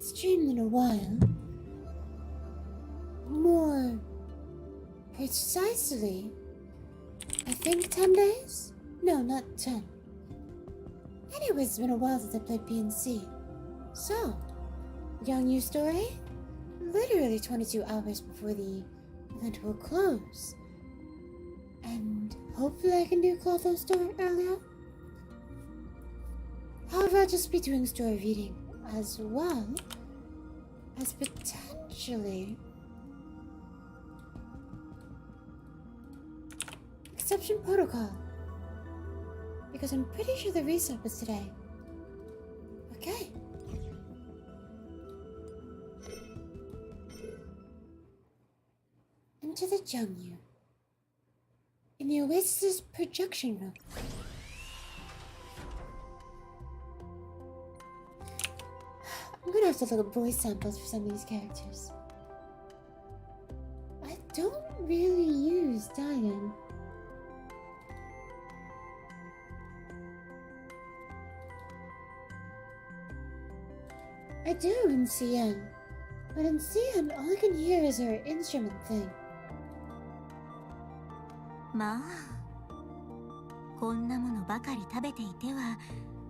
streamed in a while. More precisely, I think 10 days? No, not 10. Anyways, it's been a while since I played PNC. So, Jiangyu story? Literally 22 hours before the event will close. And hopefully I can do Clotho story earlier. However, I'll just be doing story reading as well as potentially exception protocol. Because I'm pretty sure the reset was today. Okay. Into the Jiangyu. In the Oasis projection room. I'm gonna have to look at voice samples for some of these characters. I don't really use Diane. I do in CN, but in CN all I can hear is her instrument thing. まあ、こんなものばかり食べていては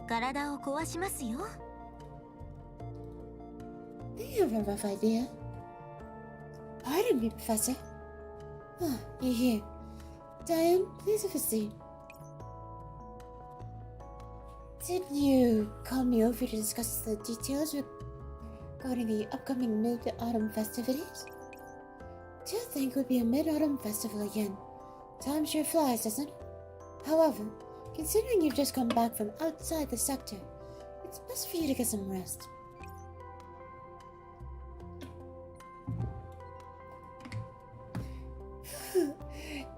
体を壊しますよ。I have a rough idea. Pardon me, Professor. Ah, you're here. Diane, please have a seat. Did you call me over to discuss the details regarding the upcoming mid-autumn festivities? Do you think it would be a mid-autumn festival again? Time sure flies, doesn't it? However, considering you've just come back from outside the sector, it's best for you to get some rest.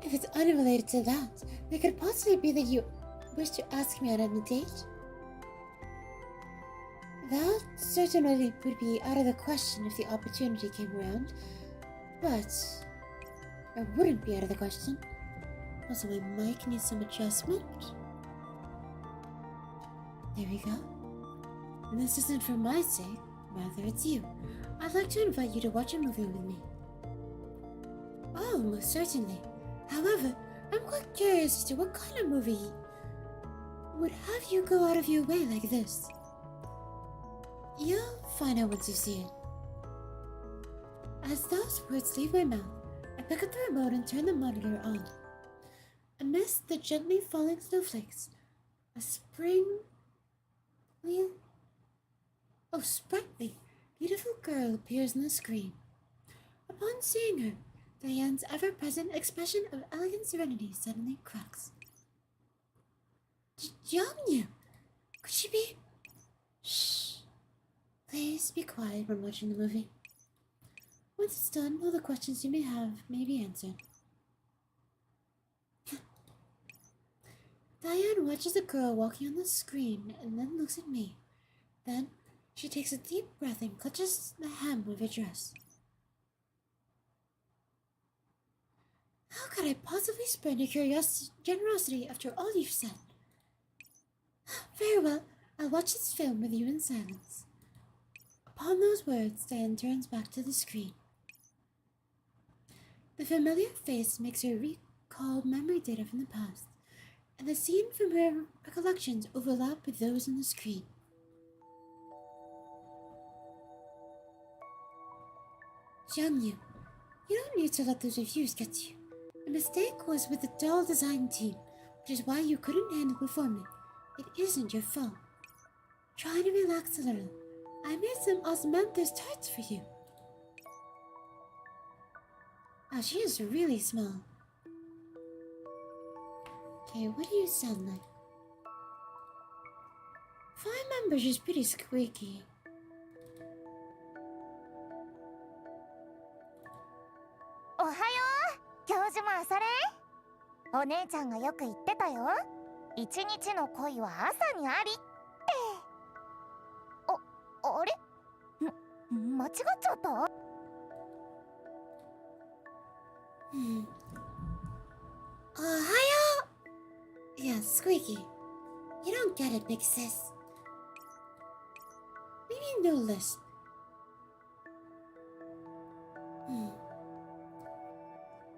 If it's unrelated to that, it could possibly be that you wish to ask me out on a date? That certainly would be out of the question if the opportunity came around, but it wouldn't be out of the question. Also, my mic needs some adjustment. There we go. And this isn't for my sake, rather it's you. I'd like to invite you to watch a movie with me. Oh, most certainly. However, I'm quite curious as to what kind of movie would have you go out of your way like this. You'll find out once you see it. As those words leave my mouth, I pick up the remote and turn the monitor on. Amidst the gently falling snowflakes, a sprightly, beautiful girl appears on the screen. Upon seeing her, Diane's ever-present expression of elegant serenity suddenly cracks. Jiangyu! Could she be? Shh. Please be quiet when watching the movie. Once it's done, all the questions you may have may be answered. Diane watches the girl walking on the screen and then looks at me. Then, she takes a deep breath and clutches the hem of her dress. How could I possibly spurn your generosity after all you've said? Very well, I'll watch this film with you in silence. Upon those words, Diane turns back to the screen. The familiar face makes her recall memory data from the past, and the scene from her recollections overlap with those on the screen. Jiangyu, you don't need to let those reviews get to you. The mistake was with the doll design team, which is why you couldn't handle performing. It isn't your fault. Try to relax a little. I made some osmanthus tarts for you. Oh, she is really small. Okay, what do you sound like? If I remember, she's pretty squeaky. おはよう、教授も朝練。お姉ちゃんがよく言ってたよ。一日の恋は朝にありって。あれ？間違っちゃった？ Ohio? Yeah, squeaky. You don't get it, big sis. Maybe no lisp.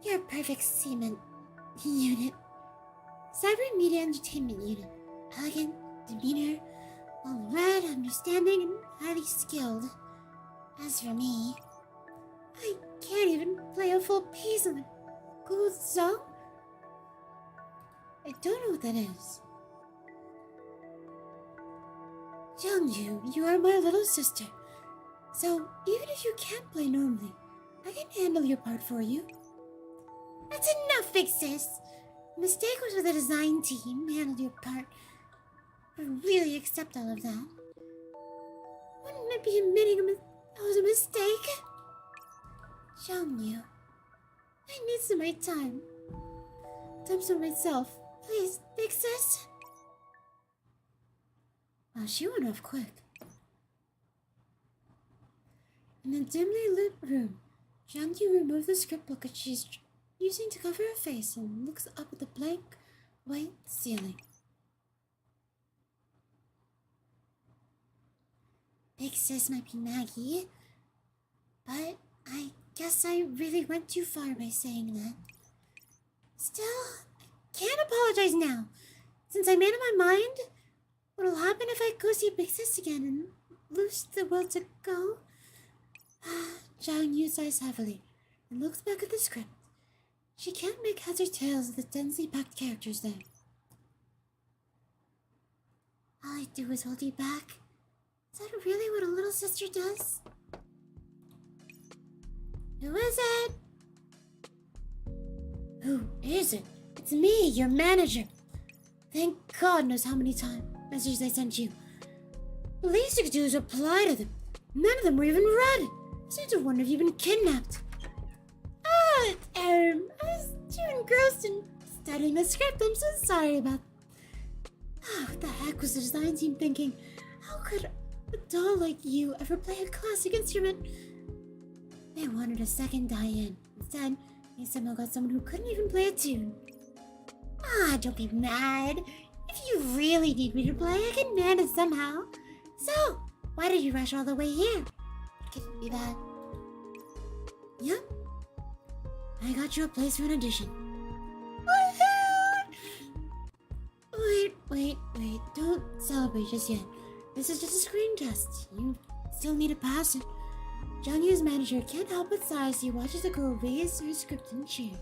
You're a perfect seaman unit. Cyber Media Entertainment Unit. Elegant, demeanor, well-read, understanding, and highly skilled. As for me, I can't even play a full piece of the good song. I don't know what that is. Jiangyu, you are my little sister. So, even if you can't play normally, I can handle your part for you. That's enough, big sis. The mistake was with the design team, handled your part. I really accept all of that. Wouldn't it be admitting that was a mistake? Jiangyu, I need some my time. Time for myself. Please, big sis. Wow, she went off quick. In a dimly lit room, Jiangyu removes the script book that she's using to cover her face and looks up at the blank, white ceiling. Big sis might be Maggie, but I guess I really went too far by saying that. Still, I can't apologize now, since I made up my mind. What'll happen if I go see Big Sis again and lose the will to go? Jiangyu sighs heavily and looks back at the script. She can't make heads or tails of the densely packed characters there. All I do is hold you back. Is that really what a little sister does? Who is it? Who is it? It's me, your manager. Thank God knows how many messages I sent you. The least you could do is reply to them. None of them were even read. I started to wonder if you've been kidnapped. I was too engrossed in studying the script. I'm so sorry about... what the heck was the design team thinking? How could a doll like you ever play a classic instrument? They wanted a second die-in. Instead, they somehow got someone who couldn't even play a tune. Don't be mad. If you really need me to play, I can manage somehow. So, why did you rush all the way here? Could it be that? Yep. I got you a place for an audition. Wait. Don't celebrate just yet. This is just a screen test. You still need to pass it. Jiangyu's manager can't help but sigh as he watches the girl raise her script and cheer.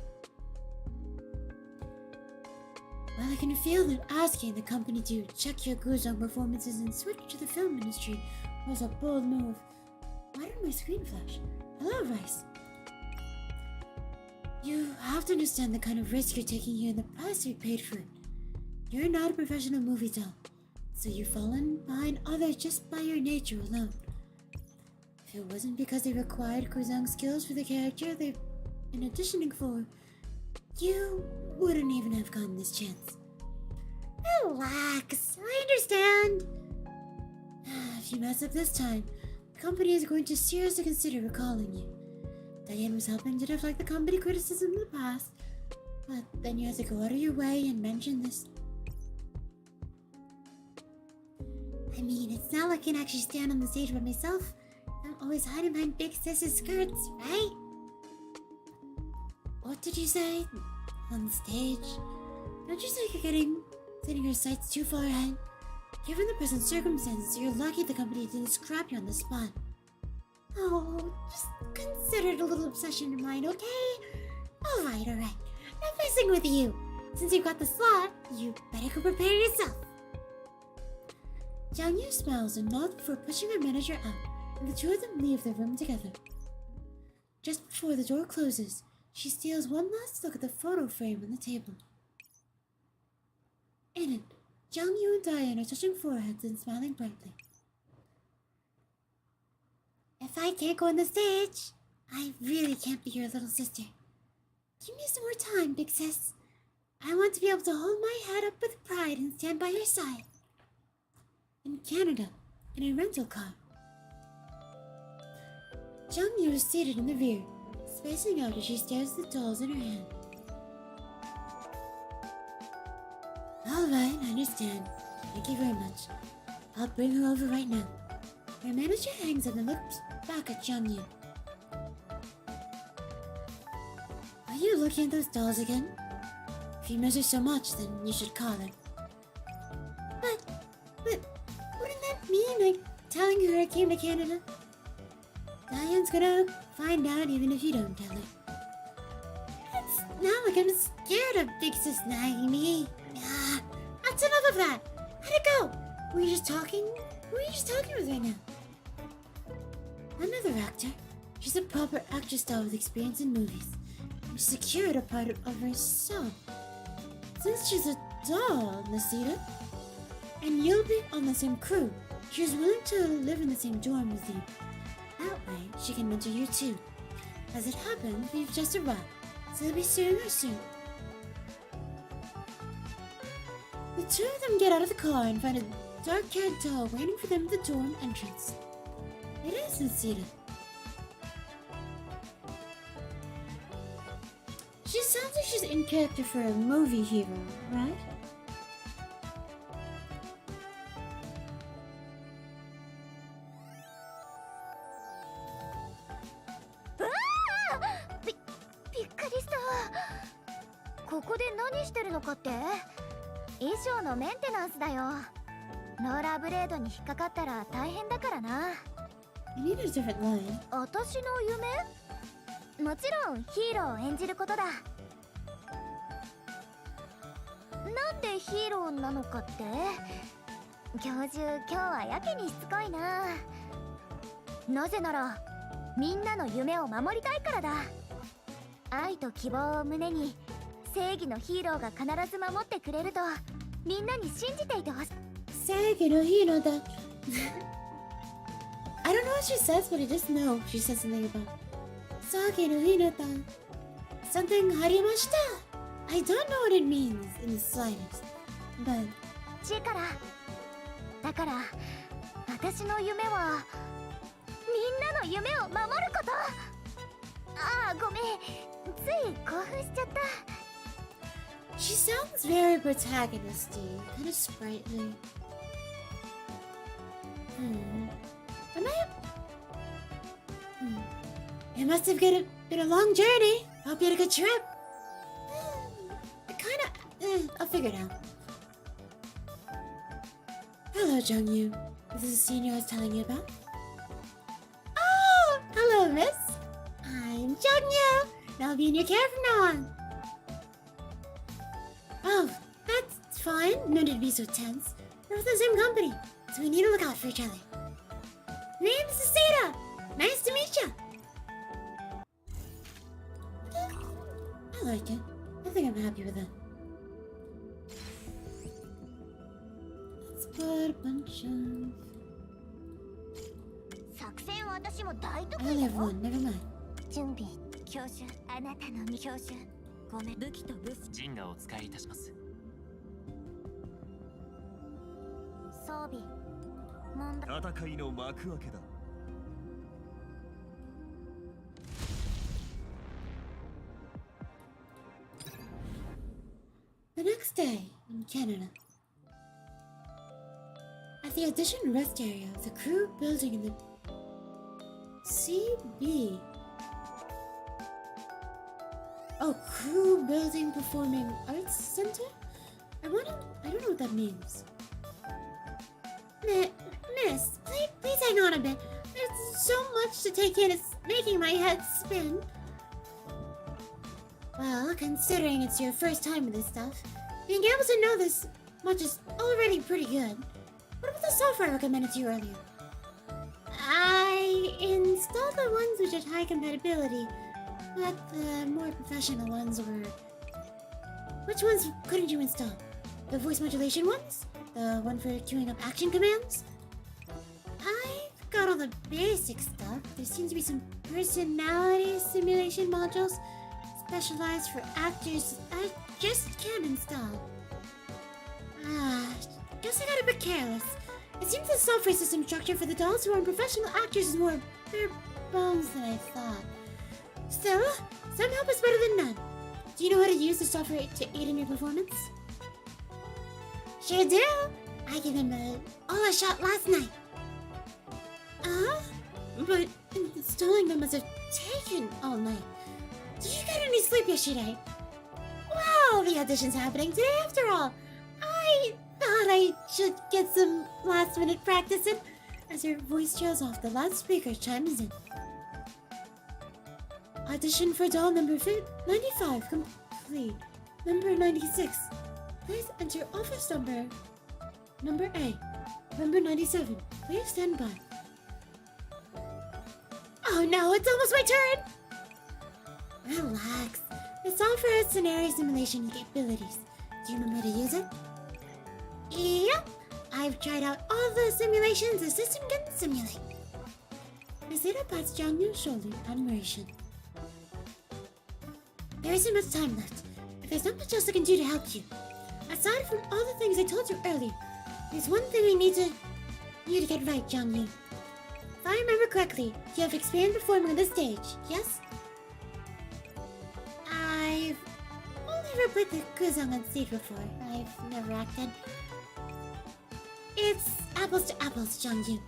Well, I can feel that asking the company to check your Guzhong performances and switch to the film industry was a bold move. Why did my screen flash? Hello, Rice. You have to understand the kind of risk you're taking here and the price we paid for it. You're not a professional movie doll, so you've fallen behind others just by your nature alone. If it wasn't because they required Guzhong skills for the character they've been auditioning for, you wouldn't even have gotten this chance. Relax, I understand. If you mess up this time, the company is going to seriously consider recalling you. Diane was helping to deflect the company criticism in the past, but then you had to go out of your way and mention this. I mean, it's not like I can actually stand on the stage by myself. I'm always hiding behind Big Sis's skirts, right? What did you say? On stage? Don't you think you're setting your sights too far ahead? Given the present circumstances, you're lucky the company didn't scrap you on the spot. Oh, just consider it a little obsession of mine, okay? Alright. Not messing with you. Since you've got the slot, you better go prepare yourself. Jiangyu smiles and nods before pushing her manager out, and the two of them leave the room together. Just before the door closes, she steals one last look at the photo frame on the table. In it, Jiangyu and Diane are touching foreheads and smiling brightly. If I can't go on the stage, I really can't be your little sister. Give me some more time, big sis. I want to be able to hold my head up with pride and stand by your side. In Canada, in a rental car. Jiangyu is seated in the rear, spacing out as she stares at the dolls in her hand. Alright, I understand. Thank you very much. I'll bring her over right now. Her manager hangs up and looks back at Jiangyu. Are you you looking at those dolls again? If you miss her so much, then you should call her. But wouldn't that mean, like, telling her I came to Canada? Diane's gonna find out even if you don't tell her. It's not like I'm scared of Big Sis nagging me. Ah, that's enough of that. How'd it go? Were you just talking? Who are you just talking with right now? Another actor. She's a proper actress doll with experience in movies. And she's secured a part of her song. Since she's a doll, Nasita, and you'll be on the same crew, she's willing to live in the same dorm with you. That way, she can mentor you too. As it happens, we've just arrived, so they'll be seeing her soon. The two of them get out of the car and find a dark-haired doll waiting for them at the dorm entrance. It is Nasita. She sounds like she's in character for a movie hero, right? I need a different line. 私の夢？もちろんヒーローを演じることだ。なんでヒーローなのかって？教授、今日はやけにしつこいな。なぜなら、みんなの夢を守りたいからだ。愛と希望を胸に、正義のヒーローが必ず守ってくれると、みんなに信じていてほしい。正義のヒーローだ。I don't know what she says, but I just know she says something about Sagi no Hinata. Something harimashita. I don't know what it means in the slightest, but だから私の夢はみんなの夢を守ること。ああ、ごめん、つい興奮しちゃった。She sounds very protagonisty, kind of sprightly. Am I? It must have been a long journey. Hope you had a good trip. I'll figure it out. Hello, Jiangyu. This is the senior I was telling you about. Oh, hello, miss. I'm Jiangyu, and I'll be in your care from now on. Oh, that's fine. No need to be so tense. We're with the same company, so we need to look out for each other. Name's Nasita. Nice to meet you. I like it. I think I'm happy with it. Let's put a bunch of... 作戦は私も大得 I 意だ live よ。 one, never mind. 準備、教授、あなたの教授。ごめん、武器とブス。ジンガをお使いいたします。装備。問題。戦いの幕開けだ。The next day, in Canada. At the audition rest area of the crew building in the CB. Oh, Crew Building Performing Arts Center? I don't know what that means. Miss, please hang on a bit. There's so much to take in, it's making my head spin. Well, considering it's your first time with this stuff, being able to know this much is already pretty good. What about the software I recommended to you earlier? I installed the ones which had high compatibility, but the more professional ones were... Which ones couldn't you install? The voice modulation ones? The one for queuing up action commands? I've got all the basic stuff. There seems to be some personality simulation modules specialized for actors I just can't install. Guess I got a bit careless. It seems the software system structure for the dolls who are professional actors is more bare bones than I thought. Still, some help is better than none. Do you know how to use the software to aid in your performance? Sure do! I gave him all a shot last night. But installing them must have taken all night. Did you get any sleep yesterday? Wow, the audition's happening today after all. I thought I should get some last-minute practice in. As her voice trails off, the loudspeaker chimes in. Audition for doll number 95 complete. Number 96. Please enter office number A. Number 97. Please stand by. Oh no, it's almost my turn! Relax. The software has scenario simulation capabilities. Do you remember how to use it? Yep. I've tried out all the simulations the system can simulate. Misita pats Jiangyu's shoulder in admiration. There isn't much time left. There's not much else I can do to help you. Aside from all the things I told you earlier, there's one thing I need you to get right, Jiangyu. If I remember correctly, you have experience performing on this stage, yes? I've only ever played the Guzhong on stage before. I've never acted. It's apples to apples, Jiangyu.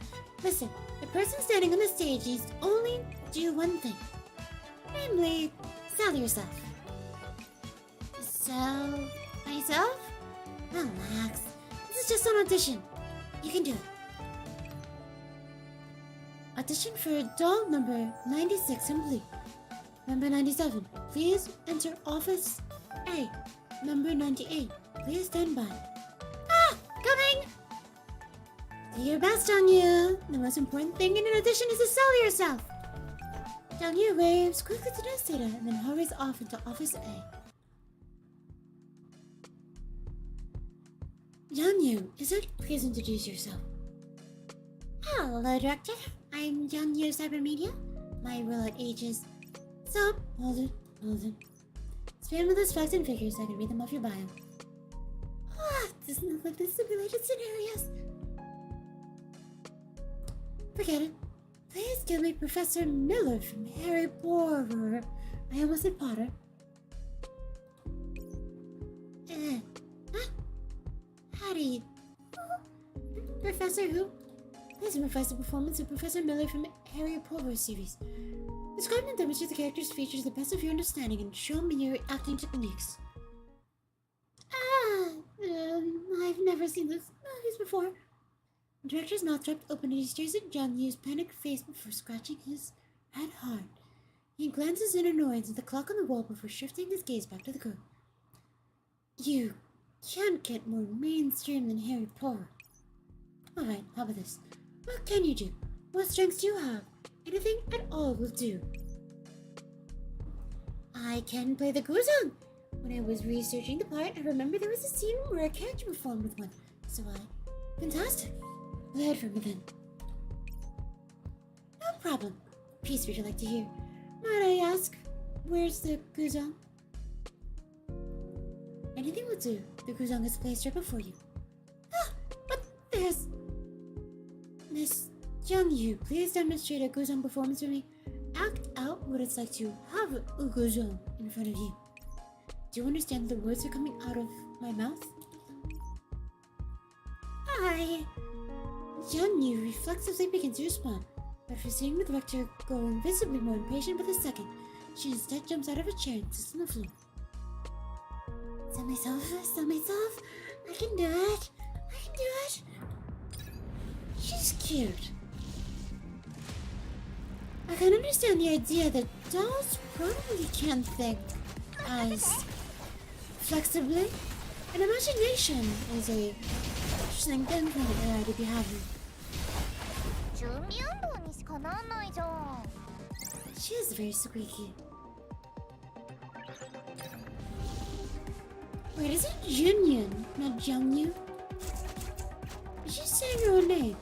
Listen, the person standing on the stage needs to only do one thing. Namely, sell yourself. Sell myself? Relax. This is just an audition. You can do it. Audition for doll number 96 complete. Number 97, please enter office A. Number 98, please stand by. Ah! Coming! Do your best, Jiangyu. The most important thing in an audition is to sell yourself. Jiangyu waves quickly to Nisita and then hurries off into office A. Jiangyu, is it? Please introduce yourself. Hello, Director. I'm Jiangyu Cybermedia. My rogue-lite age is... So, hold it. Spam with those facts and figures so I can read them off your bio. Ah, doesn't look like the simulated scenarios. Forget it. Please give me Professor Miller from Harry Potter. I almost said Potter. Howdy. Professor who? Please revise the performance of Professor Miller from Harry Potter series. Describe and demonstrate the character's features to the best of your understanding and show me your acting techniques. I've never seen this movies before. The director's mouth dropped open and he stares at Jiangyu's panicked face before scratching his head hard. He glances in annoyance at the clock on the wall before shifting his gaze back to the girl. You can't get more mainstream than Harry Potter. Alright, how about this? What can you do? What strengths do you have? Anything at all will do. I can play the Guzhong. When I was researching the part, I remember there was a scene where a character performed with one. So fantastic. Glad for me then. No problem. Piece would you like to hear? Might I ask, where's the Guzhong? Anything will do. The Guzhong is placed right before you. Ah, but there's... Miss Jiangyu, please demonstrate a Guzhong performance for me. Act out what it's like to have a Guzhong in front of you. Do you understand the words are coming out of my mouth? Jiangyu reflexively begins to respond, but foreseeing the director growing visibly more impatient by the second, she instead jumps out of a chair and sits on the floor. Sell myself. I can do it. She's cute. I can understand the idea that dolls probably can't think as flexibly. And imagination is a interesting thing for an AI to be having. She is very squeaky. Wait, is it Junyun, not Jiangyu? Is she saying her own name?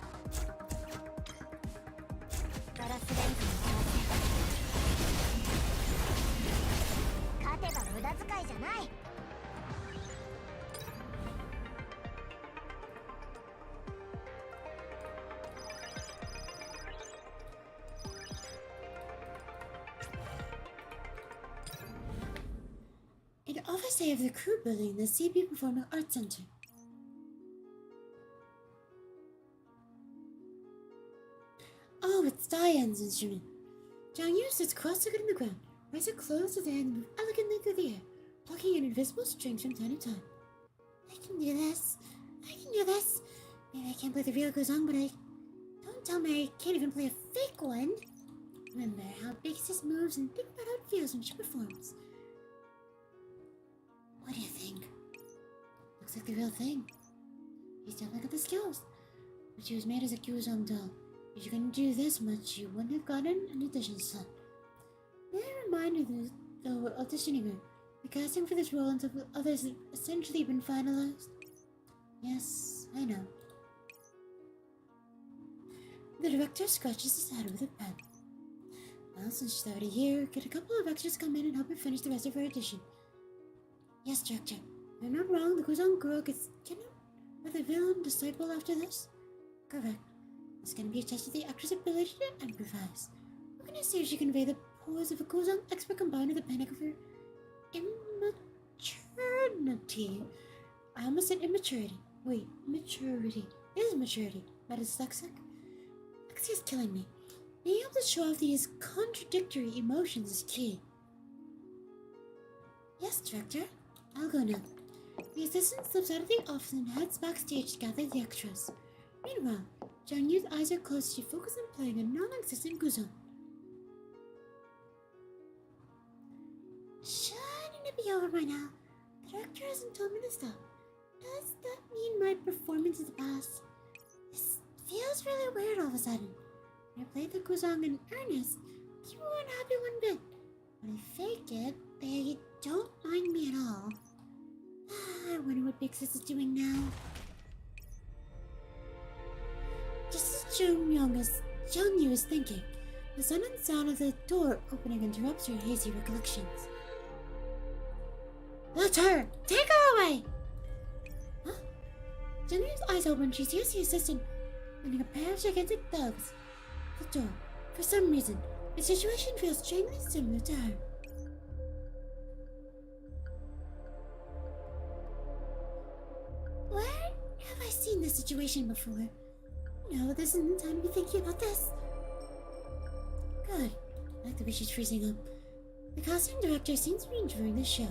In office A of the crew building, the CP Performing Arts Center. Oh, it's Diane's instrument. Jiangyu sits cross-legged on the ground, Raise it close to the hand and move elegantly through the air, plucking in invisible strings from time to time. I can do this. I can do this. Maybe I can't play the real Guzhong, but don't tell me I can't even play a fake one. Remember how Bixis moves and think about how it feels when she performs. What do you think? Looks like the real thing. She's definitely got the skills. But she was made as a Guzhong doll. If you couldn't do this much, you wouldn't have gotten an audition slot. May I remind you, though, auditioning her, the casting for this role until others have essentially been finalized? Yes, I know. The director scratches his head with a pen. Well, since she's already here, could a couple of extras come in and help her finish the rest of her audition? Yes, director. If I'm not wrong, the Guzhong girl gets kidnapped by the villain disciple after this? Correct. It's going to be a test of the actress' ability to improvise. We're going to see if she can convey the pose of a Guzhong expert combined with the panic of her immaturity. I almost said immaturity. Wait, maturity. It is maturity. Not dyslexic. Lexia's killing me. Being able to show off these contradictory emotions is key. Yes, director. I'll go now. The assistant slips out of the office and heads backstage to gather the extras. Meanwhile, Jiangyu's eyes are closed as she focuses on playing a non-existent Guzhong. Shouldn't it be over by now? The director hasn't told me to stop. Does that mean my performance is past? This feels really weird all of a sudden. When I played the Guzhong in earnest, people weren't happy one bit. When I fake it, they don't mind me at all. I wonder what Big Sis is doing now. Just as Jiangyu is thinking, the sudden sound of the door opening interrupts her hazy recollections. That's her! Take her away! Huh? Jiangyu's eyes open. She sees the assistant holding a pair of gigantic thugs at the door. For some reason, the situation feels strangely similar to her. Where have I seen this situation before? No, this isn't the time to be thinking about this. Good. I like the way she's freezing up. The costume director seems to be enjoying the show.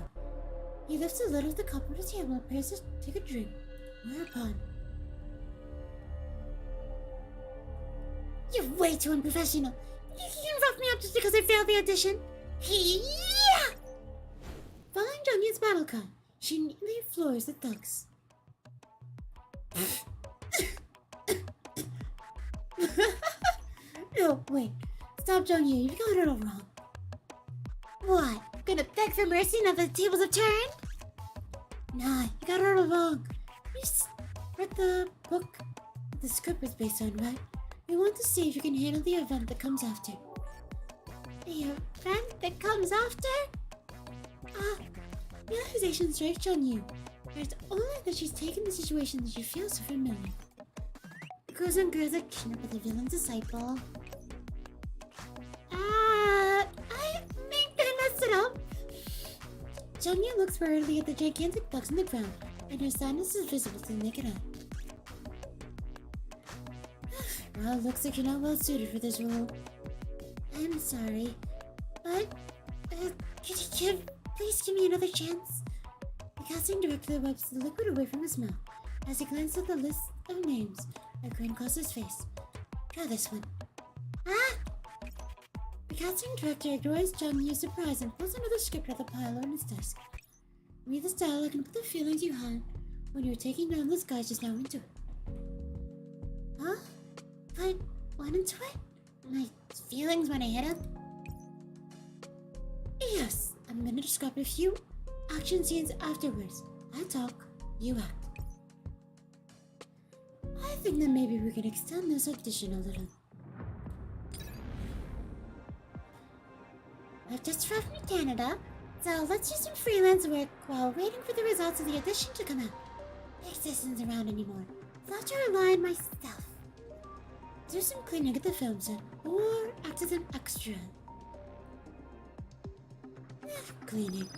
He lifts a lid of the cup on his table and prepares to take a drink. Whereupon... You're way too unprofessional. You can rough me up just because I failed the audition. Yeah! Following Jiangyu's battle cry, she neatly floors the thugs. No, wait. Stop, Jiangyu. You've got it all wrong. What? Gonna beg for mercy now that the tables have turned? Nah, you got it all wrong. You just read the book that the script was based on, right? We want to see if you can handle the event that comes after. The event that comes after? Realization strikes Jiangyu. It's only that she's taken the situation that she feels so familiar. The Guzhong girls are kidnapped by the villain's disciple. I think I messed it up. Jiangyu looks worriedly at the gigantic thugs on the ground, and her sadness is visible to the naked eye. Well, looks like you're not well suited for this role. I'm sorry, but could you please give me another chance? The casting director wipes the liquid away from his mouth as he glances at the list of names. A grin crosses his face. Try this one. The casting director ignores Jiangyu's surprise and pulls another script out of the pile on his desk. Read the dialogue and put the feelings you had when you were taking down this guy just now into it. Huh? Put what into it? My feelings when I hit him? Yes, I'm gonna describe a few action scenes afterwards. I talk, you act. I think that maybe we can extend this audition a little. I've just arrived from Canada, so let's do some freelance work while waiting for the results of the audition to come out. Big isn't around anymore, so I'll have to rely on myself. Do some cleaning at the film set, or act as an extra. Cleaning.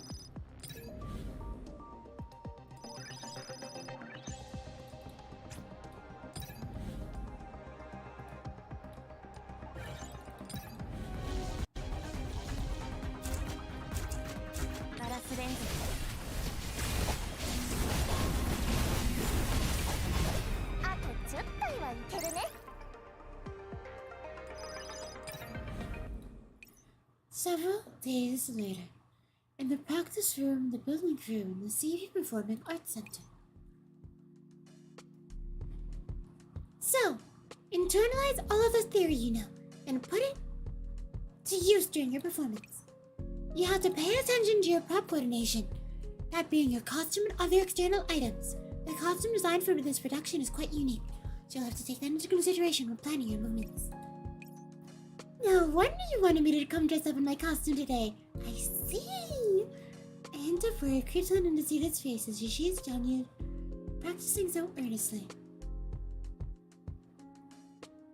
days later, in the practice room, the building crew, in the CV Performing Arts Center. So, internalize all of the theory you know, and put it to use during your performance. You have to pay attention to your prop coordination, that being your costume and other external items. The costume designed for this production is quite unique, so you'll have to take that into consideration when planning your movements. No wonder you wanted me to come dress up in my costume today. I see. A hint of worry creeps on into Zeta's face as she sees Jiangyu practicing so earnestly.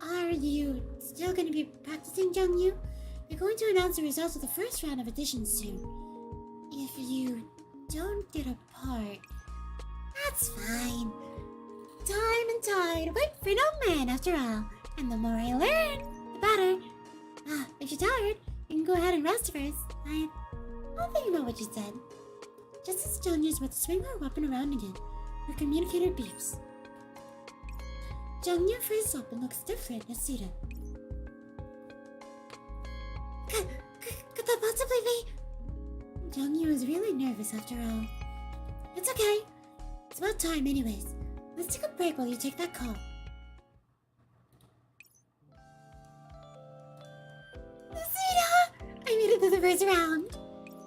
Are you still going to be practicing, Jiangyu? They're going to announce the results of the first round of auditions soon. If you don't get a part, that's fine. Time and tide wait for no man after all. And the more I learn, the better. If you're tired, you can go ahead and rest first. I'll think about what you said. Just as Jiangyu's about to swing her weapon around again, her communicator beeps. Jiangyu freezes up and looks different at Sita. Could that possibly be? Jiangyu is really nervous after all. It's okay. It's about time anyways. Let's take a break while you take that call. Sita! I made it through the first round.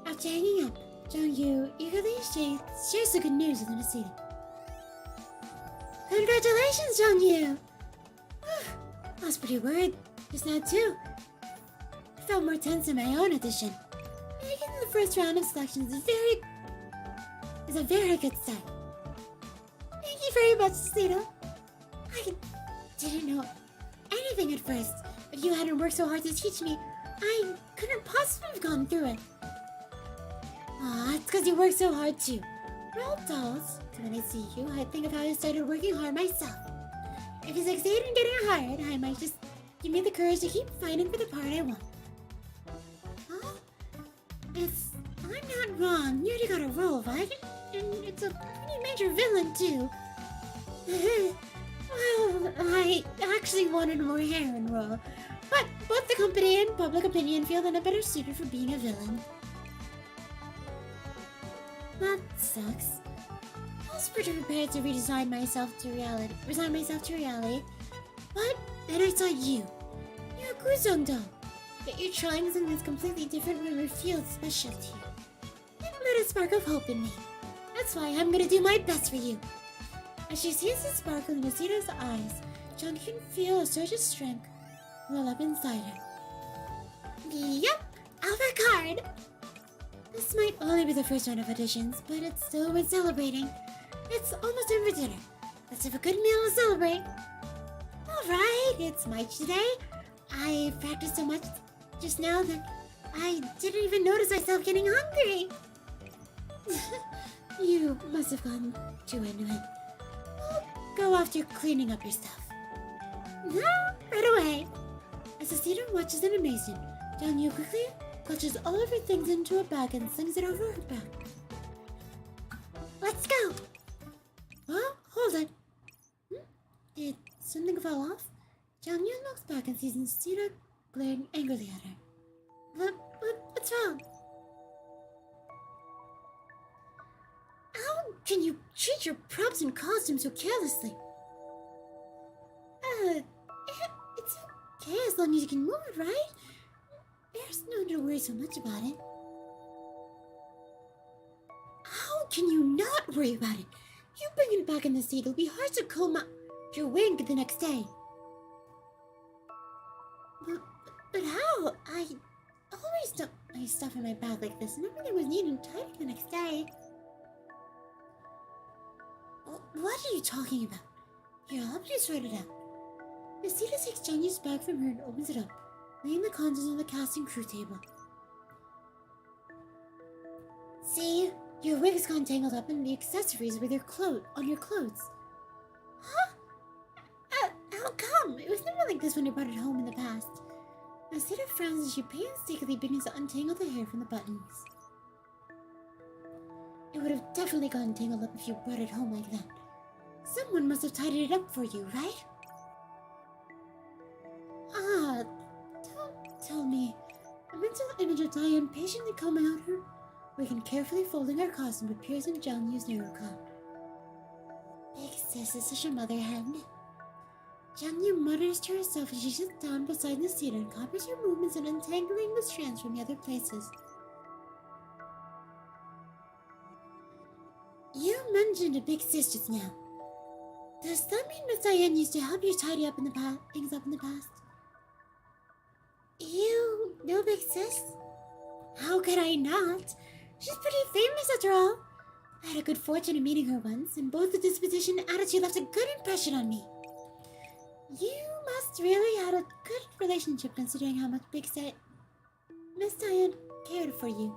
After hanging up, Jiangyu eagerly shares the good news with Sita. Congratulations, Jiangyu! I was pretty worried just now too. I felt more tense in my own audition. Making the first round of selections is a very good start. Thank you very much, Sita. I didn't know anything at first, but you hadn't worked so hard to teach me. I couldn't possibly have gone through it. Aw, it's because you worked so hard too. We're all dolls, so when I see you, I think of how I started working hard myself. If you succeed in getting hired, I might just give me the courage to keep fighting for the part I want. Huh? If I'm not wrong, you already got a role, right? And it's a pretty major villain, too. Well, I actually wanted a more heroine role, but both the company and public opinion feel that I'm better suited for being a villain. That sucks. I was pretty prepared to resign myself to reality, but then I saw you. You're a Guzong doll, yet you're trying something that's completely different from your field specialty. It lit a spark of hope in me. That's why I'm gonna do my best for you. As she sees the sparkle in Asita's eyes, Jung can feel a surge of strength well up inside her. Yep, I'll work hard. This might only be the first round of auditions, but it's still worth celebrating. It's almost time for dinner. Let's have a good meal to celebrate. Alright, it's March today. I practiced so much just now that I didn't even notice myself getting hungry. You must have gone too into it. I'll go after cleaning up your stuff. No, right away. As Asita watches in amazement, Jiangyu quickly clutches all of her things into a bag and slings it over her back. Let's go! Oh, hold it. Did something fall off? Jiangyu looks back and sees Asita glaring angrily at her. What's wrong? How can you treat your props and costumes so carelessly? It's okay as long as you can move it, right? There's no need to worry so much about it. How can you not worry about it? You bring it back in the seat, it'll be hard to comb out your wing the next day. But how? I always dump my stuff in my bag like this, and everything was neat and tidy the next day. What are you talking about? Here, I'll help you sort it out. Asita takes Jiangyu's bag from her and opens it up, laying the contents on the casting crew table. See? Your wig has gone tangled up in the accessories with your on your clothes. Huh? How come? It was never like this when I brought it home in the past. Asita frowns as she painstakingly begins to untangle the hair from the buttons. It would have definitely gotten tangled up if you brought it home like that. Someone must have tidied it up for you, right? Don't tell me. A mental image of Diane patiently combing out her wig and carefully folding her costume appears in Jiangyu's narrow car. Big sis is such a mother hen. Jiangyu mutters to herself as she sits down beside the seat and copies her movements and untangling the strands from the other places. You mentioned a big sis just now. Does that mean Miss Diane used to help you tidy up in the things up in the past? You know Big Sis? How could I not? She's pretty famous after all. I had a good fortune in meeting her once, and both the disposition and attitude left a good impression on me. You must really have a good relationship considering how much Miss Diane cared for you.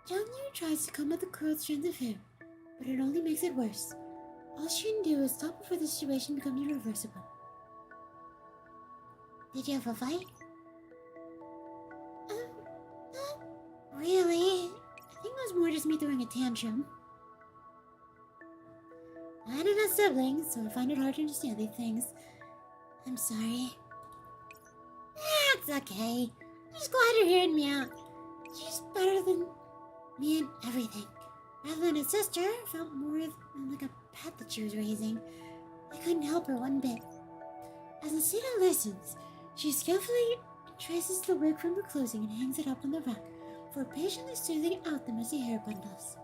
Jiangyu tries to comb out the curled strands of hair, but it only makes it worse. All she can do is stop before the situation becomes irreversible. Did you have a fight? Not really. I think it was more just me throwing a tantrum. I don't have siblings, so I find it hard to understand these things. I'm sorry. It's okay. I'm just glad you're hearing me out. She's better than me in everything. Rather than a sister, I felt more like a pet that she was raising. I couldn't help her one bit. As Nasita listens, she skillfully traces the wig from the closing and hangs it up on the rack for patiently smoothing out the messy hair bundles.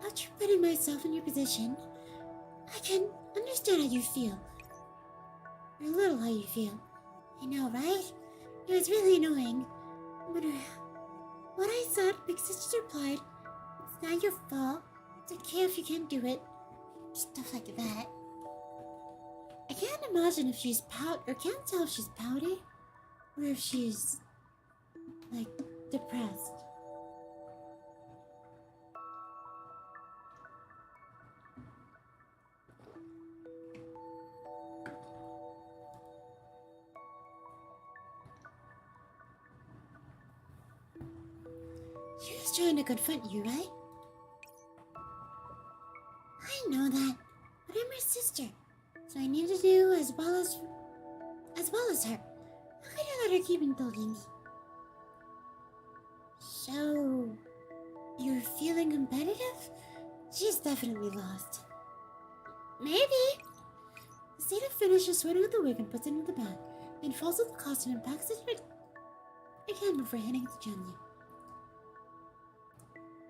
After putting myself in your position, I can understand how you feel. Or a little how you feel. I know, right? It was really annoying. No matter what I said, Big Sister replied, "It's not your fault. It's okay if you can't do it." Stuff like that. I can't imagine if she's can't tell if she's pouty, or if she's, like, depressed. She was trying to confront you, right? I know that, but I'm her sister, so I need to do as well as her. How could you let her keep indulging me? So, you're feeling competitive? She's definitely lost. Maybe. Zeta finishes sorting out the wig and puts it into the bag, then folds up the costume and packs it again before handing it to Jiangyu.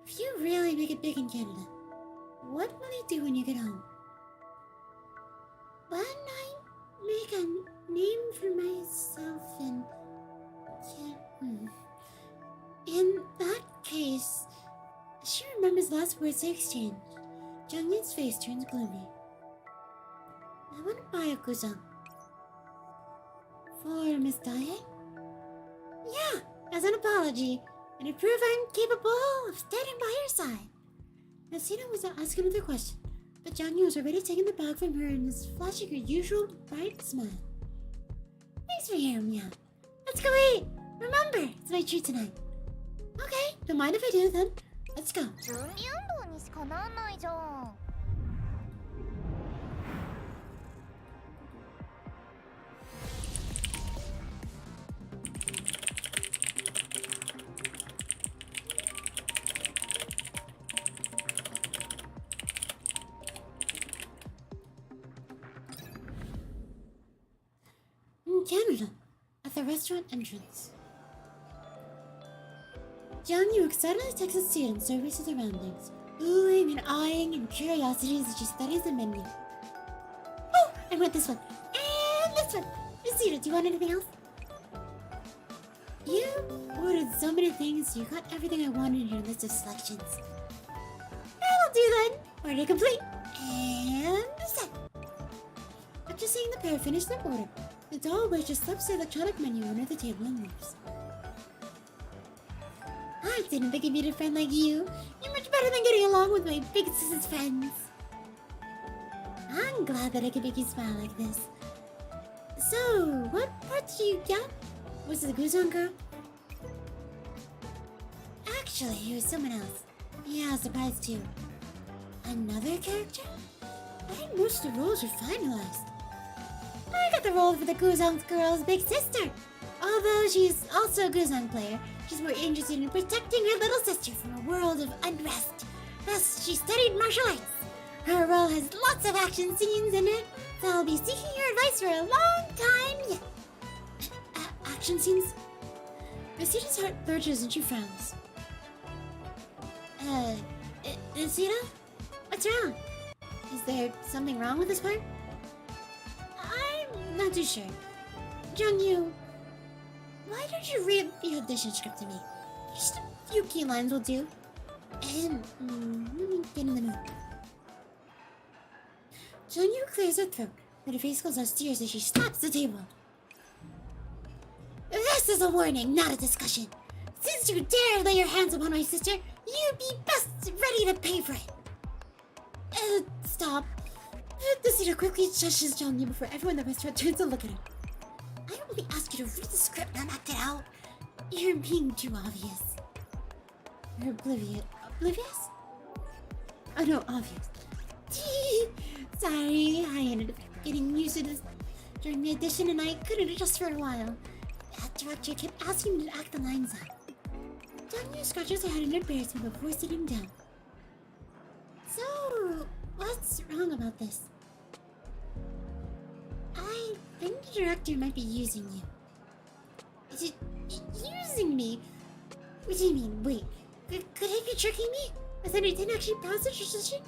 If you really make it big in Canada, what will you do when you get home? When I make a name for myself and in that case, she remembers the last words they exchanged. Jiangyu's face turns gloomy. I want to buy a guzheng. For Miss Diane? Yeah, as an apology, and to prove I'm capable of standing by her side. Nasina was to ask another question, but Jiangyu was already taking the bag from her and was flashing her usual bright smile. Thanks for hearing me out. Let's go eat! Remember, it's my treat tonight. Okay, don't mind if I do then. Let's go. 準備運動にしかなんないじゃん。In Canada, at the restaurant entrance. Jiangyu excitedly takes a seat and surveys the surroundings, oohing and eyeing in curiosity as she studies the menu. Oh, I want this one. And this one. Rosita, do you want anything else? You ordered so many things, you got everything I wanted in your list of selections. That'll do then. Order complete. And set. After seeing the pair finish their order, the doll waitress slips the electronic menu under the table and leaves. I didn't think I'd meet a friend like you. You're much better than getting along with my big sister's friends. I'm glad that I could make you smile like this. So, what part did you get? Was it the Guzheng girl? Actually, it was someone else. Yeah, surprised too. Another character? I think most of the roles were finalized. I got the role for the Guzong girl's big sister. Although she's also a Guzong player, she's more interested in protecting her little sister from a world of unrest. Thus, she studied martial arts. Her role has lots of action scenes in it, so I'll be seeking your advice for a long time yet. Action scenes? Nasida's heart lurches and she frowns. Nasida? What's wrong? Is there something wrong with this part? I'm not too sure. Jiangyu, why don't you read the audition script to me? Just a few key lines will do. And, let me get in the mood. Jiangyu clears her throat, but her face goes austere as she slaps the table. This is a warning, not a discussion. Since you dare lay your hands upon my sister, you'd be best ready to pay for it. Stop. Nasida quickly shushes Jiangyu before everyone in the restaurant turns to look at her. I don't really ask you to read the script and act it out. You're being too obvious. You're oblivious. Oblivious? Oh no, obvious. Sorry, I ended up getting used to this during the audition and I couldn't adjust for a while. That director kept asking me to act the lines out. Jiangyu scratches her head in embarrassment before sitting down. So, what's wrong about this? I think the director might be using you. Is it using me? What do you mean? Wait, could he be tricking me? I said he didn't actually pass the transition?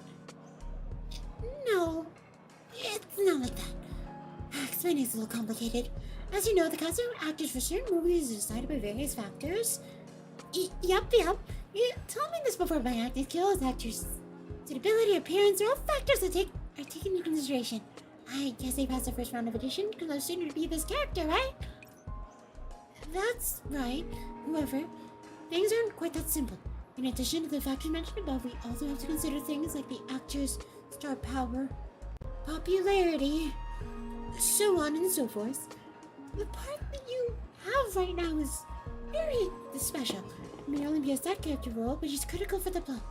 No, it's not like that. Explaining is a little complicated. As you know, the casting of actors for certain movies is decided by various factors. Yup. You told me this before. My acting skills, actors' suitability, appearance are all factors that are taken into consideration. I guess I passed the first round of audition because I was suited to be this character, right? That's right. However, things aren't quite that simple. In addition to the factors mentioned above, we also have to consider things like the actor's star power, popularity, so on and so forth. The part that you have right now is very special. It may only be a side character role, but she's critical for the plot.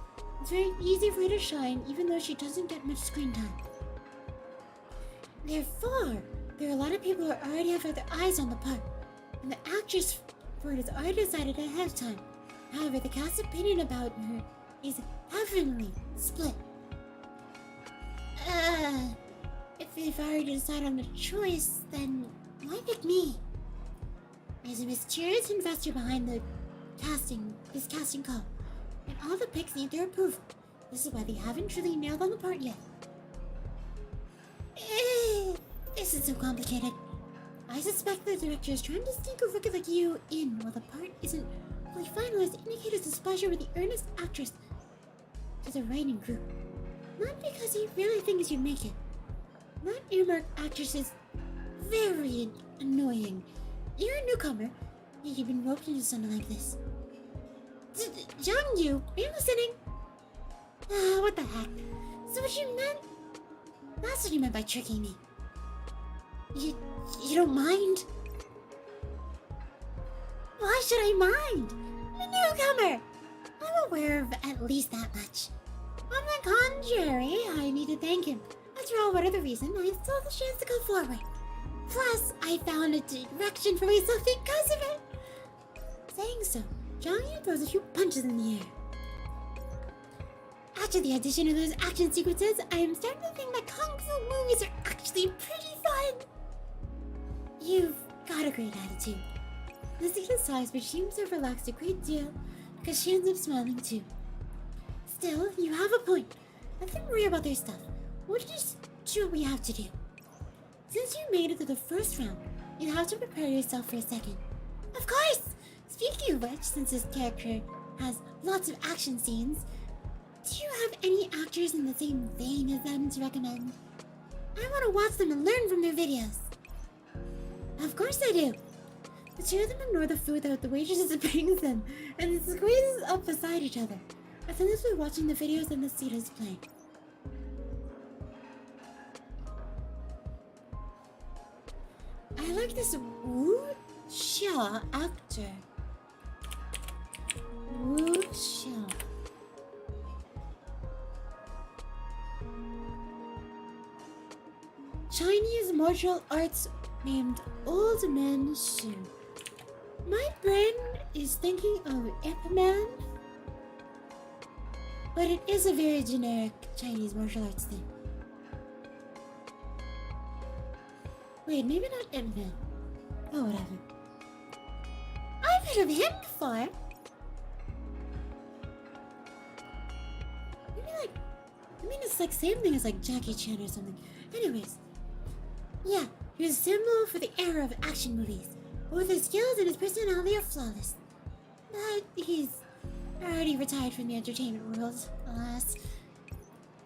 It's very easy for her to shine, even though she doesn't get much screen time. Therefore, there are a lot of who already have their eyes on the part, and the actress for it is already decided ahead of time. However, the cast's opinion about her is heavily split. If I were to decide on a choice, then why pick me? There's a mysterious investor behind this casting call, and all the picks need their approval. This is why they haven't truly nailed on the part yet. This is so complicated. I suspect the director is trying to sneak a rookie like you in while the part isn't fully finalized to indicate his displeasure with the earnest actress to the writing group. Not because he really thinks you'd make it. That earmarked actress is very annoying. You're a newcomer, yet you've been roped into something like this. Jiangyu, are you listening? What the heck? So what you meant? That's what you meant by tricking me. You don't mind? Why should I mind? I'm a newcomer! I'm aware of at least that much. On the contrary, I need to thank him. After all, whatever the reason, I still have the chance to go forward. Plus, I found a direction for myself because of it. Saying so, Jiangyu throws a few punches in the air. After the addition of those action sequences, I am starting to think that Kung Fu movies are actually pretty fun. You've got a great attitude. Nasida sighs, but she seems to have relaxed a great deal because she ends up smiling too. Still, you have a point. Let them worry about their stuff. We'll just do what we have to do. Since you made it to the first round, you'll have to prepare yourself for a second. Of course! Speaking of which, since this character has lots of action scenes, do you have any actors in the same vein as them to recommend? I want to watch them and learn from their videos. Of course I do. The two of them ignore the food that the waitress brings them and squeeze up beside each other. I think this by watching the videos and the Nasida's playing. I like this Wu-Xia actor. Wu-Xia. Chinese martial arts named Old Man Shu. My brain is thinking of Ip Man, but it is a very generic Chinese martial arts thing. Wait, maybe not Ip Man. Oh, whatever. I've heard of him before. It's like same thing as like Jackie Chan or something. Anyways, yeah, he was a symbol for the era of action movies. Both his skills and his personality are flawless. But he's already retired from the entertainment world, alas.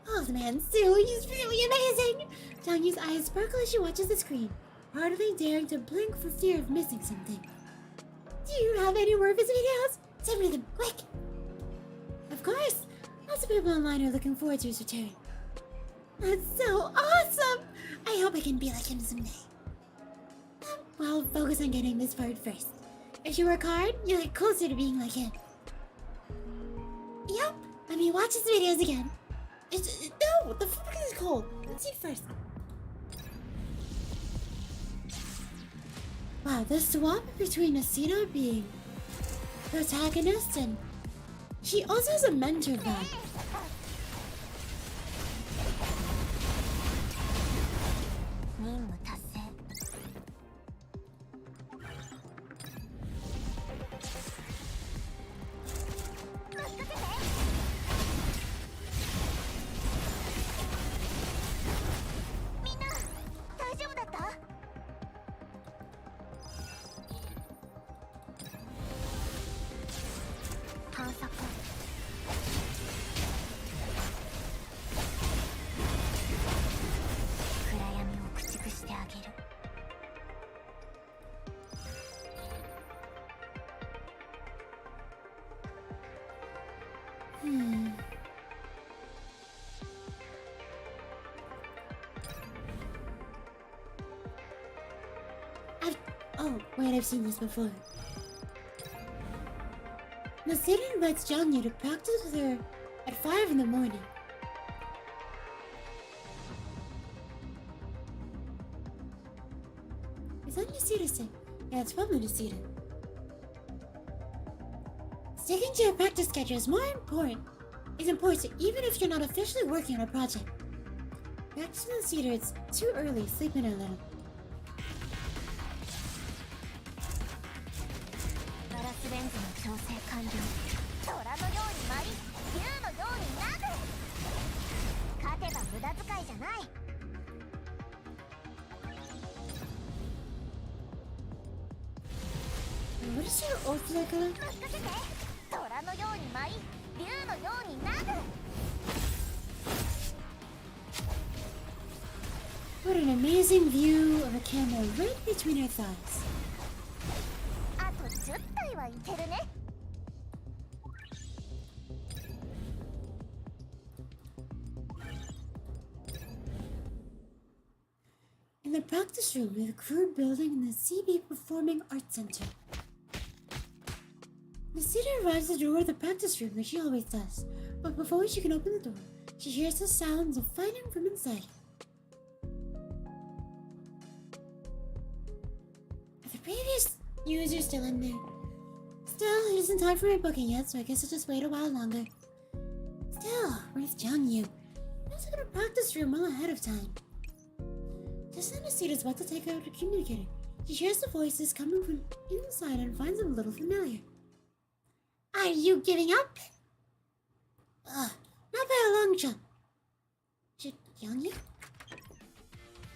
Oh, the man still, he's really amazing! Jiangyu's eyes sparkle as she watches the screen, hardly daring to blink for fear of missing something. Do you have any more of his videos? Send me them, quick! Of course! Lots of people online are looking forward to his return. That's so awesome! I hope I can be like him someday. Well, focus on getting this part first. If you work hard, you'll get closer to being like him. Yep, let me watch his videos again. No, the fuck is cold. Let's eat first. Wow, the swap between Asita being protagonist and she also has a mentor vibe. Oh, wait, I've seen this before. Nasira invites Jiangyu to practice with her at 5 in the morning. Is that Nasira's thing? Yeah, it's probably Nasira. Sticking to your practice schedule is important even if you're not officially working on a project. Practice with Nasira, it's too early, sleep in a little. What is your ult like? What an amazing view of a camel right between her thighs. In the practice room with the crew building in the CB Performing Arts Center. Nasira arrives at the door of the practice room like she always does, but before she can open the door, she hears the sounds of fighting from inside. Are the previous users still in there? Still, it isn't time for my booking yet, so I guess I'll just wait a while longer. Still, where's Jiangyu? I was in a practice room well ahead of time. Just then Nasira's about to take out a communicator. She hears the voices coming from inside and finds them a little familiar. Are you giving up? Not by a long shot. Jiangyu?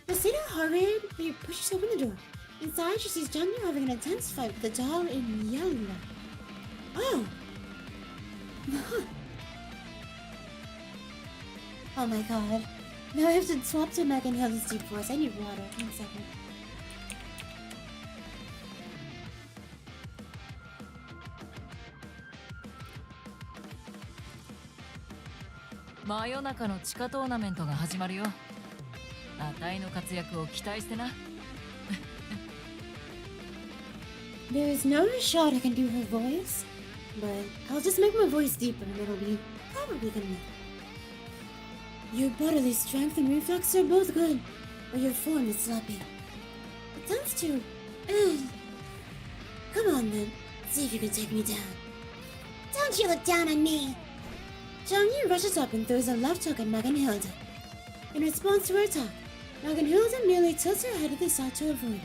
Nasira hurriedly pushes open the door. Inside, she sees Jiangyu having an intense fight with the doll in yellow. Oh! Oh my god. Now I have to swap to Meg and heal this deep voice. I need water. 1 second. There is no shot I can do her voice, but I'll just make my voice deeper and it'll be probably gonna. Your bodily strength and reflex are both good, or your form is sloppy. It sounds too... Come on then, see if you can take me down. Don't you look down on me! Jiangyu rushes up and throws a left hook at Magenhilda. In response to her attack, Magenhilda merely tilts her head to the side to avoid it.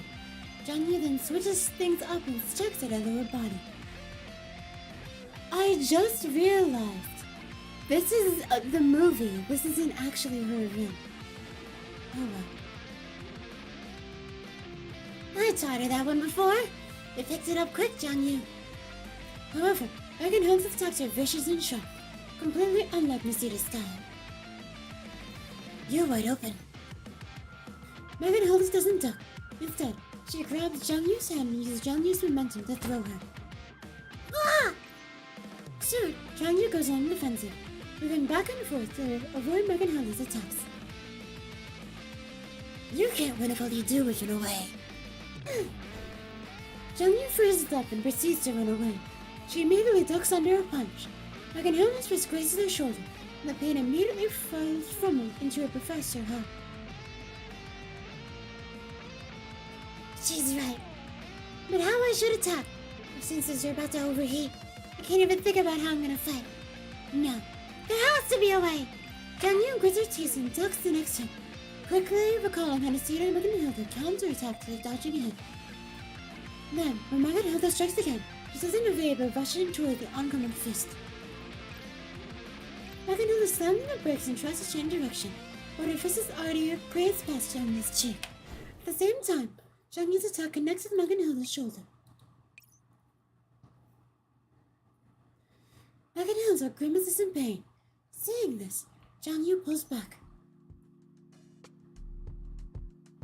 Jiangyu then switches things up and strikes at her lower body. I just realized, this is the movie. This isn't actually her event. Oh well. I taught her that one before. They picked it up quick, Jiangyu. However, Magenhilda's attacks are vicious and sharp, completely unlike Nasida's style. You're wide open. Magenhilda doesn't duck. Instead, she grabs Jiangyu's hand and uses Jiangyu's momentum to throw her. Ah! Soon, Jiangyu goes on the defensive, moving back and forth to avoid Magenhilda's attacks. You can't win if all you do is run away. Jiangyu freezes up and proceeds to run away. She immediately ducks under a punch. Magenhilda's fist grazes her shoulder, and the pain immediately flies from her into her professor hug. She's right. But how I should attack? My senses are about to overheat. I can't even think about how I'm gonna fight. No, there has to be a way. Jiangyu grits her teeth and ducks the next turn, quickly recalling how Nasida and Magenhilda counterattacked her dodging ahead. Then, when Magenhilda strikes again, she doesn't evade but rushes toward the oncoming fist. Magenhilda slams on the brakes and tries to change direction, but her fist is already grazed past Jiangyu's cheek. At the same time, Jiangyu's attack connects with Magenhilda's shoulder. Magenhilda grimaces in pain. Seeing this, Jiangyu pulls back.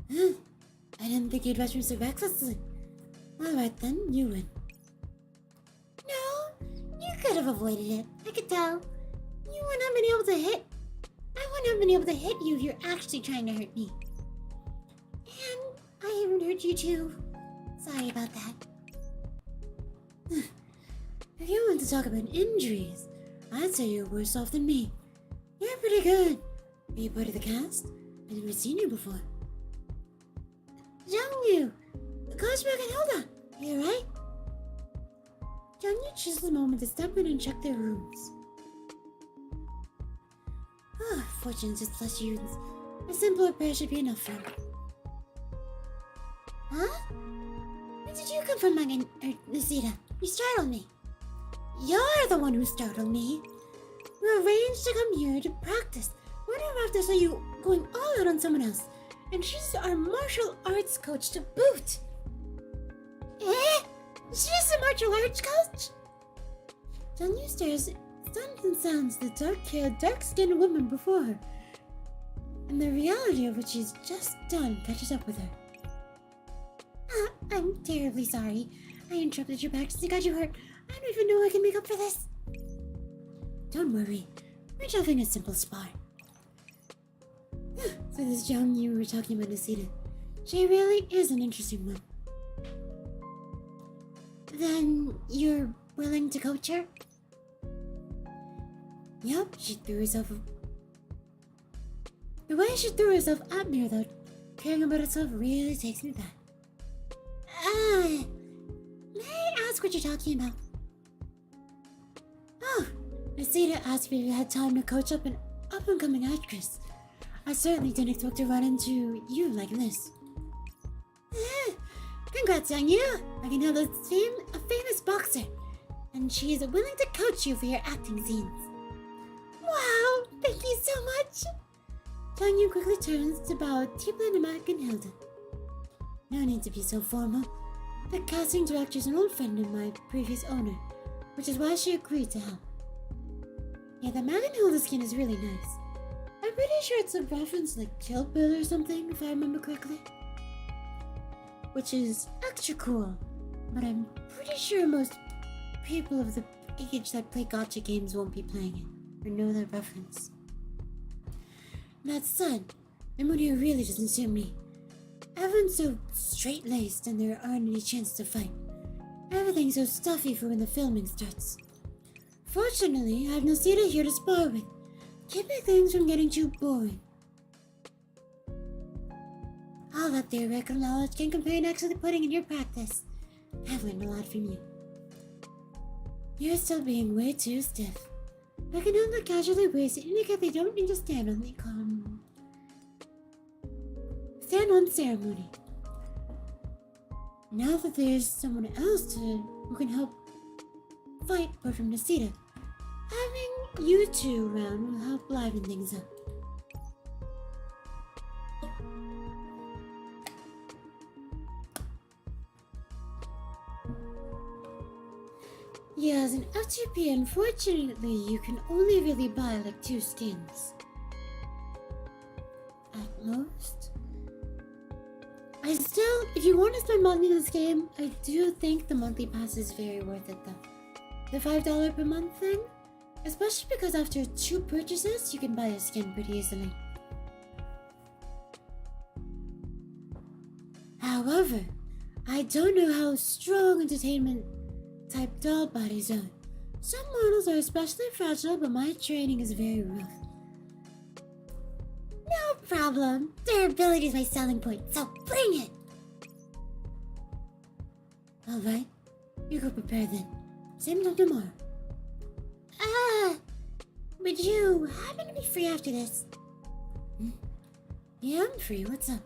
I didn't think you'd rush me so recklessly. Alright then, you win. No, you could have avoided it. I could tell. You wouldn't have been able to hit. I wouldn't have been able to hit you if you're actually trying to hurt me. And I even hurt you too. Sorry about that. If you want to talk about injuries, I'd say you're worse off than me. You're pretty good. Are you part of the cast? I've never seen you before. Jiangyu! Coach Magenhilda! Are you alright? Jiangyu chooses a moment to step in and check their rooms. Fortune's just flesh wounds. A simple repair should be enough for him. Huh? Where did you come from, Nasida? You startled me. You're the one who startled me. We arranged to come here to practice. What after saw you going all out on someone else? And she's our martial arts coach to boot. Eh? She's a martial arts coach? Jiangyu stares, stunned and sounds the dark-haired, dark-skinned woman before her. And the reality of what she's just done catches up with her. I'm terribly sorry. I interrupted your practice and got you hurt. I don't even know I can make up for this. Don't worry. We're just having a simple spar. So this Jiangyu you were talking about, Nasida. She really is an interesting one. Then you're willing to coach her? Yup, she threw herself... The way she threw herself at me without caring about herself really takes me back. May I ask what you're talking about? Oh, Nasida asked me if you had time to coach up an up-and-coming actress. I certainly didn't expect to run into you like this. Congrats, Jiangyu! Magenhilda's a famous boxer, and she is willing to coach you for your acting scenes. Wow, thank you so much! Jiangyu quickly turns to bow deeply to Magenhilda. No need to be so formal. The casting director is an old friend of my previous owner, which is why she agreed to help. Yeah, the Magenhilda skin is really nice. I'm pretty sure it's a reference like Kill Bill or something, if I remember correctly. Which is extra cool, but I'm pretty sure most people of the age that play gacha games won't be playing it, or know that reference. That said, the mood here really doesn't suit me. Everyone's so straight-laced and there aren't any chances to fight. Everything's so stuffy for when the filming starts. Fortunately, I have Nasida here to spar with, keeping things from getting too boring. All that theoretical knowledge can compare and actually putting in your practice. I've learned a lot from you. You're still being way too stiff. I can only casually waste it indicate they don't understand stand on ceremony. Now that there's someone else who can help fight apart from Nasita, having you two around will help liven things up. Yeah, as an FTP, unfortunately, you can only really buy like 2 skins. At most. If you want to spend money in this game, I do think the monthly pass is very worth it though. The $5 per month thing? Especially because after 2 purchases, you can buy a skin pretty easily. However, I don't know how strong entertainment type doll bodies are. Some models are especially fragile, but my training is very rough. No problem. Durability is my selling point, so bring it! Alright, you go prepare then. Same time tomorrow. Would you happen to be free after this? Yeah, I'm free. What's up?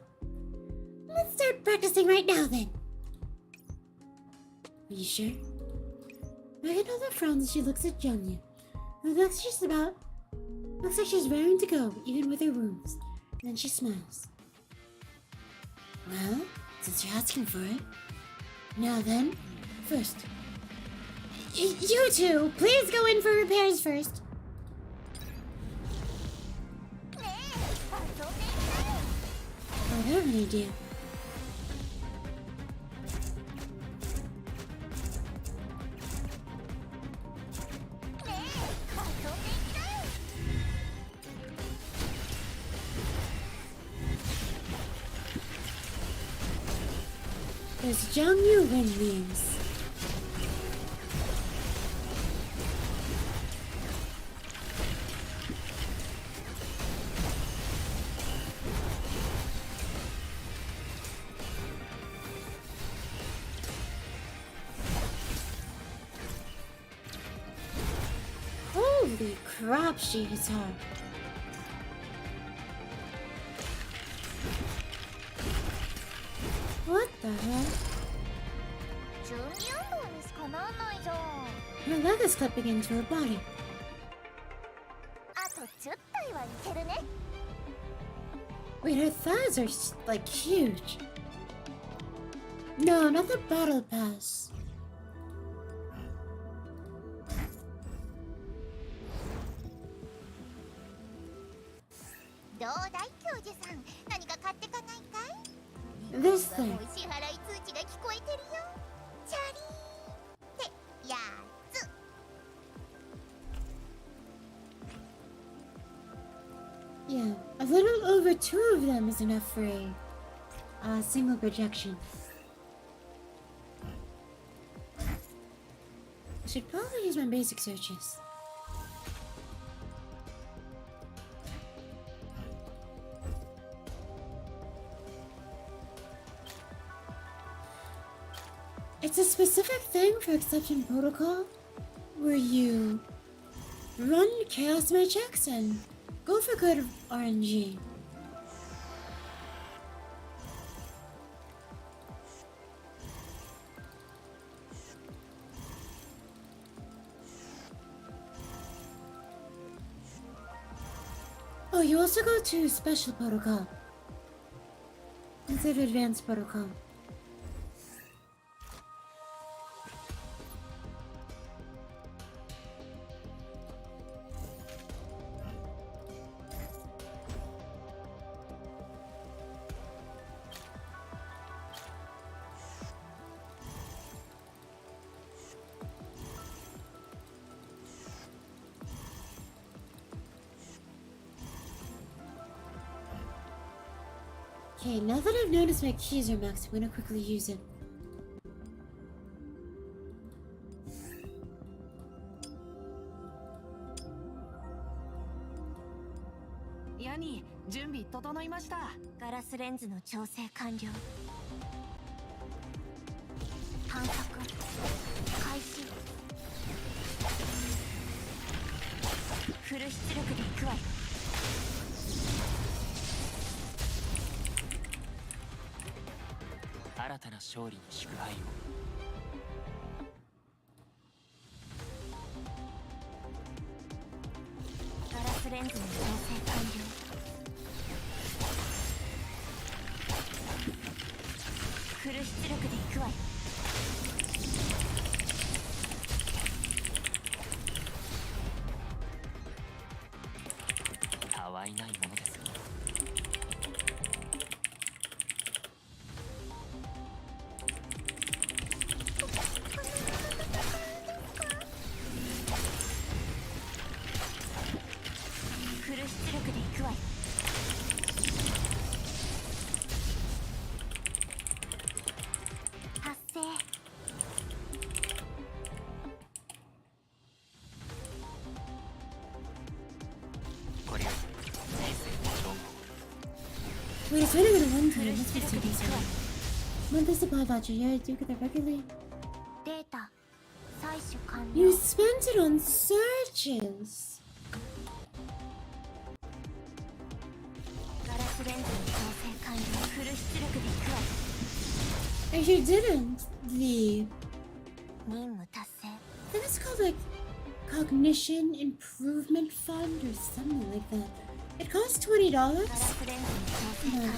Let's start practicing right now then. Are you sure? Maganova frowns as she looks at Jiangyu. It looks like she's raring to go, even with her wounds. And then she smiles. Well, since you're asking for it. Now then, first. You two, please go in for repairs first. I have an idea. There's Jiangyu wind memes. Holy crap, she is hard. What the hell? Her leg is clipping into her body. Wait, her thighs are like huge. No, not the battle pass. This thing. Yeah, a little over 2 of them is enough for a single projection. I should probably use my basic searches. It's a specific thing for exception protocol where you run chaos magics and go for good RNG. Oh, you also go to special protocol instead of advanced protocol. Okay, now that I've noticed my keys are maxed, I'm gonna quickly use it. 準備整いました。ガラスレンズの調整完了。探索開始。フル出力で行くわよ。新たな勝利に祝杯を。ガラスレンズの調整完了。フル出力で行くわよ。たわいないものです。フル出力で行くわよ。発生。これを人生の称号。 Wait, it's really gonna run for フ it. ル Let's 出 just 力 do で this 行くわよ。 one. Month is supply voucher. Yeah, I do get that regularly. データ採取完 You 了。 spent it on searches. ガラスレンズの調整完了。フル出力で行くわよ。 And you didn't. The 任務達成。 I think it's called like Cognition Improvement Fund or something like that. It costs $20. ガラスレンズの調整完了。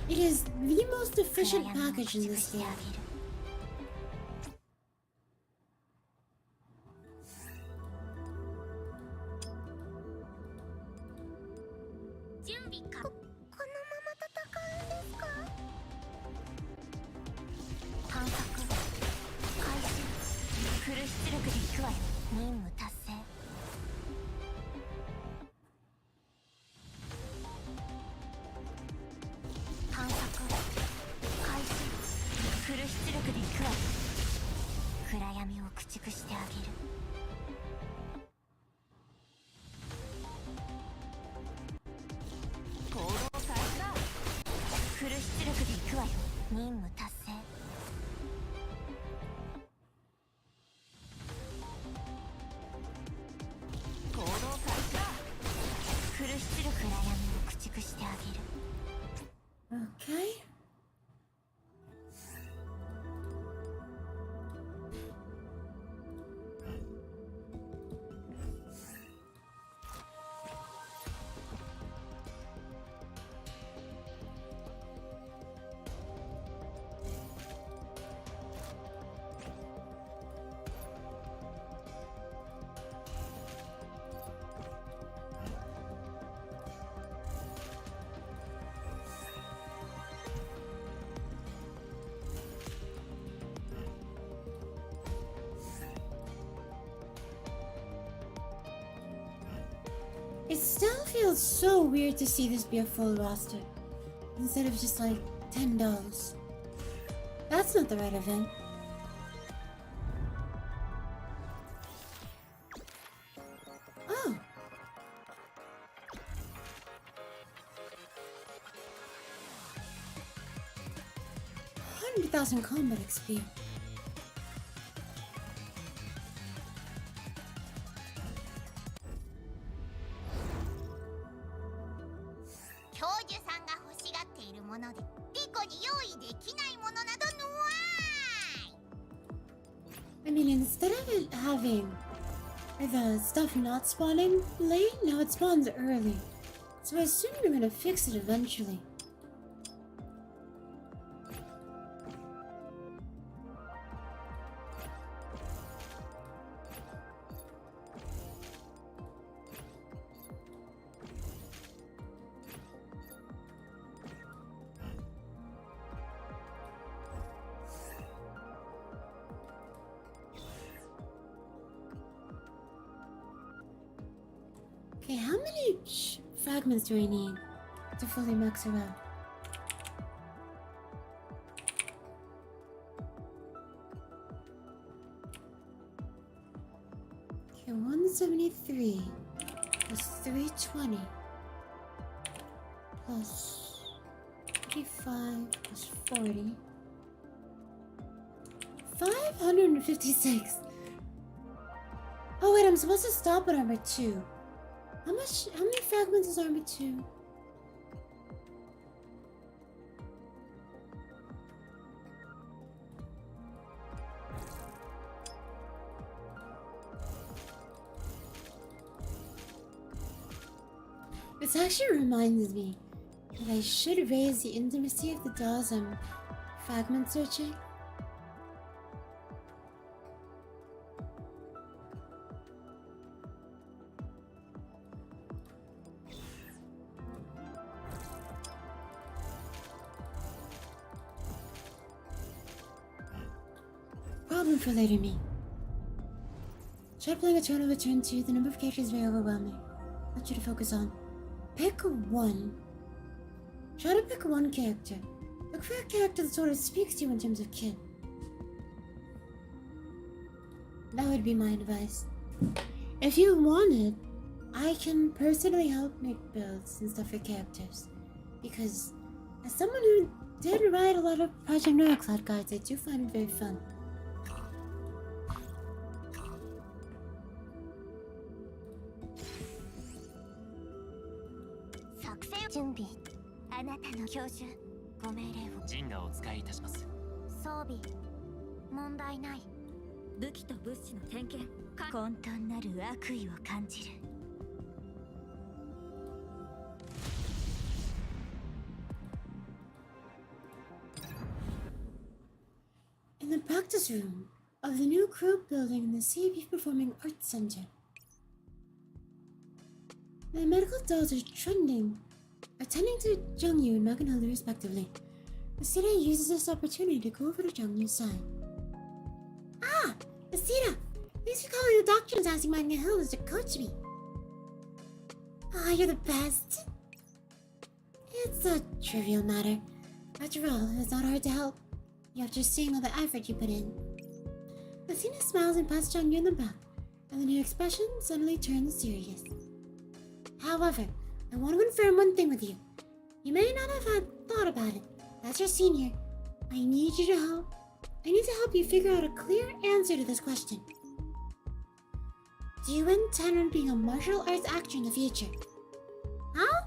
It is the most 暗 efficient 闇を package 駆 in 逐 this してあ game. げる。準備か。このまま戦うんですか？探索開始。フル出力で行くわよ。任務達成。探索開始。フル出力で行くわよ。暗闇を駆逐してあげる。行動開始だ。フル出力で行くわよ。任務達成。行動開始だ。フル出力。暗闇を駆逐してあげる。 Okay. It still feels so weird to see this be a full roster instead of just like $10. That's not the right event. Oh. $100,000 combat XP. 教授さんが欲しがっているものでリコに用意できないものなどのわーい。 I mean, instead of it having the stuff not spawning late, now it spawns early. So I assume they're gonna fix it eventually. Okay, how many fragments do I need to fully max her out? Okay, 173 plus 320 plus 55 plus 40. 556. Oh wait, I'm supposed to stop at armor 2. How many fragments is armor 2? This actually reminds me that I should raise the intimacy of the dolls I'm fragment searching. Problem for later me. Try playing a turn over turn 2, the number of characters is very overwhelming. Not you to focus on. Pick one. Try to pick one character. Look for a character that sort of speaks to you in terms of kid. That would be my advice. If you wanted, I can personally help make builds and stuff for characters. Because as someone who did write a lot of Project Neurocloud guides, I do find it very fun. In the practice room of the new crew building in the CB Performing Arts Center, the medical dolls are attending to Jiangyu and Maganelli respectively. Asita uses this opportunity to go over to Jiangyu's side. Ah! Asita! Thanks for calling the doctor and asking Maganelli to coach me. Ah, you're the best. It's a trivial matter. After all, it's not hard to help. After seeing all the effort you put in. Asita smiles and pats Jiangyu in the back, and then her expression suddenly turns serious. However, I want to confirm one thing with you. You may not have had thought about it. As your senior, I need you to help. I need to help you figure out a clear answer to this question. Do you intend on being a martial arts actor in the future? Huh?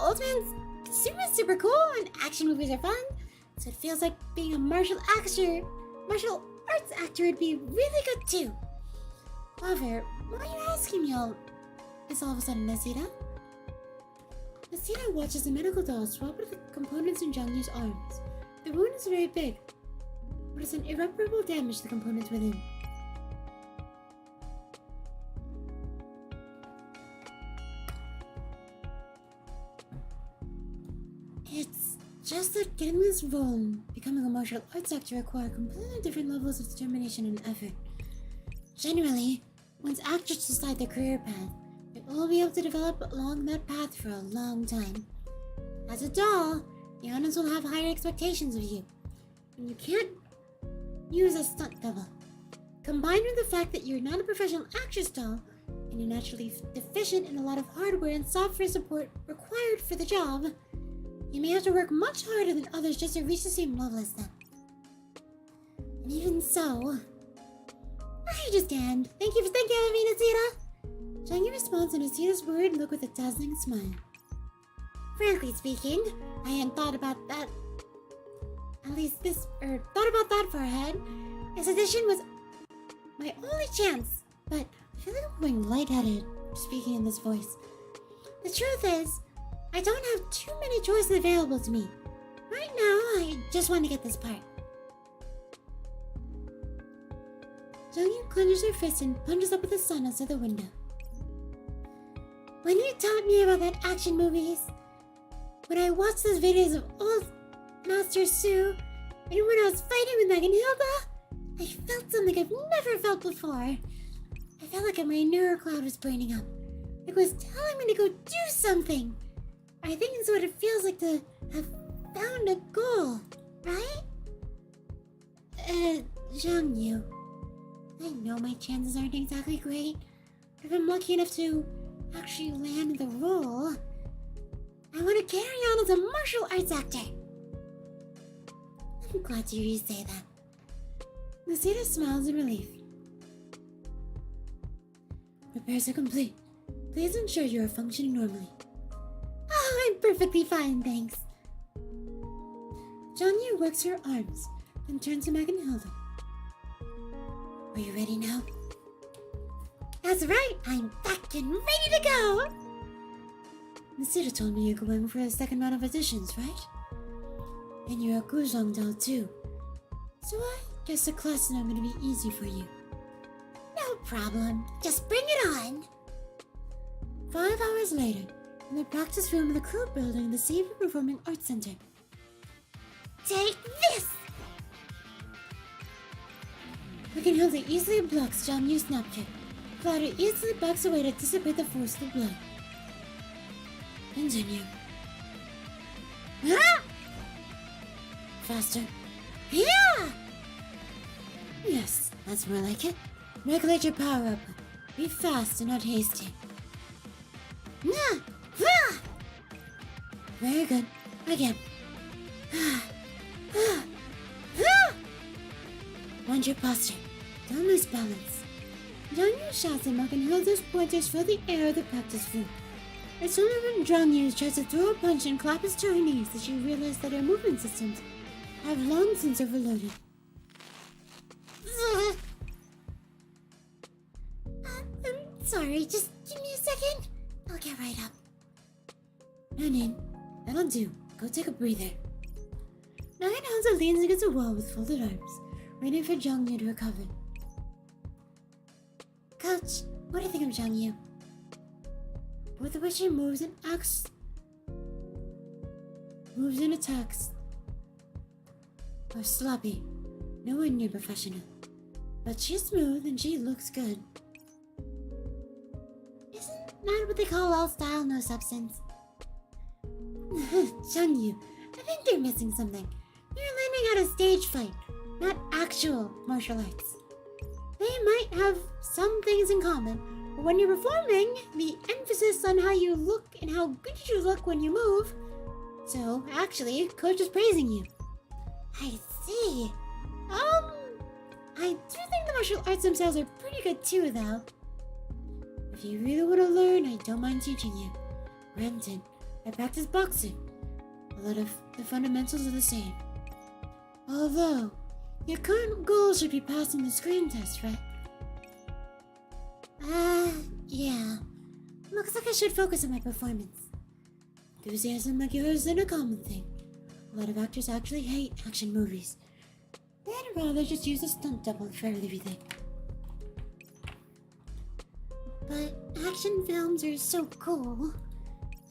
Old man's super cool and action movies are fun, so it feels like being a martial arts actor would be really good too. However, why are you asking me all of a sudden, Asita? Asita watches the medical doll swap with the components in Jiangyu's arms. The wound is very big, but it's an irreparable damage to the components within. It's just that getting this role and becoming a martial arts actor require completely different levels of determination and effort. Generally, once actors decide their career path, they will be able to develop along that path for a long time. As a doll, the audience will have higher expectations of you, and you can't use a stunt double. Combined with the fact that you're not a professional actress doll, and you're naturally deficient in a lot of hardware and software support required for the job, you may have to work much harder than others just to reach the same level as them. And even so, I understand. Thank you for thinking of me, Asita. Jiangyu responds in Asita's worried look with a dazzling smile. Frankly speaking, I hadn't thought about that. Thought about that far ahead. This audition was my only chance, but I feel like I'm going lightheaded speaking in this voice. The truth is, I don't have too many choices available to me. Right now, I just want to get this part. Jiangyu clenches her fist and punches up at the sun outside the window. When you taught me about that action movies, when I watched those videos of old Master Su, and when I was fighting with Maganhilda, I felt something I've never felt before. I felt like my neurocloud was braining up. It was telling me to go do something. I think it's what it feels like to have found a goal, right? Jiangyu, I know my chances aren't exactly great, but if I'm lucky enough to actually land the role, I want to carry on as a martial arts actor. I'm glad to hear you say that. Lucida smiles in relief. Repairs are complete. Please ensure you are functioning normally. Oh, I'm perfectly fine, thanks. Jiangyu works her arms, then turns to Meg and Hilda. Are you ready now? That's right, I'm back and ready to go! Lucida told me you're going for a second round of auditions, right? And you're a Guzhong doll too. So I guess the class is not going to be easy for you. No problem. Just bring it on. 5 hours later, in the practice room of the crew building in the Saber Performing Arts Center. Take this! Hilda easily blocks Jiangyu's snapkick. Clouder easily backs away to dissipate the force of the blow. Continue. Ah! Faster. Yeah! Yes, that's more like it. Regulate your power output. Be fast and not hasty. Ah! Ah! Very good. Again. Ah! Ah! Ah! Mind your posture. Don't lose balance. Jiangyu shouts and Hilda's pointers fill the air of the practice room. It's only when Jiangyu tries to throw a punch and clap his toe knees that she realizes that her movement systems have long since overloaded. I'm sorry, just give me a second. I'll get right up. No need. That'll do. Go take a breather. Hilda leans against the wall with folded arms, waiting for Jiangyu to recover. Coach, what do you think of Jiangyu? With the way she moves and acts, moves and attacks, are sloppy, nowhere near professional. But she's smooth and she looks good. Isn't that what they call all style, no substance? Jiangyu, I think they're missing something. You're learning how to stage fight, not actual martial arts. They might have some things in common, but when you're performing, the emphasis on how you look and how good you look when you move. So, actually, Coach is praising you. I see. I do think the martial arts themselves are pretty good too, though. If you really want to learn, I don't mind teaching you. Granted, I practice boxing. A lot of the fundamentals are the same. Although, your current goal should be passing the screen test, right? Yeah. Looks like I should focus on my performance. Enthusiasm like yours isn't a common thing. A lot of actors actually hate action movies. They'd rather just use a stunt double for everything. But action films are so cool.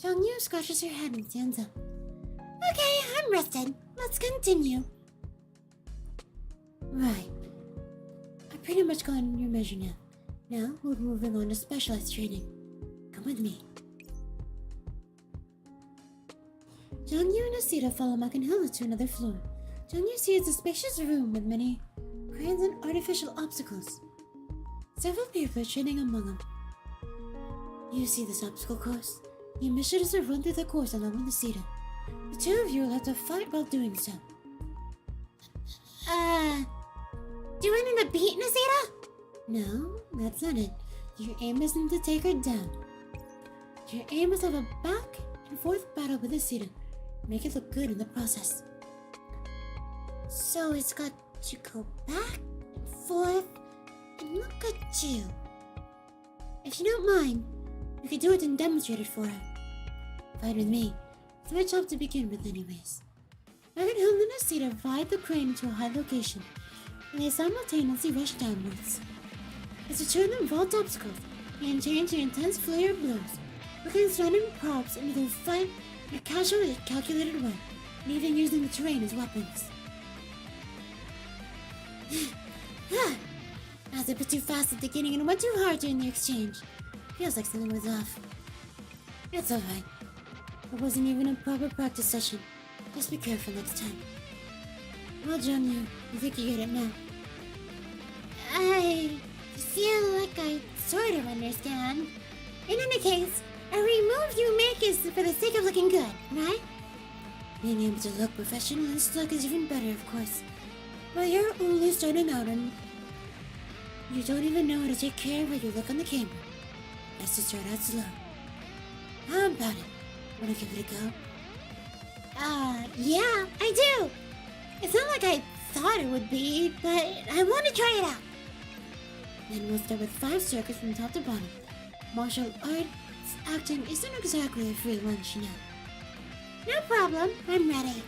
Jiangyu scratches her head and stands up. Okay, I'm rested. Let's continue. Right. I've pretty much gotten your measure now. Now, we're moving on to specialized training. Come with me. Jiangyu and Asita follow Mack and Hilda to another floor. Jiangyu sees a spacious room with many cranes and artificial obstacles. Several people are training among them. You see this obstacle course? The mission is to run through the course along with Asita. The two of you will have to fight while doing so. Do I need to beat Asita? No, that's not it. Your aim isn't to take her down. Your aim is to have a back and forth battle with Asita. Make it look good in the process. So it's got to go back and forth and look good too. If you don't mind, you could do it and demonstrate it for her. Fine with me. It's my job to begin with anyways. Meg and Hilda and Asita ride the crane into a high location, and they simultaneously rush downwards. As the two of them vault obstacles, they change an intense flurry of blows, looking surrounding props into their fight in a casual yet calculated way, and even using the terrain as weapons. I was a bit too fast at the beginning and went too hard during the exchange. Feels like something was off. It's alright. It wasn't even a proper practice session. Just be careful next time. Well, Jiangyu, I think you get it now. I feel like I sort of understand. In any case, every move you make look is for the sake of looking good, right? Being able to look professional and slick is even better, of course. But you're only starting out and you don't even know how to take care of how you look on the camera. Best to start out slow. How about it? Wanna give it a go? Yeah, I do! It's not like I thought it would be, but I want to try it out. Then we'll start with 5 circuits from top to bottom. Martial arts acting isn't exactly a free lunch, you know. No problem, I'm ready.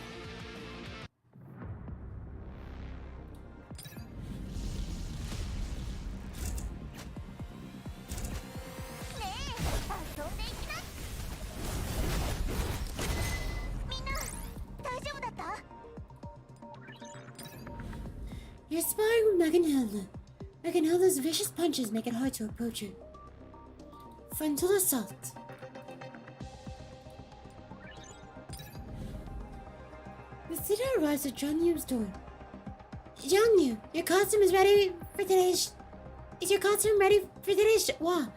You're sparring with Meganhilda. Meganhilda's vicious punches make it hard to approach her. Frontal assault. Visita arrives at Jiangyu's door. Jiangyu, your costume is ready for today's... Is your costume ready for today's Wow.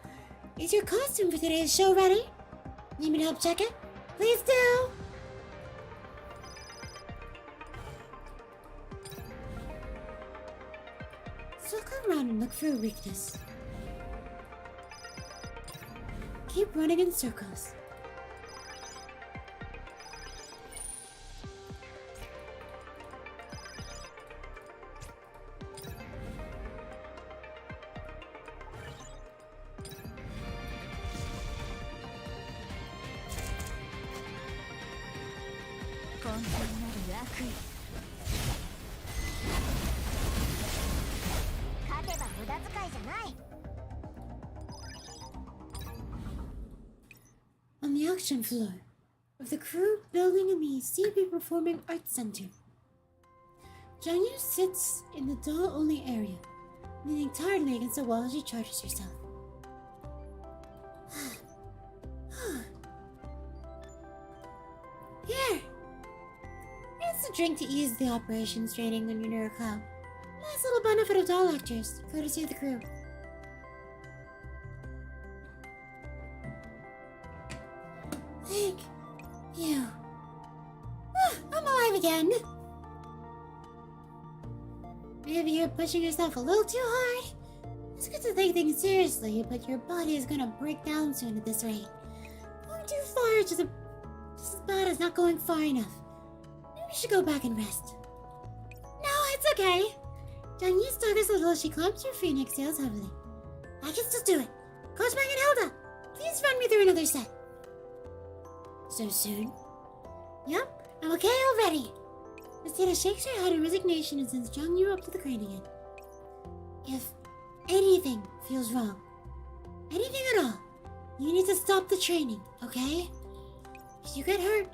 Is your costume for today's show ready? Need me to help check it? Please do! Circle around and look for a weakness. Keep running in circles. On the action floor of the crew building in the CB Performing Arts Center, Jiangyu sits in the doll-only area, leaning tiredly against the wall as she charges herself. Here! It's a drink to ease the operation straining when you're near a cloud. Nice little benefit of doll actors, courtesy of the crew. Thank you. I'm alive again. Maybe you're pushing yourself a little too hard. It's good to take things seriously, but your body is gonna break down soon at this rate. Going too far is just as bad as not going far enough. Maybe you should go back and rest. No, it's okay. Jiangyu staggers a little as she clamps her feet and exhales heavily. I can still do it. Coach Meganhilda, please run me through another set. So soon? Yup, I'm okay already. Rosita shakes her head in resignation and sends Jiangyu up to the crane again. If anything feels wrong, anything at all, you need to stop the training, okay? If you get hurt,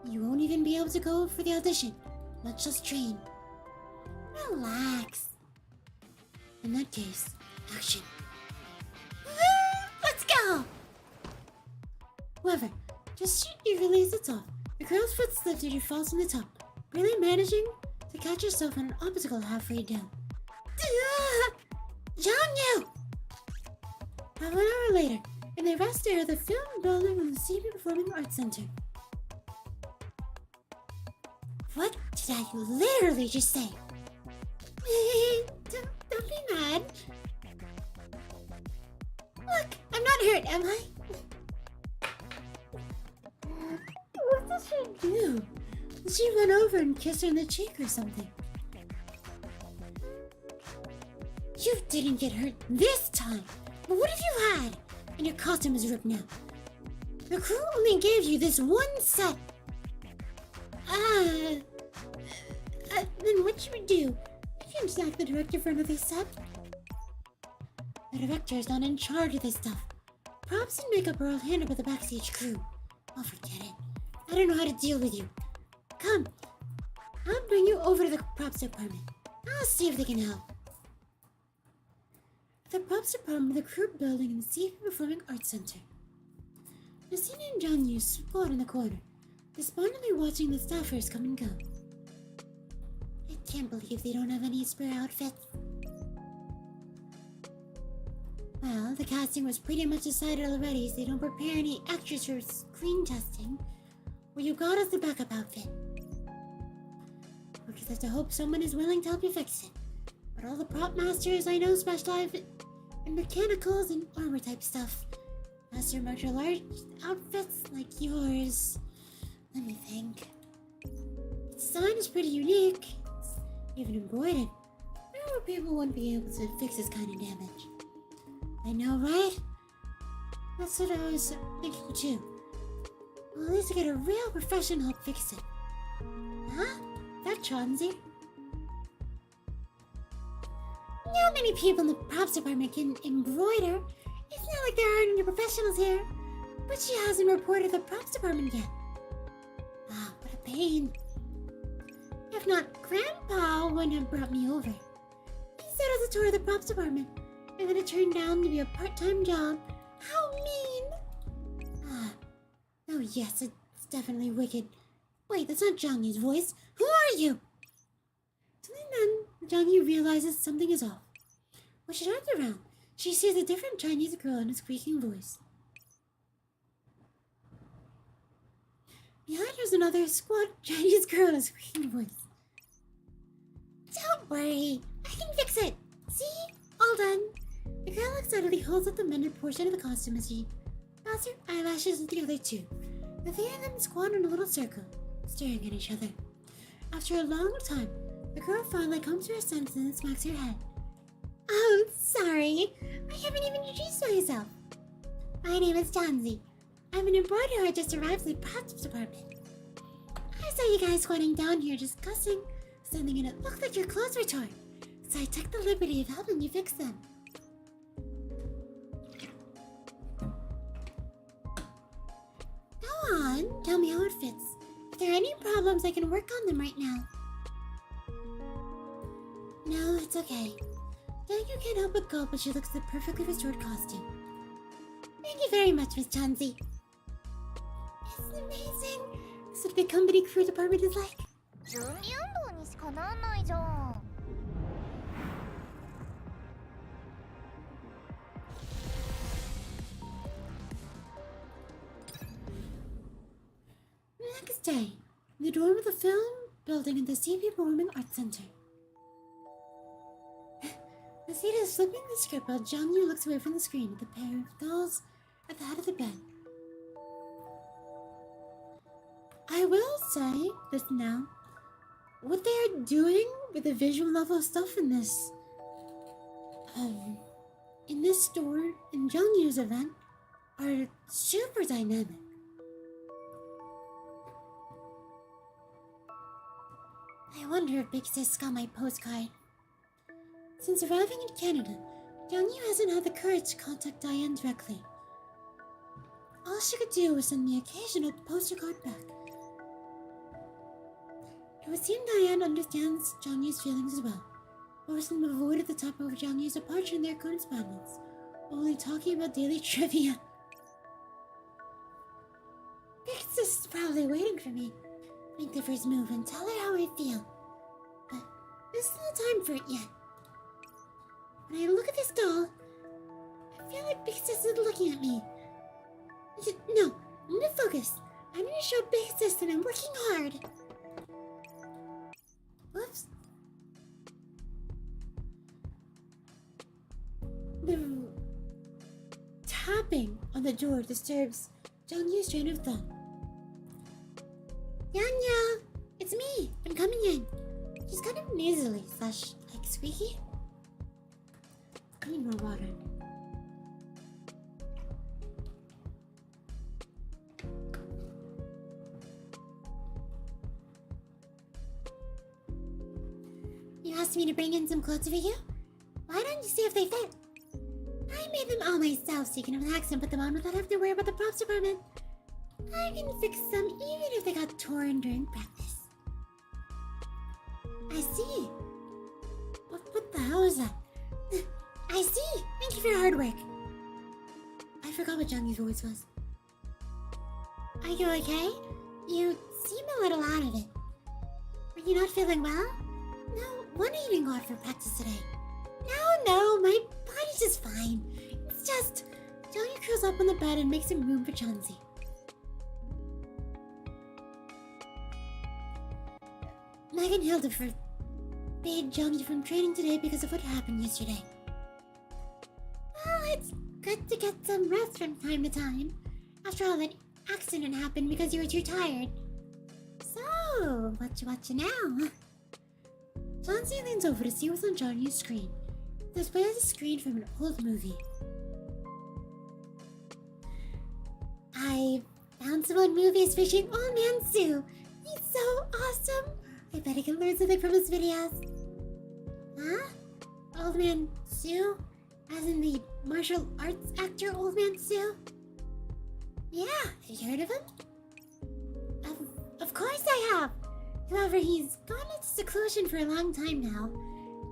you won't even be able to go for the audition, much less train. Relax. In that case, action. Let's go! However, just shoot eagerly as it's off. The girl's foot slips and she falls from the top, barely managing to catch herself on an obstacle halfway down. Jiangyu! Half an hour later, in the rest area of the film building of the CB Performing Arts Center. What did I literally just say? Don't be mad. Look, I'm not hurt, am I? What did she do? Did she run over and kiss her on the cheek or something? You didn't get hurt this time. But what have you had? And your costume is ripped now. The crew only gave you this one set. Then what should we do? You can sack the director for another set. The director is not in charge of this stuff. Props and makeup are all handled by the backstage crew. Oh, forget it. I don't know how to deal with you. Come, I'll bring you over to the props department. I'll see if they can help. At the props department of the crew building in the CB Performing Arts Center, Nasina and Jiangyu squat in the corner, despondently watching the staffers come and go. I can't believe they don't have any spare outfits. Well, the casting was pretty much decided already, so they don't prepare any extras for screen testing. Well, you got us the backup outfit. We just have to hope someone is willing to help you fix it. But all the prop masters I know specialize in mechanicals and armor type stuff. Master martial arts outfits like yours. Let me think. The design is pretty unique. It's even embroidered. Normal people wouldn't be able to fix this kind of damage. I know, right? That's what I was thinking too. Well, at least I get a real professional help fix it. Huh? That Chauncey? Not many people in the props department can embroider. It's not like there aren't any professionals here. But she hasn't reported the props department yet. Ah, what a pain. If not, Grandpa wouldn't have brought me over. He said it was a tour of the props department, and then it turned down to be a part-time job. How mean! Ah, oh yes, it's definitely wicked. Wait, that's not Jiangyu's voice. Who are you? Suddenly then, Jiangyu realizes something is off. When she turns around, she sees a different Chinese girl in a squeaking voice. Behind her is another squat Chinese girl in a squeaking voice. Don't worry, I can fix it. See? All done. The girl excitedly holds up the mended portion of the costume as she bows her eyelashes with the other two. The three of them squat in a little circle, staring at each other. After a long time, the girl finally comes to her senses and smacks her head. Oh, sorry. I haven't even introduced myself. My name is Janzi. I'm an embroiderer who just arrived at the props department. I saw you guys squatting down here discussing something and it looked like your clothes were torn. So I took the liberty of helping you fix them. Go on, tell me how it fits. If there are any problems, I can work on them right now. No, it's okay. Jiangyu can't help but gulp as she looks at the perfectly restored costume. Thank you very much, Miss Chanzi. It's amazing. This is what a big company crew department is like. 準備運動にしかなんないじゃん。Next day, in the dorm of the film building in the CP Performing Arts Center. Nasita is flipping the script while Jiangyu looks away from the screen at the pair of dolls at the head of the bed. I will say this now. What they are doing with the visual level stuff in this store in Jiangyu's event are super dynamic. I wonder if Big Sis got my postcard. Since arriving in Canada, Jiangyu hasn't had the courage to contact Diane directly. All she could do was send the occasional poster card back. It would seem Diane understands Jiangyu's feelings as well. Most of them avoided the topic of Jiangyu's departure in their correspondence, only talking about daily trivia. Big Sis is probably waiting for me. Make the first move and tell her how I feel. But there's still time for it yet. When I look at this doll, I feel like Big Sis is looking at me. No, I need to focus. I need to show Big Sis that I'm working hard. Whoops. The tapping on the door disturbs Jiangyu's train of thought. Yanya! It's me! I'm coming in. She's kind of nasally / like squeaky. I need more water. You asked me to bring in some clothes for you? Why don't you see if they fit? I made them all myself so you can relax and put them on without having to worry about the props department. I can fix them even if they got torn during practice. I see. What the hell is that? I see! Thank you for your hard work. I forgot what Jiangyu's voice was. Are you okay? You seem a little out of it. Are you not feeling well? No, what are you doing hard for practice today? No, my body's just fine. In just... Jiangyu curls up on the bed and makes some room for Chauncey. Megan Hilda forbade Jiangyu from training today because of what happened yesterday. Well, it's good to get some rest from time to time. After all, that accident happened because you were too tired. So, what you watching now? Chauncey leans over to see what's on Jiangyu's screen. The display is a screen from an old movie. I found some old movies featuring Old Man Sue. He's so awesome. I bet I can learn something from his videos. Huh? Old Man Sue? As in the martial arts actor Old Man Sue? Yeah, have you heard of him? Of course I have! However, he's gone into seclusion for a long time now.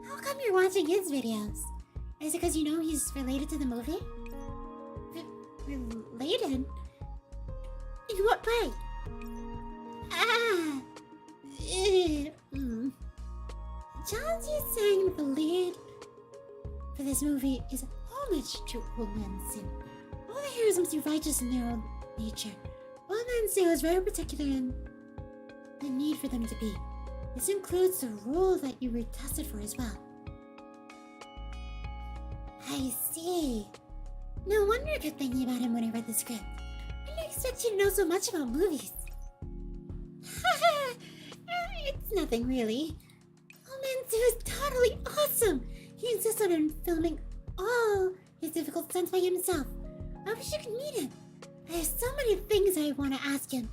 How come you're watching his videos? Is it because you know he's related to the movie? Related? In what way? Chauncey is saying that the lead for this movie is a homage to Old Man Sue. All the heroes must be righteous in their own nature. Old Man Sue is very particular in the need for them to be. This includes the role that you were tested for as well. I see. No wonder I kept thinking about him when I read the script. I didn't expect you to know so much about movies. It's nothing really. Old Man Sue is totally awesome. He insisted on filming all his difficult stunts by himself. I wish you could meet him. There's so many things I want to ask him.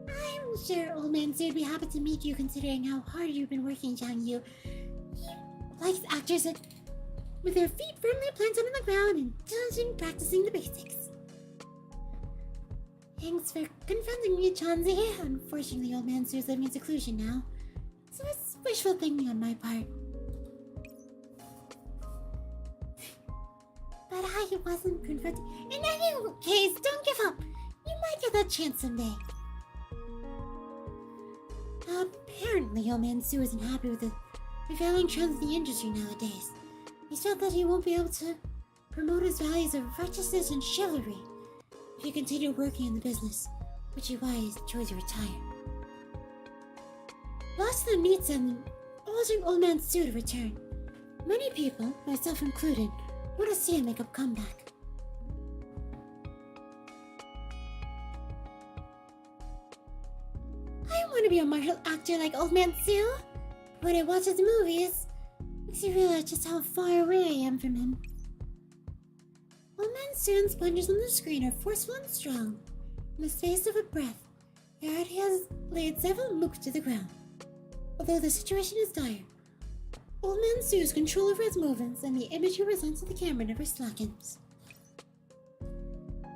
I'm sure Old Man Sue would be happy to meet you considering how hard you've been working, Jiangyu. He likes actors with their feet firmly planted on the ground and diligently practicing the basics. Thanks for confronting me, Chauncey. Unfortunately, Old Man Sue is living in seclusion now, so it's wishful thinking on my part. But I wasn't confronted. In any case, don't give up. You might get that chance someday. Apparently, Old Man Sue isn't happy with the prevailing trends in the industry nowadays. He's felt that he won't be able to promote his values of righteousness and chivalry if he continued working in the business, which is why he chose to retire. Lots of the meets and urging Old Man Sue to return. Many people, myself included, want to see him make a comeback. I want to be a martial actor like Old Man Sue. When I watch his movies, it makes me realize just how far away I am from him. Old Man Sue's plungers on the screen are forceful and strong. In the space of a breath, he already has laid several mooks to the ground. Although the situation is dire, Old Man Sue's control over his movements and the image he presents to the camera never slackens.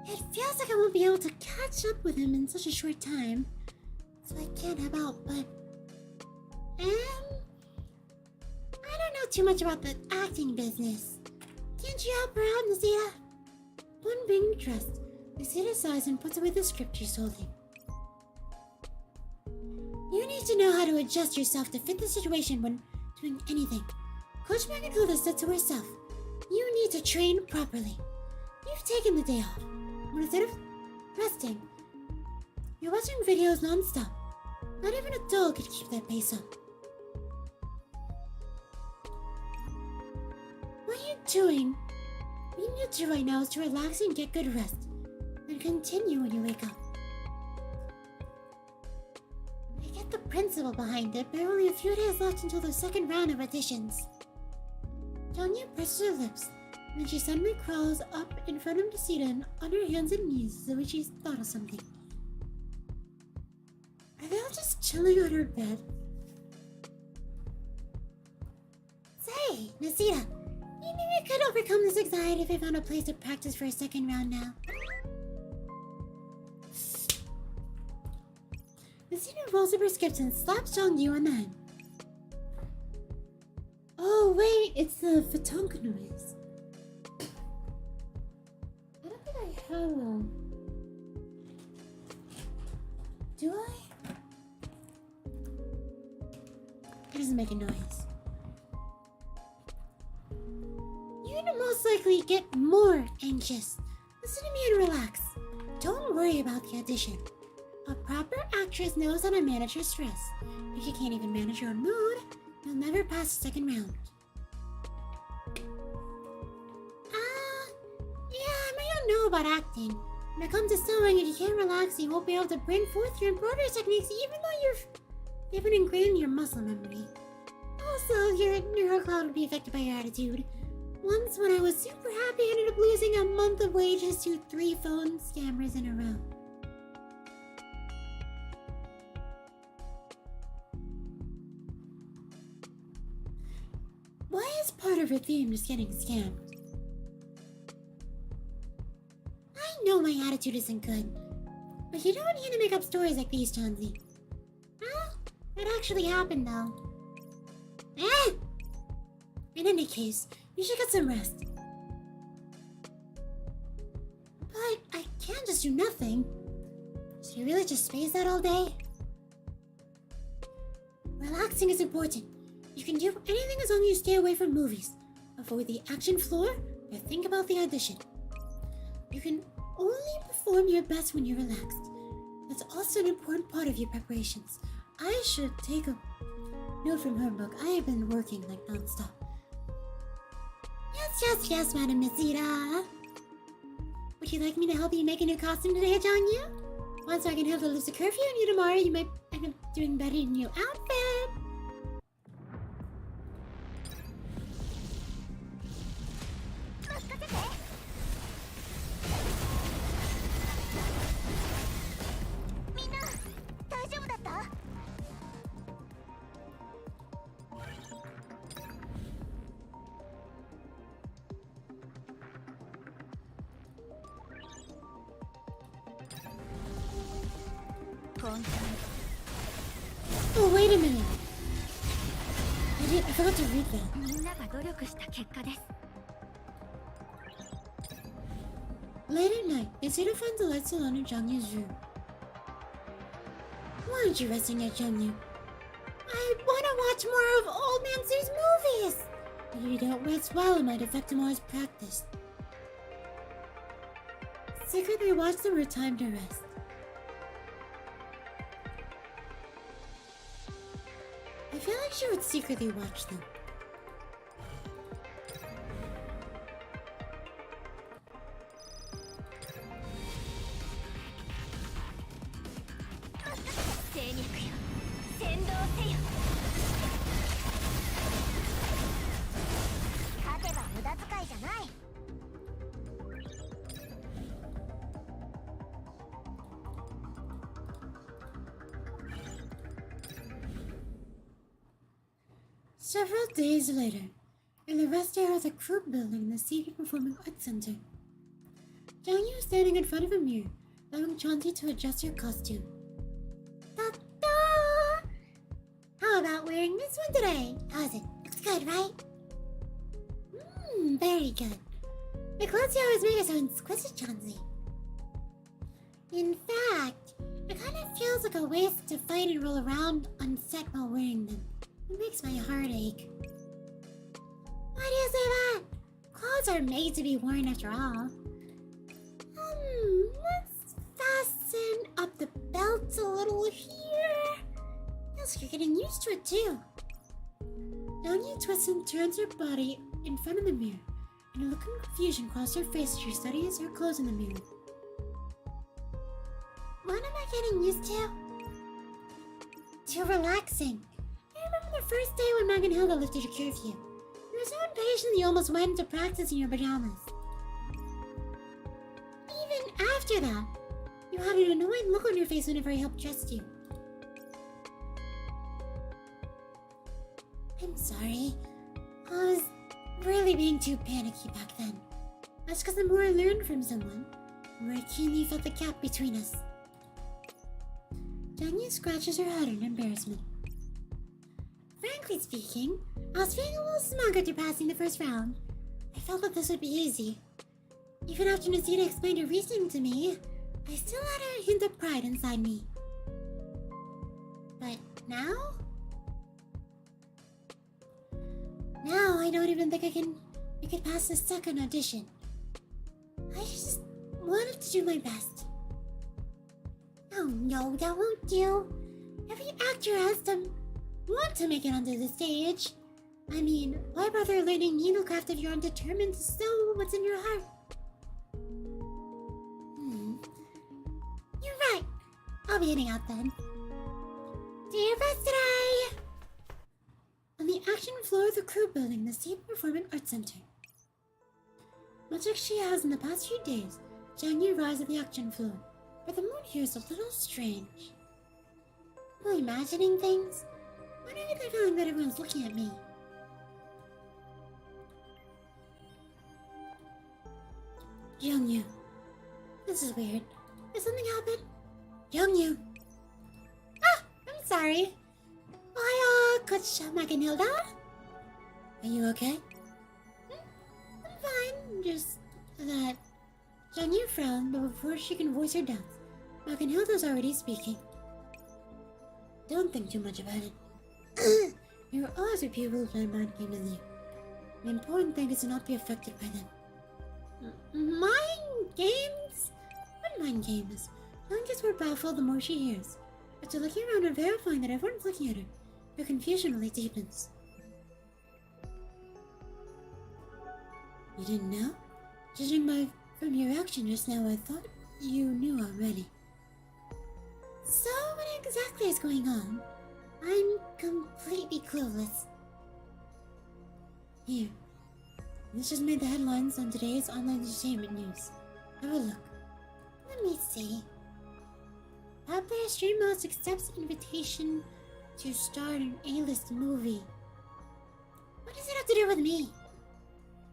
It feels like I won't be able to catch up with him in such a short time, so I can't help out, but... I don't know too much about the acting business. Can't you help her out, Nasita? One being trust, Nasita sighs and puts away the script she's holding. You need to know how to adjust yourself to fit the situation when doing anything. Coach Magnhilda said to herself, you need to train properly. You've taken the day off, but instead of resting, you're watching videos non-stop. Not even a doll could keep that pace up. What you need to do right now is to relax and get good rest, then continue when you wake up. I get the principle behind it, but only a few days left until the second round of auditions. Jiangyu presses her lips, and then she suddenly crawls up in front of Nasita on her hands and knees as if she's thought of something. Are they all just chilling on her bed? Say, Nasita, you maybe I could overcome this anxiety if I found a place to practice for a second round now. Nasita rolls up her skips and slaps Jiangyu on the head. Oh wait, it's the Fatonka noise. I don't think I have one. Do I? It doesn't make a noise. You you're gonna most likely get more anxious. Listen to me and relax. Don't worry about the audition. A proper actress knows how to manage her stress. If you can't even manage your mood, you'll never pass the second round. Yeah, I may not know about acting. When it comes to sewing, if you can't relax, you won't be able to bring forth your embroidery techniques even though they've been ingrained in your muscle memory. Also, your neurocloud will be affected by your attitude. Once, when I was super happy, I ended up losing a month of wages to 3 phone scammers in a row. Why is part of her theme just getting scammed? I know my attitude isn't good, but you don't need to make up stories like these, Chauncey. Well, it actually happened, though. In any case, you should get some rest. But I can't just do nothing. Should you really just space out all day? Relaxing is important. You can do anything as long as you stay away from movies. Avoid the action floor or think about the audition. You can only perform your best when you're relaxed. That's also an important part of your preparations. I should take a note from her book. I have been working like non-stop. Yes, Madam Misita. Would you like me to help you make a new costume today, Jiangyu? Once I can help to lose the curfew on you tomorrow, you might end up doing better in your outfit. Oh, wait a minute. I forgot to read that. みんなが努力した結果です。 Late at night, Izuna finds the lights alone in Jiangyu's room. Why aren't you resting yet, Jiangyu? I want to watch more of Old Man Su's movies! If you don't rest well, it might affect tomorrow's practice. Secretly watch them or time to rest. I feel like she would secretly watch them. Several days later, in the rest area of the group building in the Senior Performing Arts Center, Jiangyu is standing in front of a mirror, allowing Chauncey to adjust her costume. Ta-da! How about wearing this one today? How's it? Looks good, right? Very good. The clothes you always make are so exquisite, Chauncey. In fact, it kind of feels like a waste to fight and roll around on set while wearing them. It makes my heart ache. Why do you say that? Clothes are made to be worn after all. Let's fasten up the belt a little here. Yes, you're getting used to it too. Jiangyu twists and turns her body in front of the mirror, and a look of confusion crosses her face as she studies her clothes in the mirror. What am I getting used to? To relaxing. I remember the first day when Meg and Hilda lifted your curfew. You were so impatient you almost went into practice in your pajamas. Even after that, you had an annoyed look on your face whenever I helped dress you. I'm sorry. I was really being too panicky back then. That's because the more I learned from someone, the more I keenly felt the gap between us. Jiangyu scratches her head in embarrassment. Frankly speaking, I was feeling a little smug after passing the first round. I felt that this would be easy. Even after Nisita explained her reasoning to me, I still had a hint of pride inside me. But now? Now I don't even think I can could pass the second audition. I just wanted to do my best. Oh no, that won't do. Every actor has to want to make it onto the stage. I mean, why bother learning needlecraft if you're undetermined to sew what's in your heart? You're right. I'll be heading out then. Do your best today! On the action floor of the crew building, the State Performing Arts Center. Much like she has in the past few days, Jiangyu arrives at the action floor, but the mood here is a little strange. Am I imagining things? Why do I get the feeling that everyone's looking at me? Jiangyu. This is weird. Did something happen? Jiangyu. Ah! I'm sorry. Hi, Coach Maganilda. Are you okay? I'm fine. Just that... Jiangyu frowned, but before she can voice her doubts, Maganilda's already speaking. Don't think too much about it. There will always be people who play mind games with you. The important thing is to not be affected by them. Mind games? What mind games? Jiang gets more baffled the more she hears. After looking around and verifying that everyone's looking at her, her confusion only deepens. You didn't know? Judging from your reaction just now, I thought you knew already. So, what exactly is going on? I'm completely clueless. Here. This just made the headlines on today's online entertainment news. Have a look. Let me see. Top player stream host accepts invitation to star in an A-list movie. What does it have to do with me?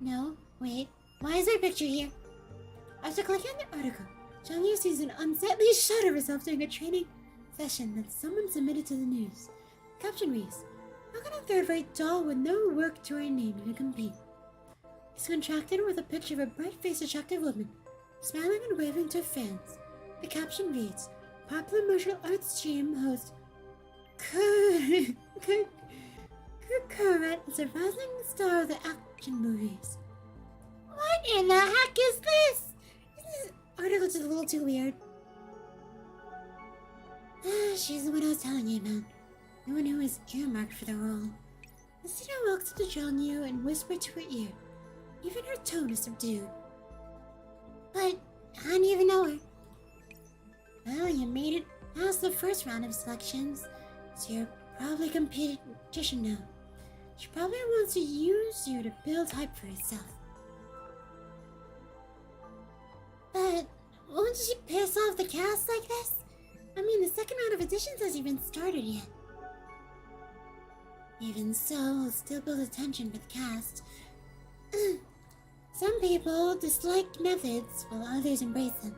No, wait. Why is there a picture here? After clicking on the article, Jiangyu sees an unsightly shot of herself during a training session that someone submitted to the news. The caption reads, "How can a third-rate doll with no work to her name even compete?" It's contracted with a picture of a bright-faced, attractive woman, smiling and waving to her fans. The caption reads, "Popular martial arts stream host Kurat is a rising star of the action movies." What in the heck is this? This article is a little too weird. She's the one I was telling you about. The one who is earmarked for the role. The singer walks up to Jiangyu and whispers to her ear. Even her tone is subdued. But I don't even know her. Well, you made it past the first round of selections, so you're probably competition now. She probably wants to use you to build hype for herself. But won't she piss off the cast like this? I mean, the second round of auditions hasn't even started yet. Even so, it'll still build attention for the cast. Some people dislike methods, while others embrace them.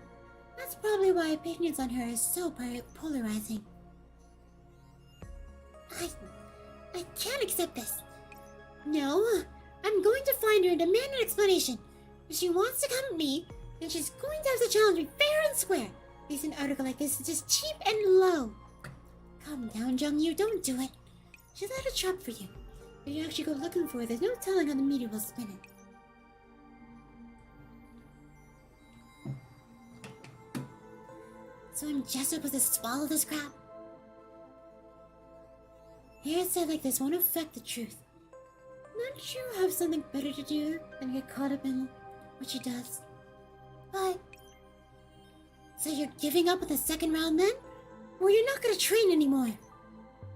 That's probably why opinions on her are so polarizing. I can't accept this. No, I'm going to find her and demand an explanation. If she wants to come at me, then she's going to have to challenge me fair and square. At least an article like this is just cheap and low. Calm down, Jiangyu, don't do it. She's not a trap for you. If you actually go looking for her, there's no telling how the media will spin it. So I'm just supposed to swallow this crap? Hearing it said like this won't affect the truth. Not you have something better to do than get caught up in what she does. But... so you're giving up with the second round then? Or you're not gonna train anymore?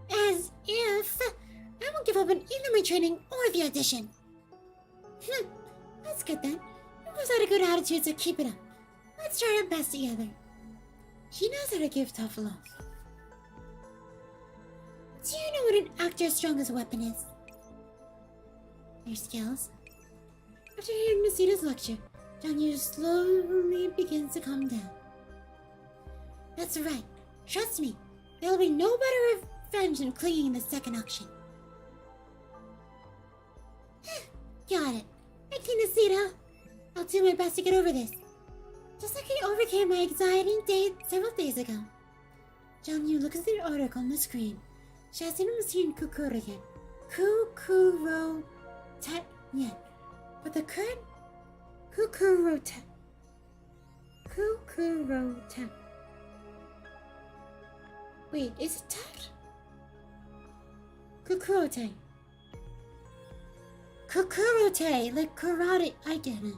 As if... I won't give up on either my training or the audition. That's good then. You both had a good attitude, so keep it up. Let's try our best together. She knows how to give tough love. Do you know what an actor's strongest weapon is? Their skills. After hearing Nisita's lecture, Jiangyu slowly begins to calm down. That's right. Trust me. There will be no better revenge than clinging in the second auction. Got it. Thank you, Nisita. I'll do my best to get over this. Just like I overcame my anxiety several days ago. Jiangyu looks at the article on the screen. She hasn't even seen Kukuro yet. Kukuro Tet yet. But the current Kukurota. Wait, is it that? Kukurote. Kukurote, like karate. I get it.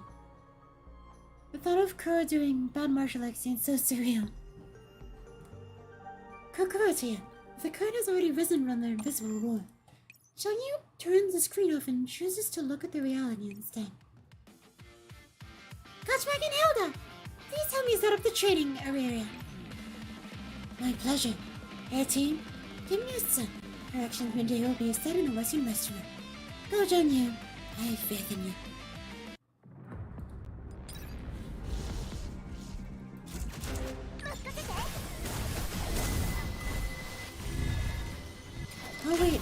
The thought of Kuro doing bad martial arts seems so surreal. Kukurote. The current has already risen from their invisible war. Jiangyu turns the screen off and chooses to look at the reality instead. Gochmak and Hilda! Please help me set up the training area. My pleasure. Air team, give me a sun. Directions midday will be set in a Western restaurant. Go, Jiangyu. I have faith in you. Oh wait,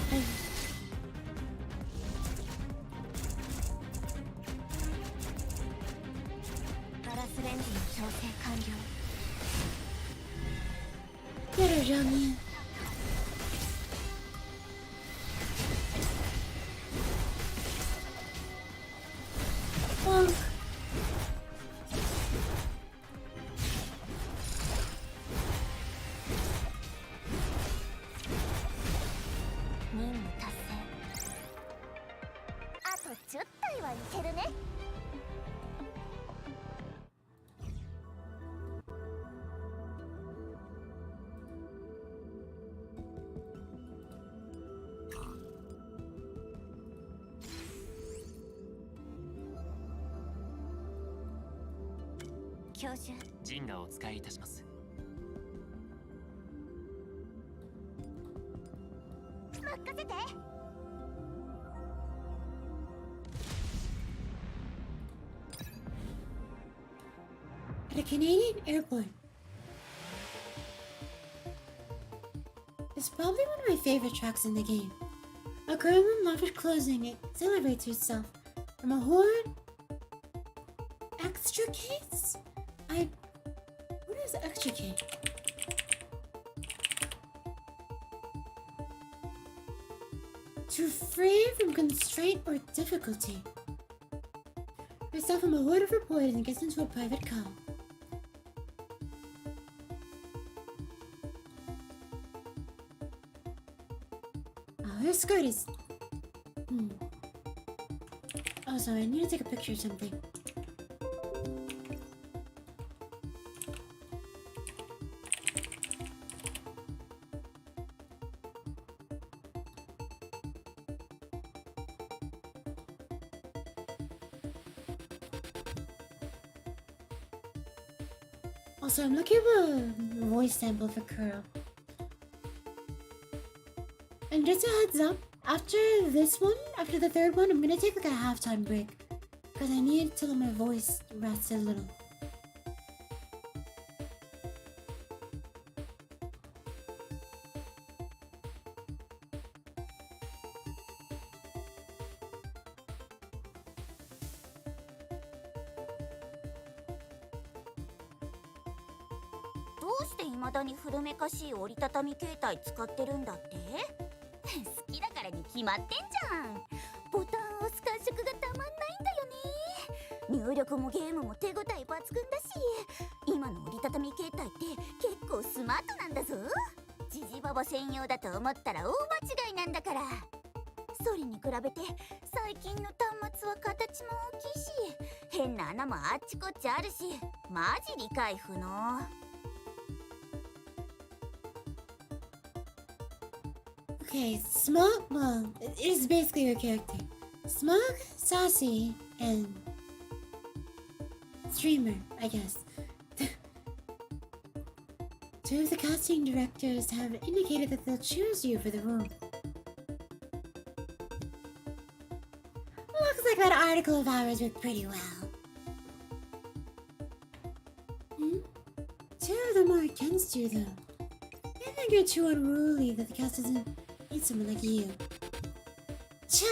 Get her, Jiangyu. Bonk.ジンガをお使いいたします。任せて。At a Canadian airport. It's probably one of my favorite tracks in the game. A girl in lavish clothing accelerates herself from a horde extricate? What is extricate? To free from constraint or difficulty. Herself from a horde of reporters and gets into a private car. Oh, her skirt is... Oh, sorry, I need to take a picture of something. Also, I'm looking for a voice sample for Kuro. And just a heads up, after this one, after the third one, I'm gonna take like a halftime break. Because I need to let my voice rest a little.どうして未だに古めかしい折りたたみ携帯使ってるんだって？好きだからに決まってんじゃん。ボタンを押す感触がたまんないんだよね。入力もゲームも手応え抜群だし、今の折りたたみ携帯って結構スマートなんだぞ。ジジババ専用だと思ったら大間違いなんだから。それに比べて最近の端末は形も大きいし、変な穴もあっちこっちあるし、マジ理解不能。Okay, Smug, well, it is basically your character. Smug, Sassy, and Streamer, I guess. Two of the casting directors have indicated that they'll choose you for the role. Looks like that article of ours worked pretty well. Two of them are against you, though. I think you're too unruly that the cast doesn't need someone like you. Cha!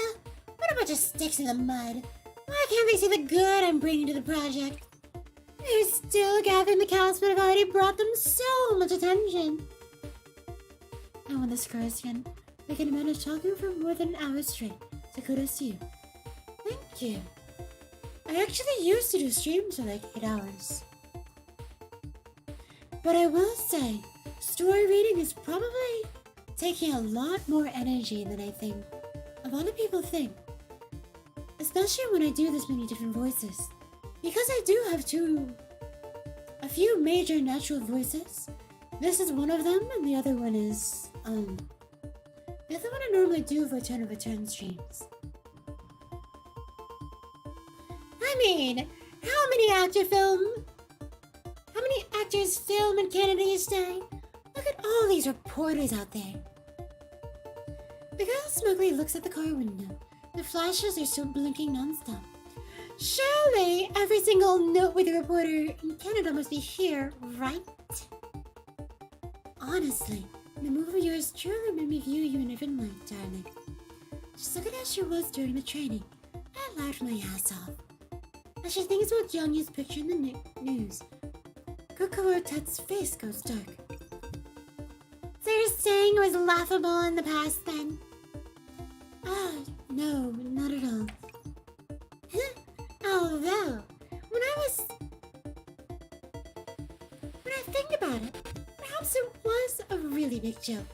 What a bunch of sticks in the mud. Why can't they see the good I'm bringing to the project? They're still gathering the cast, but I've already brought them so much attention. And when this occurs again, we can manage talking for more than an hour straight. So kudos to you. Thank you. I actually used to do streams for like 8 hours. But I will say, story reading is probably taking a lot more energy than I think a lot of people think. Especially when I do this many different voices. Because I do have a few major natural voices. This is one of them, and the other one is, the other one I normally do for Turn of Return streams. I mean, how many actors film in Canada each day? Look at all these reporters out there. The girl smugly looks at the car window. The flashes are still blinking non-stop. Surely every single noteworthy reporter in Canada must be here, right? Honestly, the move of yours truly made me view you in a different light, darling. Just look at how she was during the training. I laughed my ass off. As she thinks about Jiangyu's picture in the news, Kokoro-tet's face goes dark. So you're saying it was laughable in the past then? Ah, no, not at all. Although, when I think about it, perhaps it was a really big joke.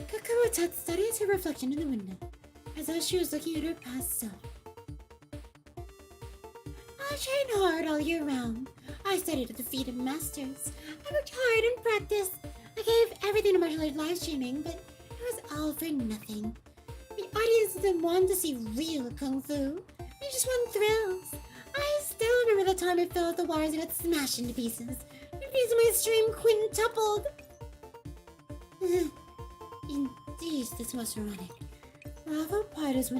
Kokoro-tet studies her reflection in the window, as though she was looking at her past self. I trained hard all year round. I studied at the feet of masters. I worked hard in practice. I gave everything to martial art live streaming, but it was all for nothing. The audience didn't want to see real kung fu. They just want thrills. I still remember the time I fell off the wires and got smashed into pieces. The views of my stream quintupled. Indeed, this was ironic. The awful part is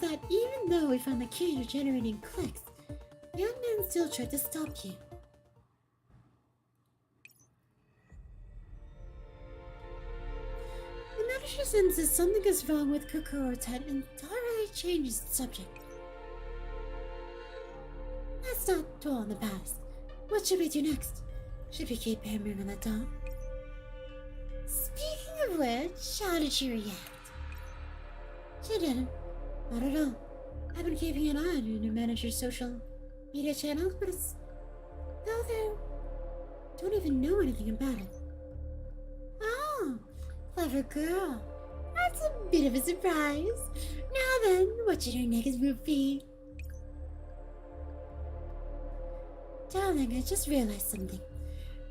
that even though we found the key to generating clicks, the unknown still tried to stop you. The manager senses something is wrong with Kokoro-tet and entirely changes the subject. Let's not dwell on the past. What should we do next? Should we keep hammering on the door? Speaking of which, how did she react? She didn't. Not at all. I've been keeping an eye on your manager's social media channels, but it's... though they don't even know anything about it. Oh, clever girl. That's a bit of a surprise. Now then, what should her next move be? Darling, I just realized something.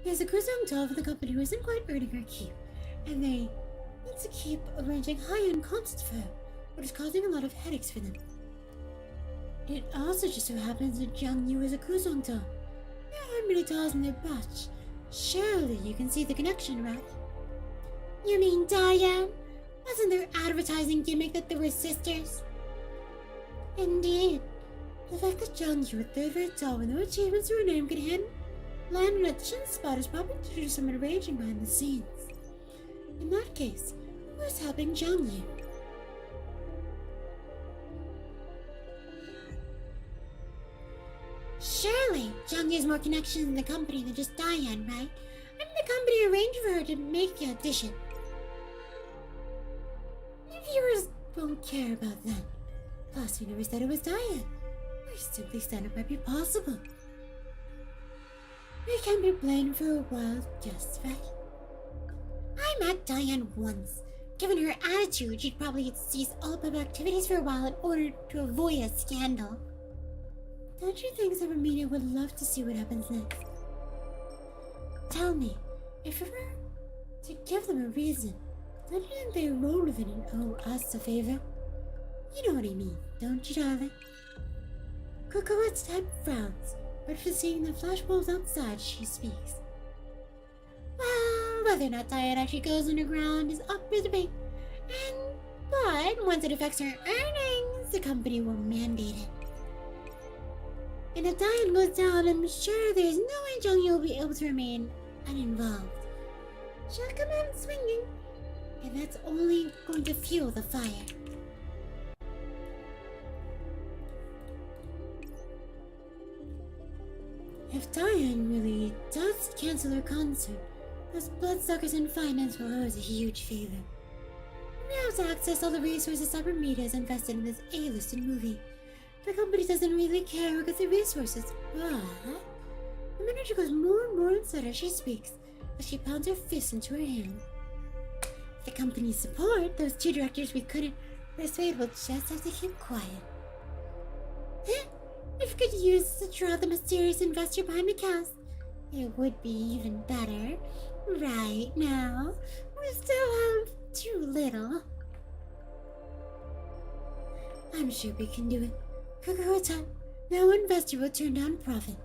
There's a Kuzong doll for the company who isn't quite earning her keep, and they need to keep arranging high-end concerts for her, which is causing a lot of headaches for them. It also just so happens that Jiangyu is a Kuzong doll. There aren't many dolls in their batch. Surely you can see the connection, right? You mean Diane? Wasn't their advertising gimmick that they were sisters? Indeed. The fact that Jiangyu, a third-rate doll with no achievements or a name, could land an audition spot is probably due to someone raging behind the scenes. In that case, who's helping Jiangyu? Surely, Jiangyu has more connections in the company than just Diane, right? I mean, the company arranged for her to make the audition. The viewers won't care about that. Plus, we never said it was Diane. We simply said it might be possible. We can be blamed for a wild guess, right? I met Diane once. Given her attitude, she'd probably cease all public activities for a while in order to avoid a scandal. Don't you think some media would love to see what happens next? Tell me, if we were to give them a reason, don't you think they roll with it and owe us a favor? You know what I mean, don't you, darling? Kokoro's head frowns, but for seeing the flashbulbs outside, she speaks. Well, whether or not Diane actually goes underground is up for debate. But once it affects her earnings, the company will mandate it. And if Diane goes down, I'm sure there's no way Jiangyu will be able to remain uninvolved. She'll come out swinging, and that's only going to fuel the fire. If Diane really does cancel her concert, those bloodsuckers in finance will owe us a huge favor. have to access all the resources Cyber Media has invested in this A-listed movie. The company doesn't really care who gets the resources, but the manager goes more and more inside as she speaks, as she pounds her fist into her hand. The company's support, those two directors we couldn't persuade will just have to keep quiet. If we could use this to draw the mysterious investor behind the cast, it would be even better. Right now, we still have too little. I'm sure we can do it. Kakura-tan, no investor will turn down profit.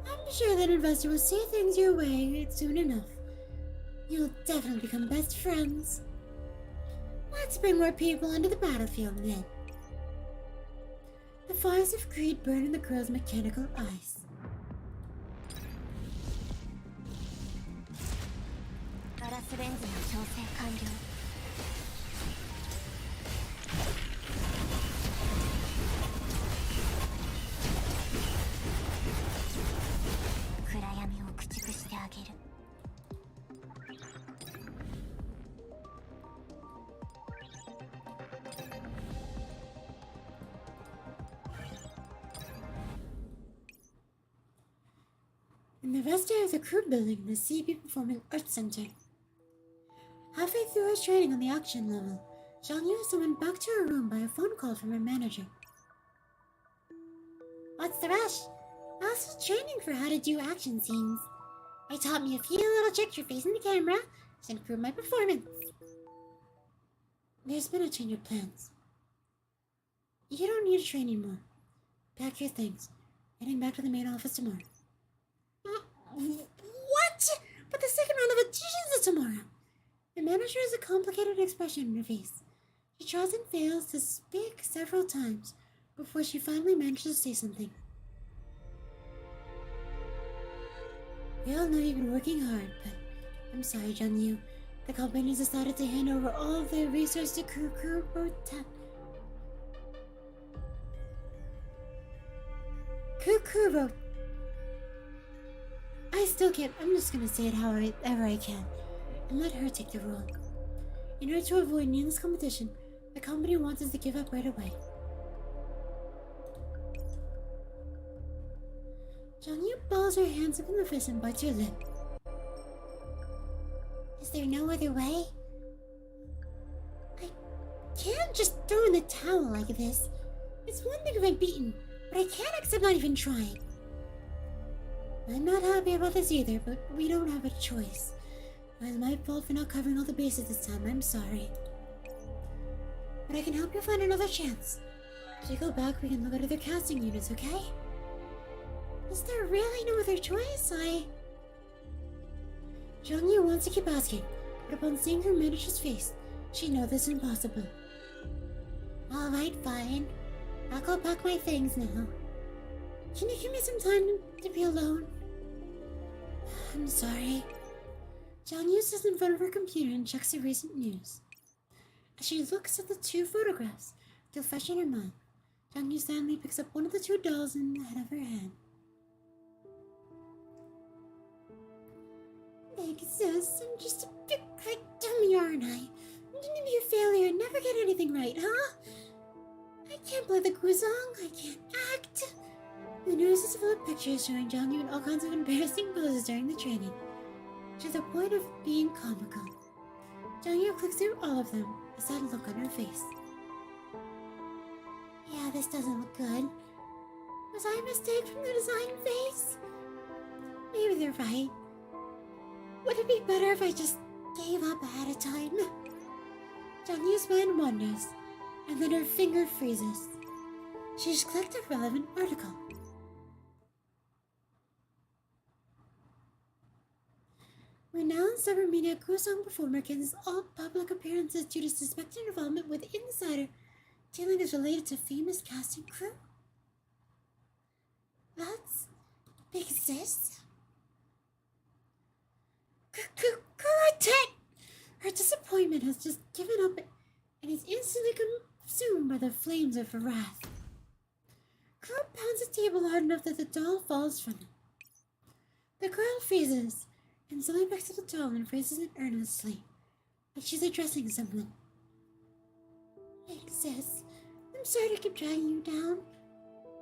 I'm sure that investor will see things your way soon enough. You'll definitely become best friends. Let's bring more people onto the battlefield then. The fires of greed burn in the girl's mechanical eyes. ガラスレンズの調整完了。暗闇を駆逐してあげる。In the vestry of the crew building in the CB Performing Arts Center. Halfway through her training on the action level, Jiangyu is summoned back to her room by a phone call from her manager. What's the rush? I was just training for how to do action scenes. They taught me a few little tricks for facing the camera to improve my performance. There's been a change of plans. You don't need to train anymore. Pack your things. Heading back to the main office tomorrow. What? But the second round of auditions is tomorrow. The manager has a complicated expression on her face. She tries and fails to speak several times before she finally manages to say something. We all know you've been working hard, but I'm sorry, Jiangyu. The company's decided to hand over all of their resources to Kakura-tan. Kakura. I still can't. I'm just gonna say it however I can, and let her take the role. In order to avoid needless competition, the company wants us to give up right away. Jiangyu balls her hands up in the fist and bites her lip. Is there no other way? I can't just throw in the towel like this. It's one thing if I'm beaten, but I can't accept not even trying. I'm not happy about this either, but we don't have a choice. It was my fault for not covering all the bases this time. I'm sorry. But I can help you find another chance. As we go back, we can look at other casting units, okay? Is there really no other choice? Jiangyu wants to keep asking, but upon seeing her manager's face, she knows this is impossible. Alright, fine. I'll go pack my things now. Can you give me some time to be alone? I'm sorry. Jiangyu sits in front of her computer and checks the recent news. As she looks at the two photographs, still fresh in her mind, Jiangyu suddenly picks up one of the two dolls in the head of her hand. Big sis, I'm just a big great dummy, aren't I? I'm gonna be a failure and never get anything right, huh? I can't play the guzheng, I can't act. The news is full of pictures showing Jiangyu in all kinds of embarrassing poses during the training, to the point of being comical. Jiangyu clicks through all of them, a sad look on her face. Yeah, this doesn't look good. Was I a mistake from the design phase? Maybe they're right. Would it be better if I just gave up ahead of time? Jiangyu's mind wanders, and then her finger freezes. She's clicked a relevant article. Renowned Cyber Media guzheng performer cancels all public appearances due to suspected involvement with insider dealing is related to famous casting crew. That's big sis. Kakura-tan! Her disappointment has just given up and is instantly consumed by the flames of her wrath. Kuro pounds the table hard enough that the doll falls from it. The girl freezes and slowly picks up the doll and phrases it earnestly, like she's addressing someone. Hey, sis. I'm sorry to keep dragging you down,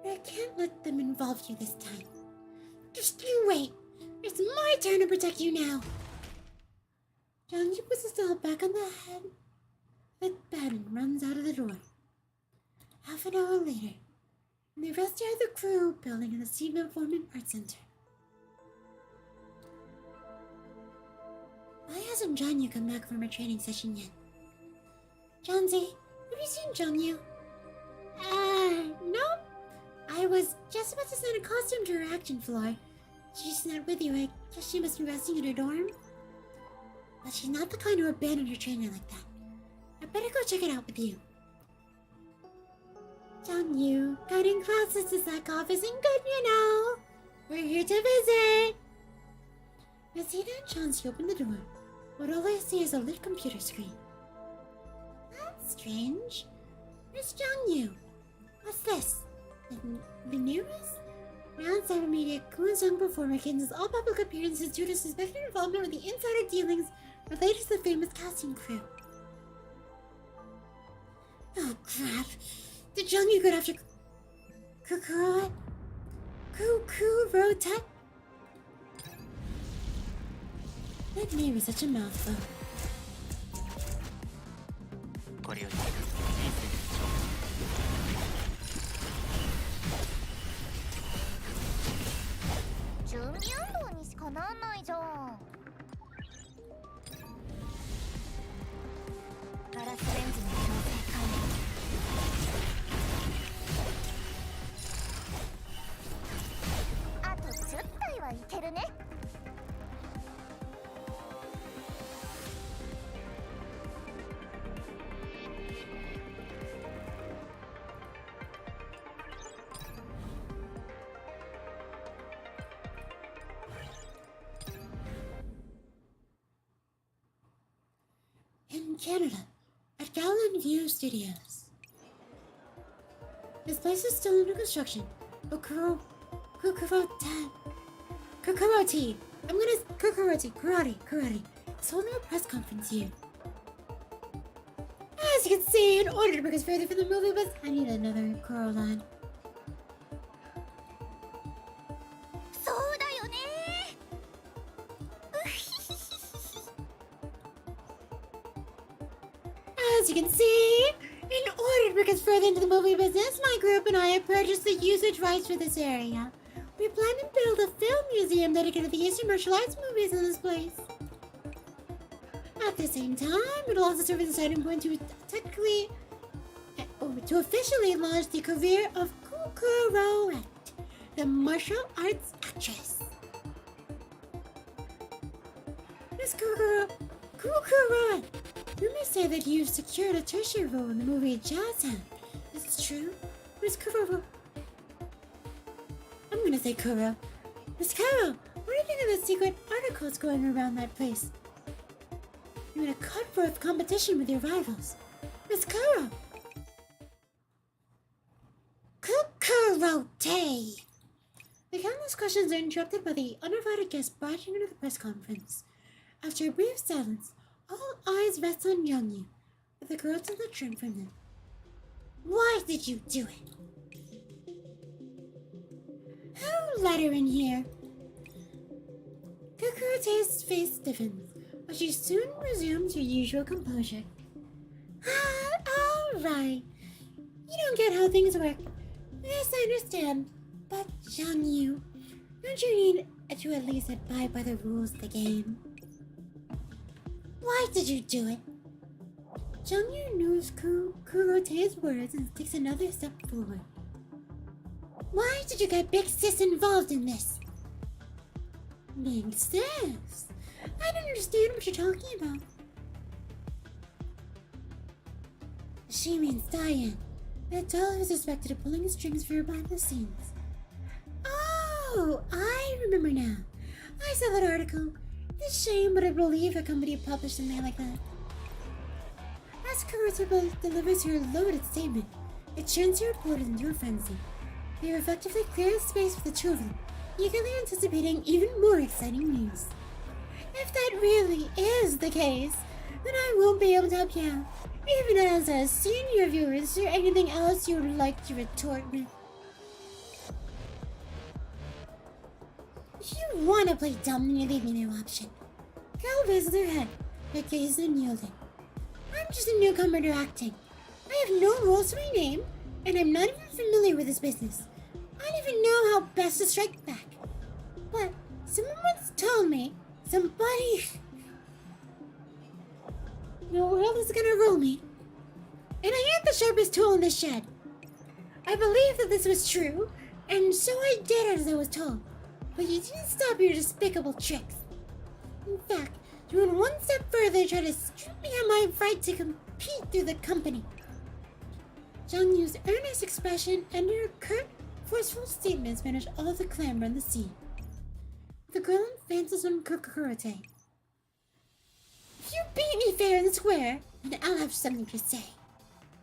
but I can't let them involve you this time. Just you wait. It's my turn to protect you now. Jiangyu puts his doll back on the head of the bed and runs out of the door. Half an hour later, and the rest are the crew building in the Stephen Foreman Art Center. Why hasn't Jiangyu come back from her training session yet? Jonesy, have you seen Jiangyu? Nope. I was just about to send a costume to her action floor. She's not with you. I guess she must be resting in her dorm. But she's not the kind to abandon her trainer like that. I better go check it out with you. Jiangyu, cutting classes to suck off isn't good, you know. We're here to visit. As Ida and Chauncey open the door, what all I see is a lit computer screen. That's strange. Where's Jiangyu? What's this? The news? Round 7 media, Kuhn's young performer cancels all public appearances due to suspected involvement with the insider dealings related to the famous casting crew. Oh crap. Did Jiangyu go after Kukurote? That name is such a mouthful. これより人生で準備運動にしかなんないじゃん。ガラスレンズの調整完了。あと10体はいけるね。In Canada, at Gacha and Auto Studios. This place is still under construction. Kukurote. Karate. It's holding a press conference here. As you can see, in order to bring us further from the movie bus, I need another choral line. そうだよね。 As you can see, in order to bring us further into the movie business, my group and I have purchased the usage rights for this area. We plan to build a film museum dedicated to the Eastern martial arts movies in this place. At the same time, it'll also serve as a starting point to officially launch the career of Kukurote, the martial arts actress. Miss Kukurote, you may say that you've secured a tertiary role in the movie Jazz Hand. Is this true? Miss Kuro. I'm gonna say Kuro. Miss Kuro, what do you think of the secret articles going around that place? You're in a cutthroat competition with your rivals. Miss Kuro. Kukurote! The countless questions are interrupted by the uninvited guest barging into the press conference. After a brief silence, all eyes rest on Jiangyu, but the girl does not turn from them. Why did you do it? Who let her in here? Kukurote's face stiffens, but she soon resumes her usual composure. Alright. You don't get how things work. Yes, I understand. But, Jiangyu, don't you need to at least abide by the rules of the game? Why did you do it? Jiangyu knows Kurote's words and takes another step forward. Why did you get Big Sis involved in this? Big Sis? I don't understand what you're talking about. She means Diane, that doll who's suspected of pulling strings for her behind the scenes. Oh, I remember now. I saw that article. It's a shame, but I believe a company published something like that. As Kurote delivers her loaded statement, it turns her reporters into a frenzy. They effectively clear space for the two of them, eagerly anticipating even more exciting news. If that really is the case, then I won't be able to help you out. Even as a senior viewer, is there anything else you would like to retort with? If you want to play dumb, then you leave me no option. Cal raised their head, her gaze unyielding. I'm just a newcomer to acting. I have no rules to my name, and I'm not even familiar with this business. I don't even know how best to strike back. But someone once told me, somebody... the world is gonna rule me. And I ain't the sharpest tool in the shed. I believed that this was true, and so I did as I was told. But you didn't stop your despicable tricks. In fact, you went one step further and tried to strip me of my right to compete through the company. Jiangyu's earnest expression and her curt, forceful statements banished all the clamor in the scene. The girl advances on Kukurote. If you beat me fair and square, then I'll have something to say.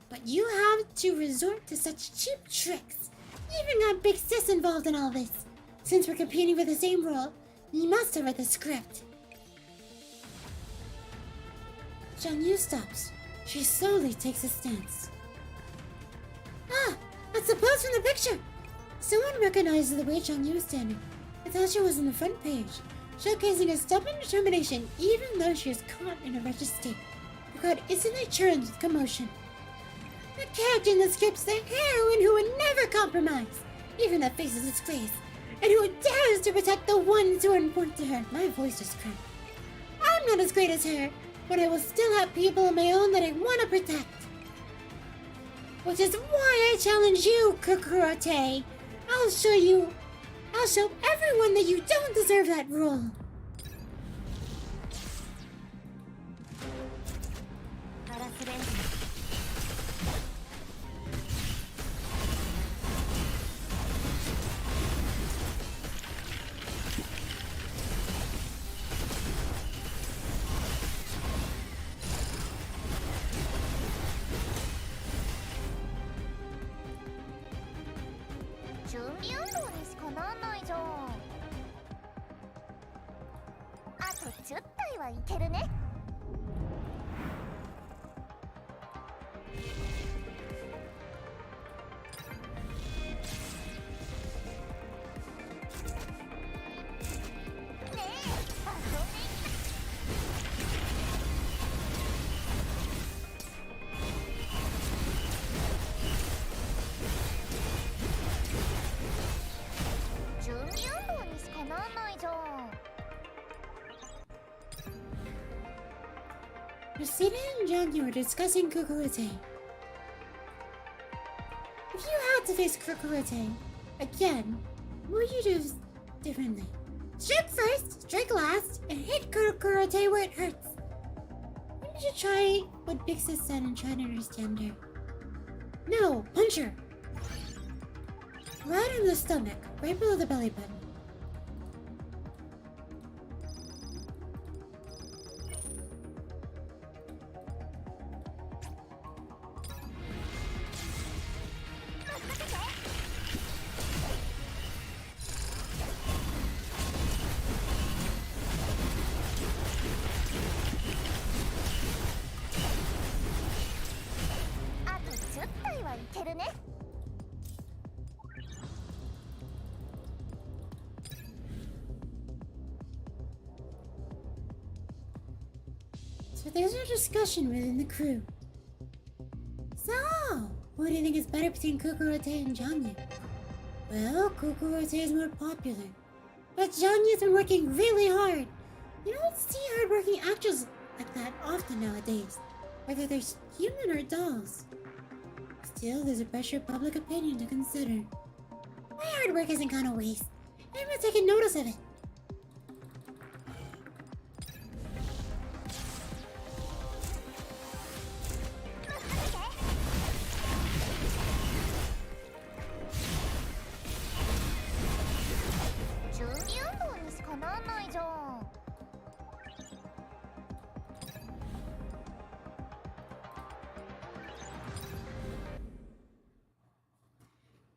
But you have to resort to such cheap tricks. You even got Big Sis involved in all this. Since we're competing for the same role, you must have read the script. Jiangyu stops. She slowly takes a stance. Ah, that's the pose from the picture. Someone recognizes the way Jiangyu is standing. I thought she was on the front page, showcasing a stubborn determination even though she is caught in a wretched state. The crowd instantly churns with commotion. The character in the script's the heroine who would never compromise, even that faces disgrace, and who dares to protect the ones who are important to her. My voice just cracked. I'm not as great as her, but I will still have people of my own that I want to protect. Which is why I challenge you, Kukurote. I'll show everyone that you don't deserve that role. Christina and Jiangyu are discussing Kukurote. If you had to face Kukurote again, what would you do differently? Strike first, strike last, and hit Kukurote where it hurts. Maybe you should try what Big Sis said and try to understand her. No, punch her! Right in the stomach, right below the belly button. So there's a discussion within the crew. So, who do you think is better between Kukurote and Jiangyu? Well, Kukurote is more popular, but Jiangyu's been working really hard. You don't see hard-working actors like that often nowadays, whether they're human or dolls. Still, there's a pressure of public opinion to consider. My hard work isn't gonna waste. Everyone's taking notice of it.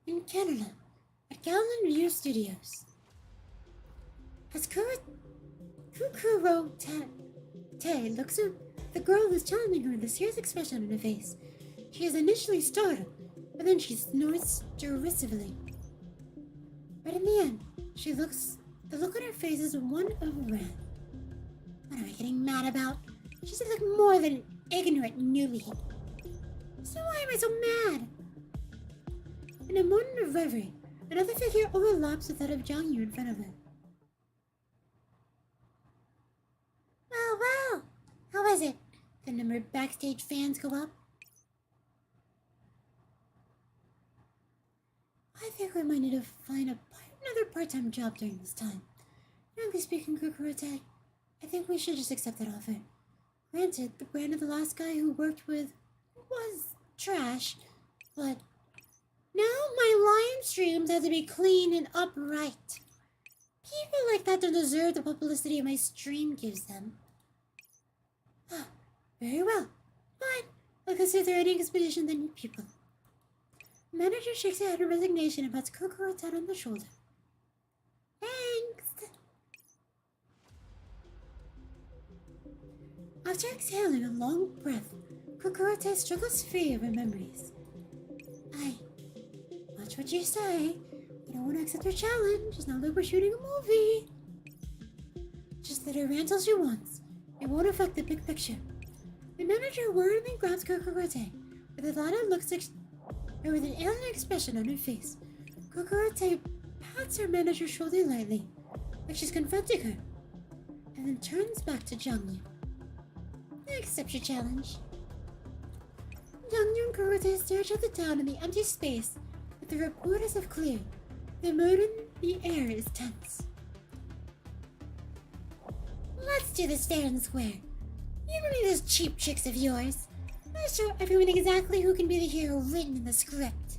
In Canada, at Gacha and Auto Studios, has Kukurote looks so The girl who's challenging her with a serious expression on her face. She is initially startled, but then she snorts derisively. But in the end, the look on her face is one of wrath. What am I getting mad about? She doesn't look more than an ignorant newbie. So why am I so mad? In a moment of reverie, another figure overlaps with that of Jiangyu in front of her. Well, how was it? The number of backstage fans go up. I think we might need to find another part-time job during this time. Frankly speaking, Kukurote, I think we should just accept that offer. Granted, the brand of the last guy who worked with was trash, but now my live streams have to be clean and upright. People like that don't deserve the publicity my stream gives them. Very well. Fine. I'll consider any expedition than new people. The manager shakes her head in resignation and pats Kokoro's head on the shoulder. Thanks. After exhaling a long breath, Kokorote struggles free of her memories. Watch what you say. We don't want to accept her challenge. It's not like we're shooting a movie. Just let her rant all she wants. It won't affect the big picture. The manager warmly grabs Kokorote with a thought looks with an alien expression on her face. Kokorote pats her manager's shoulder lightly, like she's confronting her, and then turns back to Jiangyu. I accept your challenge. Jiangyu and Kokorote stare at the town in the empty space, but the reporters have cleared. The mood in the air is tense. Let's do this fair and square. You don't need those cheap tricks of yours. I'll show everyone exactly who can be the hero written in the script.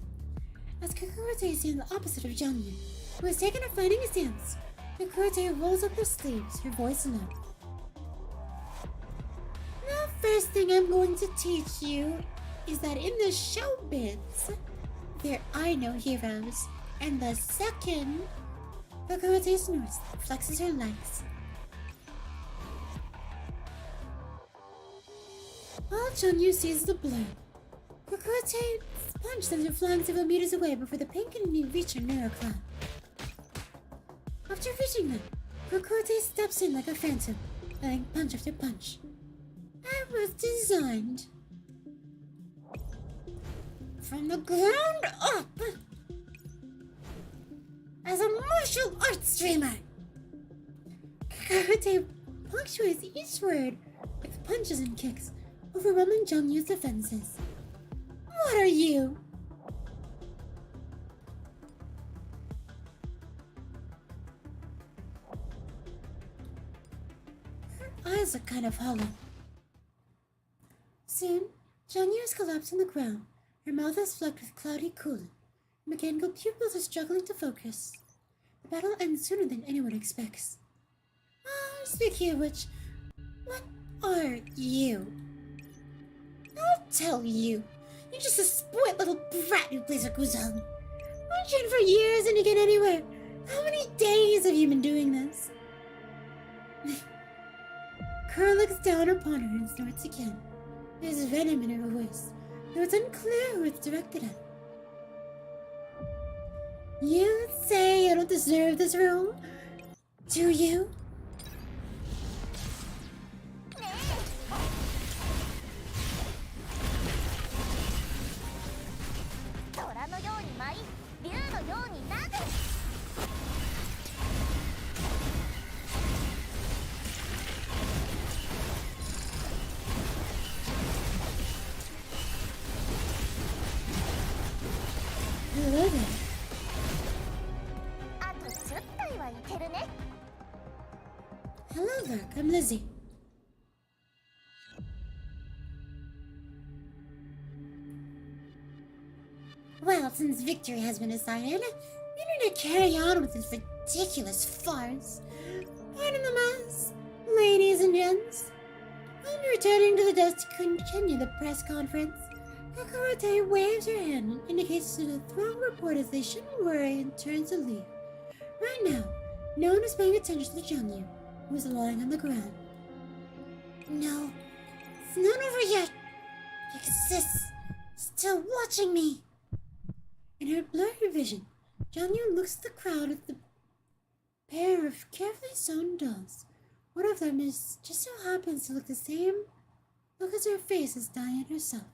As Kokorote is in the opposite of Jiangyu, who has taken a fighting stance, Kokorote rolls up her sleeves, her voice low. The first thing I'm going to teach you is that in the showbiz, there are no heroes. And the second, Kokorote snorts, flexes her legs. While Jiangyu sees the blow, Kokorote punches them flying several meters away before the pink enemy reach her narrow cloud. After reaching them, Kokorote steps in like a phantom, landing punch after punch. I was designed from the ground up as a martial arts streamer. Kokorote punctuates each word with punches and kicks, overwhelming Jiangyu's defenses. What are you? Her eyes are kind of hollow. Soon, Jiangyu has collapsed on the ground. Her mouth is flecked with cloudy coolant. Mechanical pupils are struggling to focus. The battle ends sooner than anyone expects. Speaking of which, what are you? I'll tell you. You're just a spoiled little brat who plays a guzheng. I've trained for years and to get anywhere. How many days have you been doing this? Kerr looks down upon her and snorts again. There's venom in her voice, though it's unclear who it's directed at. You say I don't deserve this role? Do you? Hello there. Hello there, I'm Lizzie. Well, since victory has been decided, you need to carry on with this ridiculous farce. Pardon the mess, ladies and gents. I'm returning to the desk to continue the press conference. Kokorote waves her hand and indicates to the throng reporters they shouldn't worry and turns to leave. Right now, no one is paying attention to Jiangyu, who is lying on the ground. No, It's not over yet. Exists, still watching me. In her blurry vision, Jiangyu looks at the crowd at the pair of carefully sewn dolls. One of them just so happens to look the same look as her face as Diane herself.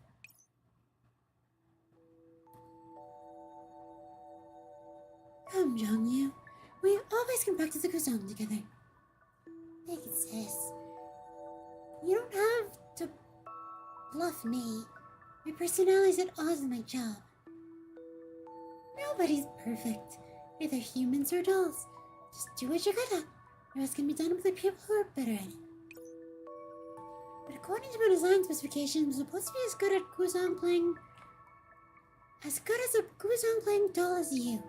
Come, Jiangyu. We always come back to the Kuzan together. Thank you, sis. You don't have to bluff me. My personality's at odds with my job. Nobody's perfect. Either humans or dolls. Just do what you're good at. The rest can be done with the people who are better at it. But according to my design specifications, I'm supposed to be as good at Kuzan playing... as good as a Kuzan playing doll as you.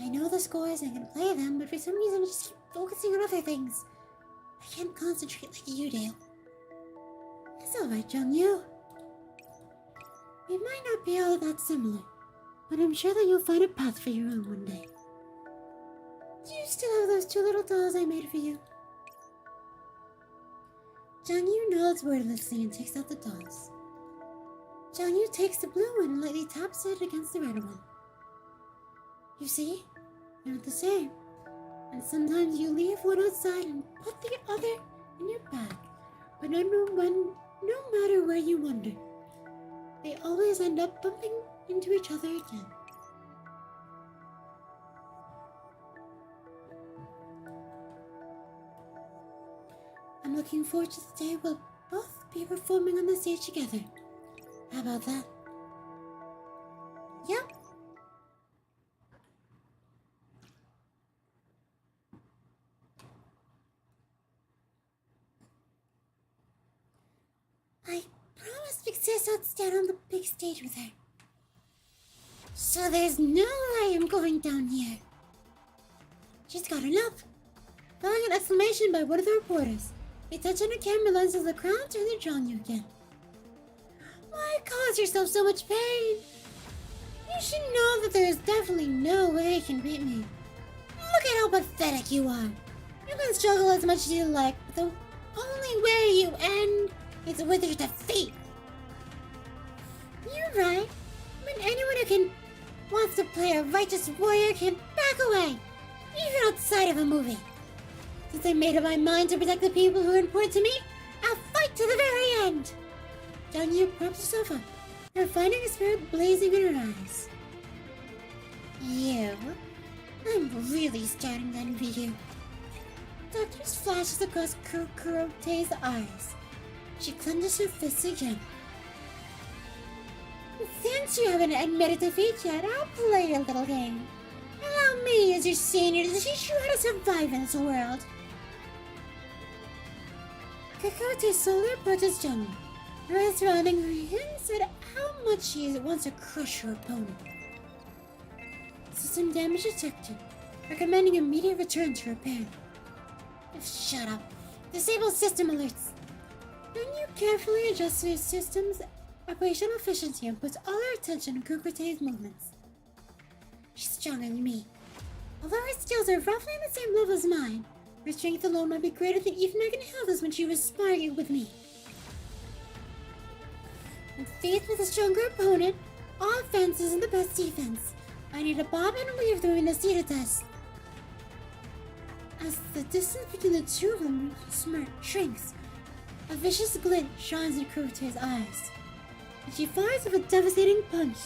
I know the scores and I can play them, but for some reason I just keep focusing on other things. I can't concentrate like you do. It's alright, Jiangyu. We might not be all that similar, but I'm sure that you'll find a path for your own one day. Do you still have those two little dolls I made for you? Jiangyu nods wordlessly and takes out the dolls. Jiangyu takes the blue one and lightly taps it against the red one. You see? They're not the same. And sometimes you leave one outside and put the other in your bag. But no matter where you wander, they always end up bumping into each other again. I'm looking forward to the day we'll both be performing on the stage together. How about that? Yep. I promised Big Sis I'd stand on the big stage with her. So there's no way I'm going down here. She's got enough. Following an exclamation by one of the reporters, they touch on her camera lens as the crowd turns to Jiangyu again. Why cause yourself so much pain? You should know that there is definitely no way you can beat me. Look at how pathetic you are. You can struggle as much as you like, but the only way you end is with your defeat. You're right. But anyone who wants to play a righteous warrior can back away, even outside of a movie. Since I made up my mind to protect the people who are important to me, I'll fight to the very end. Jiangyu props herself up, her finding a spirit blazing in her eyes. You? I'm really starting to envy you. Doctor's flashes across Kurote's eyes. She clenches her fists again. Since you haven't admitted defeat yet, I'll play a little game. Allow me, as your senior, to teach you how to survive in this world. Kurote slowly approaches Jiangyu. Her eyes surrounding her hints at how much she wants to crush her opponent. System damage detected, recommending immediate return to repair. Shut up. Disable system alerts. Then you carefully adjust your system's operational efficiency and puts all her attention on Kurote's movements. She's stronger than me. Although her skills are roughly on the same level as mine, her strength alone might be greater than even I can handle when she was sparring with me. And faced with a stronger opponent, offense isn't the best defense. I need to bob and weave during the Cedar test. As the distance between the two of them shrinks, a vicious glint shines in Kurote's eyes, and she fires with a devastating punch,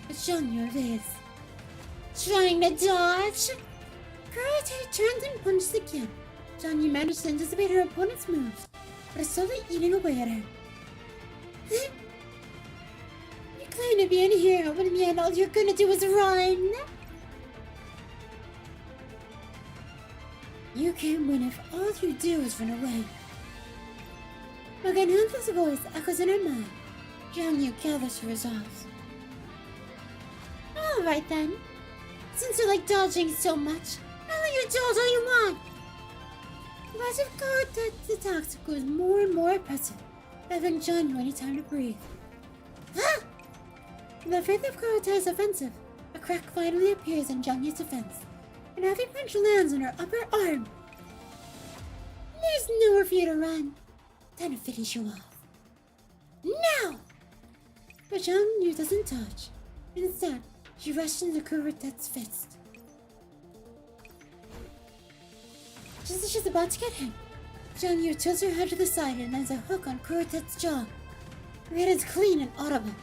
but Jiangyu evades. Trying to dodge? Kurote turns and punches again. Jiangyu manages to anticipate her opponent's moves, but is slowly eating away at her. You claim to be a hero, but in the end all you're gonna do is run. You can't win if all you do is run away. Again, Hansel's voice echoes in her mind. Jiangyu gathers her resolve. Alright then. Since you like dodging so much, I'll let you dodge all you want. The rise of Kurote's attacks grows more and more impressive, giving Jiangyu any time to breathe. Ah! The faith of Kurote is offensive. A crack finally appears in Jiangyu's defense. An heavy punch lands on her upper arm. There's nowhere for you to run. Time to finish you off. Now! But Jiangyu doesn't touch. Instead, she rushed into Kurotet's fist. Just as she's about to get hit, Jiangyu tilts her head to the side and lands a hook on Kurotet's jaw. Her hit is clean and audible.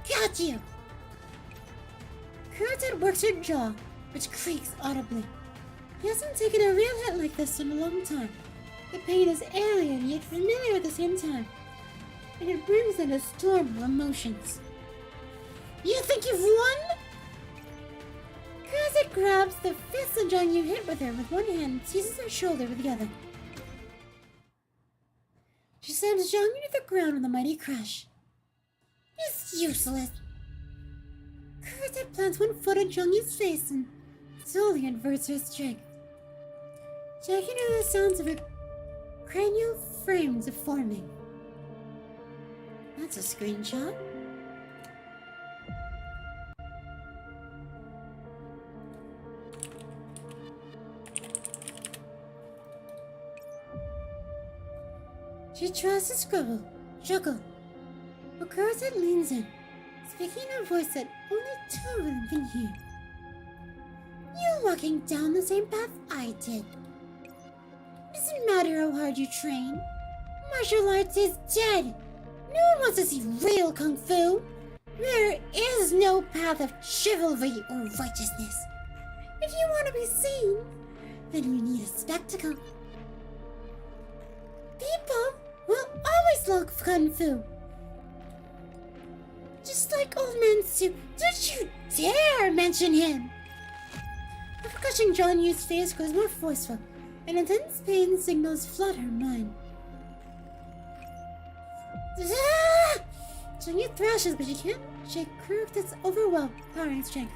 Got you! Kurotet works her jaw, which creaks audibly. He hasn't taken a real hit like this in a long time. The pain is alien yet familiar at the same time, and it brings in a storm of emotions. You think you've won? Kurotet grabs the fist that Jiangyu hit with her with one hand and seizes her shoulder with the other. She slams Jiangyu to the ground with a mighty crash. It's useless. Kurotet plants one foot on Jiangyu's face and slowly inverts her strength. Jackie knew the sounds of her cranial frame deforming. That's a screenshot. She tries to chuckle, but Kurotet leans in, speaking in a voice that only two of them can hear. You're walking down the same path I did. Doesn't matter how hard you train. Martial arts is dead. No one wants to see real kung fu. There is no path of chivalry or righteousness. If you want to be seen, then you need a spectacle. People will always love kung fu. Just like old man Su. Don't you dare mention him! The percussion Jiangyu's face grows more forceful, and intense pain signals flood her mind. Jiangyu thrashes, but she can't shake Kurotet's overpowering strength.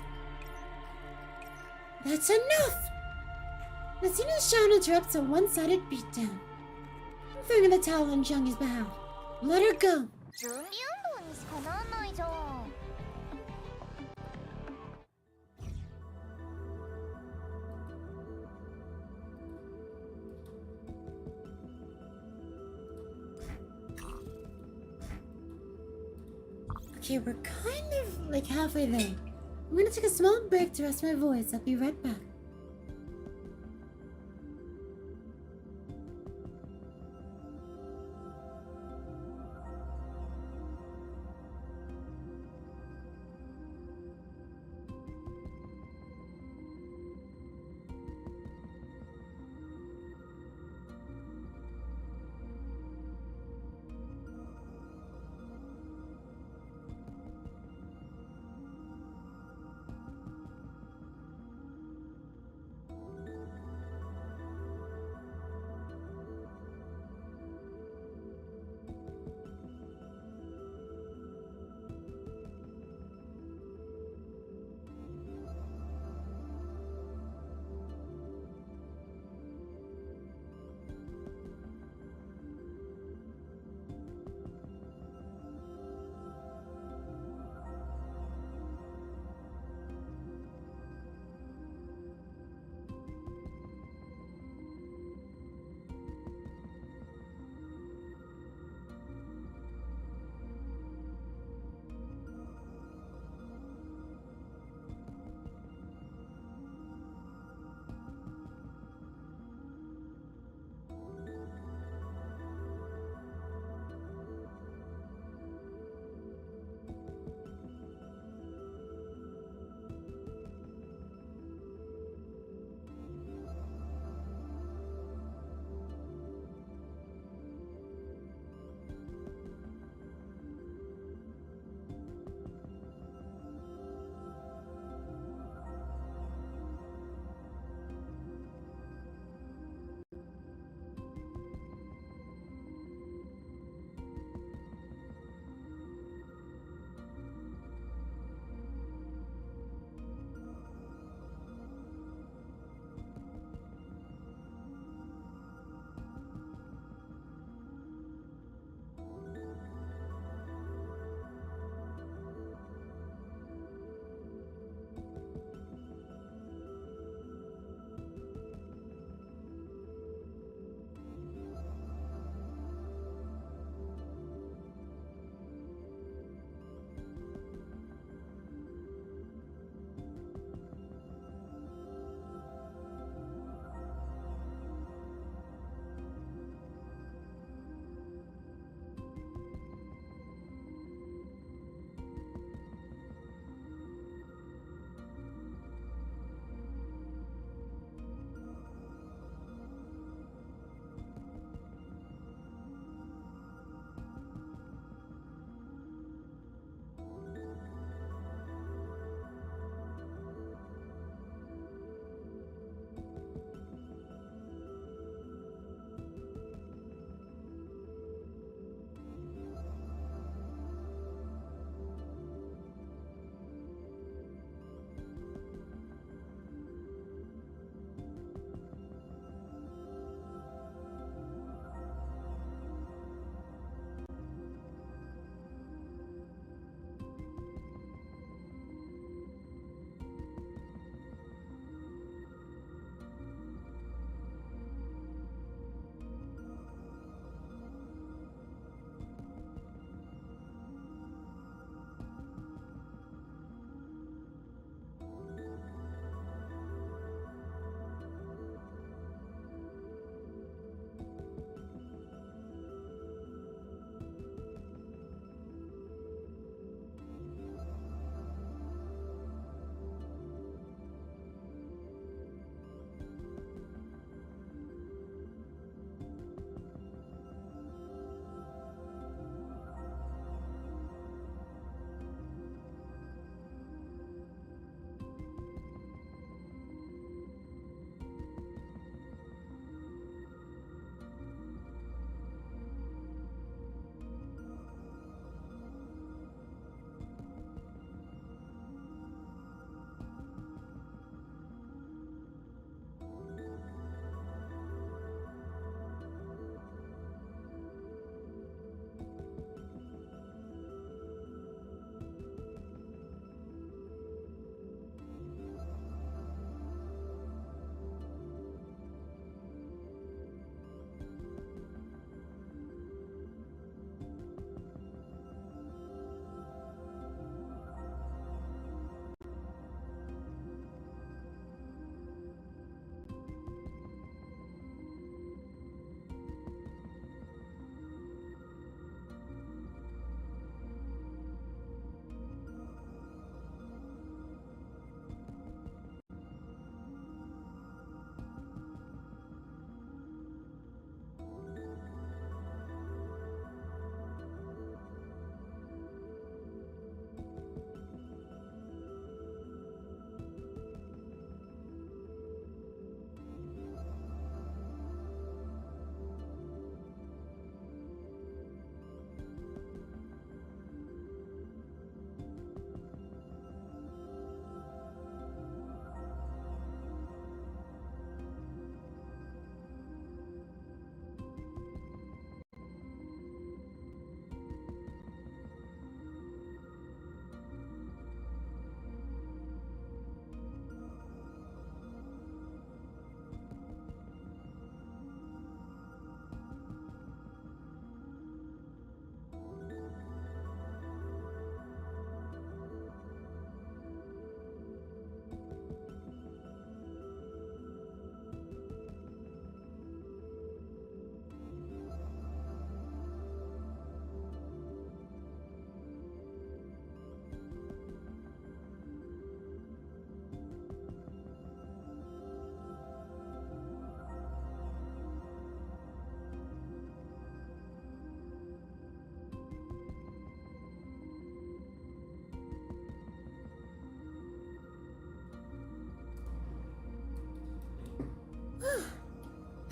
That's enough! Nasina's shout interrupts a one-sided beatdown. I'm throwing in the towel on Jiangyu's behalf. Let her go! 準備運動にしかなんないじゃん。Okay, we're kind of like halfway there. I'm gonna take a small break to rest my voice. I'll be right back.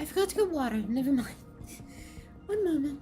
I forgot to get water. Never mind. One moment.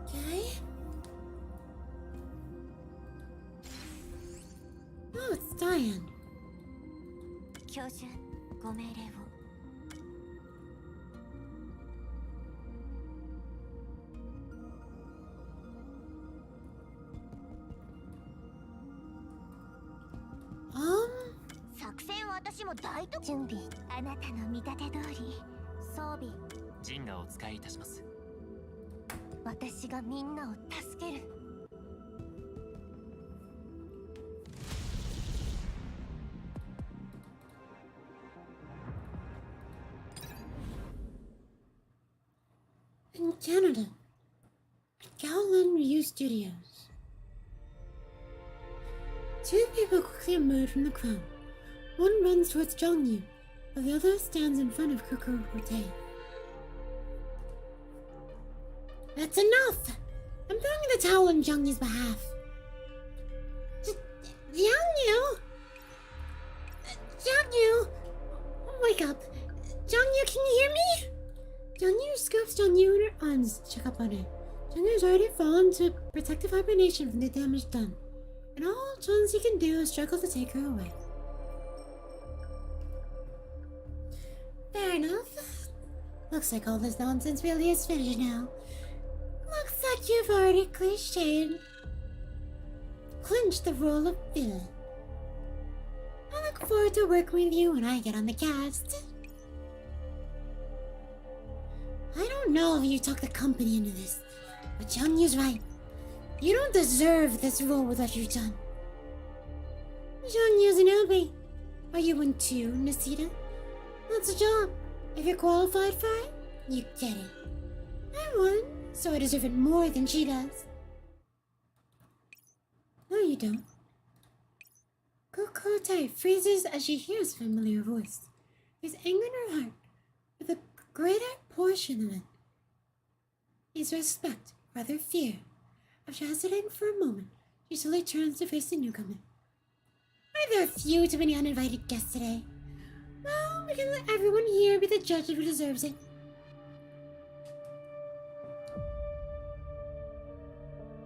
Okay. Oh, it's Diane. 教授、ご命令を。作戦は私も大と準備。あなたの見立て通り装備。ジンガをお使いいたします。私がみんなを助ける。In Canada, Gacha and Auto Studios. Two people quickly emerge from the crowd. One runs towards Jiangyu, while the other stands in front of Coco Rote. That's enough! I'm throwing the towel on Jiangyu's behalf. Jiangyu? Jiangyu! Wake up! Jiangyu, can you hear me? Jiangyu scoops Jiangyu in her arms to check up on her. Jiangyu's already fallen to protective hibernation from the damage done, and all Jiangyu can do is struggle to take her away. Fair enough. Looks like all this nonsense really is finished now. Looks like you've already clinched the role of villain. I look forward to working with you when I get on the cast. I don't know if you talked the company into this, but Jiangyu's right. You don't deserve this role with what you've done. Jiangyu's an newbie. Are you one too, Nisita? That's a job. If you're qualified for it, you get it. I won, so I deserve it more than she does. No, you don't. Kokotai freezes as she hears a familiar voice. There's anger in her heart, but the greater portion of it is respect, rather fear. After hesitating for a moment, she slowly turns to face the newcomer. Are there few too many uninvited guests today? Well, we can let everyone here be the judge of who deserves it.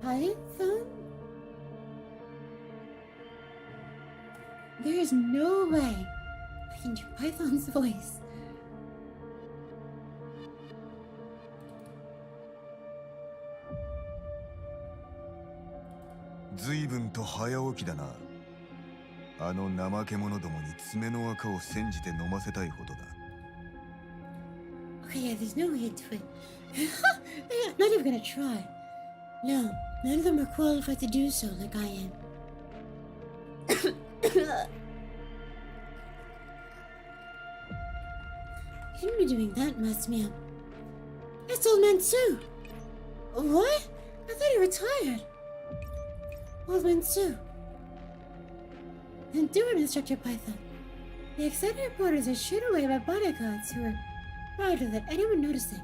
Python? There is no way I can do Python's voice. あの怠け者どもに爪の垢を煎じて飲ませたいほどだ。 Okay, yeah, there's no way to it. I'm not even gonna try. No, none of them are qualified to do so like I am. Shouldn't be doing that, messed me up. It's Old Man Sue! What? I thought he retired. Old Man Sue. And do it, Instructor Python. The excited reporters are shooed away by bodyguards who are proud to let anyone notice it,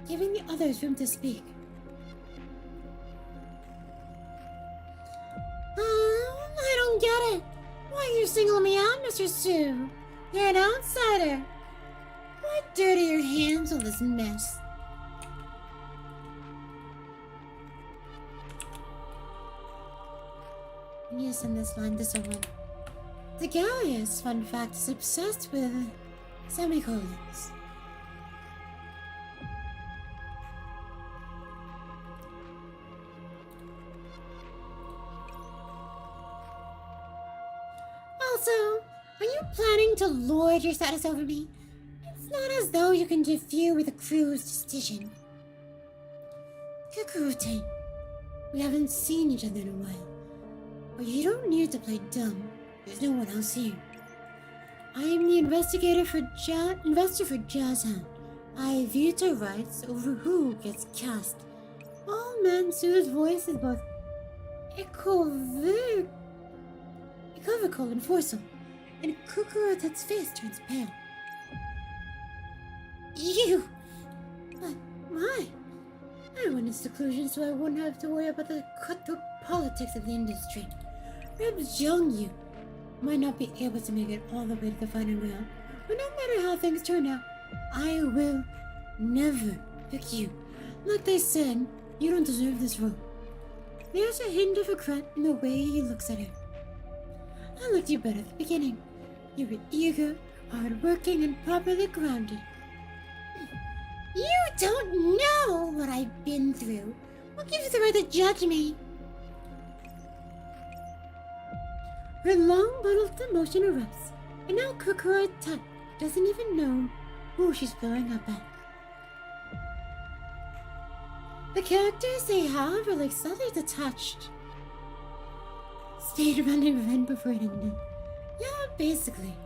giving the others room to speak. I don't get it. Why are you singling me out, Mr. Sue? You're an outsider. Why dirty your hands with this mess? I need to send this line to someone. The Gallius, fun fact, is obsessed with semicolons. Also, are you planning to lord your status over me? It's not as though you can interfere with the crew's decision. Kakurute, we haven't seen each other in a while. But you don't need to play dumb. There's no one else here. I am the investor for Jazzhound. I veto rights over who gets cast. All Mansu's voice is both equivocal and forceful, and Kukurotet's face turns pale. You! But why? I went in seclusion so I wouldn't have to worry about the cutthroat politics of the industry. Perhaps Jiangyu might not be able to make it all the way to the final round, but no matter how things turn out, I will never pick you. Like they said, you don't deserve this role. There's a hint of regret in the way he looks at her. I liked you better at the beginning. You were eager, hardworking, and properly grounded. You don't know what I've been through. What gives you the right to judge me? Her long bottle of emotion erupts, and now Kokoro doesn't even know who she's blowing up at. The characters say, however, like slightly detached. Stayed around the event before it ended. Yeah, basically.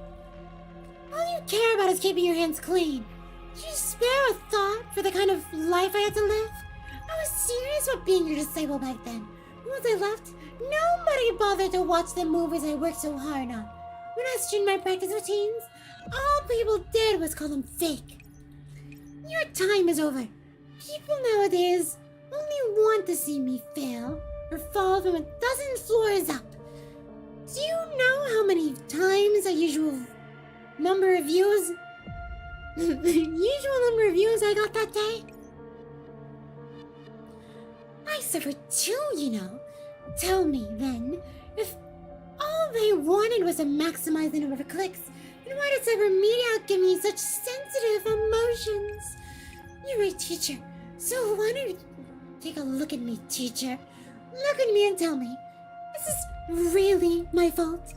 All you care about is keeping your hands clean. Did you spare a thought for the kind of life I had to live? I was serious about being your disciple back then. Once I left, nobody bothered to watch the movies I worked so hard on. When I streamed my practice routines, all people did was call them fake. Your time is over. People nowadays only want to see me fail or fall from 12 floors up. Do you know how many times the usual number of views I got that day? I suffered too, you know. Tell me, then, if all they wanted was to maximize the number of clicks, then why does cybermedia give me such sensitive emotions? You're a teacher, so why don't you take a look at me, teacher? Look at me and tell me, is this really my fault?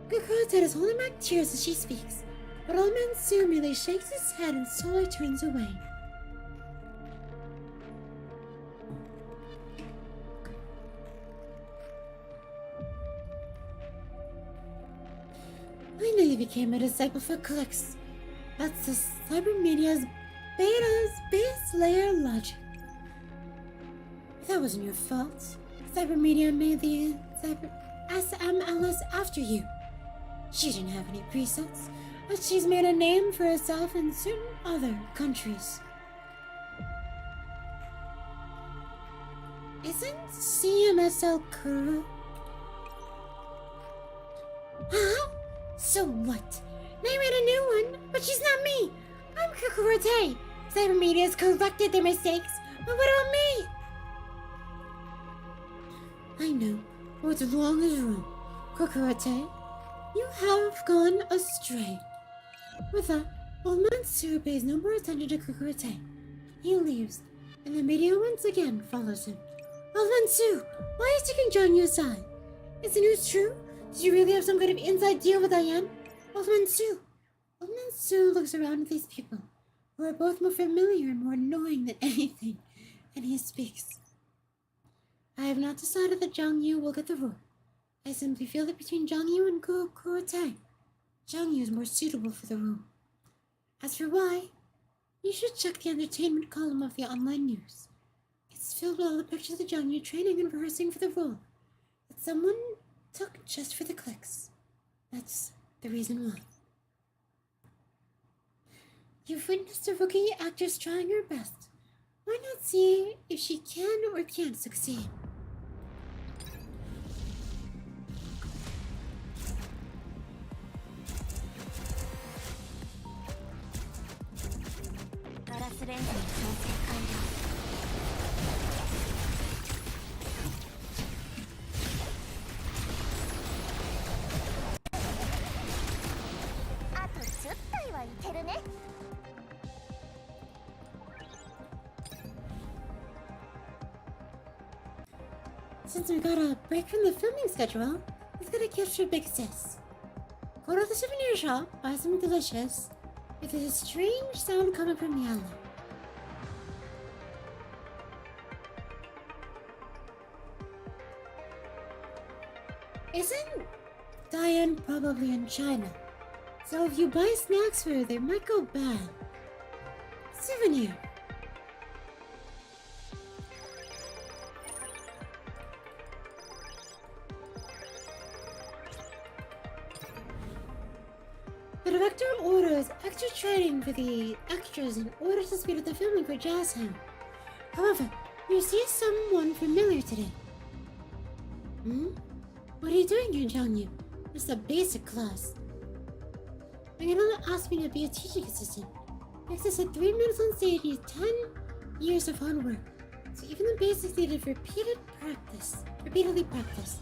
Kukurotet is holding back tears as she speaks, but Old Man Sue merely shakes his head and slowly turns away. I know you became a disciple for clicks. That's the cybermedia's beta's base layer logic. That wasn't your fault. Cybermedia made the SMLS after you. She didn't have any presets, but she's made a name for herself in certain other countries. Isn't CMSL Kuro? Huh? So what? They made a new one, but she's not me. I'm Kukurote. Cybermedia has corrected their mistakes, but what about me? I know what's wrong is wrong. Kukurote, you have gone astray. With that, Old Man Sue pays no more attention to Kukurote. He leaves, and the media once again follows him. Old Man Sue, why is taking Jiangyu aside? Is the news true? Did you really have some kind of inside deal with Diane? Old Man Sue. Old Man Sue looks around at these people, who are both more familiar and more annoying than anything, and he speaks. I have not decided that Jiangyu will get the role. I simply feel that between Jiangyu and Kuo-Tang, Jiangyu is more suitable for the role. As for why, you should check the entertainment column of the online news. It's filled with all the pictures of Jiangyu training and rehearsing for the role that someone took just for the clicks. That's the reason why. You've witnessed a rookie actress trying her best. Why not see if she can or can't succeed? Since we got a break from the filming schedule, let's get a gift for Big Sis. Go to the souvenir shop, buy something delicious, if there's a strange sound coming from the outlet. Isn't Diane probably in China? So if you buy snacks for her, they might go bad. Souvenir. The director orders extra training for the extras in order to speed up the filming for Jazz Ham. However, you see someone familiar today. What are you doing here, Jiangyu? It's a basic class. Maganola asked me to be a teaching assistant. Next, I said 3 minutes on stage needs 10 years of hard work. So even the basics needed repeatedly practice.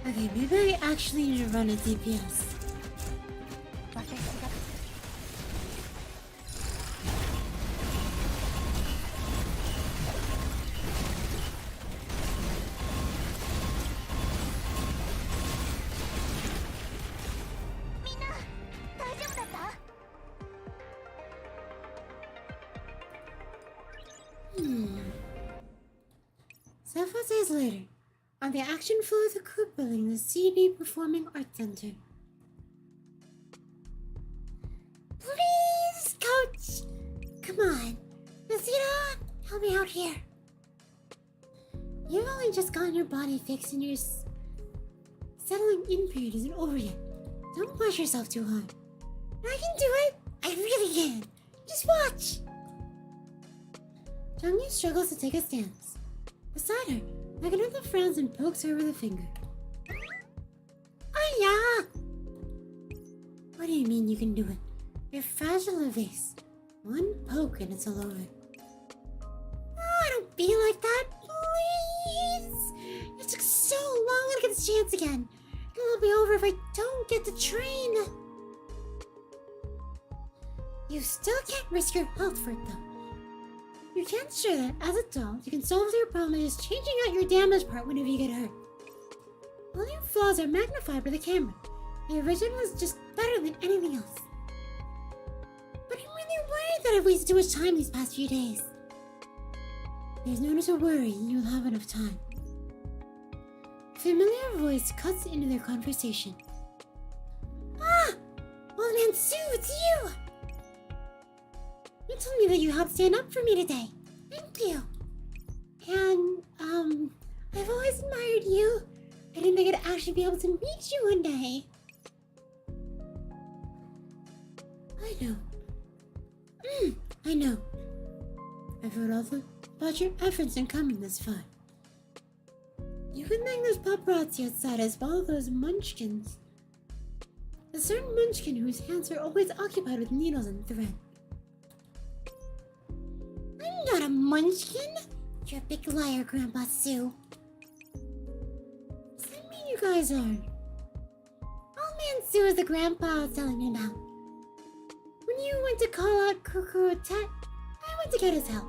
Okay, maybe I actually need to run a DPS. Several days later, on the action floor of the Coop building, the CD Performing Arts Center. Please, Coach! Come on. Nazira, help me out here. You've only just gotten your body fixed and your settling in period isn't over yet. Don't push yourself too hard. I can do it! I really can! Just watch! Jiangyu struggles to take a stance. Beside her, Maganola frowns and pokes her with a finger. Oh yeah! What do you mean you can do it? You're fragile as a vase. One poke and it's all over. Oh, don't be like that, please! It took so long to get this chance again. It'll be over if I don't get the train. You still can't risk your health for it though. You can ensure that, as a doll, you can solve your problem by just changing out your damaged part whenever you get hurt. All your flaws are magnified by the camera. The original is just better than anything else. But I'm really worried that I've wasted too much time these past few days. There's no need to worry, you'll have enough time. familiar voice cuts into their conversation. Ah! Old Man Sue, it's you! You told me that you helped stand up for me today. Thank you. And, I've always admired you. I didn't think I'd actually be able to meet you one day. I know. I know. I've heard all about your efforts in coming this far. You can thank those paparazzi outside as well as those munchkins. A certain munchkin whose hands are always occupied with needles and thread. I'm not a munchkin! You're a big liar, Grandpa Sue. Does that mean you guys are? Old Man Sue is the grandpa I was telling you about. When you went to call out Cuckoo Tet, I went to get his help.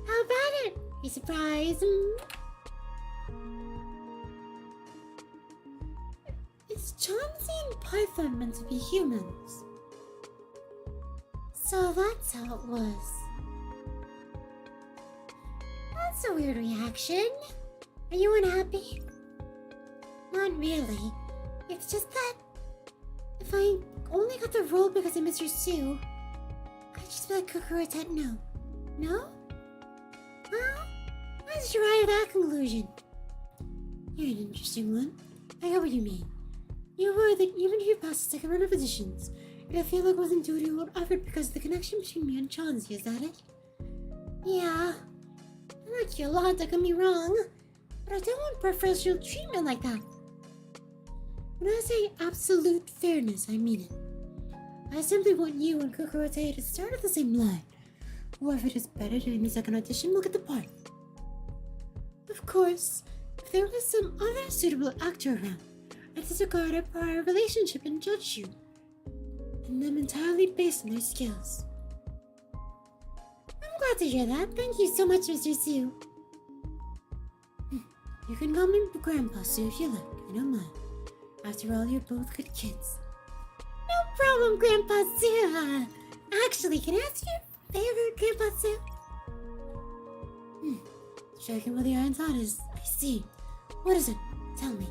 How about it? You surprised? Is Chauncey and Python meant to be humans? So that's how it was. That's a weird reaction. Are you unhappy? Not really. It's just that if I only got the role because of Mr. Sue, I'd just be like Cuckoo Tet no. No? Well, how did you arrive at that conclusion? You're an interesting one. I get what you mean. You worry that even if you pass the second round of auditions, you'd feel like wasn't due to your effort because of the connection between me and Chauncey, is that it? Yeah. I like you a lot, don't get me wrong. But I don't want preferential treatment like that. When I say absolute fairness, I mean it. I simply want you and Kokorote to start at the same line. Whoever does better during the second audition will get the part. Of course, if there was some other suitable actor around, I'd disregard our prior relationship and judge you, and them entirely based on their skills. I'm glad to hear that. Thank you so much, Mr. Sue. You can call me Grandpa Sue if you like. I don't mind. After all, you're both good kids. No problem, Grandpa Sue. Actually, can I ask your favorite, Grandpa Sue? Striking with the iron thought is, I see. What is it? Tell me.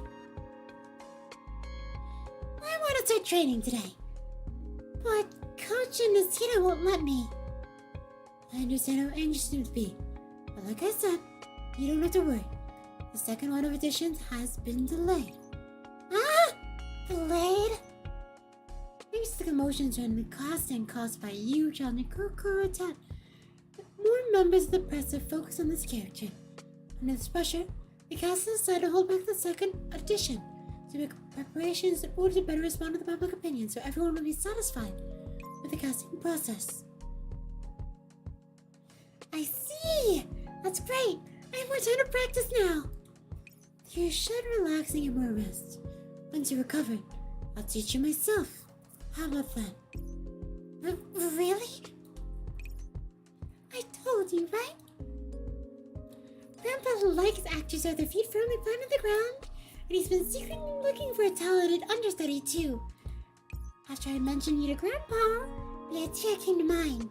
I want to start training today, but Coach and Nasina won't let me. I understand how anxious you would be, but like I said, you don't have to worry. The second round of auditions has been delayed. Ah! Delayed? Thanks to the commotion surrounding the casting caused by you, John, and Kokorote, more members of the press have focused on this character. Under this pressure, the cast has decided to hold back the second audition to make preparations in order to better respond to the public opinion so everyone will be satisfied with the casting process. I see! That's great! I have more time to practice now! You should relax and get more rest. Once you're recovered, I'll teach you myself. How about that? Really? I told you, right? Grandpa likes actors with their feet firmly planted on the ground, and he's been secretly looking for a talented understudy too. After I mentioned you to Grandpa, the idea came to mind.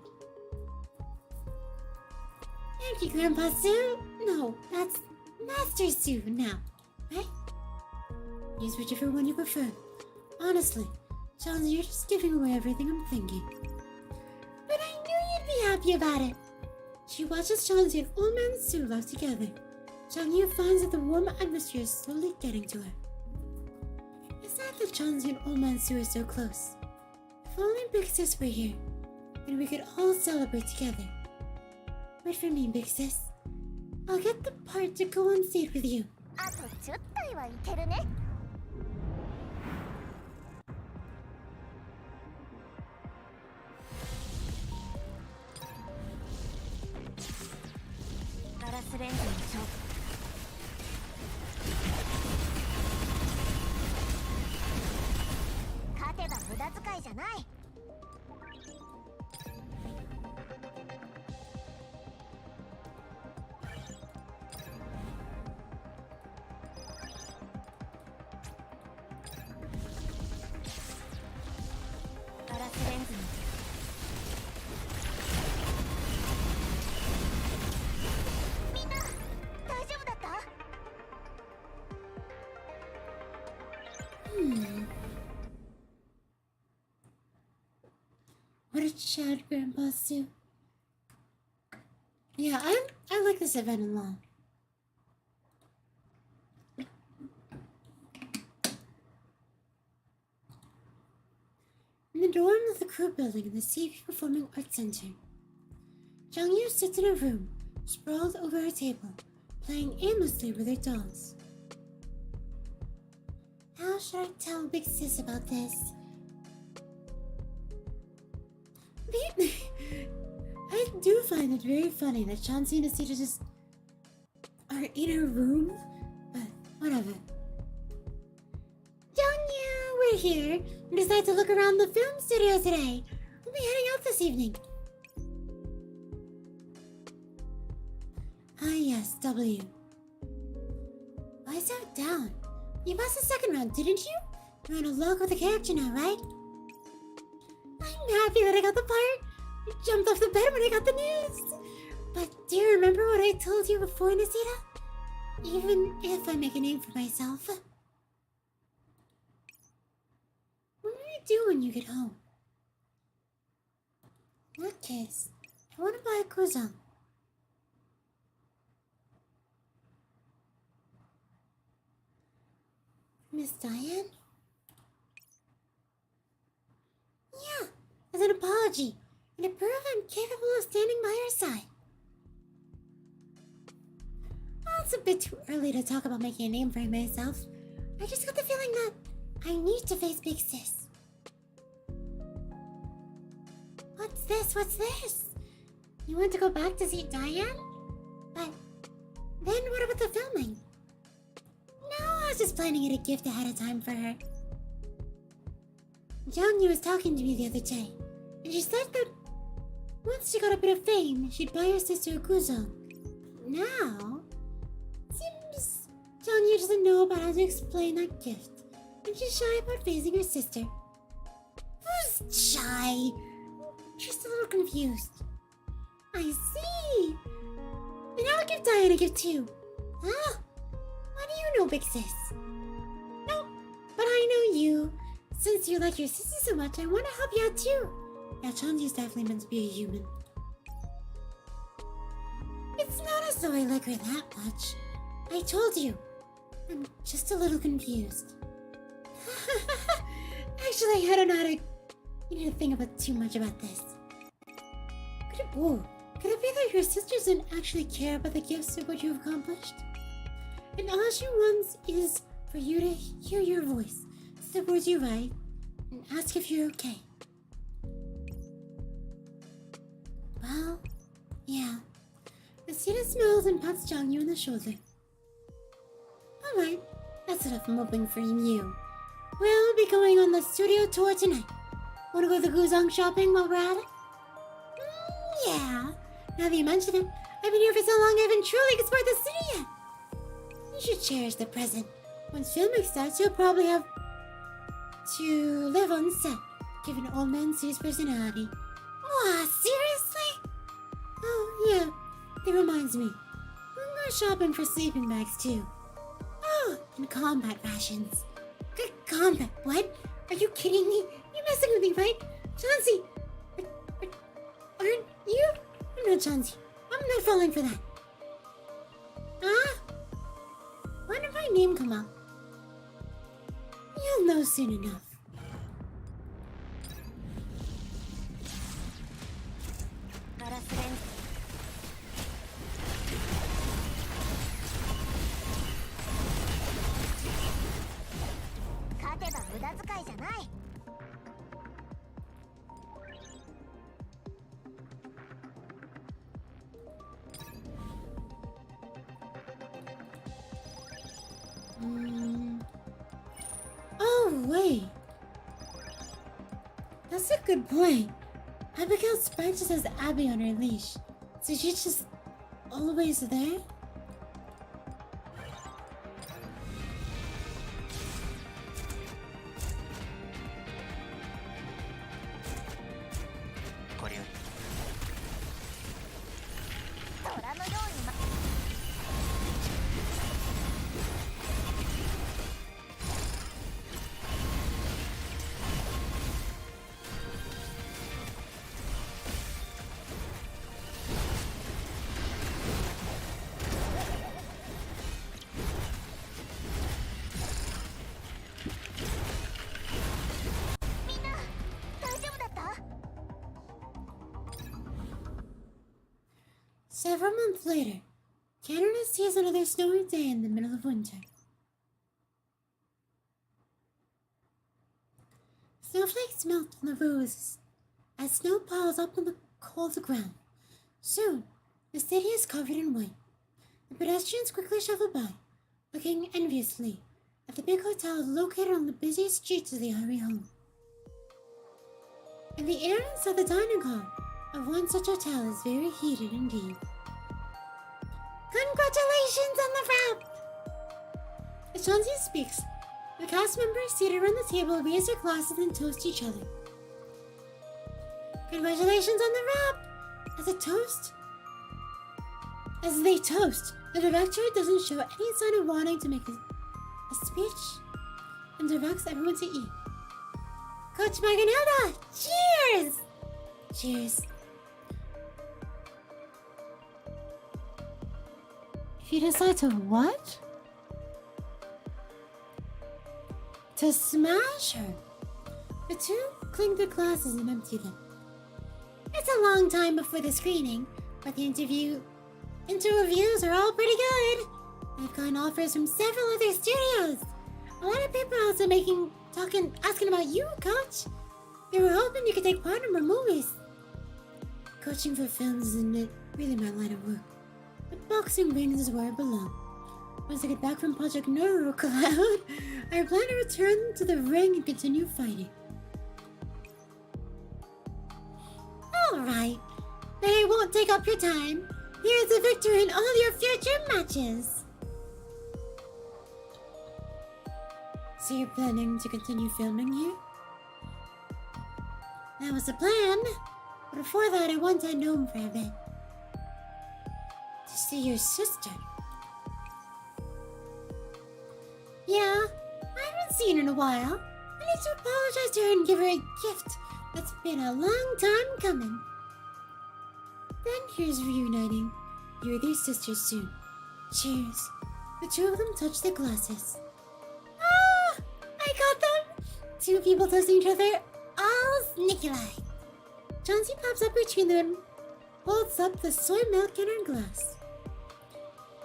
Thank you, Grandpa Sue. No, that's Master Sue now, right? Use whichever one you prefer. Honestly, Chauncey, you're just giving away everything I'm thinking. But I knew you'd be happy about it. She watches Chauncey and Old Man Sue laugh together. Jiangyu finds that the warm atmosphere is slowly getting to her. It's sad that Chauncey and Old Man Sue are so close. If only Big Sis were here, then we could all celebrate together. Wait for me, Big Sis. I'll get the part to go on stage with you. あと10体はいけるね。ガラスレンズの勝負。勝てば無駄遣いじゃない。ガラスレンズのみんな What did Chad Grandpa's do? Yeah, I like this event a lot. In the dorm of the crew building in the CP Performing Arts Center, Jiangyu sits in a room, sprawled over a table, playing aimlessly with her dolls. How should I tell Big Sis about this? I do find it very funny that Chauncey and Asita just are in a room, but whatever. Jiangyu, we're here. We decided to look around the film studio today. We'll be heading out this evening. Ah yes, W. Why so down? You passed the second round, didn't you? You're on a log with the character now, right? I'm happy that I got the part. I jumped off the bed when I got the news. But do you remember what I told you before, Nasita? Even if I make a name for myself. What will you do when you get home? In that case, I want to buy a croissant. Miss Diane? Yeah, as an apology, and to prove I'm capable of standing by her side. Well, it's a bit too early to talk about making a name for myself. I just got the feeling that I need to face Big Sis. What's this? What's this? You want to go back to see Diane? But then what about the filming? No, I was just planning it a gift ahead of time for her. Jiangyu was talking to me the other day, and she said that once she got a bit of fame, she'd buy her sister a croissant. Now, seems Jiangyu doesn't know about how to explain that gift, and she's shy about facing her sister. Who's shy? She's a little confused. I see. Then I'll give Diane a gift too. Ah, what do you know, Big Sis? No, but I know you. Since you like your sister so much, I want to help you out too. Yeah, Chanji's definitely meant to be a human. It's not as though I like her that much. I told you. I'm just a little confused. Actually, I don't know how to... You need to think about too much about this. Could it be that your sister doesn't actually care about the gifts of what you've accomplished? And all she wants is for you to hear your voice, the words you write, and ask if you're okay. Well, yeah. Asita smiles and pats Jiangyu on the shoulder. Alright, that's enough moping from you. We'll be going on the studio tour tonight. Wanna go to the Guzheng shopping while we're at it? Yeah. Now that you mention it, I've been here for so long I haven't truly explored the city yet. You should cherish the present. Once filming starts, you'll probably have to live on set, given old man Sue's personality. Wow, seriously? Oh, yeah. It reminds me. I'm going shopping for sleeping bags, too. Oh, and combat rations. Good combat, what? Are you kidding me? You're messing with me, right? Chauncey! Aren't you? I'm not Chauncey. I'm not falling for that. Huh? When did my name come up? You'll know soon enough. Oh, wait. That's a good point. Abigail's sprite just has Abby on her leash. So she's just always there? Several months later, Canada sees another snowy day in the middle of winter. Snowflakes melt on the roses as snow piles up on the cold ground. Soon, the city is covered in white. The pedestrians quickly shuffle by, looking enviously at the big hotels located on the busy streets as they hurry home. And the air inside the dining hall of one such hotel is very heated indeed. Congratulations on the wrap! As Chauncey speaks, the cast members seated around the table raise their glasses and toast each other. Congratulations on the wrap! As they toast, the director doesn't show any sign of wanting to make a speech and directs everyone to eat. Coach Maganelda, cheers! Cheers. If you decide to what? To smash her. The two clink their glasses and empty them. It's a long time before the screening, but the interviews are all pretty good. I've gotten offers from several other studios. A lot of people are also asking about you, Coach. They were hoping you could take part in more movies. Coaching for films isn't really my line of work, but boxing rings is where I belong. Once I get back from Project Neuro Cloud, I plan to return to the ring and continue fighting. Alright, then I won't take up your time. Here's a victory in all your future matches. So you're planning to continue filming here? That was the plan. But before that, I want to head home for a bit. To see your sister. Yeah, I haven't seen her in a while. I need to apologize to her and give her a gift that's been a long time coming. Then here's reuniting you with your sister soon. Cheers. The two of them touch their glasses. Ah! I got them! Two people toasting each other, all sneaky-like. Chauncey pops up between them and holds up the soy milk in her glass.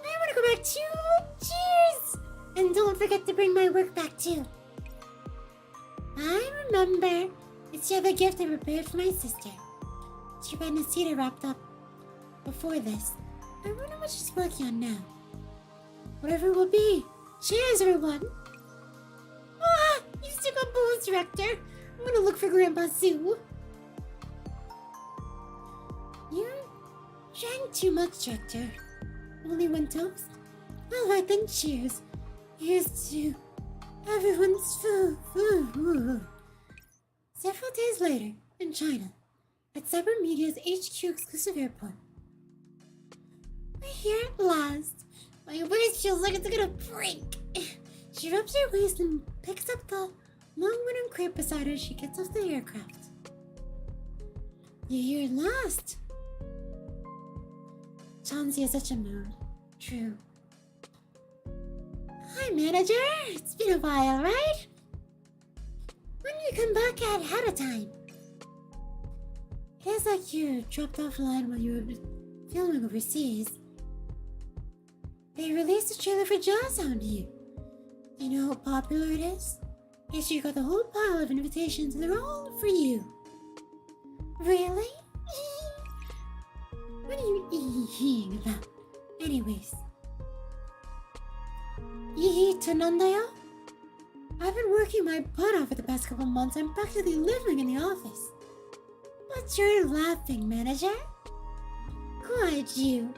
I want to go back too! Cheers! And don't forget to bring my work back too. I remember. It's the other gift I prepared for my sister. She read Nasita wrapped up before this. I wonder what she's working on now. Whatever it will be. Cheers, everyone! Ah! You still got booze, Director! I'm gonna look for Grandpa Sue. You drank too much, Director. Only one toast? Alright then, cheers. Here's to everyone's food. Several days later, in China, at Cybermedia's HQ exclusive airport. We're here at last. My waist feels like it's gonna break. She rubs her waist and picks up the long wooden crate beside her as she gets off the aircraft. You're here at last. Chauncey has such a mood. True. Hi, manager. It's been a while, right? When do you come back ahead of time? It is like you dropped off a line while you were filming overseas. They released a trailer for Jaws on you. Do you know how popular it is? Yes, you got the whole pile of invitations and they're all for you. Really? What are you eeing about? Anyways. Yee Tanandayo? I've been working my butt off for the past couple months. I'm practically living in the office. But you're laughing, manager. Quiet, you.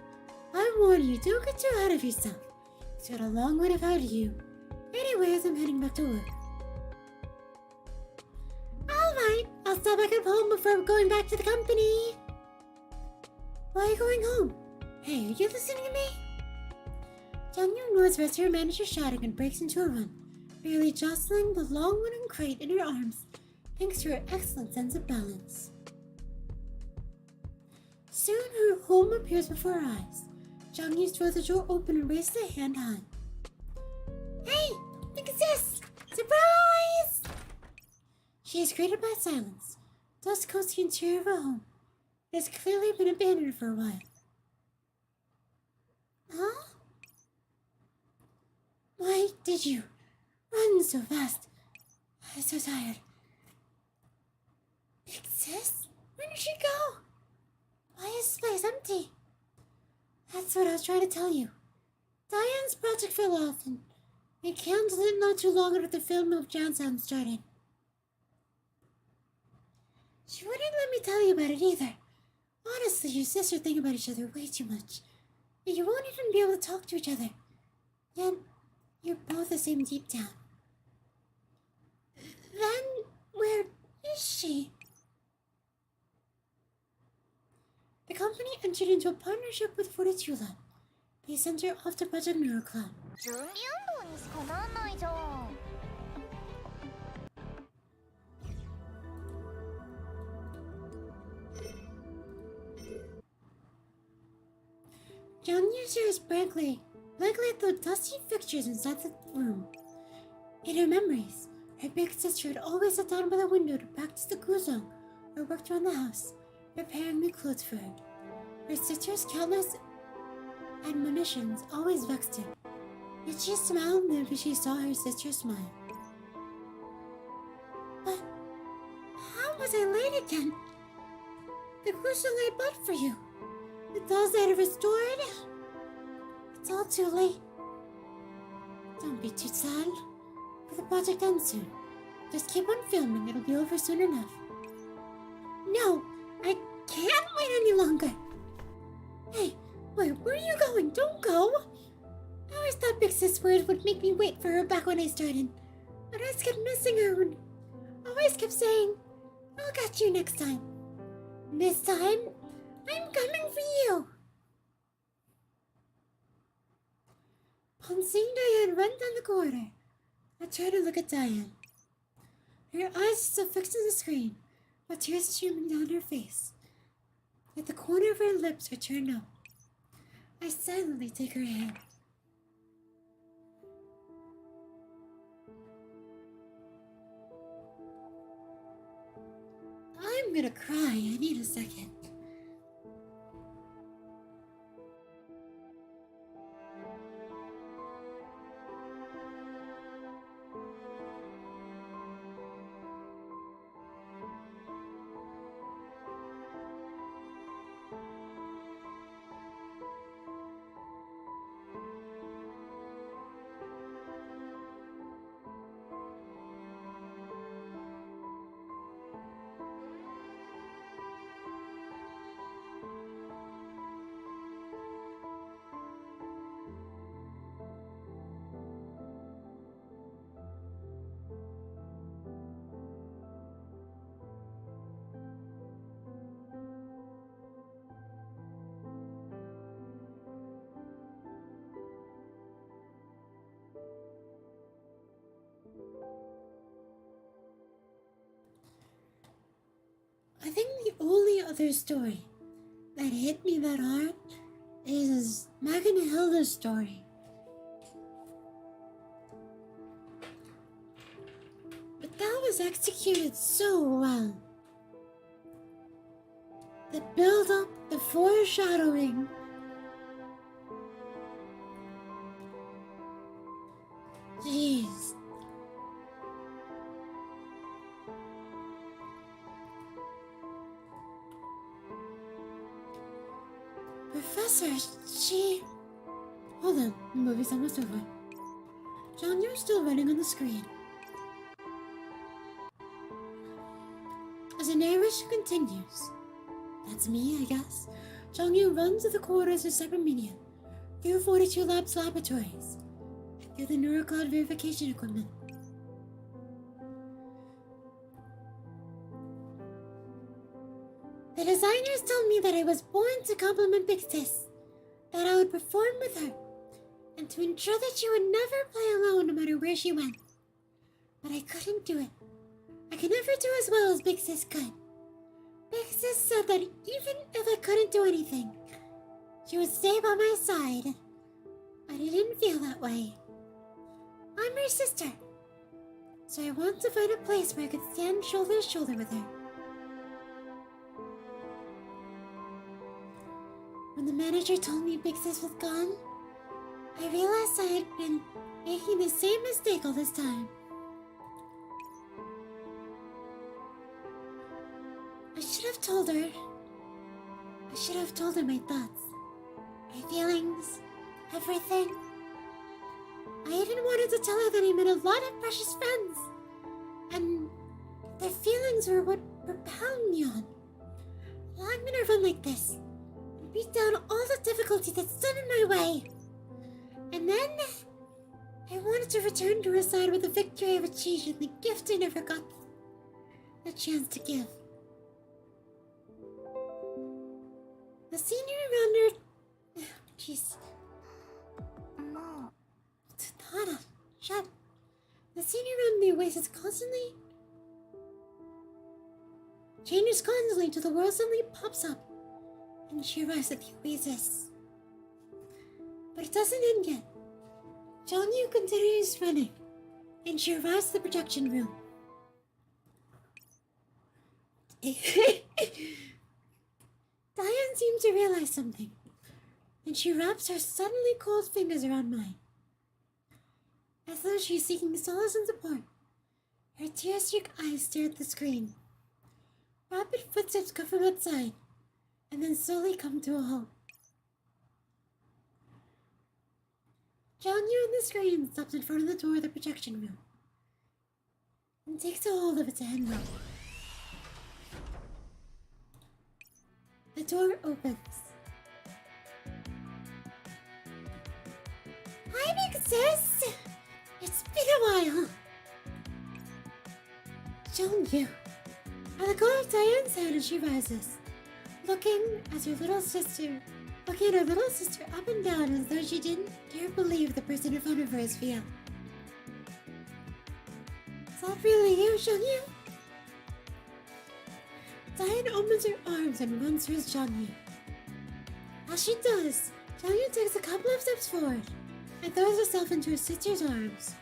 I warn you, don't get too ahead of yourself. It's got a long way without you. Anyways, I'm heading back to work. Alright, I'll stop back at home before going back to the company. Why are you going home? Hey, are you listening to me? Jiangyu ignores the rest of her manager's shouting and breaks into a run, barely jostling the long wooden crate in her arms, thanks to her excellent sense of balance. Soon her home appears before her eyes. Jiangyu throws the door open and raises a hand high. Hey, look at this! Surprise! She is greeted by silence. Dust coats the interior of her home. It has clearly been abandoned for a while. Huh? Why did you run so fast? I'm so tired. Big sis? Where did she go? Why is this place empty? That's what I was trying to tell you. Diane's project fell off, and we canceled it not too long after the film of Johnstown started. She wouldn't let me tell you about it either. Honestly, your sisters think about each other way too much. And you won't even be able to talk to each other. Yet, you're both the same deep down. Then, where is she? The company entered into a partnership with 42 Lab. They sent her off to Project Neurocloud. 準備運動にしかなんないじゃん。Jiangyu stares blankly at the dusty fixtures inside the room. In her memories, her big sister had always sat down by the window to practice the guzheng or worked around the house, preparing new clothes for her. Her sister's countless admonitions always vexed her, yet she smiled whenever she saw her sister smile. But how was I late again? The guzheng I bought for you. The dolls that are restored? It's all too late. Don't be too sad. For the project ends soon. Just keep on filming, it'll be over soon enough. No, I can't wait any longer. Hey, where are you going? Don't go. I always thought Big Sis Word would make me wait for her back when I started. But I just kept missing her and always kept saying, I'll catch you next time. This time, I'm coming for you! Upon seeing Diane run down the corridor, I turned to look at Diane. Her eyes still fixed on the screen, with tears streaming down her face. Yet the corner of her lips are turned up. I silently take her hand. I'm gonna cry. I need a second. I think the only other story that hit me that hard is Megan and Hilda's story. But that was executed so well. The build-up, the foreshadowing. Jeez. Professor, she... Hold on, the movie's almost over. Jiangyu's still running on the screen. As the narration continues, that's me, I guess. Jiangyu runs to the corridors of Cybermedia, through 42 Labs laboratories, and through the Neurocloud verification equipment. The designers told me that I was born to complement Big Sis, that I would perform with her, and to ensure that she would never play alone no matter where she went. But I couldn't do it. I could never do as well as Big Sis could. Big Sis said that even if I couldn't do anything, she would stay by my side. But I didn't feel that way. I'm her sister, so I want to find a place where I could stand shoulder to shoulder with her. When the manager told me Big Sis was gone, I realized I had been making the same mistake all this time. I should have told her. I should have told her my thoughts, my feelings, everything. I even wanted to tell her that I made a lot of precious friends, and their feelings were what propelled me on, allowing me to run like this, and beat down all the difficulty that stood in my way. And then, I wanted to return to her side with the victory I've achieved and the gift I never got the chance to give. The scenery around her... Jeez. No. Tanada, shut. The scenery around the Oasis constantly... changes constantly until the world suddenly pops up, and she arrives at the Oasis. But it doesn't end yet. Jiangyu continues running, and she arrives at the projection room. Diane seems to realize something, and she wraps her suddenly cold fingers around mine. As though she's seeking solace and support, her tear-streaked eyes stare at the screen. Rapid footsteps come from outside, and then slowly come to a halt. Jiangyu on the screen stops in front of the door of the projection room and takes a hold of its handle. The door opens. Hi, big sis! It's been a while. Jiangyu. I let go of Diane's hand as she rises, looking at her little sister up and down as though she didn't dare believe the person in front of her is real. Is that really you, Jiangyu? Diane opens her arms and runs towards Jiangyu. As she does, Jiangyu takes a couple of steps forward and throws herself into her sister's arms,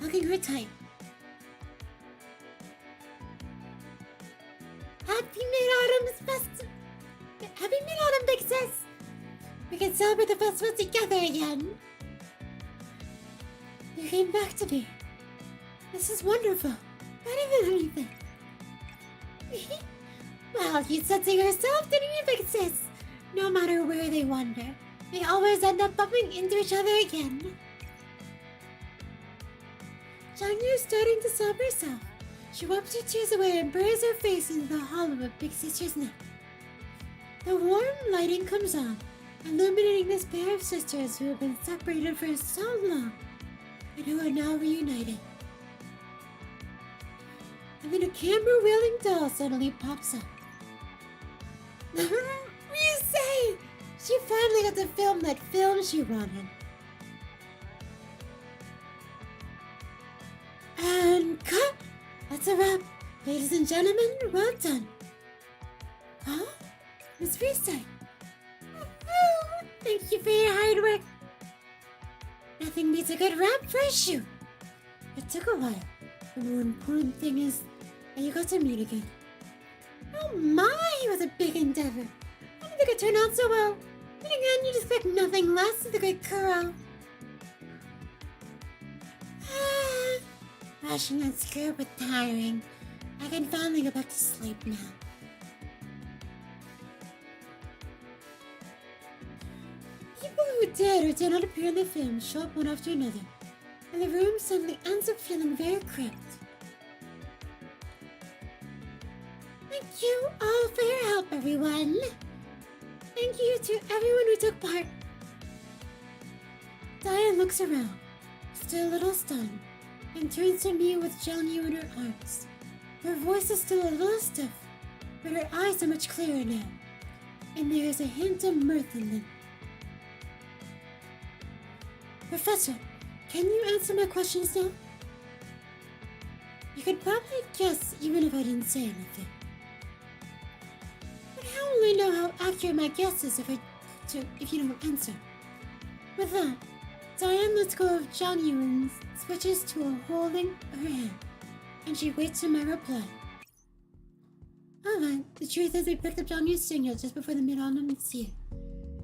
hugging her tight. Happy Mid-Autumn, big sis! We can celebrate the festival together again. You came back to me. This is wonderful. Better than anything. Well, you said so yourself, didn't you, big sis? No matter where they wander, they always end up bumping into each other again. Jiangyu is starting to sob herself. She wipes her tears away and buries her face into the hollow of Big Sister's neck. The warm lighting comes on, illuminating this pair of sisters who have been separated for so long and who are now reunited. And then a camera-wielding doll suddenly pops up. Ryusei! She finally got to film that film she wanted. And cut! That's a wrap. Ladies and gentlemen, well done. Huh? Miss Ryusei. Thank you for your hard work. Nothing beats a good wrap for a shoot. It took a while. The more important thing is that you got to meet again. Oh my, it was a big endeavor. I didn't think it turned out so well. Then again, you'd expect nothing less of the great Kuro. Rushing that skirt was tiring. I can finally go back to sleep now. People who did or did not appear in the film show up one after another, and the room suddenly ends up feeling very cramped. Thank you all for your help, everyone. Thank you to everyone who took part. Diane looks around, still a little stunned, and turns to me with Jiangyu in her arms. Her voice is still a little stiff, but her eyes are much clearer now, and there is a hint of mirth in them. Professor, can you answer my questions now? You could probably guess even if I didn't say anything. But how will I know how accurate my guess is if you don't answer? With that, Diane lets go of Jiangyu and switches to a holding her hand, and she waits for my reply. Alright, the truth is I picked up Jiangyu's signal just before the Mid-Autumn this year.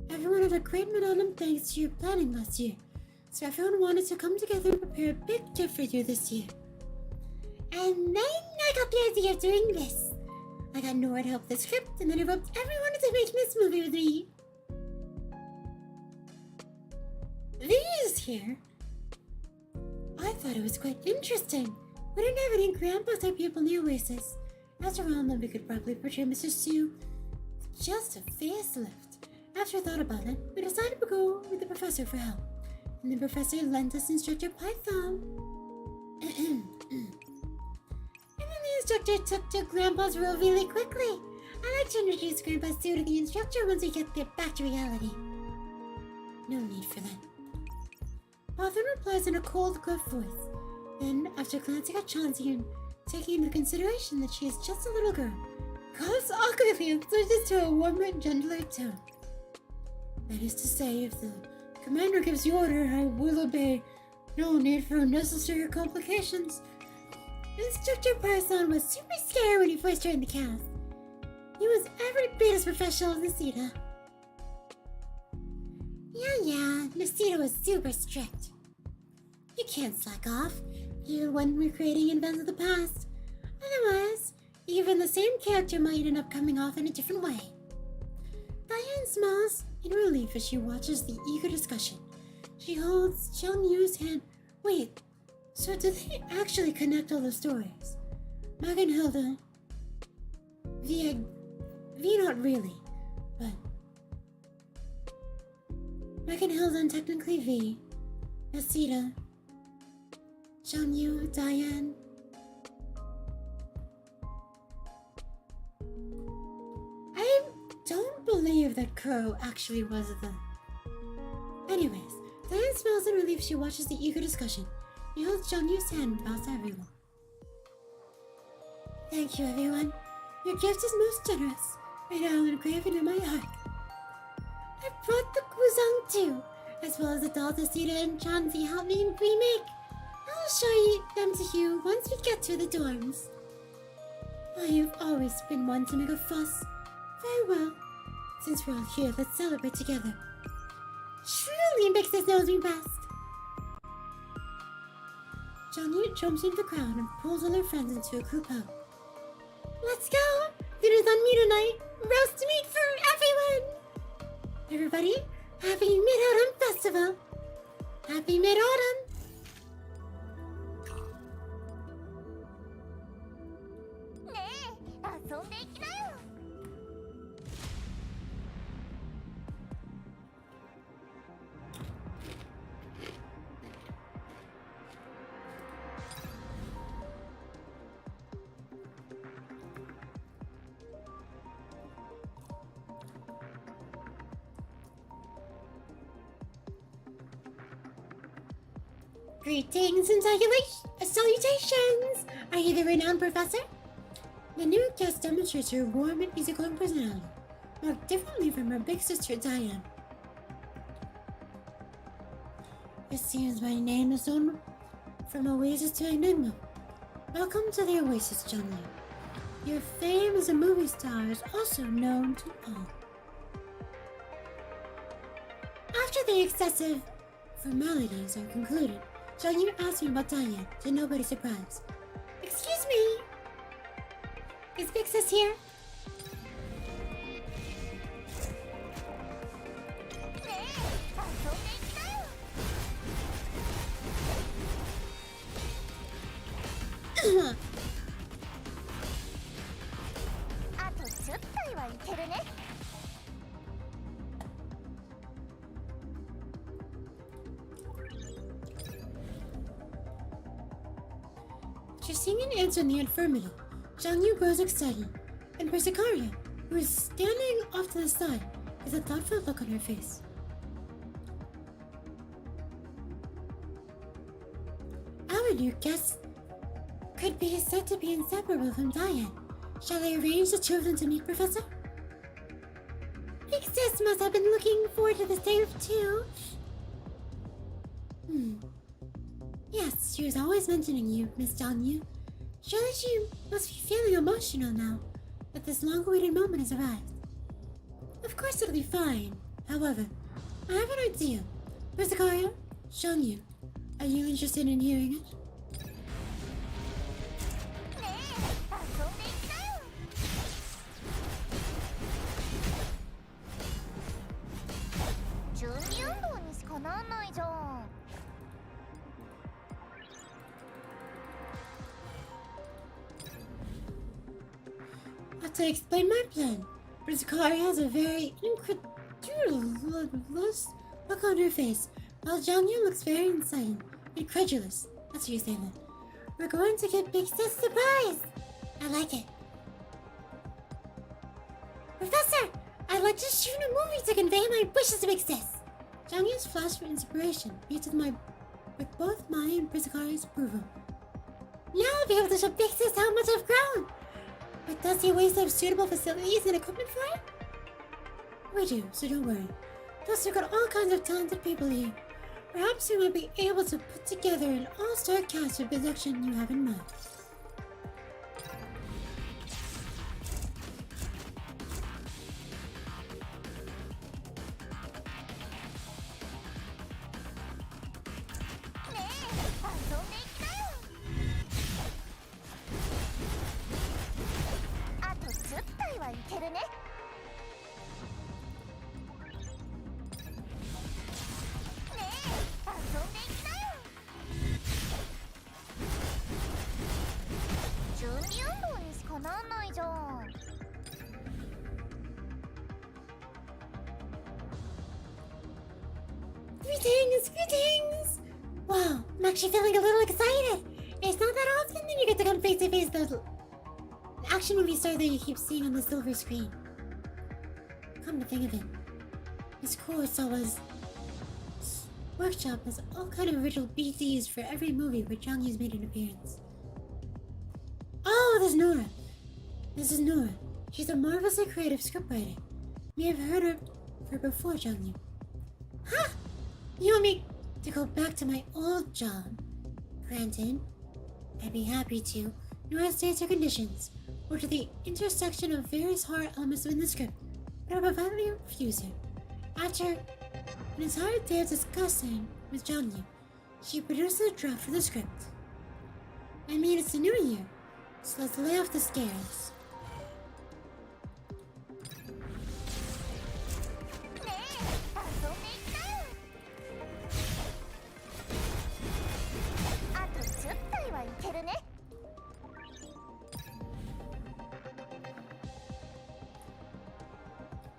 Everyone had a great Mid-Autumn thanks to your planning last year. So everyone wanted to come together and prepare a big gift for you this year. And then I got the idea of doing this. I got Nora to help the script, and then I roped everyone into making this movie with me. These here, I thought it was quite interesting. We didn't have any grandpa-type people in the Oasis. After all, then we could probably portray Mr. Sue with just a facelift. After I thought about it, we decided to go with the professor for help. And the professor lent us Instructor Python. And then the instructor took to Grandpa's role really quickly. I like to introduce Grandpa Sue to the instructor once we get back to reality. No need for that. Python replies in a cold, gruff voice. Then, after glancing at Chauncey and taking into consideration that she is just a little girl, coughs awkwardly and switches to a warmer, gentler tone. That is to say, if the commander gives the order, I will obey. No need for unnecessary complications. Instructor Python was super scared when he first joined the cast. He was every bit as professional as Nisita. Yeah, Nisita was super strict. You can't slack off, even when recreating events of the past. Otherwise, even the same character might end up coming off in a different way. Diane smiles in relief as she watches the eager discussion. She holds Jiangyu's hand. Wait, so do they actually connect all the stories? Mag and Hilda... V not really, but... Mag and Hilda and technically V. Nisita... Jiangyu, Diane... I don't believe that Kuro actually was the... Anyways, Diane smiles in relief. She watches the eager discussion. She holds Jiangyu's hand and bows to everyone. Thank you, everyone. Your gift is most generous. Right now, I'll engrave it in my heart. I brought the Guzang too, as well as the dolls Nisita and Chauncey helped me remake. I'll show them to you once we get to the dorms. You've always been one to make a fuss. Very well. Since we're all here, let's celebrate together. Truly makes us knows me best. Jiangyu jumps into the crowd and pulls all her friends into a group hug. Let's go! Dinner's on me tonight! Roast meat for everyone! Everybody, happy Mid-Autumn Festival! Happy Mid-Autumn! Greetings and salutations! Are you the renowned professor? The new guest demonstrates her warm and easygoing personality, marked differently from her big sister Diane. It seems my name is known from Oasis to Enigma. Welcome to the Oasis, Jiangyu. Your fame as a movie star is also known to all. After the excessive formalities are concluded, Jiangyu asked me about Diane, to nobody's surprise. Excuse me? Is Big Sis here? After seeing an answer in the affirmative, Jiangyu grows excited, and Persikaria, who is standing off to the side, has a thoughtful look on her face. Our new guest could be said to be inseparable from Diane. Shall I arrange the two of them to meet, Professor? Big Sis must have been looking forward to this day too. Yes, she was always mentioning you, Miss Jiangyu. Surely she must be feeling emotional now that this long-awaited moment has arrived. Of course it'll be fine. However, I have an idea. Persikaria, Jiangyu, are you interested in hearing it? ねえ、遊んでいきなよ。準備運動にしかなんないじゃん。To explain my plan, Rizikari has a very incredulous look on her face, while Jiangyu looks very incredulous. That's how you say that. We're going to get Big Sis surprise! I like it. Professor! I'd like to shoot a movie to convey my wishes to Big Sis! Jiangyu's flash of inspiration meets with both mine and Rizikari's approval. Now I'll be able to show Big Sis how much I've grown! But does he always have suitable facilities and equipment for it? We do, so don't worry. Plus, we've got all kinds of talented people here. Perhaps we might be able to put together an all-star cast of production you have in mind. Greetings! Wow, I'm actually feeling a little excited. It's not that often that you get to come face to face with the action movie star that you keep seeing on the silver screen. Come to think of it, Miss Kurosawa's workshop has all kind of original BDs for every movie where Jiangyu's made an appearance. Oh, there's Nora. This is Nora. She's a marvelously creative scriptwriter. You may have heard of her before, Jiangyu. Huh? You want me to go back to my old job? Granted, I'd be happy to. Nora states her conditions, or to the intersection of various horror elements within the script, but I profoundly refuse her. After an entire day of discussing with Jiangyu, she produces a draft for the script. I mean, it's the new year, so let's lay off the scares.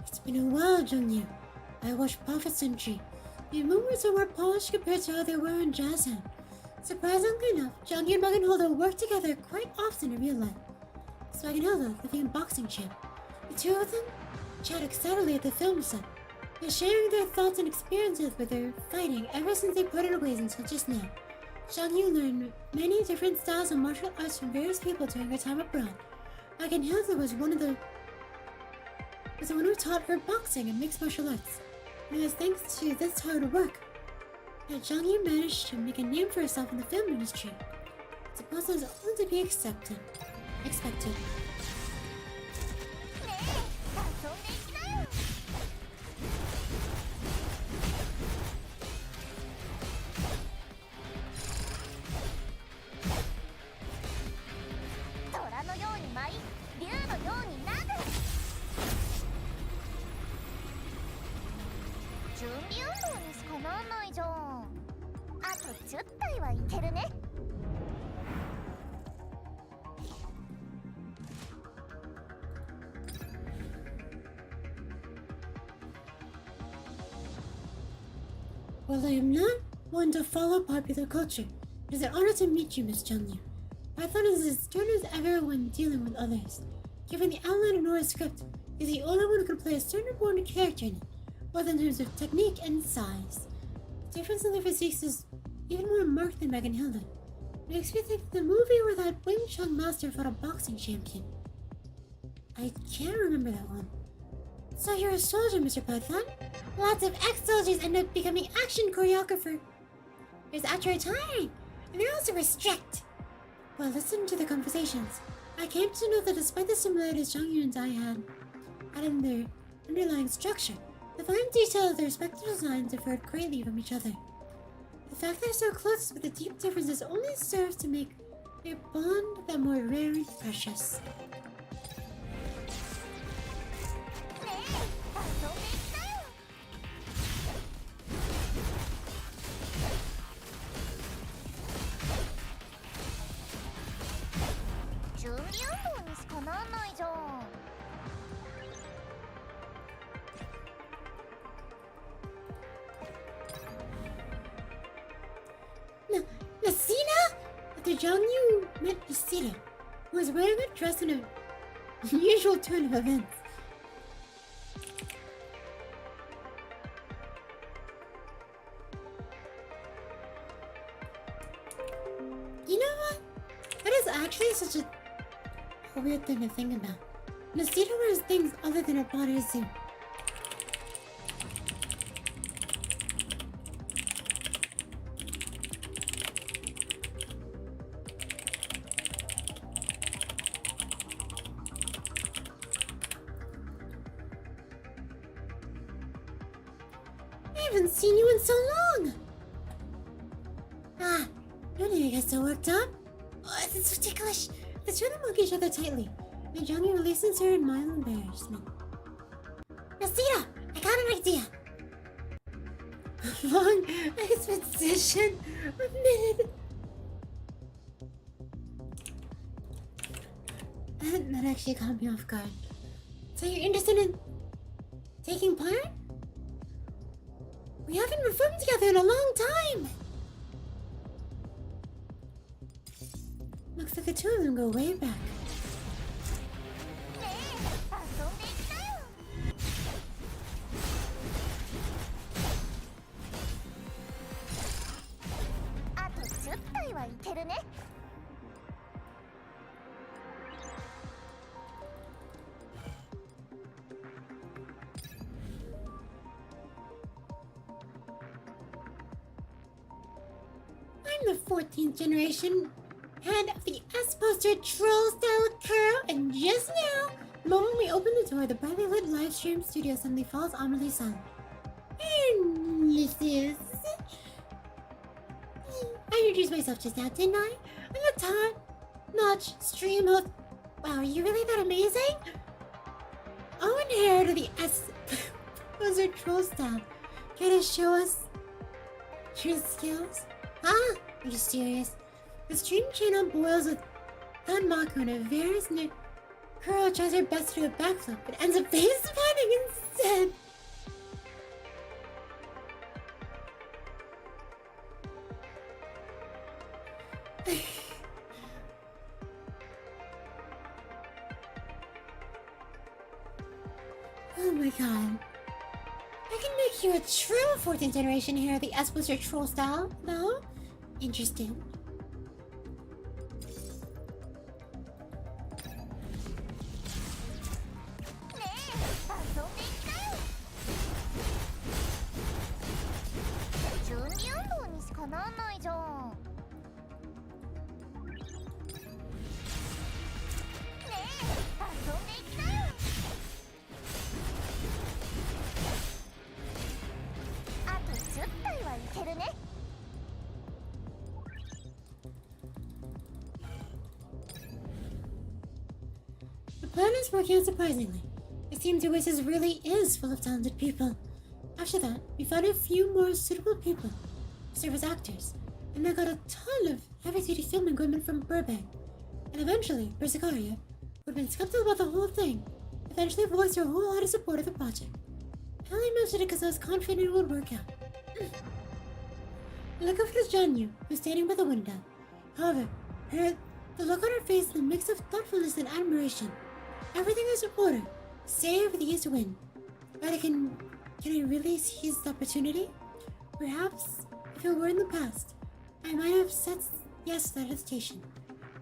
It's been a while, Jiangyu. I watched Prophet Century. The movements are more polished compared to how they were in Jazz. Surprisingly enough, Jiangyu and Magenhilda work together quite often in real life. So Magenhilda, the famed boxing champ. The two of them chat excitedly at the film set. They're sharing their thoughts and experiences with their fighting ever since they parted ways until just now. Jiangyu learned many different styles of martial arts from various people during her time abroad. Magenhilda was the one who taught her boxing and mixed martial arts. And it was thanks to this hard work that Jiangyu managed to make a name for herself in the film industry. I suppose it was all to be expected. 準備運動にしかなんないじゃん。あと10体はいけるね。While I am not one to follow popular culture, it is an honor to meet you, Miss Jiangyu. Python is as stern as ever when dealing with others. Given the outline of Nora's script, he's the only one who can play a certain born character in it, both in terms of technique and size. The difference in their physiques is even more marked than Magenhilda. It makes me think of the movie where that Wing Chun master fought a boxing champion. I can't remember that one. So you're a soldier, Mr. Python? Lots of ex-soldiers end up becoming action choreographer. There's after retiring, and they're also strict. While listening to the conversations, I came to know that despite the similarities Jiangyu and I had in their underlying structure, the fine detail of their respective designs differed greatly from each other. The fact they're so close with the deep differences only serves to make their bond that more rare and precious. 準備運動にしかなんないじゃん。 Nasina? After Jiangyu met Nasina, who was wearing a dress in an unusual turn of events. You know what? That is actually such a weird thing to think about. Nasina wears things other than her bodysuit. I haven't seen you in so long! Ah, no need to get so worked up. Oh, this is so ticklish. Let's try to mug each other tightly. And Jiangyu releases her in mild embarrassment. Nasina, I got an idea! Long exposition omitted. That actually caught me off guard. So you're interested in taking part? We haven't performed together in a long time! Looks like the two of them go way back. あと10体はいけるね。 I'm the 14th generation head of the S-Poster troll-style curl, and just now, the moment we open the door, the brightly lit live stream studio suddenly falls ominously silent. And this is... I introduced myself just now, didn't I? I'm the top-notch stream host. Wow, are you really that amazing? Owen Hair to the S-Poster troll style. Can you show us your skills? Huh? Are you serious? The stream channel boils with Danmaku and a various girl tries her best to do a backflip, but ends up face planting instead. Oh my god. I can make you a true 14th generation hero of the S-Poster troll style, though. Interesting. The plan is working out surprisingly. It seems Oasis really is full of talented people. After that, we found a few more suitable people to serve as actors, and I got a ton of heavy-duty film equipment from Burbank. And eventually, Bersicaria, who had been skeptical about the whole thing, eventually voiced her wholehearted support of the project. I only mentioned it because I was confident it would work out. I look over to Jiangyu, who's standing by the window. However, the look on her face is a mix of thoughtfulness and admiration. Everything is in order, save the east wind. But can I really seize the opportunity? Perhaps, if it were in the past, I might have said yes to that hesitation.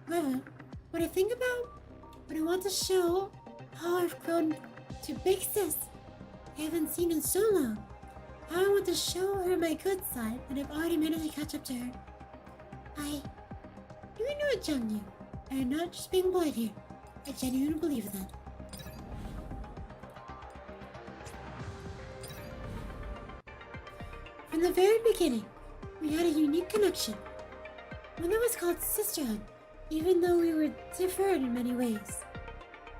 However, when I think about when I want to show how I've grown to big sis I haven't seen in so long, how I want to show her my good side and I've already managed to catch up to her. You know it, Jiangyu. I am not just being polite here. I genuinely believe that. From the very beginning, We had a unique connection. One that was called sisterhood, even though we were different in many ways.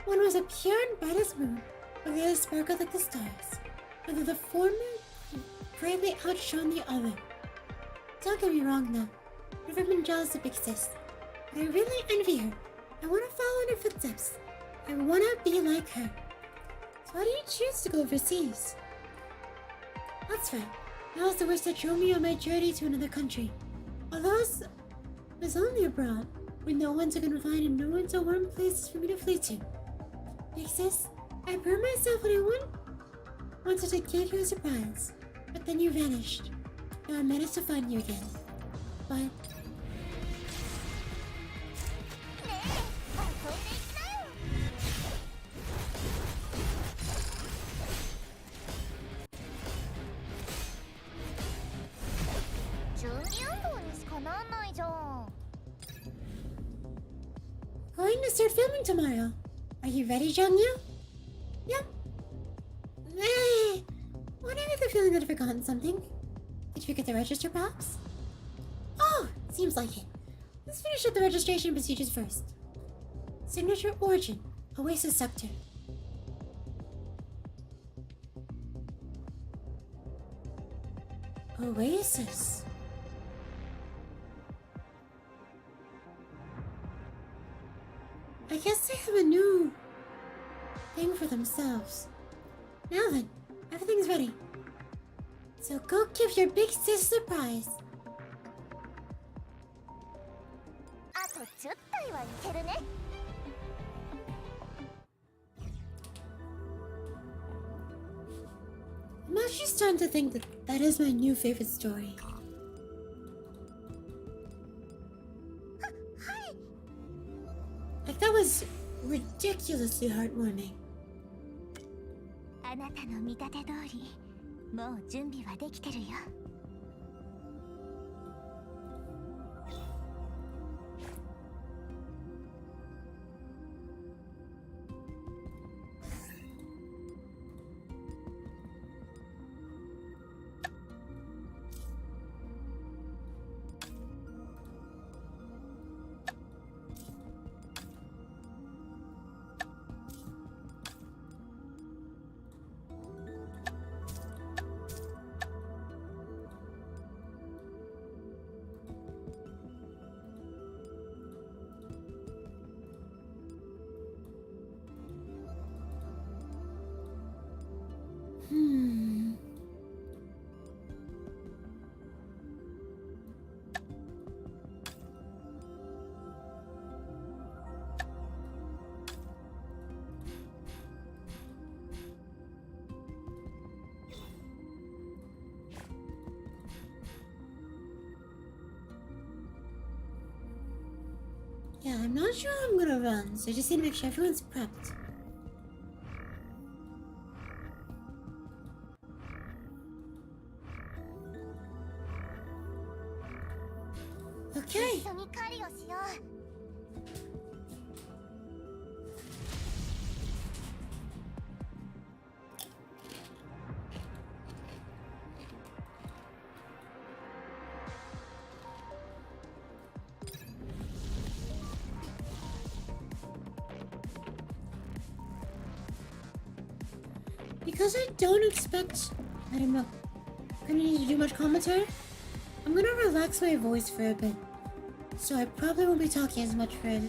One was a pure and bright as moon, while the other sparkled like the stars, whether the former greatly outshone the other. Don't get me wrong though, I've never been jealous of Big Sis, but I really envy her. I want to follow in her footsteps. I want to be like her. So why do you choose to go overseas? That's right. That was the wish that drove me on my journey to another country. Although it was only abroad, with no one to confide in, no one to warm places for me to flee to. Big Sis, I burned myself when I wanted to give you a surprise, but then you vanished. Now I managed to find you again. But 12運動にしかなんないじゃん。 going to start filming tomorrow. Are you ready, Jiangyu? Yep. Why do I get the feeling that I've forgotten something? Did you forget the register, perhaps? Oh, seems like it. Let's finish up the registration procedures first. Signature origin, Oasis sector. Oasis. I guess they have a new thing for themselves. Now then, everything's ready. So go give your big sis a surprise. あと10体はいけるね。 I'm actually starting to think that that is my new favorite story. Like that was ridiculously heartwarming. あなたの見立て通り、もう準備はできてるよ。 Yeah, I'm not sure how I'm gonna run, so I just need to make sure everyone's prepped. Okay. 一緒に狩りをしよう。 Because I don't expect that I'm not gonna need to do much commentary, I'm gonna relax my voice for a bit. So I probably won't be talking as much for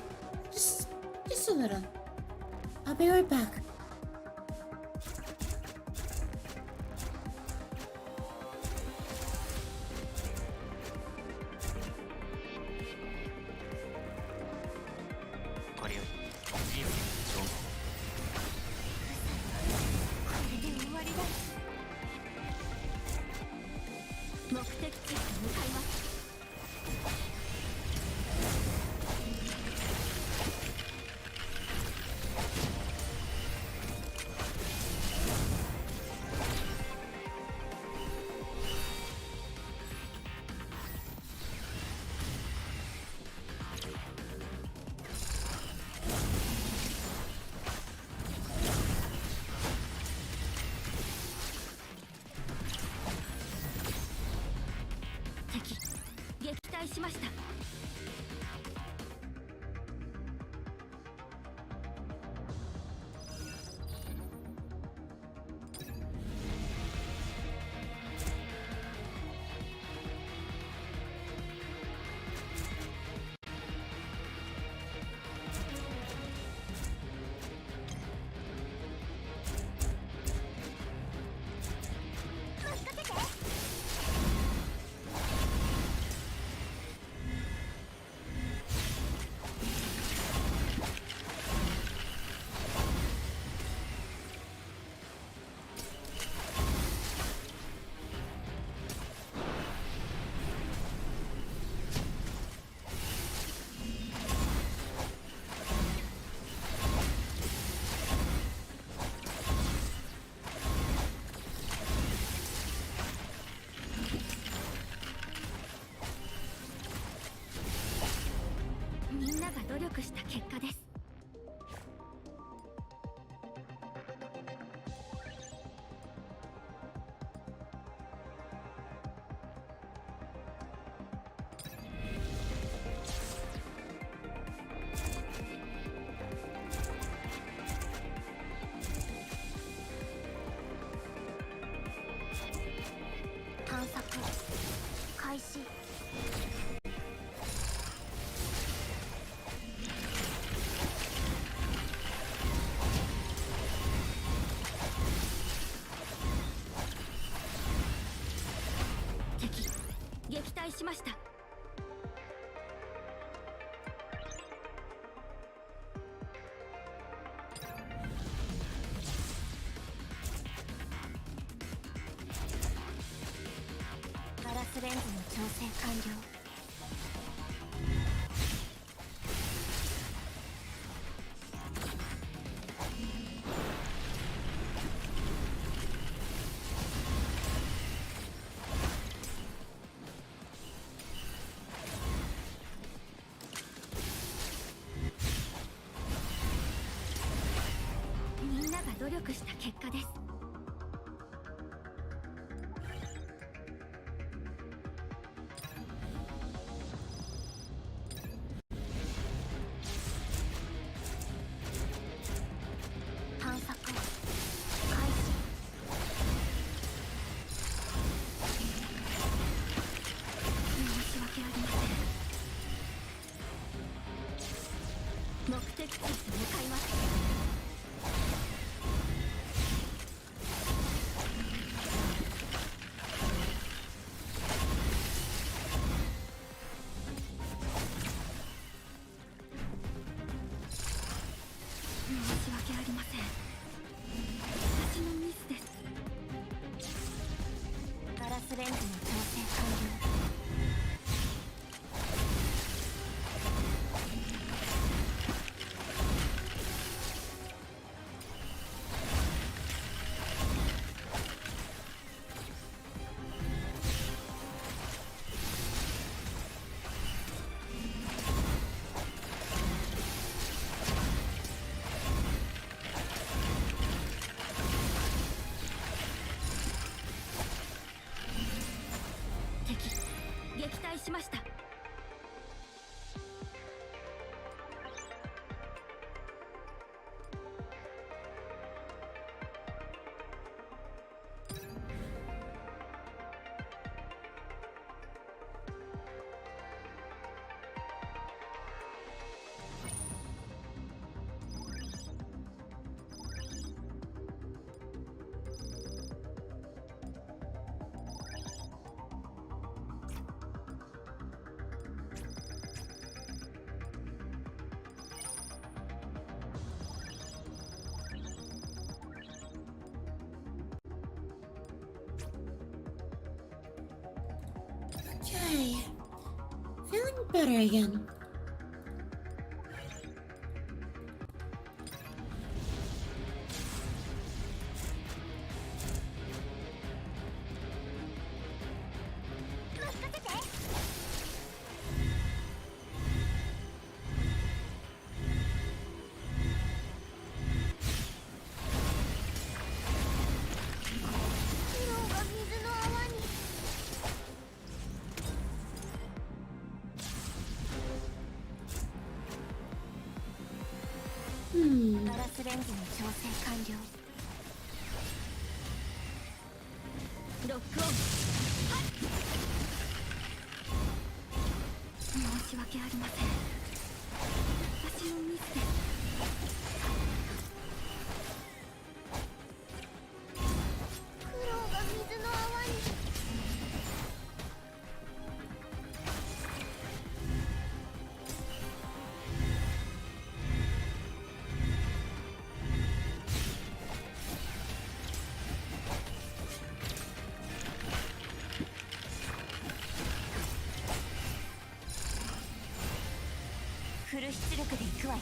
just a little. I'll be right back. しました。みんなが努力した結果です。探索開始。敵撃退しました。ガラスレンズの調整完了。みんなが努力した結果です。探索開始。申し訳ありません。目的地へと向かいます。申し訳ありません。私のミスです。ガラスレンズの調整完了。敵撃退しました。Okay. Feeling better again. ラスレンズの調整完了。ロックオン。申し訳ありません。私のミスです。苦労が水の泡に。フル出力で行くわよ。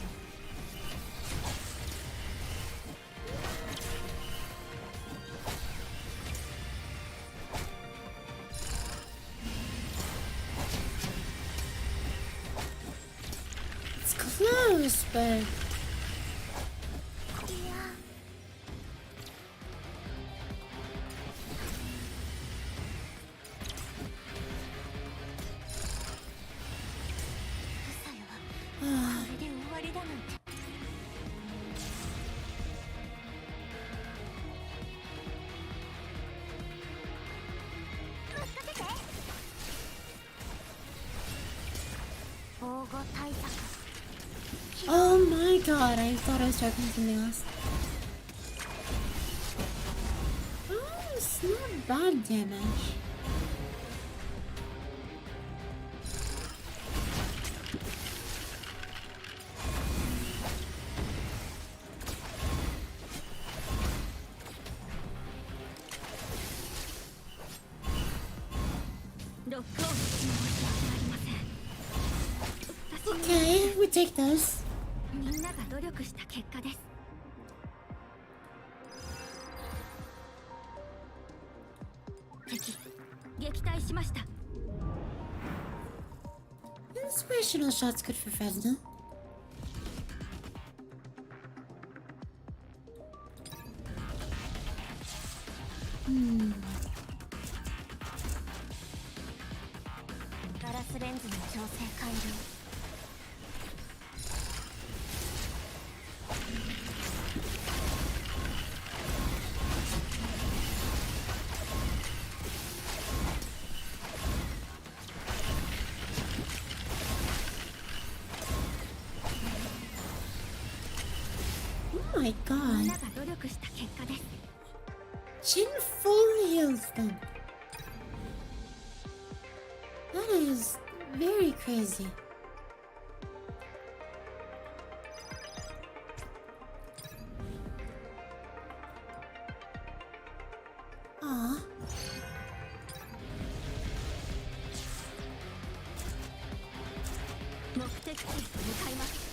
It's close, but いや、さよはこれで終わりだなんて。任せて。防護対策。oh my god, I thought I was talking something else. Oh, it's not bad damage. Okay, we take those. みんなが努力した結果です。敵撃退しました。Inspirational shots good for Fresnel.ガラスレンズの調整完了。Oh my みん god. なが努力した結果です。 Jin fully heals them. That is very crazy. Aww. 目的地へと向かいます。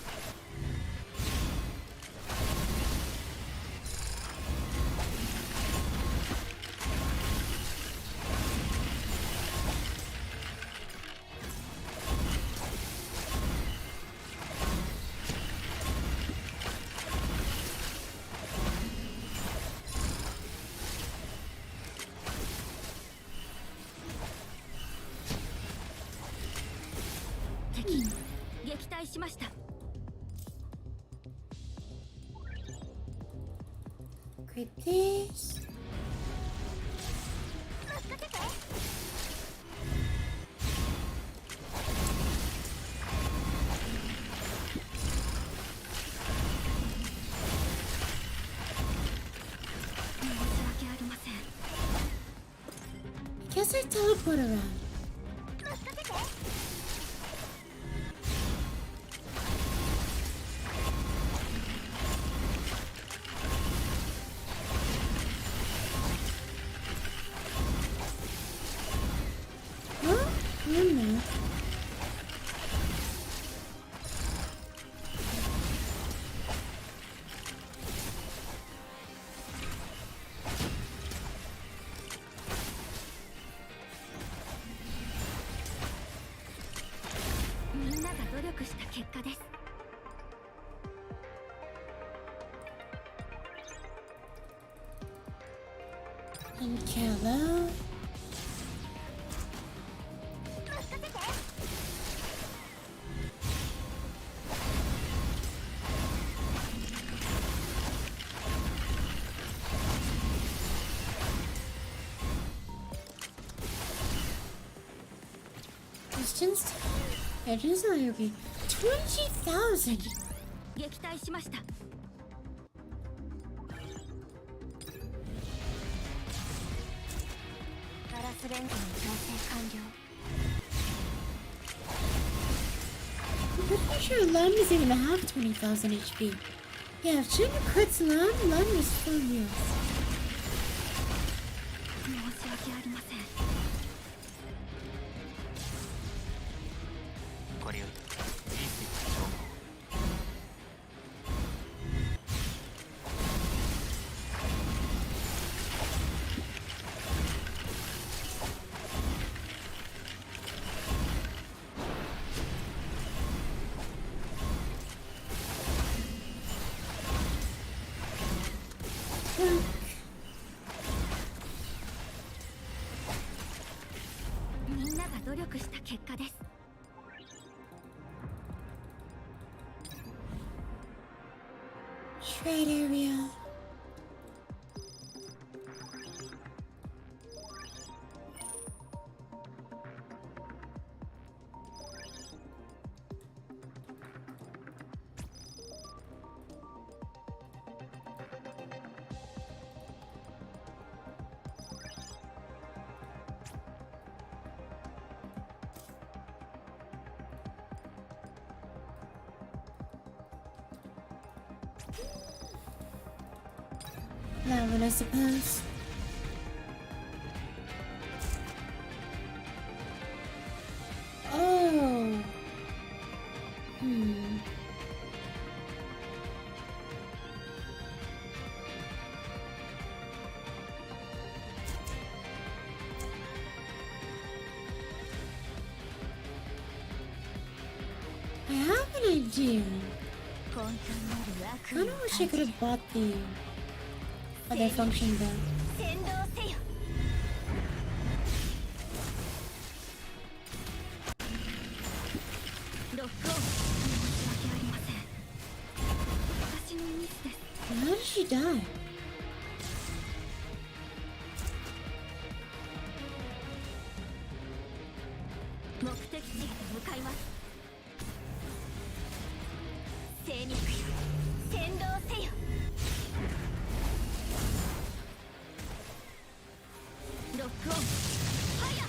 敵撃退しました。Grab these. 任せて。申し訳ありません。I guess I teleport around. 任せて。 Huh? I don't know. And Kello. reactions time? It is not okay. 20,000! 撃退しました。ガラスレンズの調整完了。 I'm pretty sure Lam doesn't even have 20,000 HP. Yeah, if Jiangyu crits Lam is full heals. 申し訳ありません。これより人生の称号 みんなが努力した結果です。 Trade area. That one, I suppose. Oh. I have an idea. I don't wish I could have bought the other function though. 先導せよ。ロックオン。申し訳ありません。私のミスです。How did she die? 目的地へと向かいます。精肉よ、先導せよ。ロックオン。ファイヤー。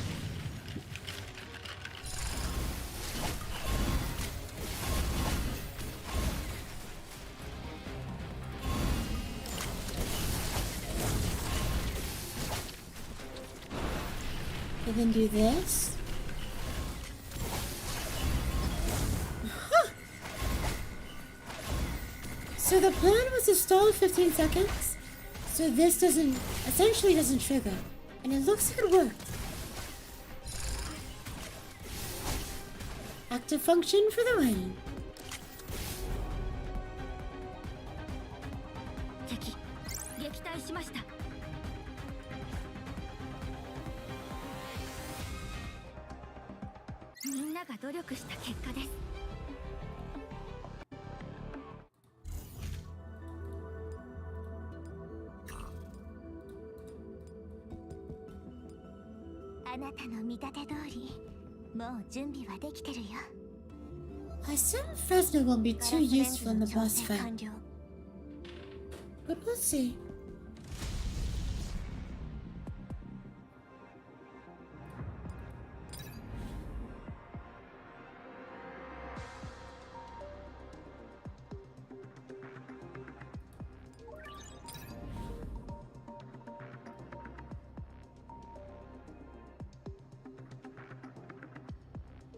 And then do this. So the plan was to stall 15 seconds, so this essentially doesn't trigger, and it looks like it worked. Active function for the win. 敵撃退しました。みんなが努力した結果です。あなたの見立て通り、もう準備はできてるよ。 I assume Fresnel won't be too useful in the boss fight, but we'll see.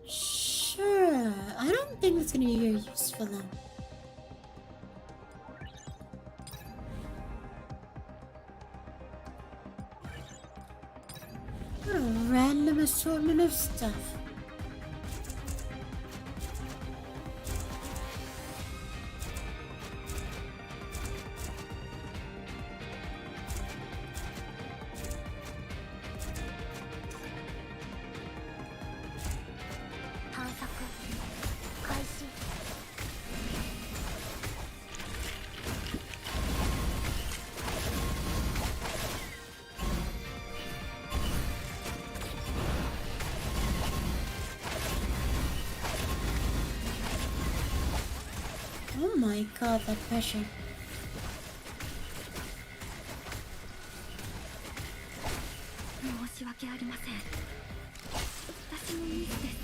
Sure, I don't think it's gonna be very useful though. What a random assortment of stuff. Oh my god, that pressure. 申し訳ありません。私のミスです。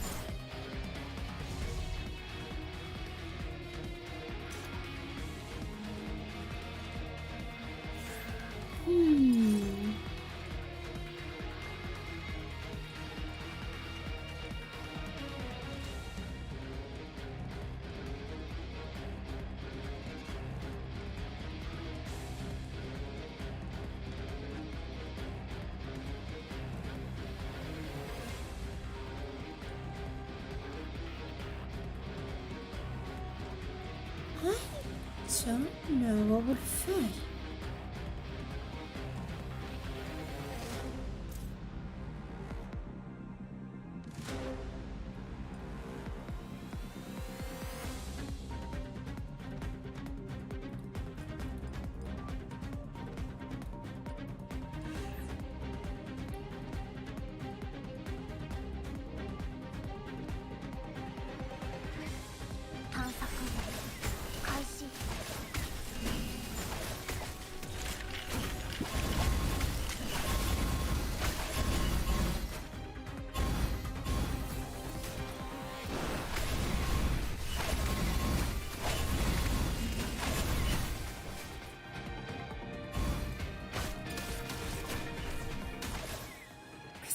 I don't know what would fit.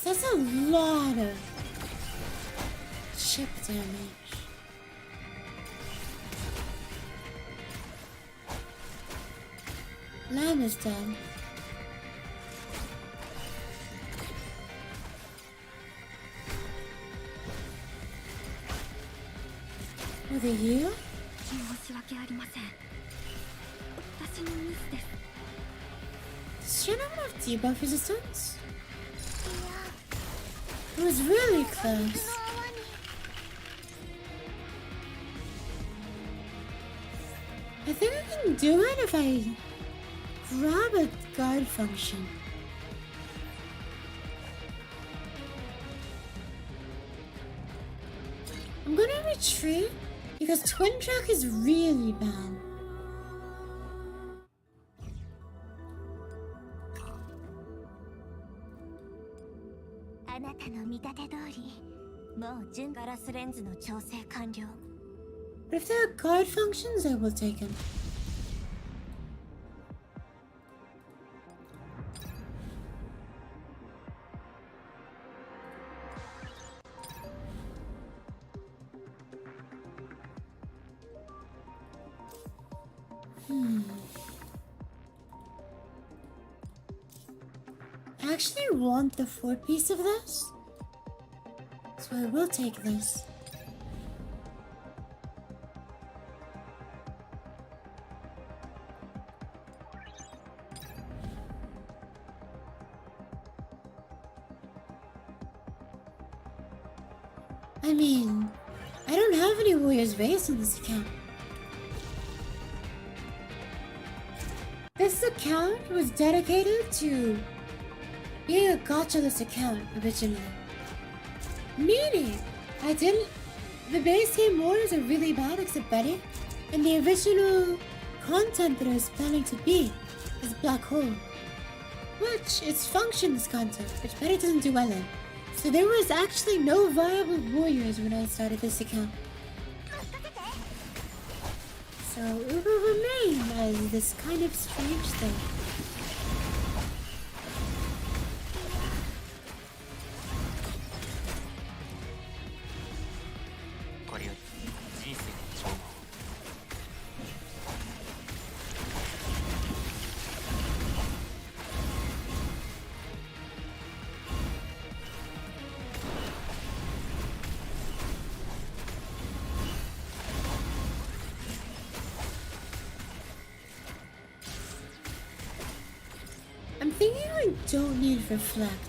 That's a lot of chip damage. Lamb is dead. Are they here? 申し訳ありません。私のミスです。 Does she not have debuff resistance? It was really close. I think I can do it if I grab a guard function. I'm gonna retreat because twin track is really bad. But if there are guard functions, I will take them. I actually want the 4-piece of this, so I will take this. I mean, I don't have any Warriors base in this account. This account was dedicated to being a gacha-less account originally. Meaning, the base game wars are really bad except Betty, and the original content that I was planning to be is Black Hole, which is functions content, which Betty doesn't do well in. So there was actually no viable warriors when I started this account. So it will remain as this kind of strange thing. I'm thinking I don't need reflect.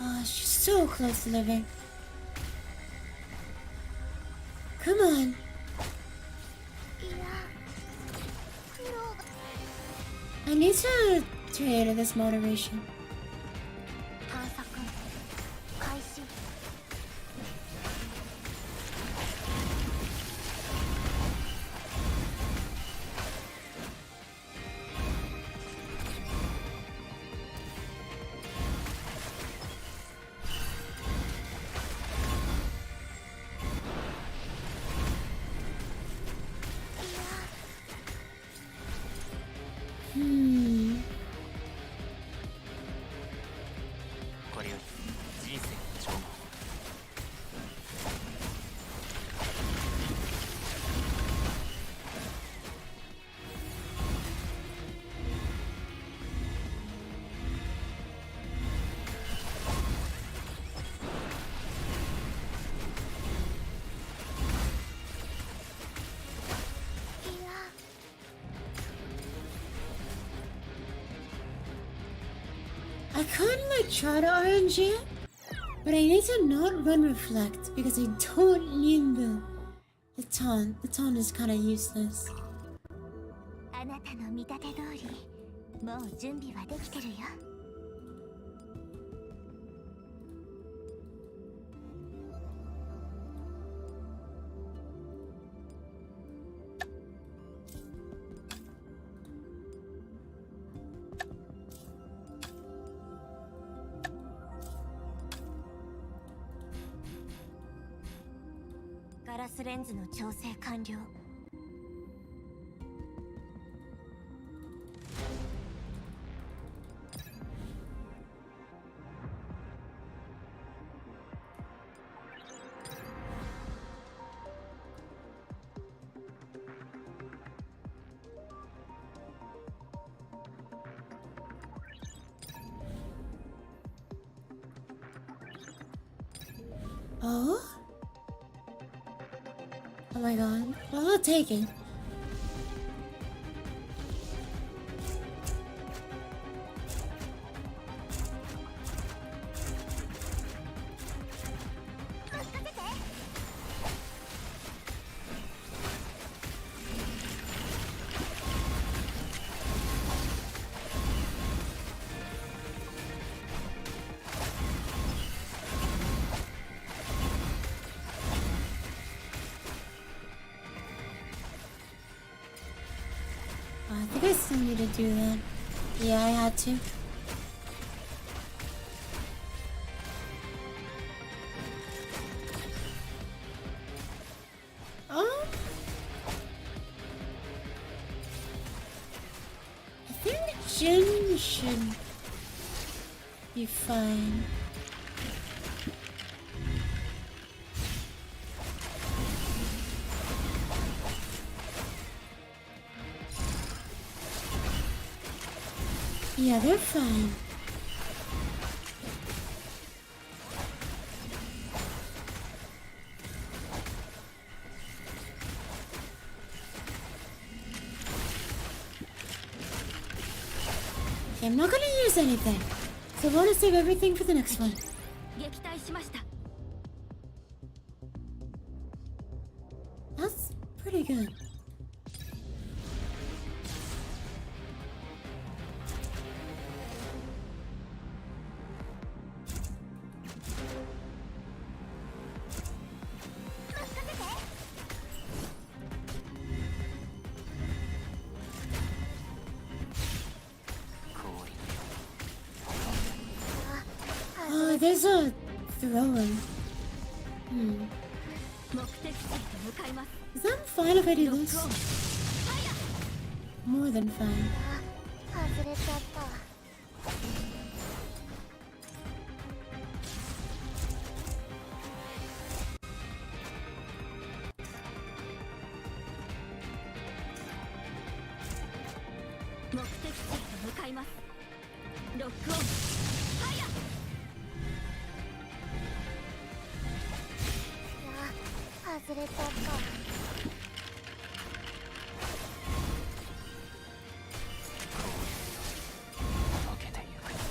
Oh, she's so close to living. Come on. いや苦労 I need to trade this motivation. 探索開始 これより人生の調合 I can't like try to RNG it, but I need to not run reflect because I don't need the taunt. The taunt is kind of useless. あなたの見立て通りもう準備はできてるよ ガラスレンズの調整完了 Oh? Oh my god. Well, I'll take it. I think I still need to do that. Yeah, I had to. Oh. I think Jin should be fine. Yeah, they're fine. Okay, I'm not gonna use anything, so I want to save everything for the next one. 撃退しました That's pretty good. Oh, there's a throwing. 目的地へと向かいます Is that fine if I do this? More than fine. 外れちゃった 目的地へと向かいますロックオンファイヤー外れちゃった 溶けてゆくのか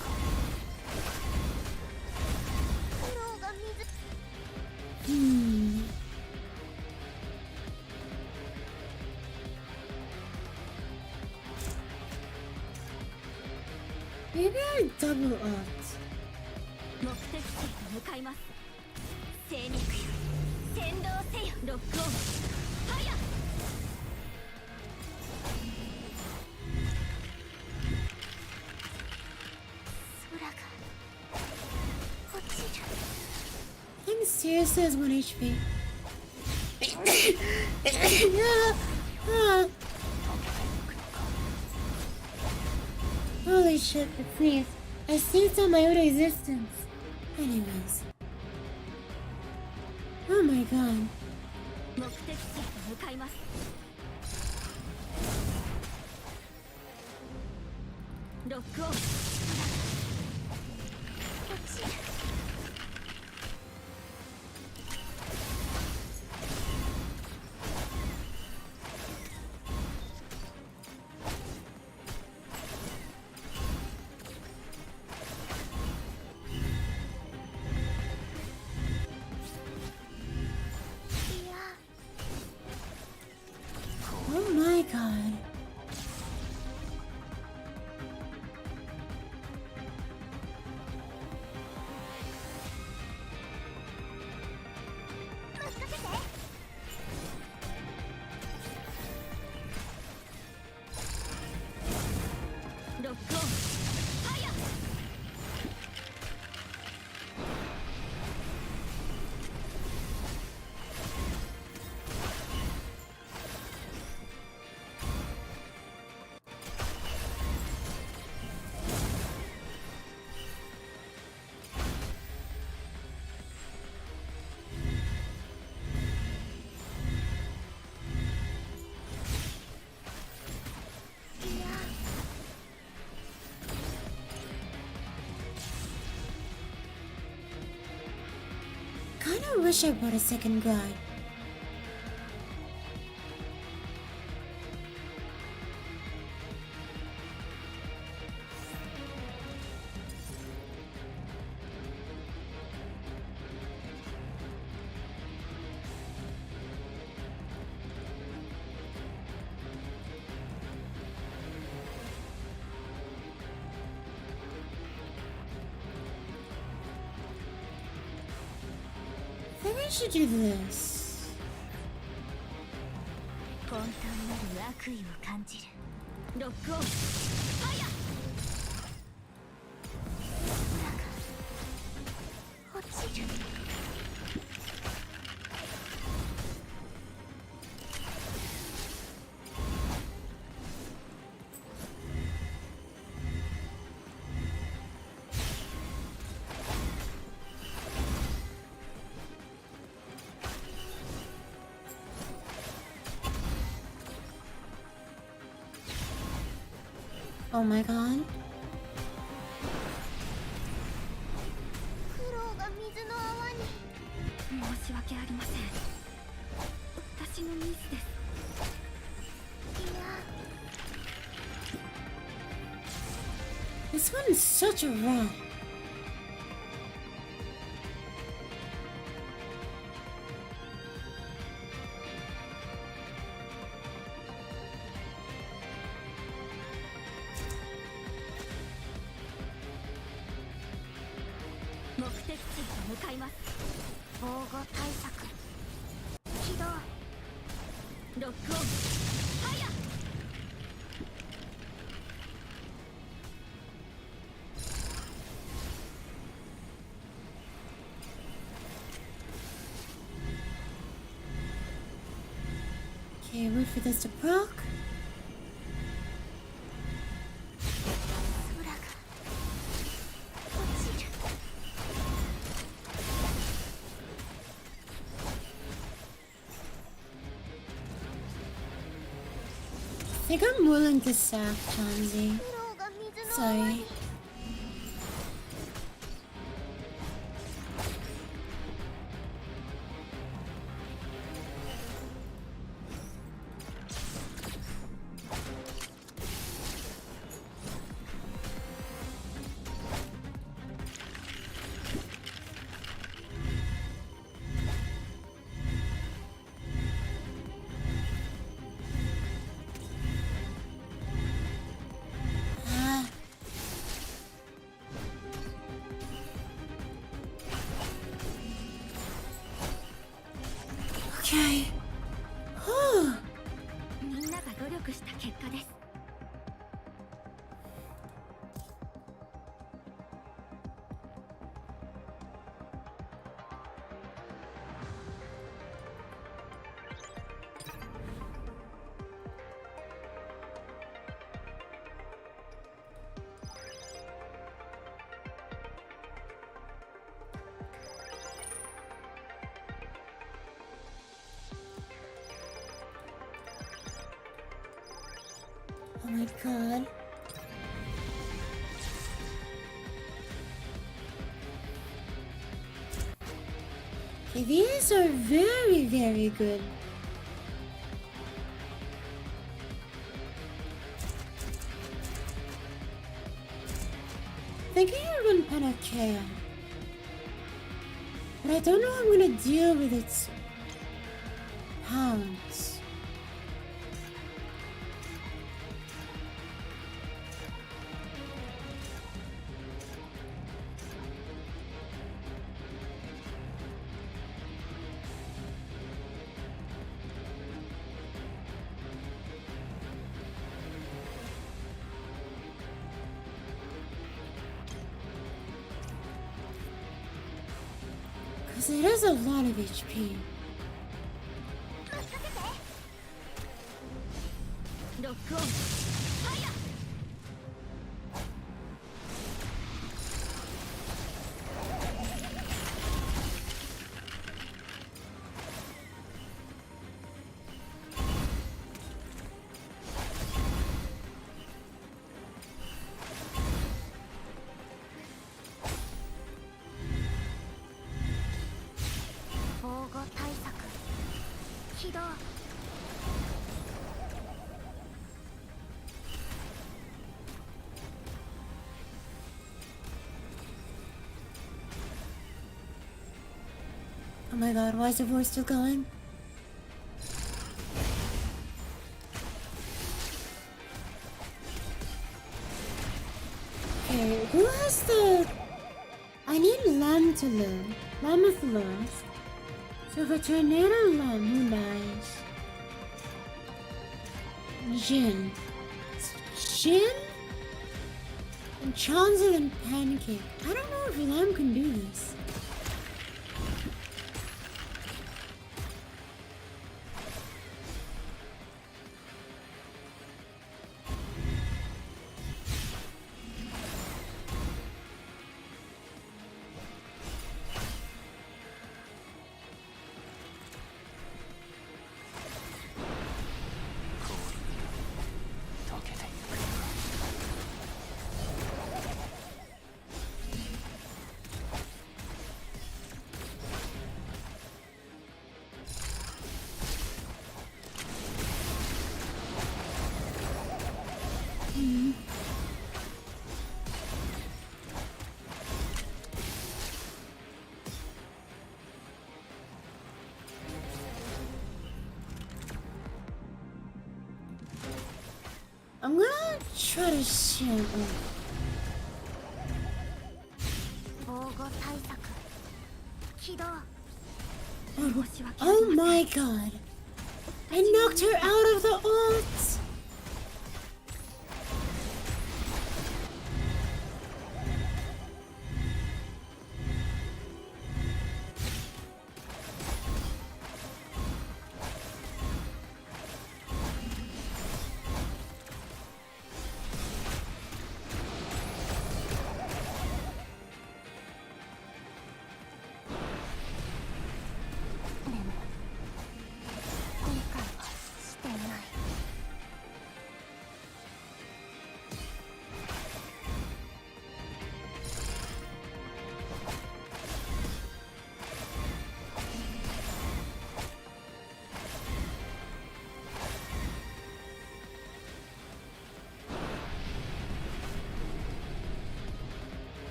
did I double alt? 目的地へ向かいます。精肉よ、先導せよ。ロックオン、ファイヤー。空が落ちる。Thing seriously has 1 HP. Holy shit, please. I seized on my own existence. Anyways. Oh my god. 目的地へ向かいます。ロックオン、落ちる。Oh my god. Kinda wish I bought a second guide. I think I should do this. 混沌なる悪意を感じる。ロックオン、ファイヤー。空が落ちる。Oh my god. 苦労が水の泡に。申し訳ありません。私のミスです。いや。This one is such a run. Okay, wait for this to proc. I think I'm willing to sack Chanzi. Sorry. Okay. Huh. みんなが努力した結果です。Oh my god. Okay, these are very, very good. Thinking I'll run Panacea. But I don't know how I'm gonna deal with its pounds. Because it has a lot of HP. ロックオン。ファイヤー。防護対策起動。Oh my god, why is the voice still going? Okay, who has the... I need Lamb to live. Mammoth lives. So if I tornado Lamb, who dies? Jin. Jin? And Chanzel and Pancake. I don't know if Lamb can do this. I'm gonna try to shoot. 防護対策起動。 Oh my god! I knocked her out of the ult!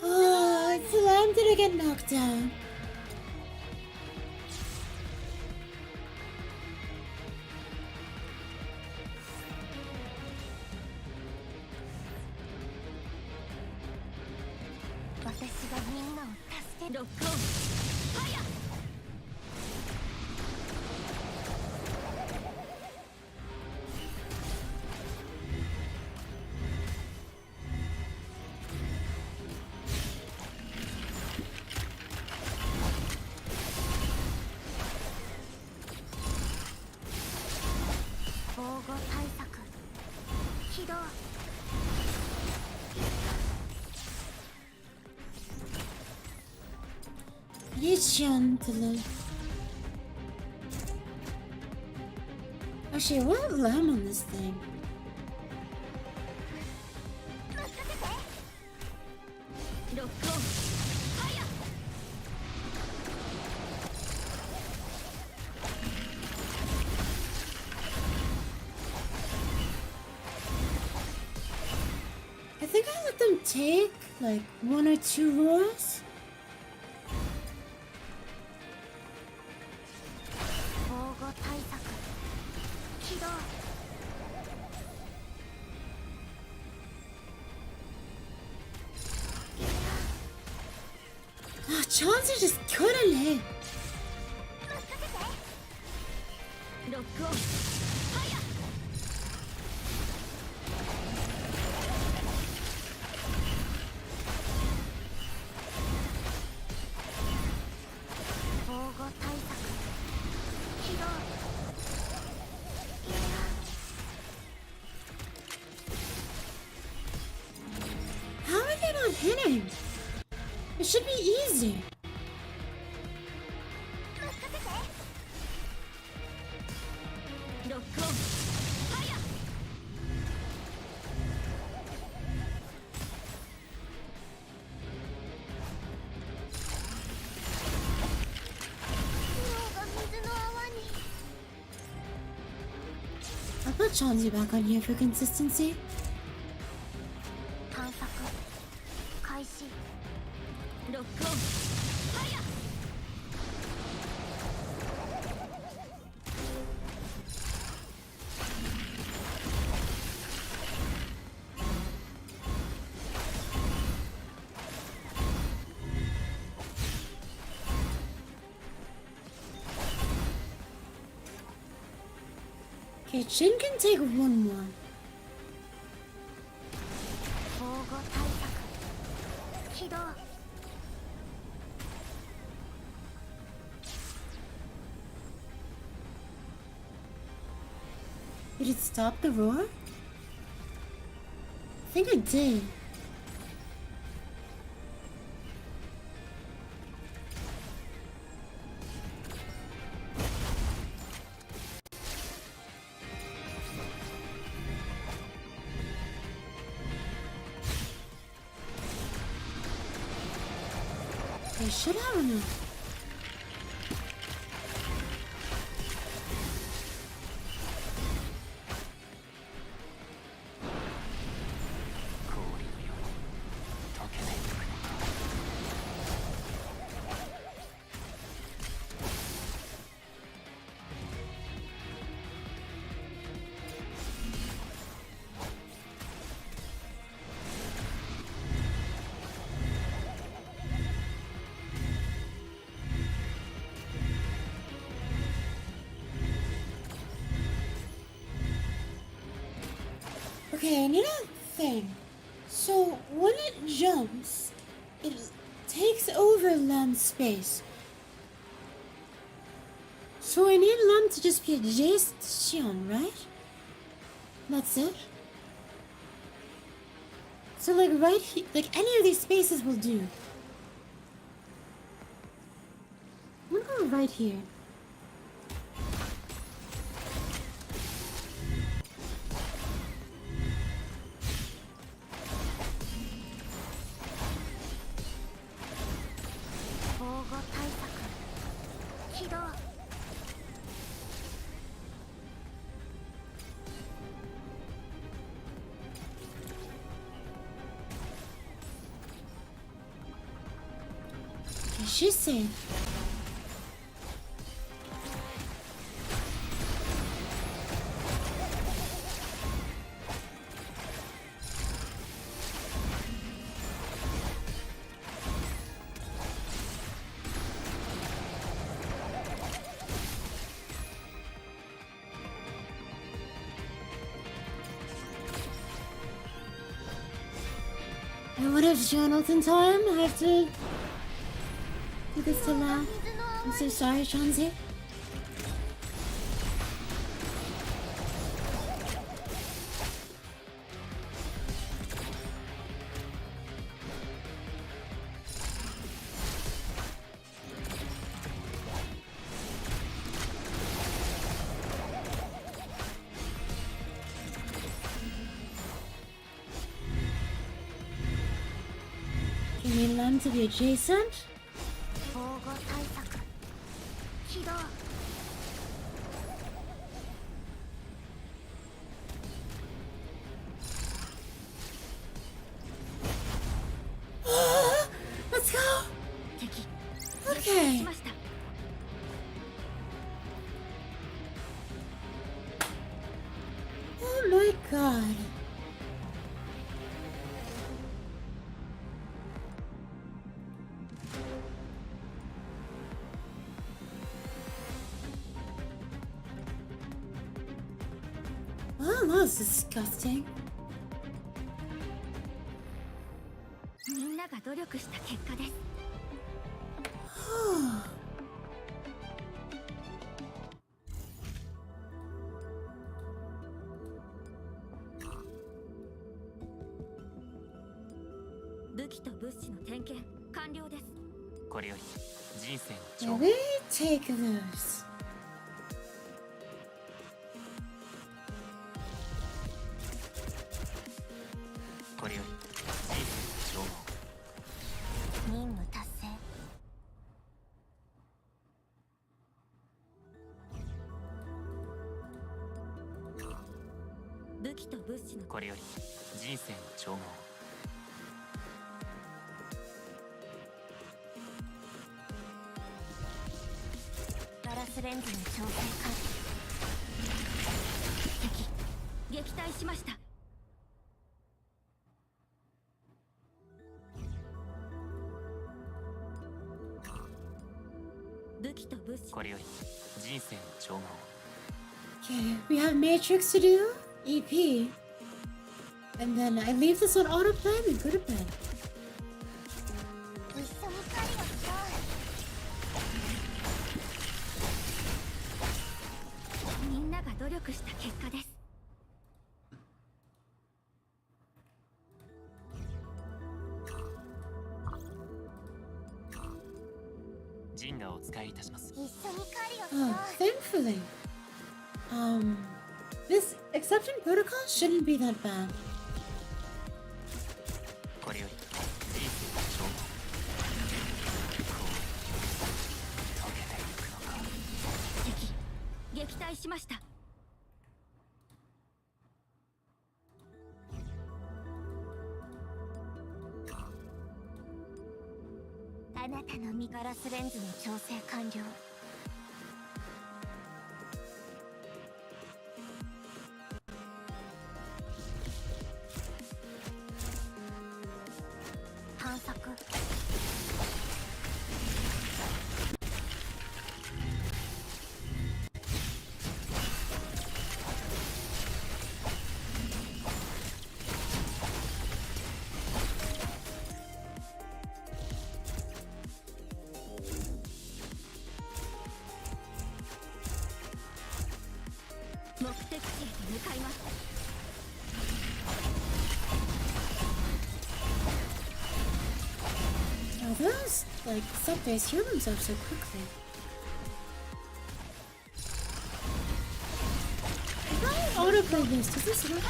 Oh, it's Lamb didn't get knocked down. ロックオンファイヤー。防護対策起動。Gently. Actually, what lamb on this thing? Lock on. Fire. I think I let them take like 1 or 2 roars. 防護対策起動。Ah, Chauncey just couldn't hit. ロックオンファイヤー。防護対策起動。How are they not hitting? It should be easy. ロックオンファイヤー。脳が水の泡に。 I'll put Chauncey back on here for consistency. 探索開始。ロックオンファイヤー。Okay, Jin can take 1 more. 防護対策起動。Did it stop the roar? I think it did. They should have enough. Okay, I need a thing. So when it jumps, it takes over Lam's space. So I need Lam to just be adjacent to Xion, right? That's it. So like right here, like any of these spaces will do. I'm gonna go right here. She's safe. would have channeled in time. I have to do this to now. I'm so sorry, Shanzi. You need them to be adjacent? 防護対策起動 Let's go! 敵 Okay. しました Oh my god. Oh, that was disgusting. みんなが努力した結果です 武器と物資の点検完了です これより人生 Yeah, の we take those. これより人生の消耗任務達成 武器と物資のこれより人生の消耗 ガラスレンズの調整完敵撃退しました武器と物資これより人生の消耗 Okay, we have Matrix to do, EP. And then I leave this on autoplay and go to bed. 一緒に狩りをしようみんなが努力した結果です ジンガをお使いいたします 一緒に狩りをしよ Oh, thankfully. This exception protocol shouldn't be that bad. これより人生の消耗こう溶けていくのか敵撃退しましたあなたの身ガラスレンズの調整完了探索目的地へと向かいます Now those, like, subways heal themselves so quickly. If I autoplay this, does this work?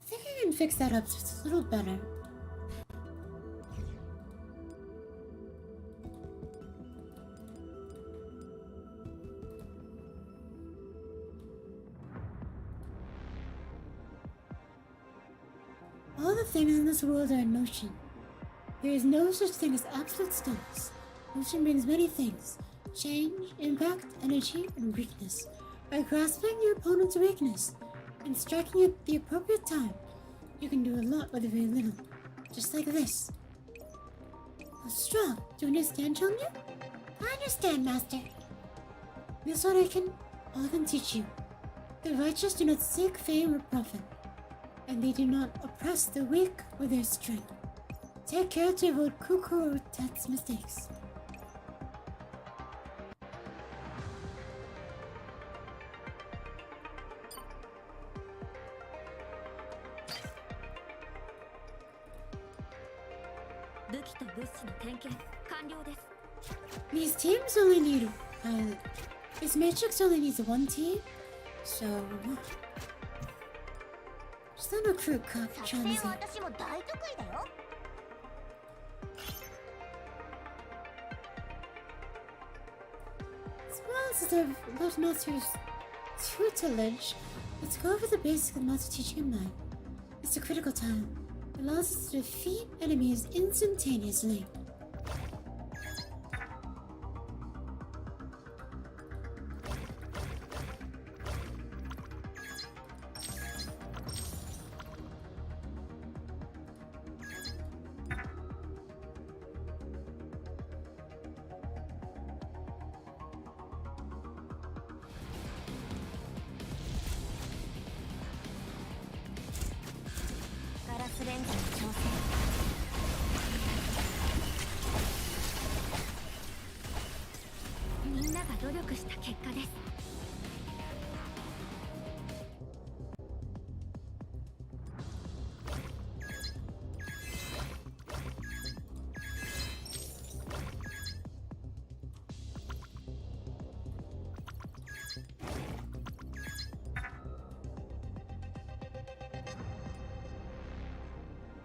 I think I can fix that up just a little better. All the things in this world are in motion. There is no such thing as absolute stillness. Motion brings many things: change, impact, energy, and weakness. By grasping your opponent's weakness and striking at the appropriate time, you can do a lot with very little. Just like this. Oh, strong. Do you understand, Jiangyu? I understand, Master. This one all I can teach you. The righteous do not seek fame or profit, and they do not oppress the weak or their strength. Take care to avoid Kuku or Tet's mistakes. These teams only need this matrix only needs one team, so just let recruit Chanzi. As well as the Lord Master's tutelage, let's go over the basics of the Master teaching him now. It's a critical time. It allows us to defeat enemies instantaneously.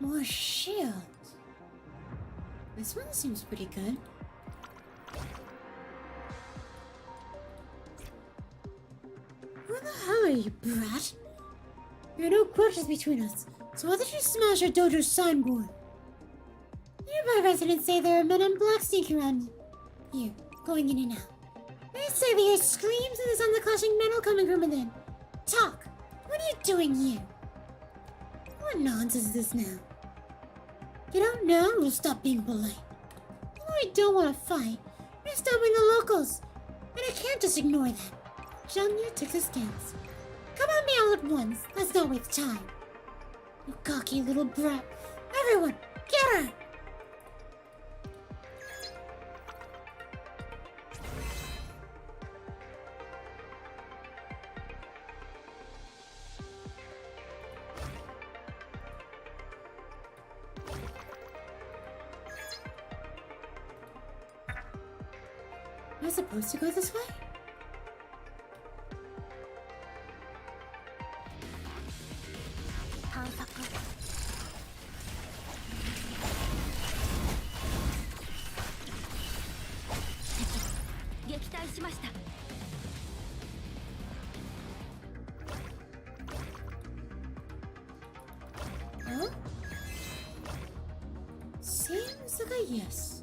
More shield. This one seems pretty good. Who the hell are you, brat? There are no grudges between us, so why did you smash our dojo's signboard? Nearby residents say there are men in black sneaking around here, going in and out. They say they hear screams and the sound of clashing metal coming from within. Talk! What are you doing here? What nonsense is this now? Get out now or we'll stop being polite. You know I don't want to fight. You're stopping the locals. And I can't just ignore that. Jiangyu took a stance. Come at me all at once. Let's not waste time. You cocky little brat. Everyone, get her! Am I supposed to go this way? Huh? Seems like a yes.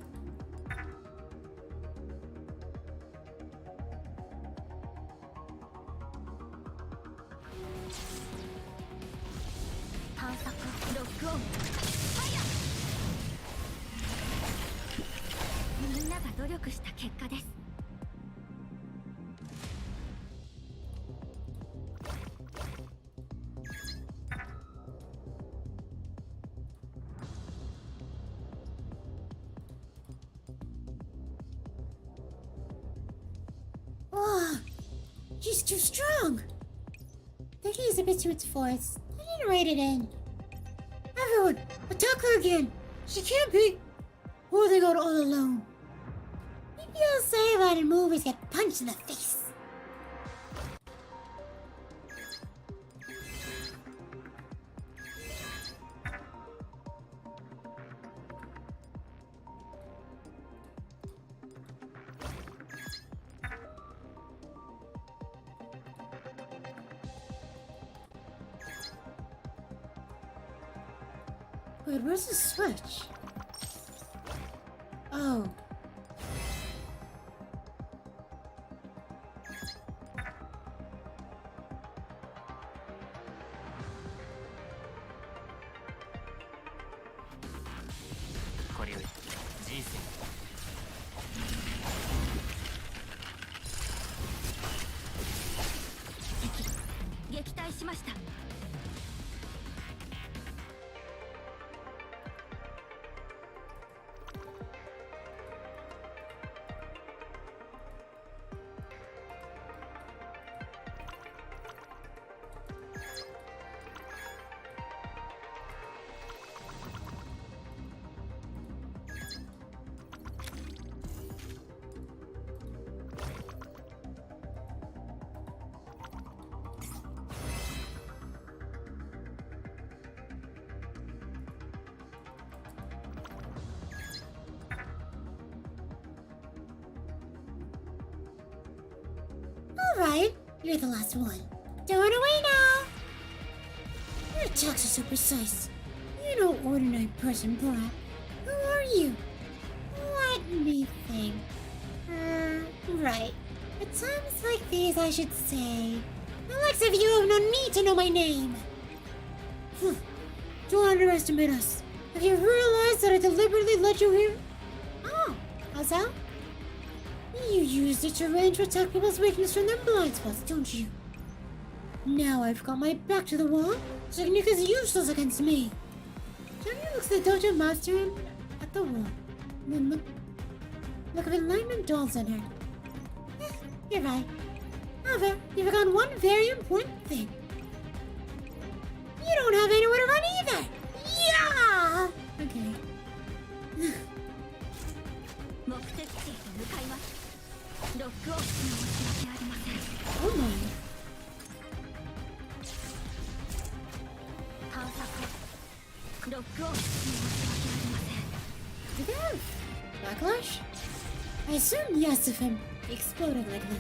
Whoa, she's too strong. I think he's a bit too force. I need to rein it in. Everyone, attack her again. She can't be holding out all alone. Maybe I'll say that in movies get punched in the face. Wait, where's the switch? Oh. Alright, you're the last one. Don't run away now! Your attacks are so precise. You're no ordinary person, brough. Who are you? Let me think. Right. At times like these, I should say, the likes of you have known me to know my name. Don't underestimate us. Have you realized that I deliberately led you here? Oh, how's that? You used it to range to attack people's weakness from their blind spots, don't you? Now I've got my back to the wall, technique is useless against me. Jiangyu looks at the dojo master and at the wall. And then look of enlightenment dawns on her. You're right. However, you forgot one very important thing. You don't have anywhere to run either! Yeah! Okay. Oh my. Did they have backlash? I assume yes if I'm exploding like that.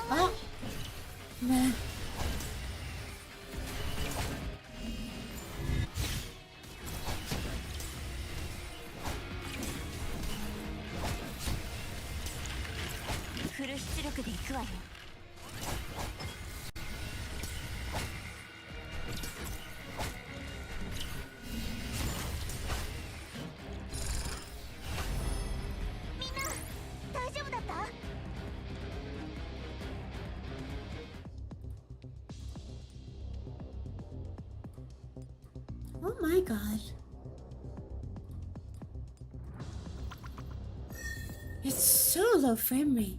Oh, nah. Oh my god. It's so low frame rate.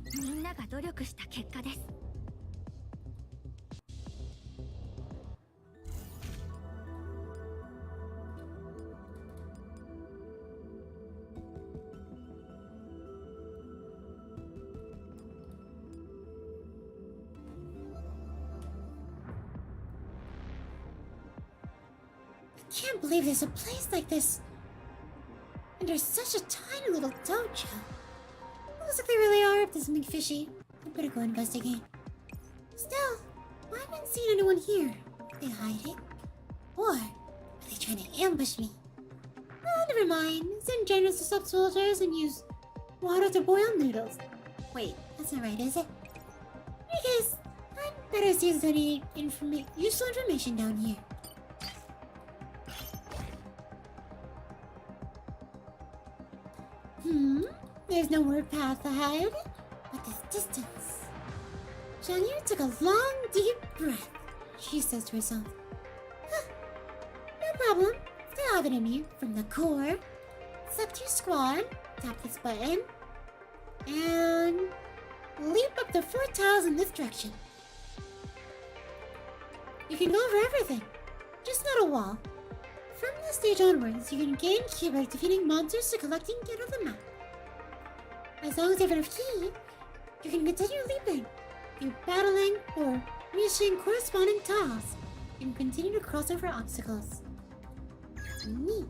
I can't believe there's a place like this. And there's such a tiny little dojo. Looks like they really are up to something fishy. I better go investigate. Still, I haven't seen anyone here. Are they hiding? Or are they trying to ambush me? Oh, never mind. Send generous to sub soldiers and use water to boil noodles. Wait, that's not right, is it? In case, I'd better see if there's any useful information down here. There's no word path ahead, but this distance. Jiangyu took a long, deep breath. She says to herself, no problem. Still have it in me. From the core, select your squad, tap this button, and leap up the 4 tiles in this direction. You can go over everything, just not a wall. From this stage onwards, you can gain key by defeating monsters to collect and get on the map. As long as you have enough key, You can continue leaping through battling or reaching corresponding tiles. You can continue to cross over obstacles. Neat.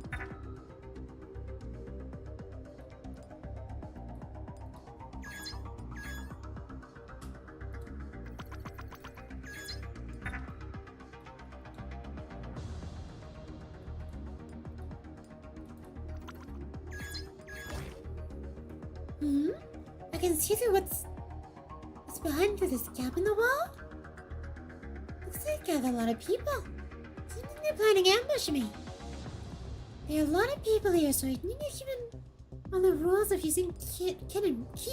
I can see through what's behind through this gap in the wall. Looks like I have a lot of people. Seems like they're planning to ambush me. There are a lot of people here, so I need to keep on the rules of using key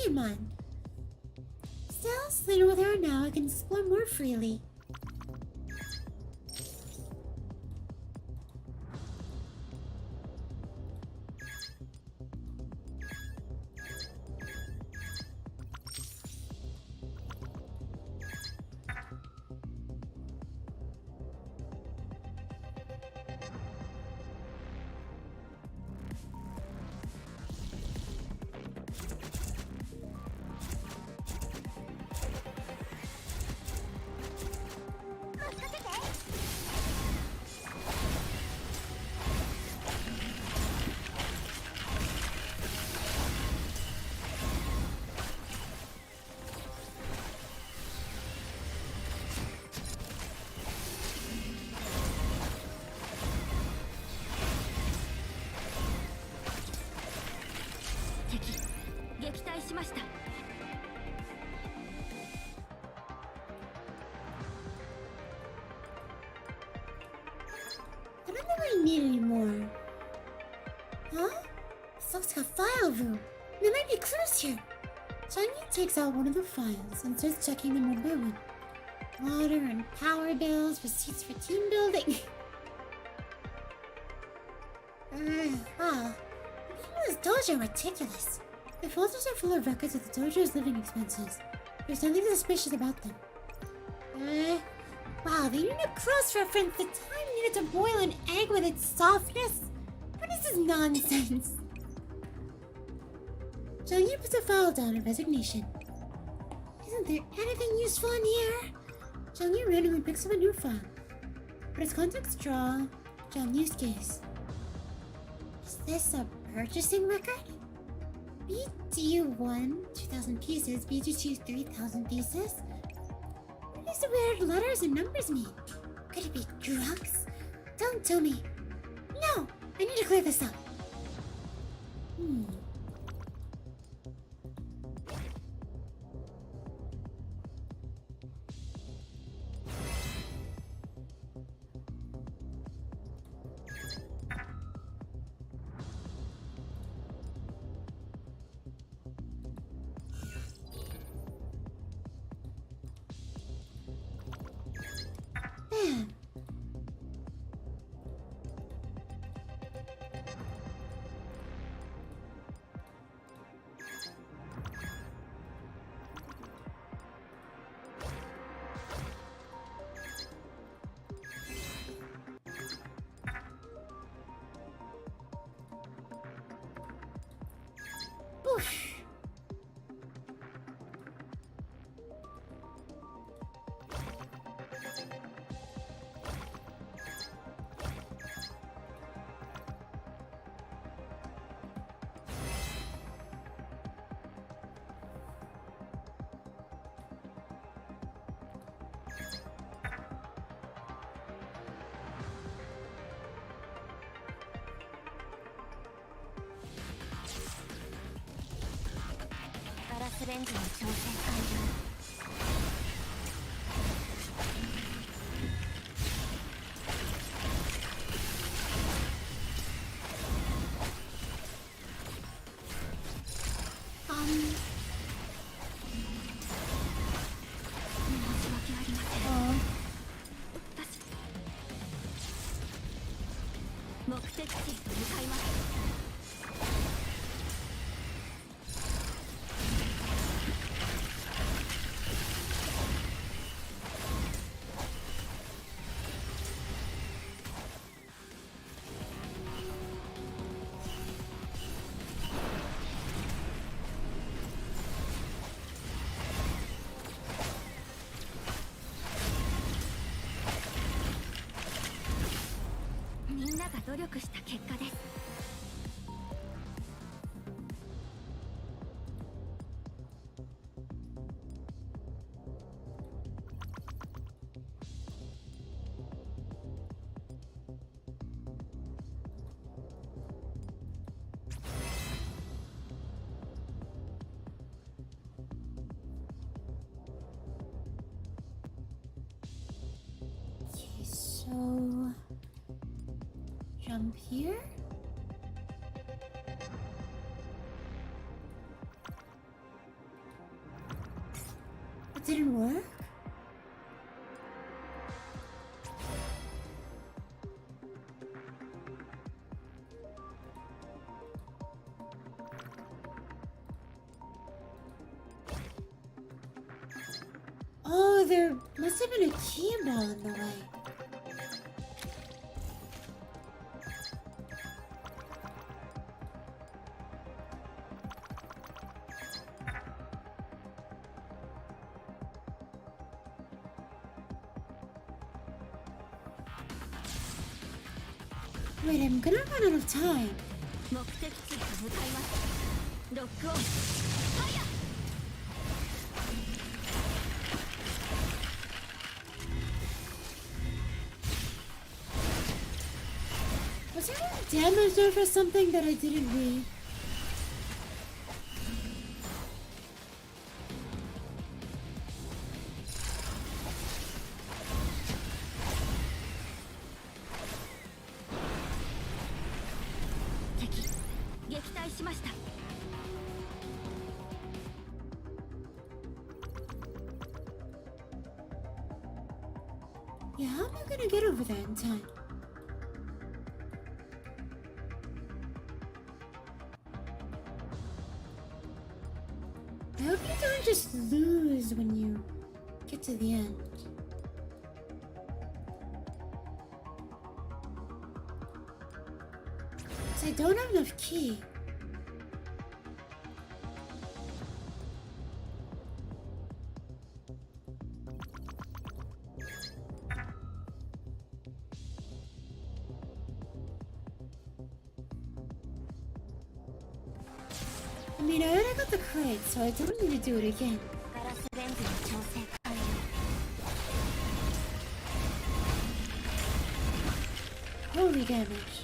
in mind. Still, slain where they are now, I can explore more freely. I don't think I need any more. Huh? This looks like a file room. There might be clues here. Jiangyu takes out one of the files and starts checking them one by one. Water and power bills, receipts for team building. Wow. The people in this dojo are ridiculous. The folders are full of records of the dojo's living expenses. There's nothing suspicious about them. Wow, they need to cross-reference the time needed to boil an egg with its softness? What is this nonsense? Jiangyu puts a file down of resignation. Isn't there anything useful in here? Jiangyu randomly picks up a new file. But its contents draw Jiangyu's gaze. Is this a purchasing record? BD1, 2,000 pieces. BD2, 3,000 pieces. What does the weird letters and numbers mean? Could it be drugs? Don't tell me. No! I need to clear this up. Man. Oof. 努力した結果です。Okay, so jump here. It didn't work. Oh, there must have been a keyboard in the way. Wait, I'm gonna run out of time. 目的地へ向かいます。ロックオン。ファイヤー。 Was there any damage there for something that I didn't read? Yeah, how am I gonna get over there in time? I hope you don't just lose when you get to the end. I don't have enough key. I mean, I already got the crate, so I don't need to do it again. Holy damage.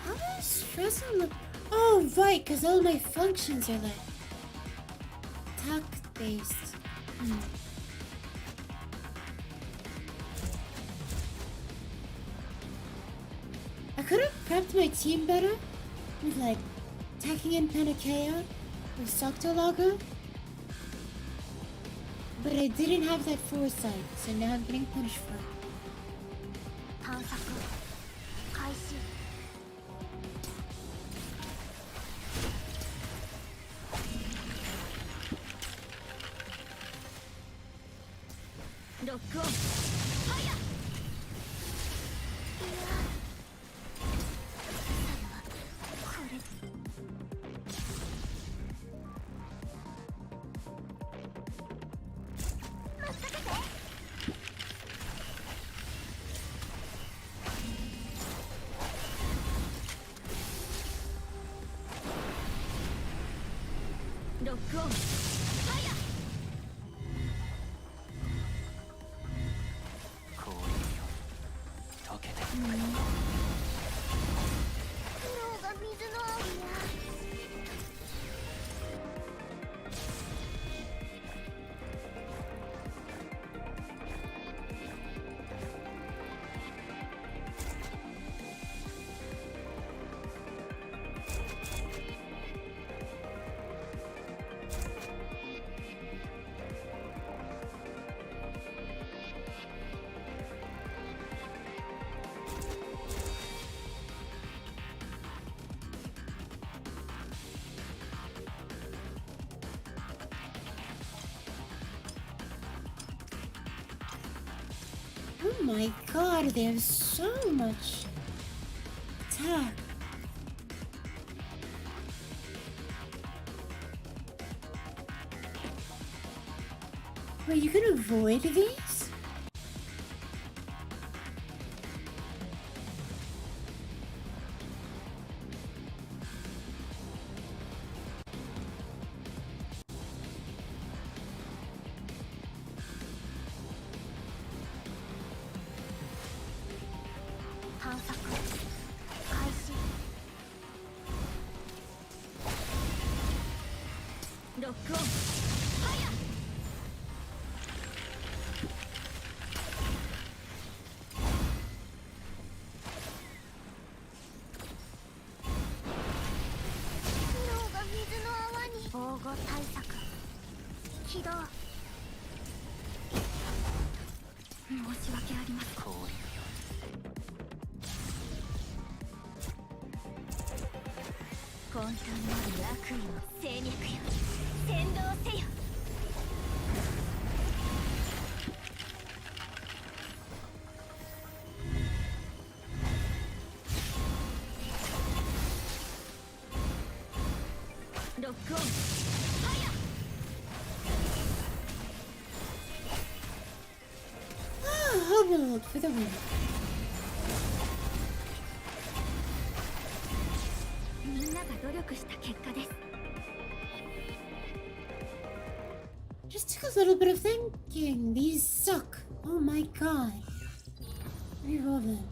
How does Fresnel? Oh, right, because all my functions are like tact-based. I could have prepped my team better with like tacking in Panacea or Soktolaga, but I didn't have that foresight, so now I'm getting punished for it. 探索開始。 ロックオン。ファイヤー。いや。これ。待ってて。ロックオン。ファイヤー。 I Oh my god, they have so much attack. Wait, you can avoid these? Hubble for the win. Just took a little bit of thinking. These suck. Oh my god. Reroll them.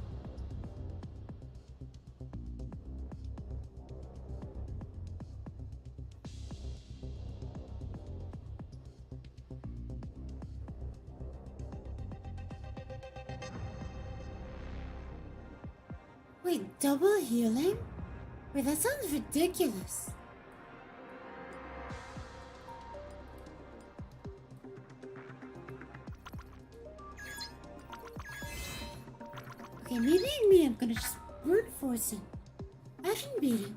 Wait, double healing? Wait, that sounds ridiculous. Okay, maybe I'm gonna just brute force it. Action beating.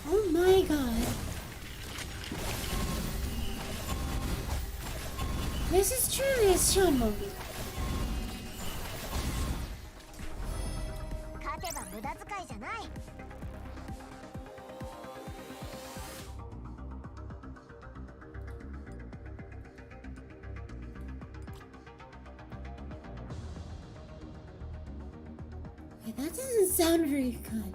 Oh my god. This is truly a show moment. Okay, that doesn't sound very good.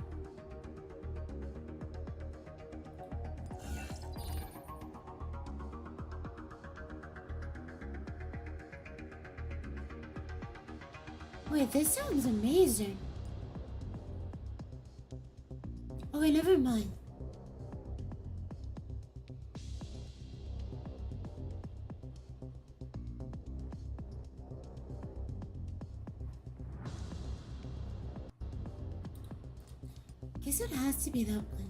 Wait, this sounds amazing. Oh wait, never mind. Guess it has to be that one.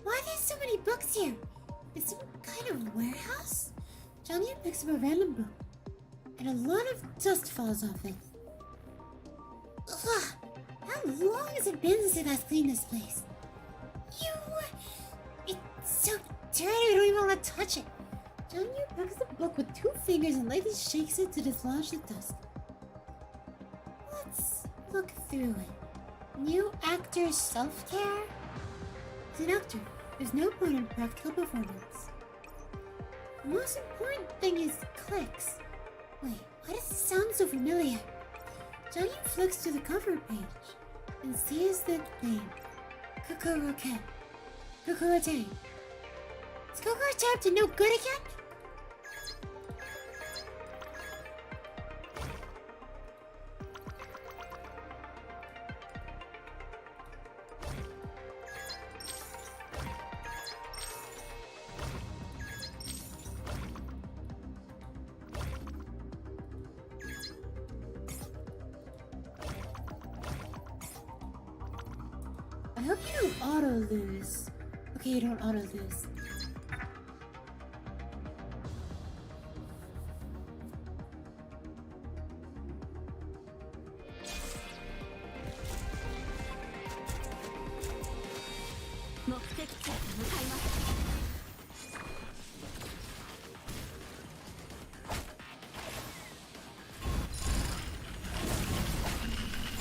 Why are there so many books here? Is some kind of warehouse? Jiangyu picks up a random book, and a lot of dust falls off it. Ugh! How long has it been since I've cleaned this place? It's so dirty, I don't even want to touch it. Jiangyu picks the book with 2 fingers and lightly shakes it to dislodge the dust. Let's look through it. New actor self-care? He's an actor. There's no point in practical performance. The most important thing is clicks. Wait, why does it sound so familiar? Jiangyu flicks to the cover page and sees the name Kokoroke. Kokorote. Is Kokorote up to no good again? I hope you don't auto-lose. Okay, you don't auto-lose.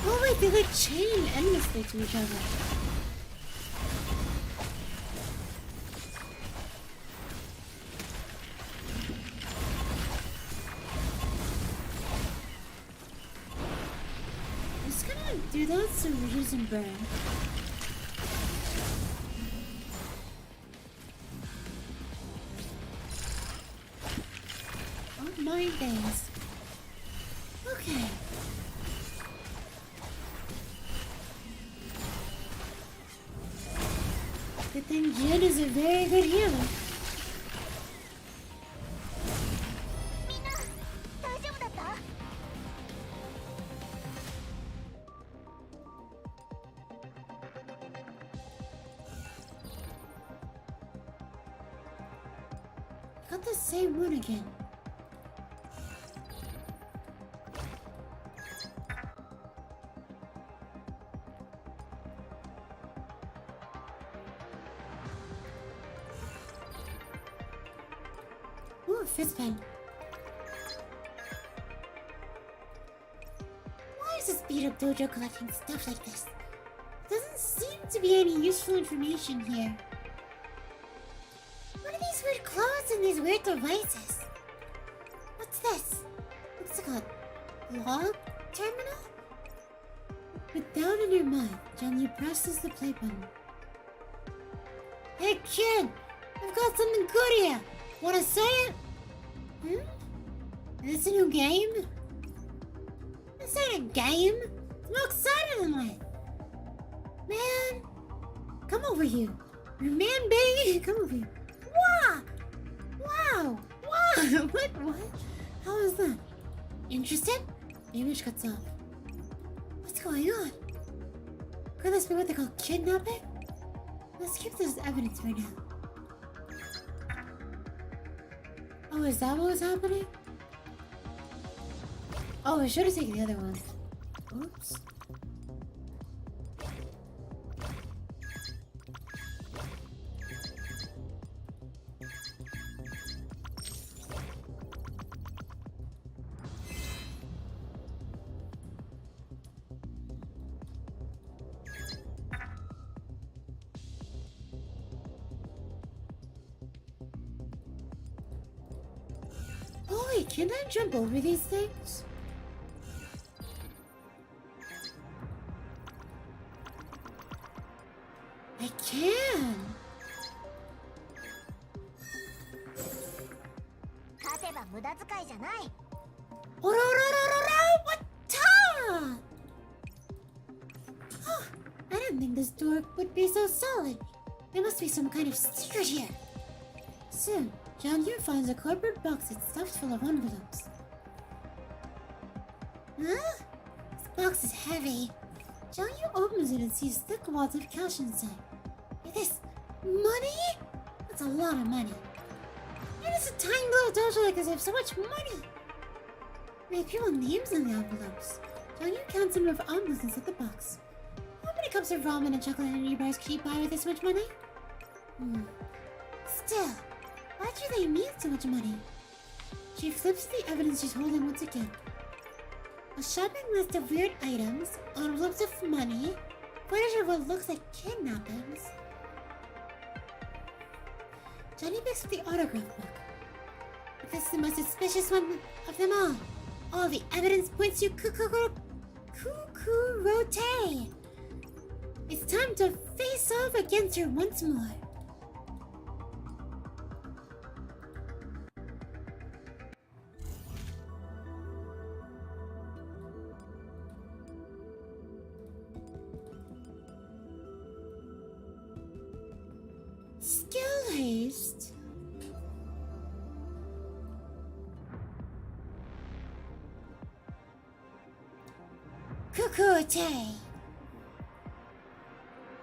Oh wait, they like chain endlessly to each other. Do that so reduce and burn. Oh my days. Okay. Good thing Jin is a very good healer. Got the same one again. Ooh, a fist pen. Why is this beat up dojo collecting stuff like this? Doesn't seem to be any useful information here. What are these weird clothes and these weird devices? What's this? Looks like a log terminal? With down in her mind, Jiangyu presses the play button. Hey kid! I've got something good here! Wanna say it? Is this a new game? This ain't a game! It's more exciting than that! Man! Come over here! Your man baby! Come over here! Wow! Wow! Wow! What? How is that? Interested? The image cuts off. What's going on? Could this be what they call kidnapping? Let's keep this as evidence right now. Oh, is that what was happening? Oh, I should have taken the other one. Oops. Oh wait, can I jump over these things? I can! What? Oh, I didn't think this door would be so solid. There must be some kind of secret here. Soon, Jiangyu finds a cardboard box that's stuffed full of envelopes. Huh? This box is heavy. Jiangyu opens it and sees thick wads of cash inside. This money? That's a lot of money. Why does a tiny little dojo like this have so much money? There are people's names in the envelopes. Jiangyu counts the number of envelopes inside the box. How many cups of ramen and chocolate energy bars can you buy with this much money? Still, why do they need so much money? She flips the evidence she's holding once again. A shopping list of weird items, envelopes of money, footage of what looks like kidnappings. Johnny picks up the autograph book. But this is the most suspicious one of them all. All the evidence points to Kukurote. It's time to face off against her once more. Skill haste. Kukurote.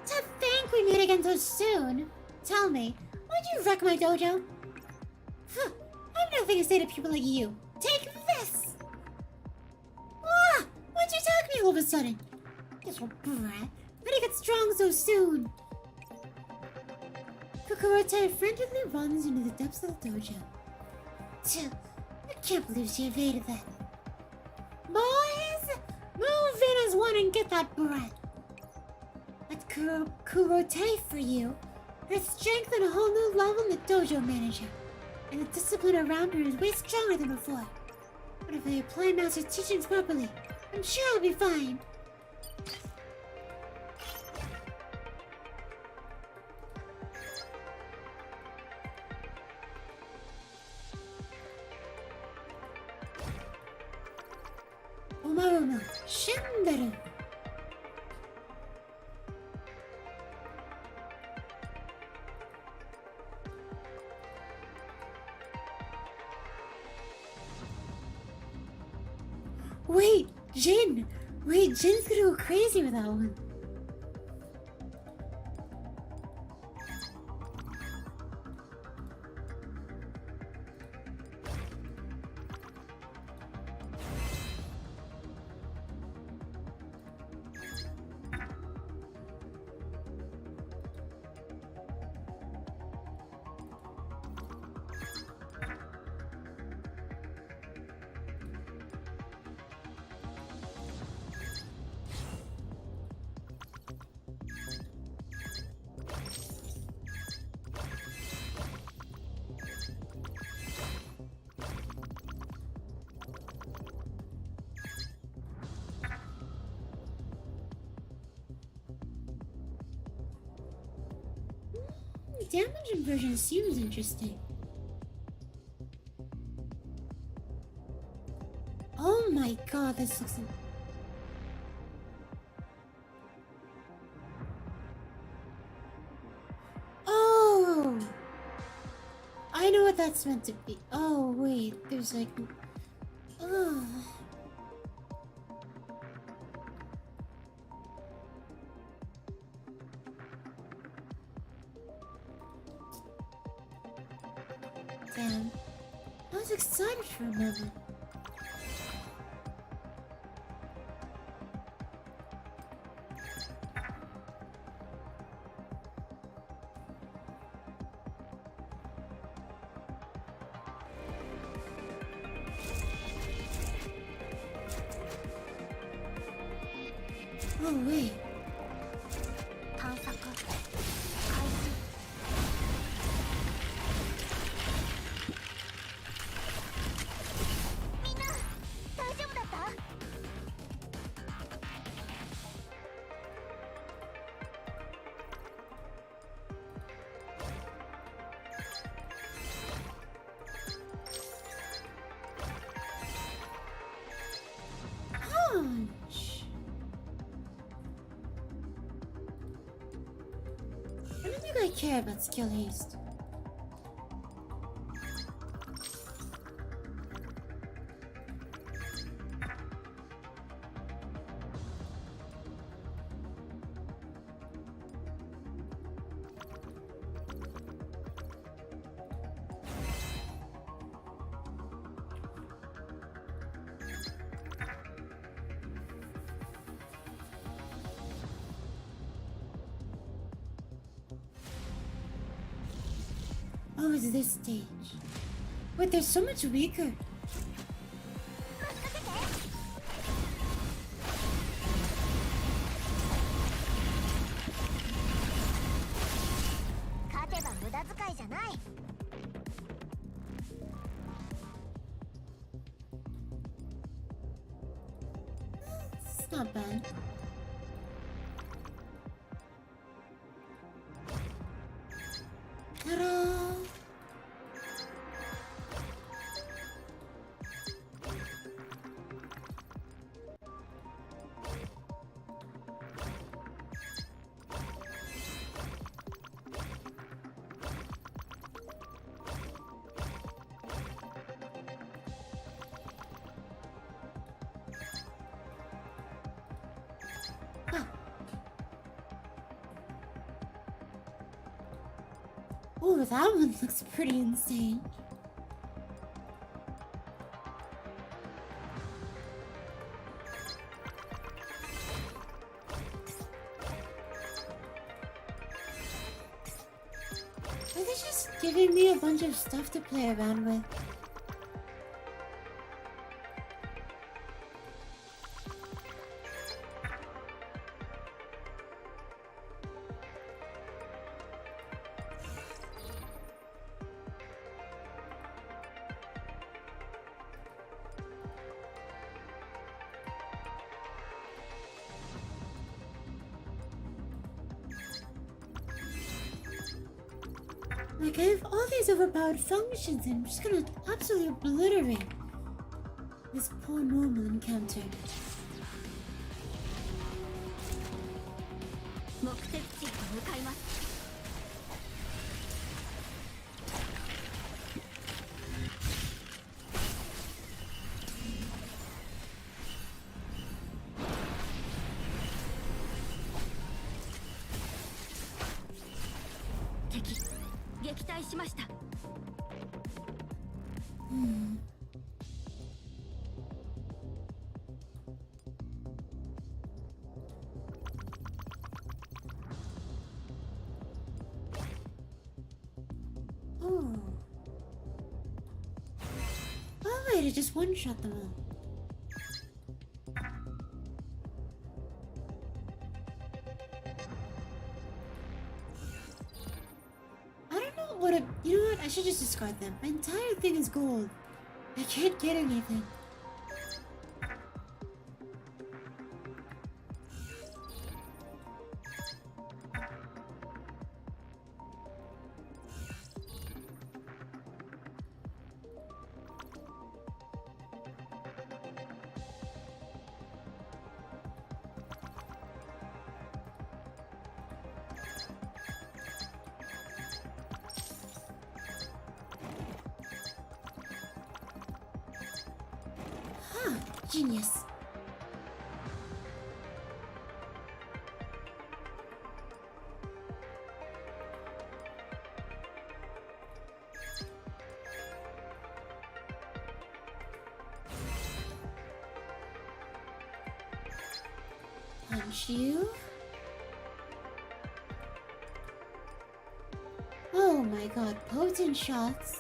To think we meet again so soon. Tell me, why'd you wreck my dojo? Huh, I have nothing to say to people like you. Take this! Ah! Why'd you attack me all of a sudden? Little brat. How'd you get strong so soon? Kukurote frantically runs into the depths of the dojo. I can't believe she evaded that. Boys, move in as one and get that brat. That's Kurote for you. Her strength on a whole new level in the dojo manager. And the discipline around her is way stronger than before. But if I apply Master's teachings properly, I'm sure I'll be fine. Omaru no Shinderu. Wait, Jin! Wait, Jin's gonna go crazy with that one. Damage inversion seems interesting. Oh my god, this looks like... Oh! I know what that's meant to be. Oh wait, there's like... Ugh. Damn. I was excited for a moment. Oh wait. 探索開始。みんな大丈夫だった？ Ouch. I don't think I care about skill haste. Oh, it's this stage. Wait, they're so much weaker.勝てば無駄遣いじゃない。not bad. Ta-da! Oh, that one looks pretty insane. Are they just giving me a bunch of stuff to play around with? Like, I have all these overpowered functions and I'm just gonna absolutely obliterate this poor normal encounter. 目的地へと向かいます。敵撃退しました。Oh. Oh wait, it just one-shot them all. I don't know what a... You know what? I should just discard them. My entire thing is gold. I can't get anything. Genius. Punch you. Oh my god, potent shots.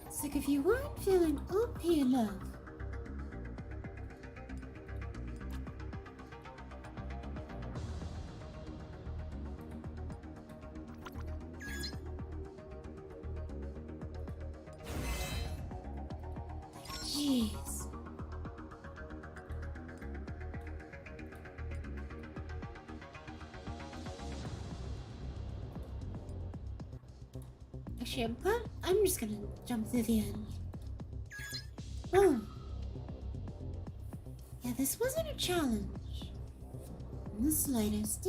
It's like if you weren't feeling OP enough. Jeez. Actually, I'm just gonna jump to the end. Oh. Yeah, this wasn't a challenge. In the slightest.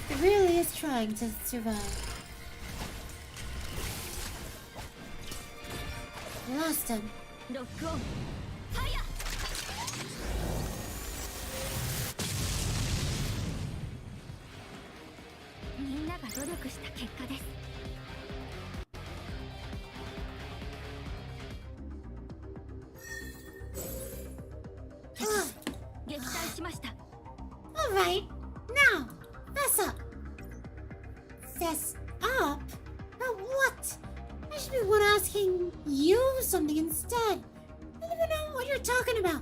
It really is trying to survive. Lost him. Lock on. Fire! みんなが努力した結果です。撃退しました。Alright, now, fess up. Fess up? But what? I should be one asking you something instead. I don't even know what you're talking about.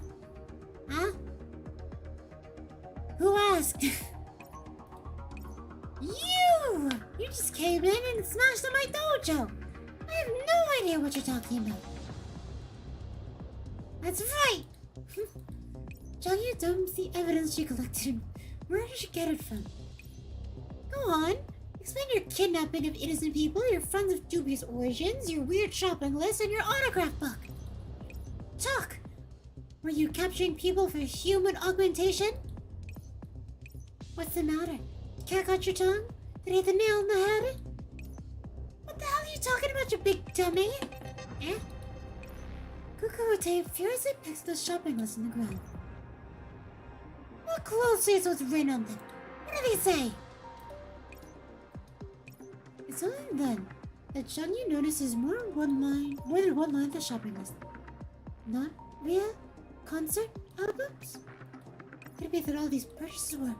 Huh? Who asked? You! You just came in and smashed on my dojo. I have no idea what you're talking about. That's right. Jiangyu dumps the evidence she collected. Where did she get it from? Go on. Explain your kidnapping of innocent people, your friends of dubious origins, your weird shopping list, and your autograph book. Talk! Were you capturing people for human augmentation? What's the matter? Cat got your tongue? Did it hit the nail on the head? What the hell are you talking about, you big dummy? Eh? Kukurote furiously picks the shopping list on the ground. Look closely at what's written on them. What do they say? It's only then that Jiangyu notices more than one line of the shopping list. Not real concert albums? Could it be that all these purchases were...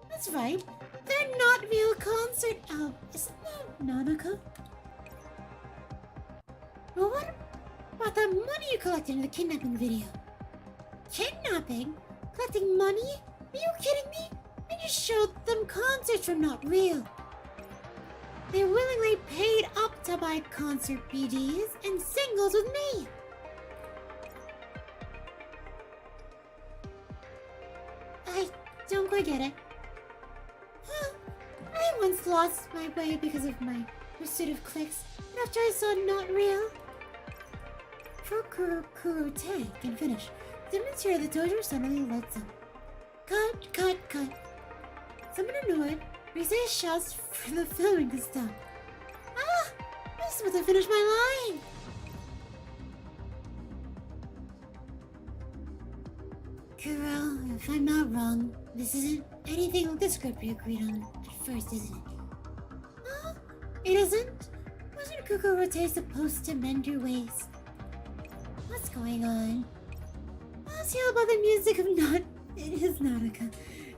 That's right. They're not real concert albums. Isn't that Nanaka? Well, what about the money you collected in the kidnapping video? Kidnapping? Collecting money? Are you kidding me? I just showed them concerts were not real. They willingly paid up to buy concert BDs and singles with me. I don't quite get it. Huh. I once lost my way because of my pursuit of clicks, and after I saw not real. Kurote can finish. Demons here at the dojo suddenly lights up. Cut. Someone annoyed, Rise shouts for the filming to stop. Ah! I was supposed to finish my line! Kuro, if I'm not wrong, this isn't anything like the script we agreed on at first, isn't it? No, it isn't. Wasn't Kukurote supposed to mend your ways? What's going on? Let's hear about the music of his Nautica,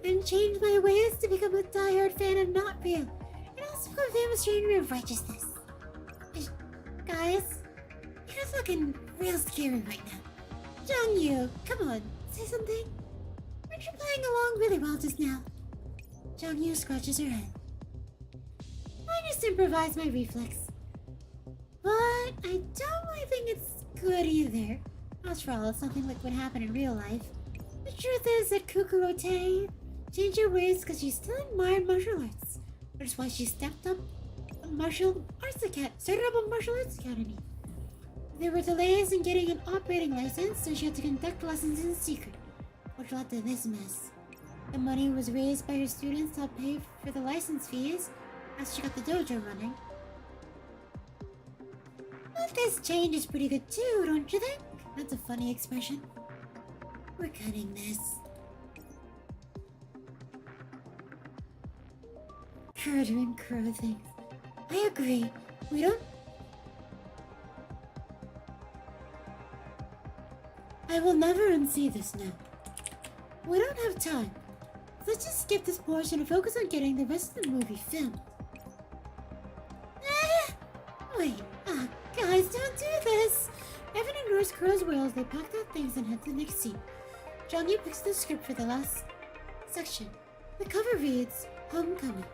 and change my ways to become a diehard fan of Not Real, and also become famous trainer of righteousness. Guys, you're looking real scary right now. Jiangyu, come on, say something. Weren't you playing along really well just now? Jiangyu scratches her head. I just improvised my reflex. But I don't really think it's good either. After all, it's nothing like what happened in real life. The truth is that Kukurote changed her ways because she still admired martial arts. Which is why she stepped up a martial arts academy. There were delays in getting an operating license, so she had to conduct lessons in secret, which led to this mess. The money was raised by her students to help pay for the license fees as she got the dojo running. But this change is pretty good too, don't you think? That's a funny expression. We're cutting this. Kuro doing Kuro things. I agree. We don't... I will never unsee this now. We don't have time. Let's just skip this portion and focus on getting the rest of the movie filmed. Wait, guys, don't do this! Evan ignores Kuro's wails. They pack their things and head to the next scene. Jiangyu picks the script for the last section. The cover reads, Homecoming.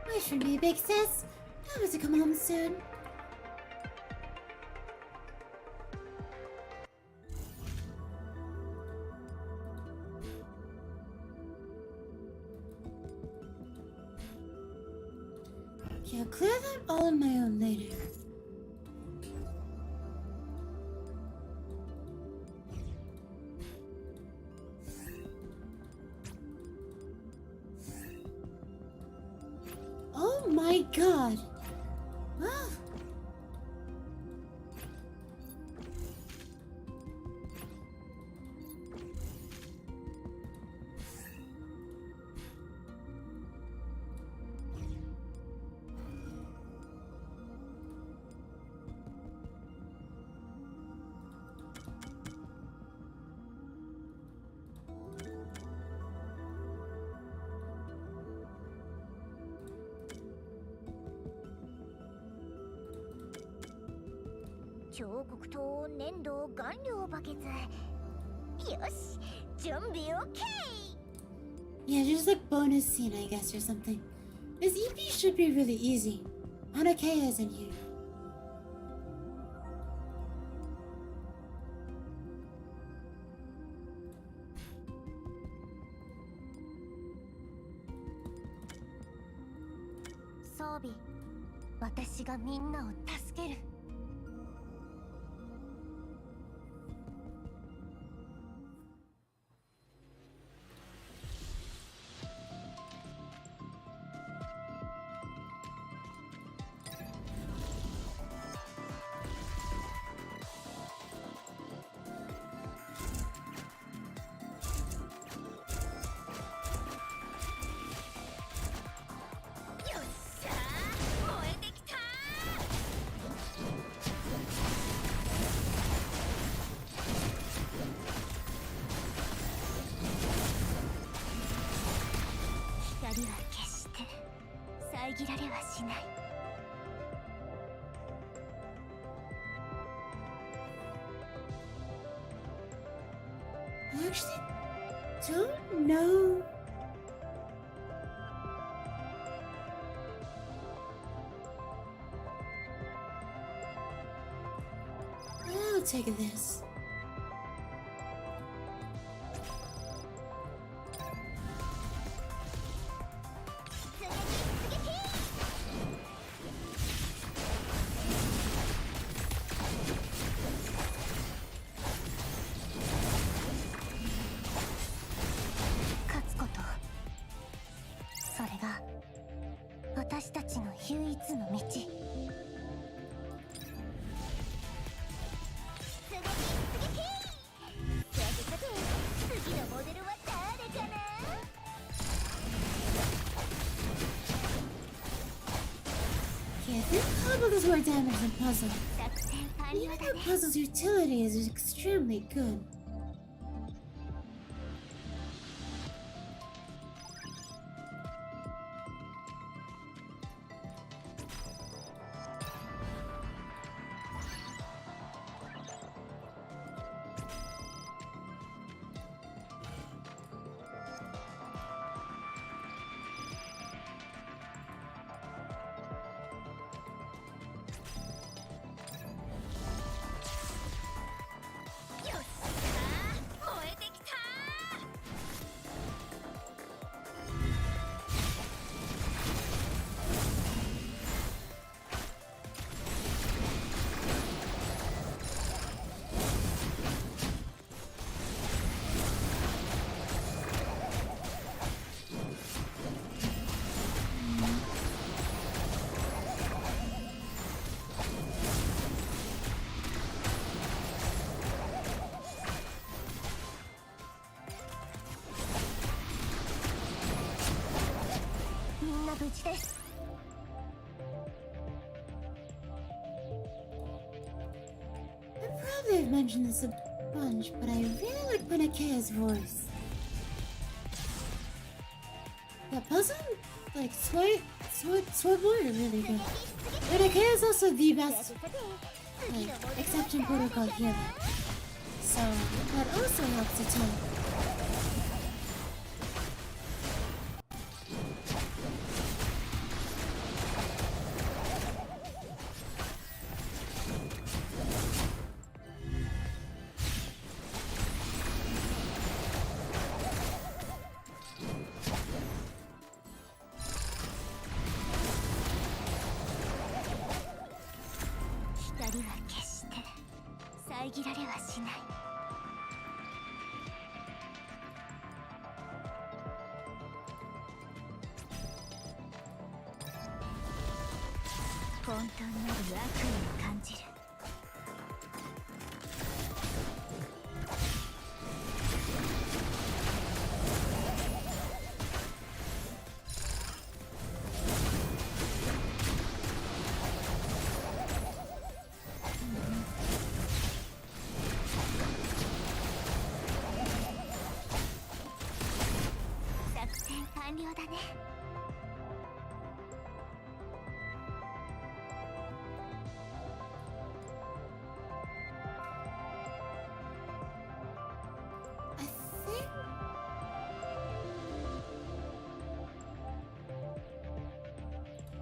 I should be a big sis. I was to come home soon. Yeah, clear that all on my own later. Oh my god! Ah.彫刻刀粘土顔料バケツ。よし、準備 OK。 Yeah, just like bonus scene, I guess, or something. This EP should be really easy. Hanakea's in here.装備、私がみんなを助ける。光は決して遮られはしない。I actually don't know. I'll take this. Yeah, I think Hubble does more damage than Puzzle. Even though Puzzle's utility is extremely good. I probably have mentioned this a bunch, but I really like Panakea's voice. Yeah, Puzzle, like, Sword Boy are really good. Panakea is also the best, like, exception protocol healer. So, that also helps a ton. 遮られはしない。混沌なる悪意を感じる。作戦完了だね。I think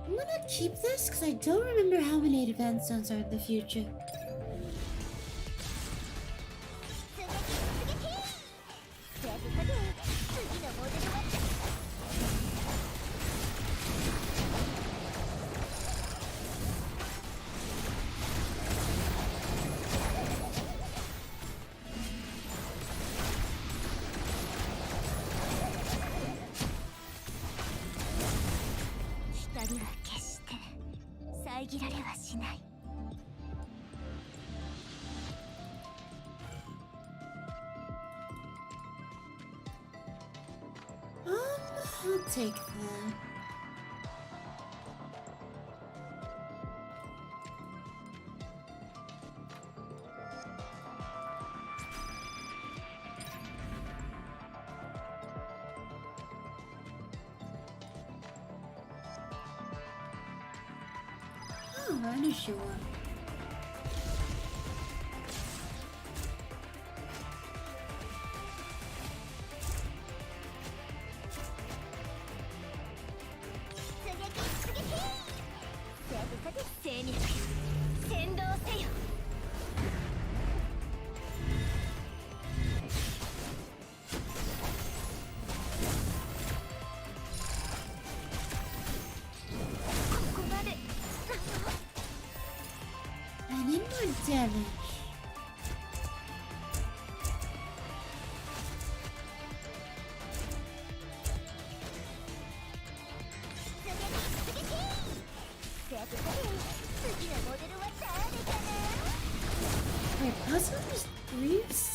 I'm gonna keep this because I don't remember how many advanced zones are in the future. さてさて、次のモデルは光は決して遮られはしない。I'll take that. Oh, energy one. I need more damage. Wait, puzzle is Greece?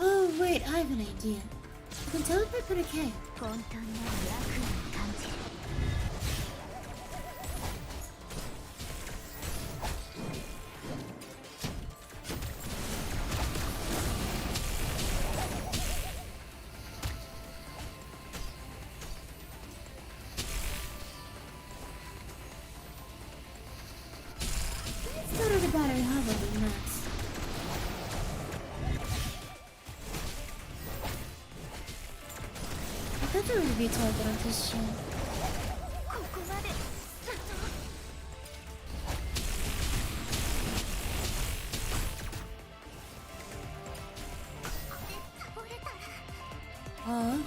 Oh wait, I have an idea. You can teleport to the cave. Let's go to the battery Hubble next. I thought there would be a target on this show. Huh?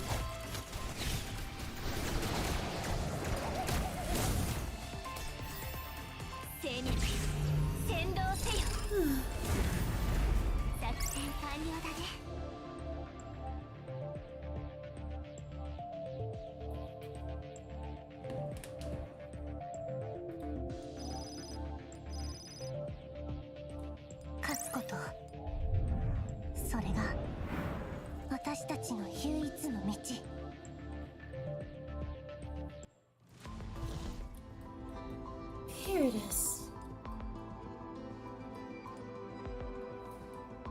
Here it is.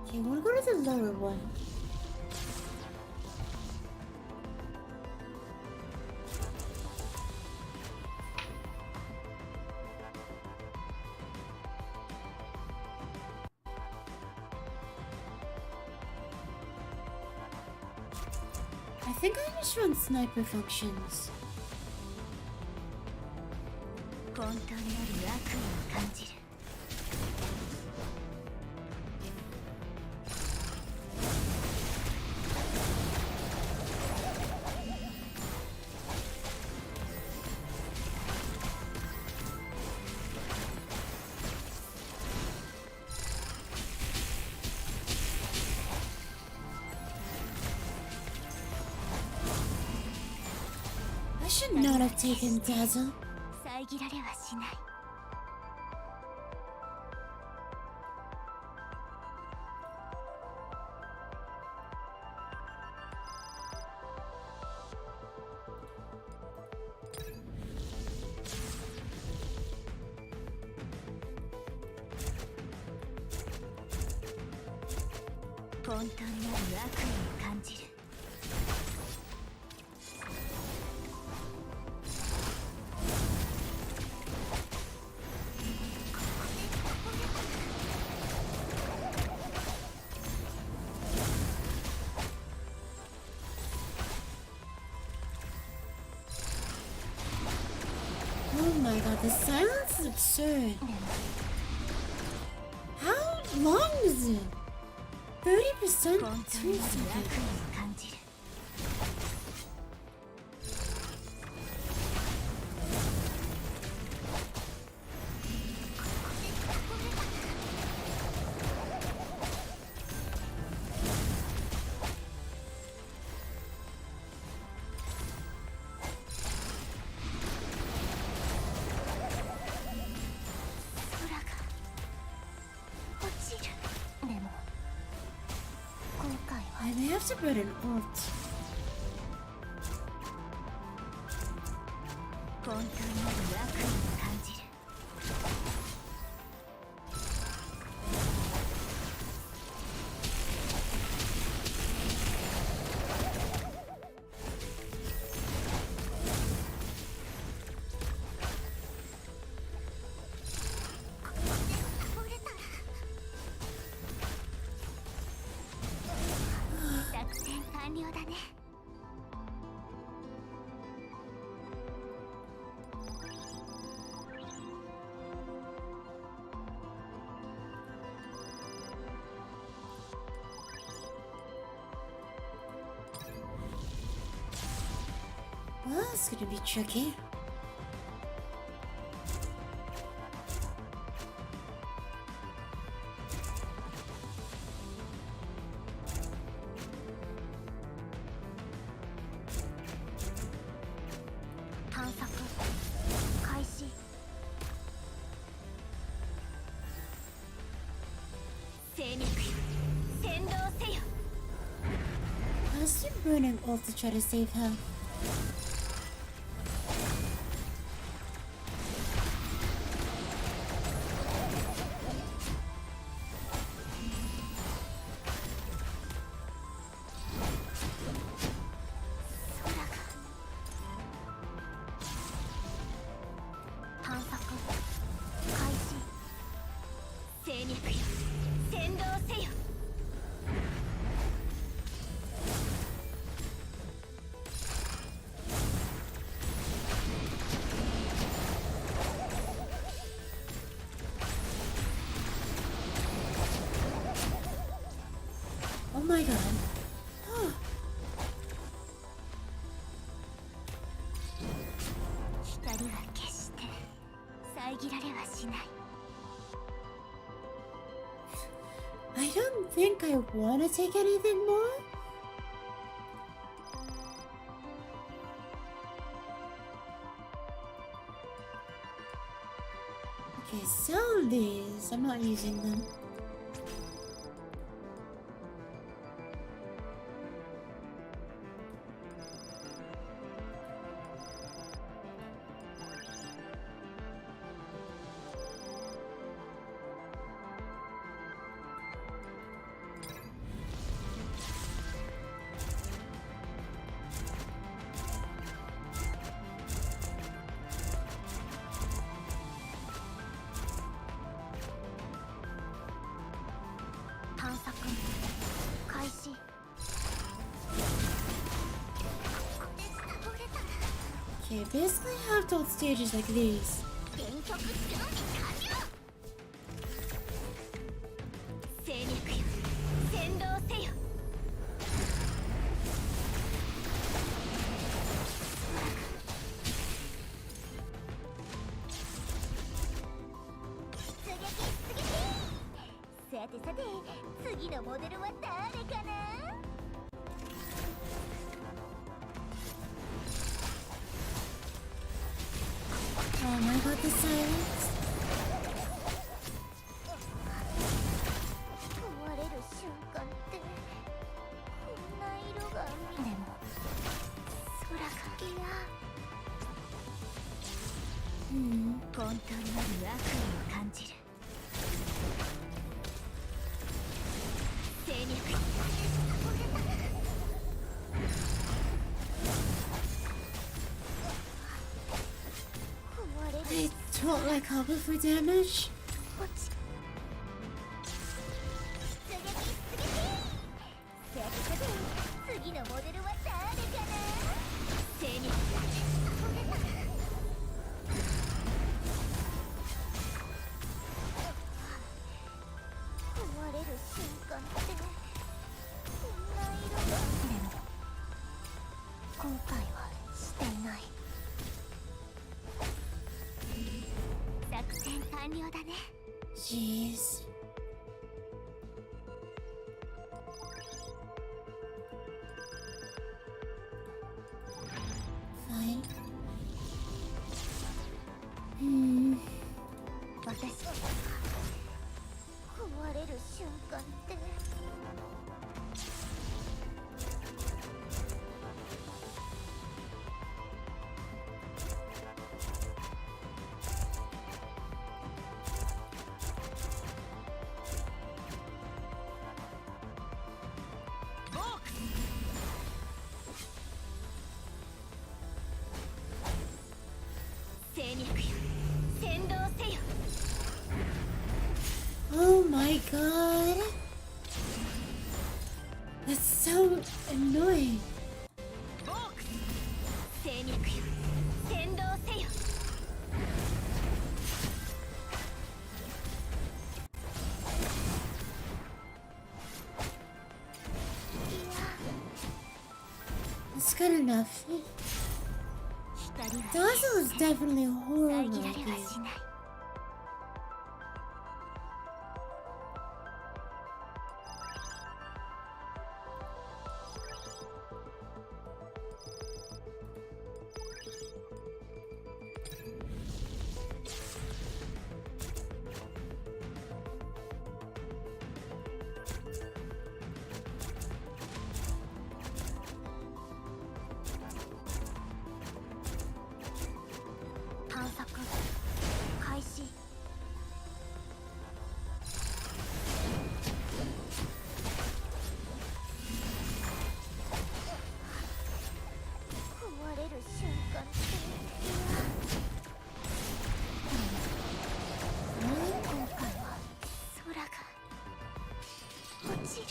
Okay, I wanna go to the lower one. I think I just run sniper functions. 本当にある悪意を感じる。I should not have taken Dazzle. 遮られはしない。本当にある悪意を感じる。Oh my god, the silence is absurd. How long is it? 30% 本当 too にある悪意 second. を感じる。空が落ちる。でも今回は I may have to put an ult. 本当にある悪意を感じる。作戦完了だね。Well, it's gonna be tricky. How's she burning ult to try to save her? Oh my god. Oh. 光は決して遮られはしない。 I don't think I want to take anything more. Okay, sell these. I'm not using them. Okay, basically I have to hold stages like these. 限極準備完了。戦略よ、先導せよ。さてさて、次のモデルは誰かな。Oh my god, the silence. 壊れる瞬間ってこんな色が見でも空がいや混沌なる悪意を感じる。戦略I don't like Hubble for damage. 次のモデルは誰かな。戦略壊れる瞬間ってこんな色が。でも今回はしていない。作戦完了だね。 Jeez. Fine. 私壊れる瞬間って戦略よ、先導せよ。 Oh my god. That's so annoying. 戦略よ、先導せよ。It's good enough. 光は The last one was definitely 遮 horrible. られはしない。探索開始。壊れる瞬間って今回は空が落ちる。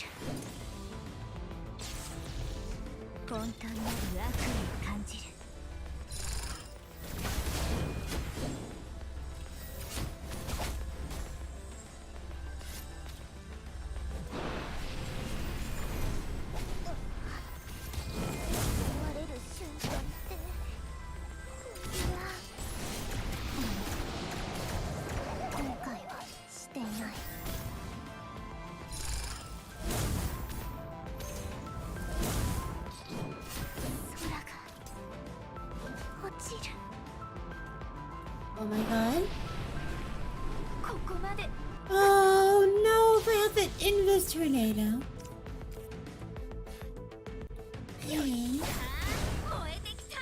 混沌なる悪意を感じる。壊れる瞬間っていや今回はしていない。空が落ちる。 Oh my god. ここまで。 Oh no, if I have that invis tornado. Hey. 燃えてきた。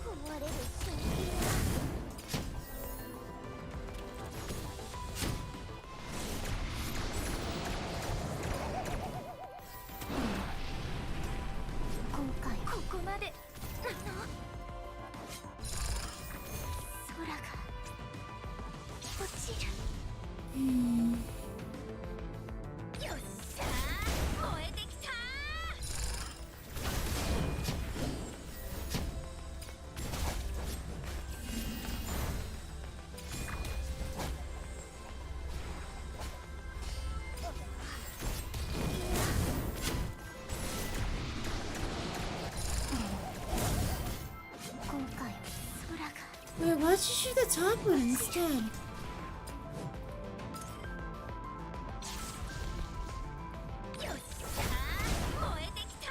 壊れる瞬間。よっしゃー、燃えてきた今回は空が Wait, why'd you shoot the top one instead? よっしゃー、燃えてきた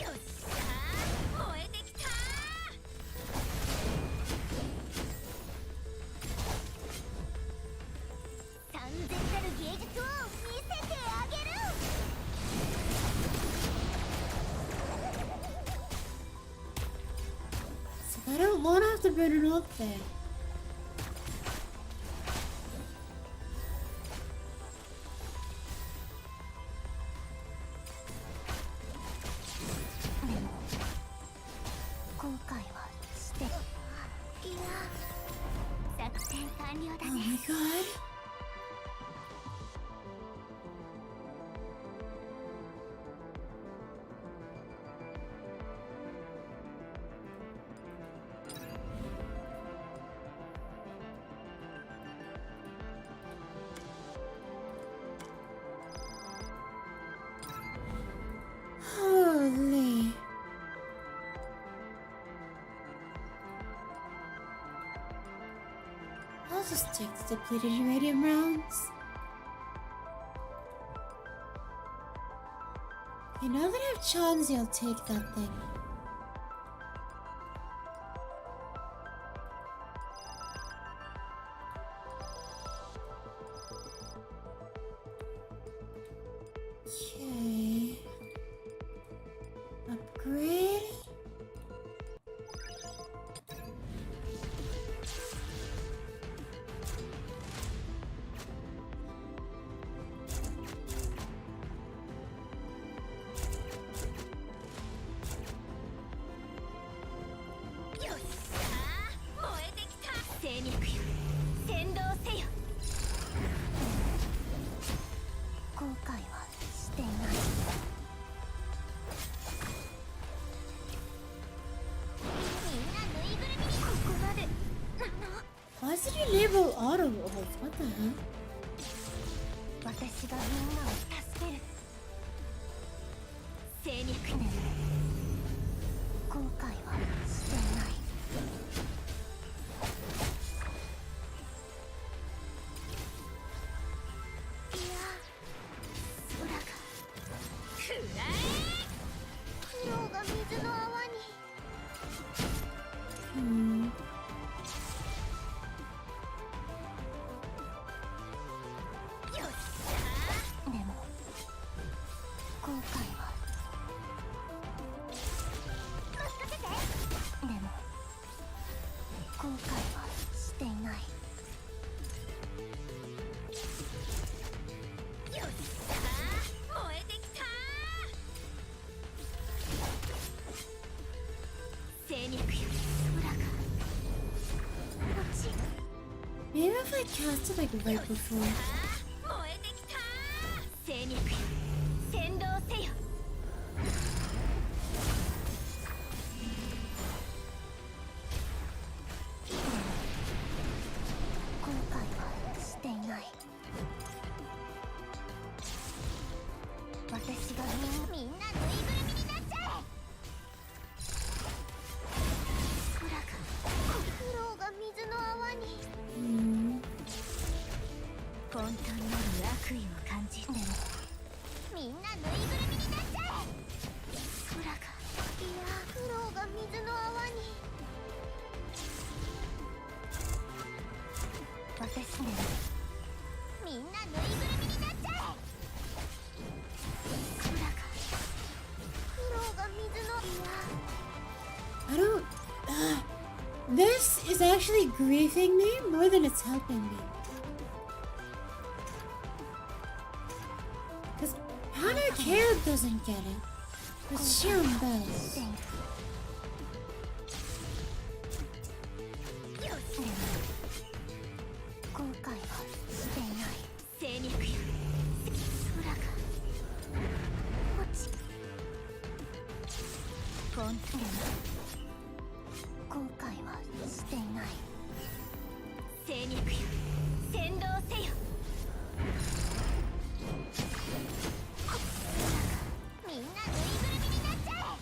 よっしゃー、燃えてきた三千たる芸術を見せてあげる I don't want to have to burn it up there. Oh my god. Holy. I'll just take the depleted uranium rounds. Okay, now that I have Chauncey, I'll take that thing. Okay. Upgrade. Why did you label auto ult? What the hell? 私がみんなを助ける精肉ね後悔はしてない いや空がくらえ苦労が水の泡に Maybe if I cast it like right before. 燃えてきた精肉よ先導せよ後悔はしていない私がみんなぬいぐるみになっちゃえ空が苦労が水の泡に 混沌なる悪意を感じてもみんなぬいぐるみになっちゃえ空がいや苦労が水の泡に私ねみんなぬいぐるみになっちゃえ空が苦労が水のいや I don't. This is actually grieving me more than it's helping me. Because Hannah Care doesn't get it. But Xian does. 後悔はしていない精肉や空が落ちコントレナ後悔はしていない精肉や先導せよみんなぬいぐるみになっちゃえ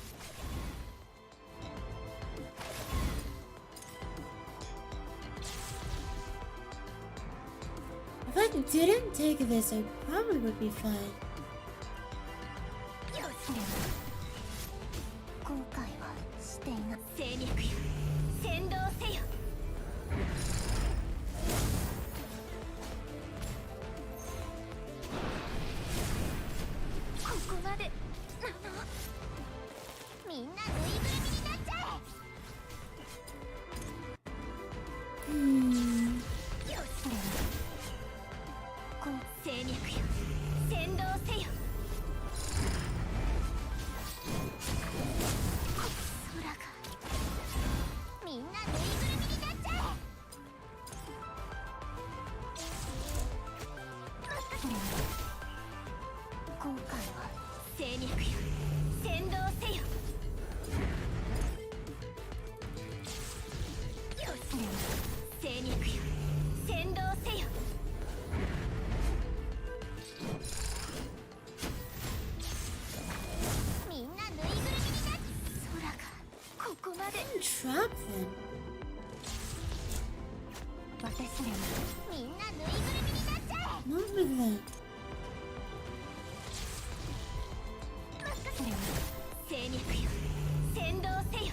If I didn't take this, I probably would be fine. 後悔はしていない精肉や先導せよここまでなのみんなぬいぐるみになっちゃえ Hmm. こう精肉や先導せよ空がみんなぬいぐるみになっちゃえ後悔は精肉や先導せよ精肉や先導せよみんなぬいぐるみになっ空がここまで Trap them. 私でもみんなぬいぐるみになっちゃえ None of them. 精肉よ先導せよ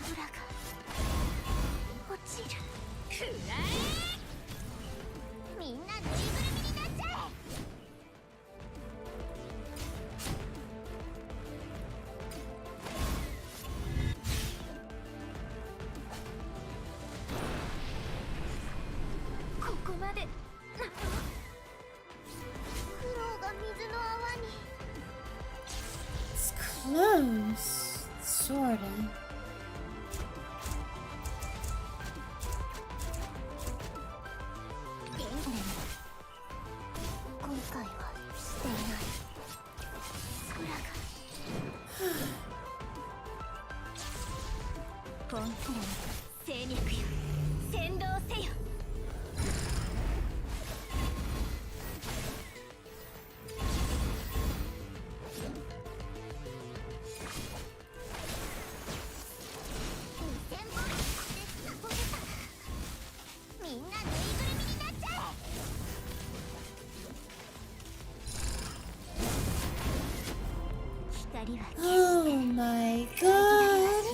空が落ちるくらえみんなぬいぐるみになっちゃえここまでなの苦労が水の泡に It's close. Sorta. 後悔はしていない空がコントレ精肉よ先導せよ2000本でサボれたみんなぬいぐるみになっちゃえ 光は Oh my god.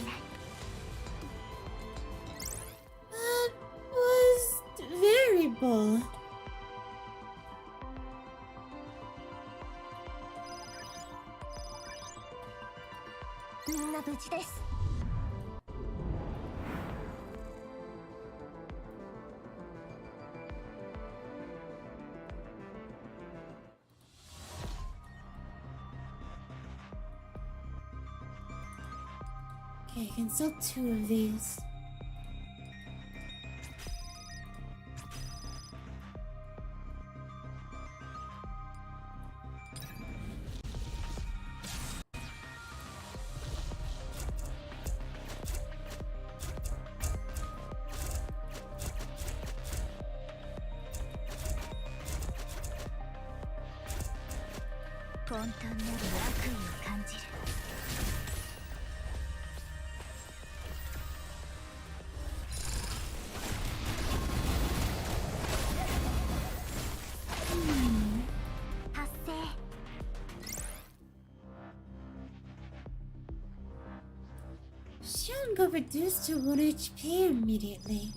That was very bold. みんな無事です Okay, I can sell 2 of these.混沌なる悪意を感じる 達成 Xian got reduced to 1 HP immediately.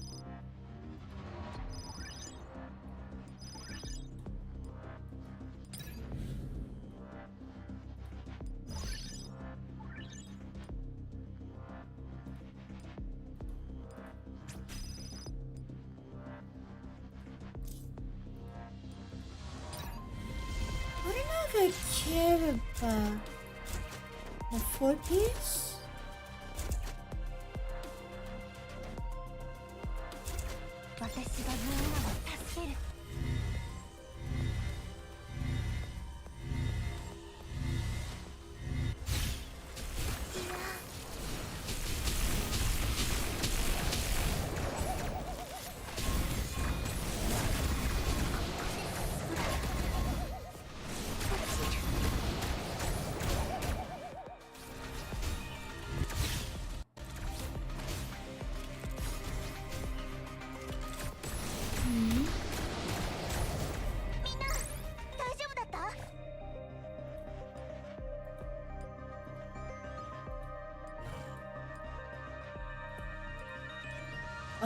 I care about? The 4-piece?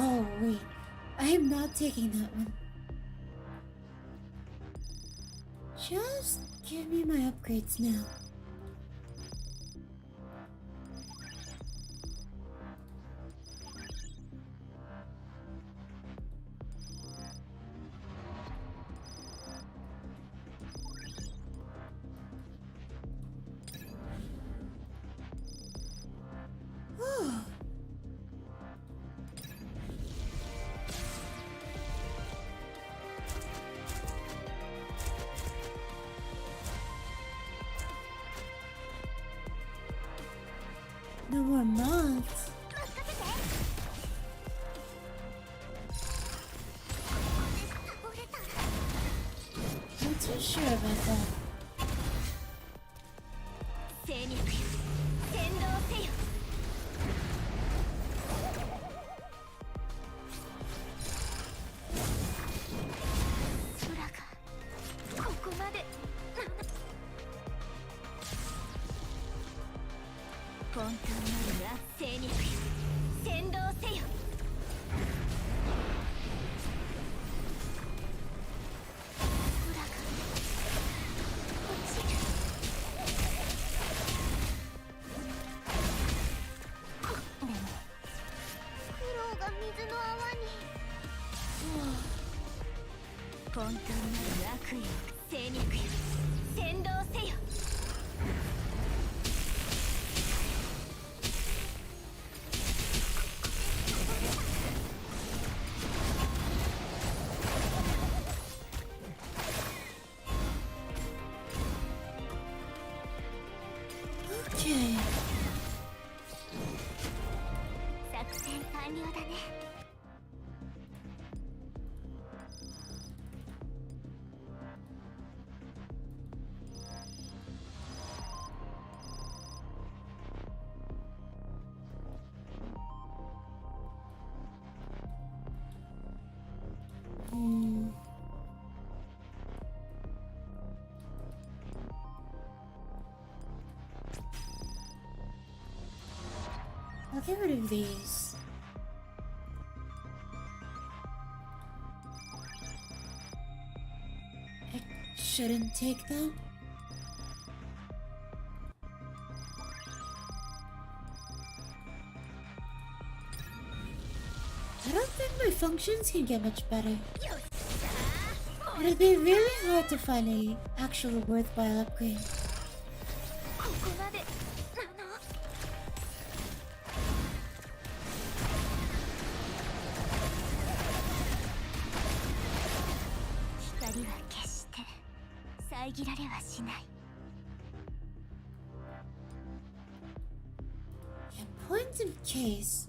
Oh, wait. I am not taking that one. Just give me my upgrades now. No more moths. Not too sure about that. Okay. 作戦完了だね。I'll get rid of these. I shouldn't take them. I don't think my functions can get much better. It'd be really hard to find a actual worthwhile upgrade. ここまでなの。光は決して遮られはしない。 A point in case.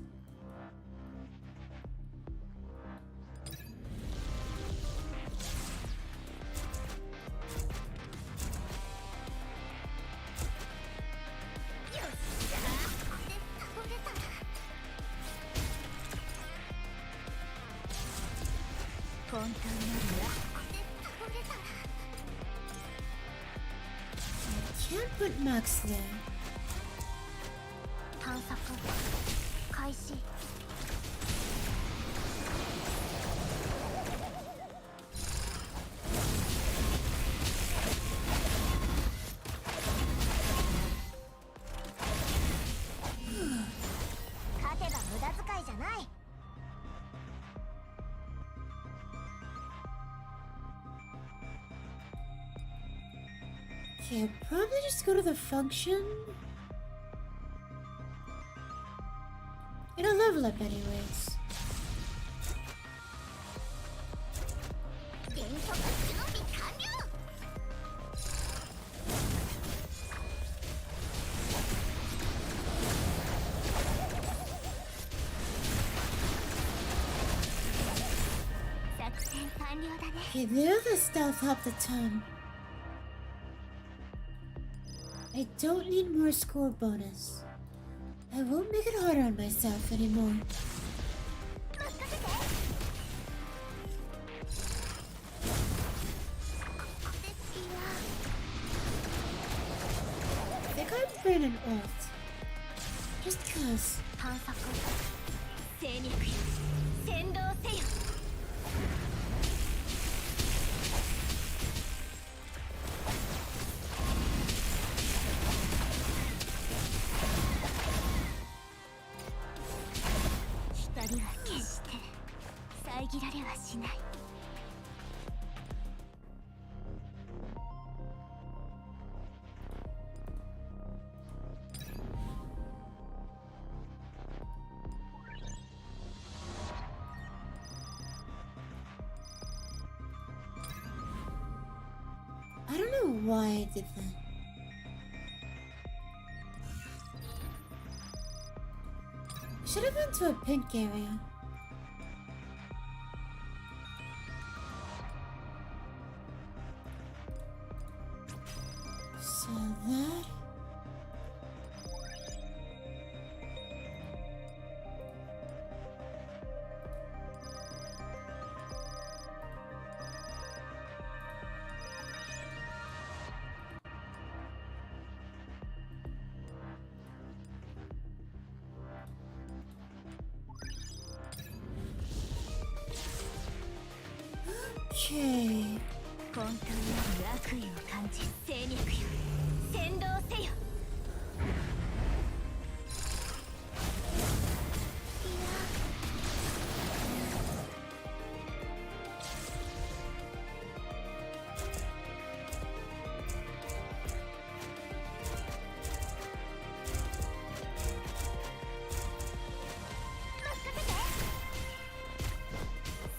I can't put Max there. 探索開始。勝てば無駄遣いじゃない。 Okay. Okay, I'll probably just go to the function. It'll level up anyways. 電速準備完了。作戦完了だね。 Okay, the other stealth helped a ton. I don't need more score bonus. I won't make it harder on myself anymore. 任せて。いや。 I think I'd bring an ult. Just cause. 探索。精肉よ。先導せよ。 光は決して遮られはしない。 I don't know why I did that. I should have been to a pink area. So that... Okay. 本当にある悪意を感じ精肉よ。先導せよ。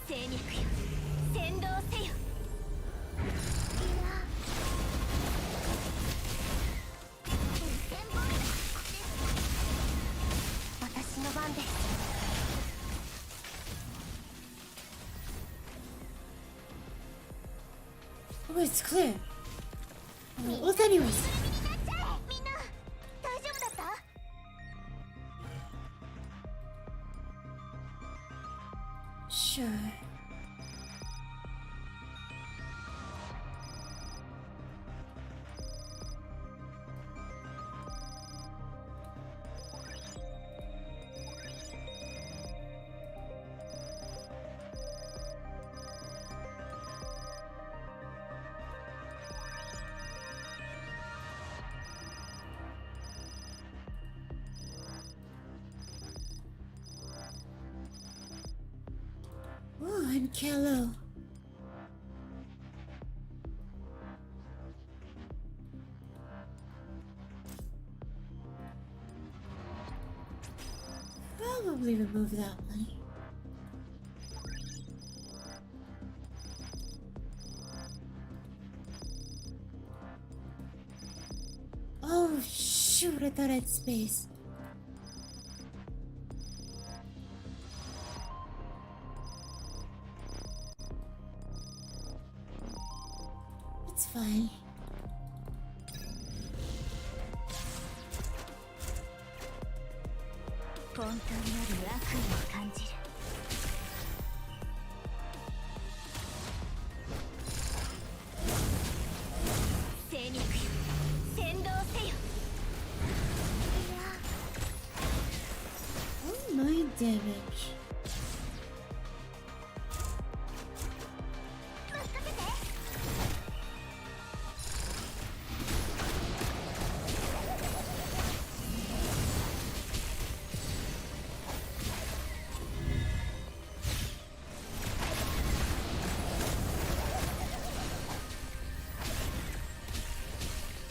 精肉よ。先導せよ。 私の番です。 Oh, it's clear. Well, anyways. みんな大丈夫だった？ Sure. Oh, I'm Kello. Probably remove that one. Oh shoot, I thought I had space. It's fine.本当にある悪意を感じる。 精肉よ。先導せよ。 Oh, mind damage. 任せて。 こ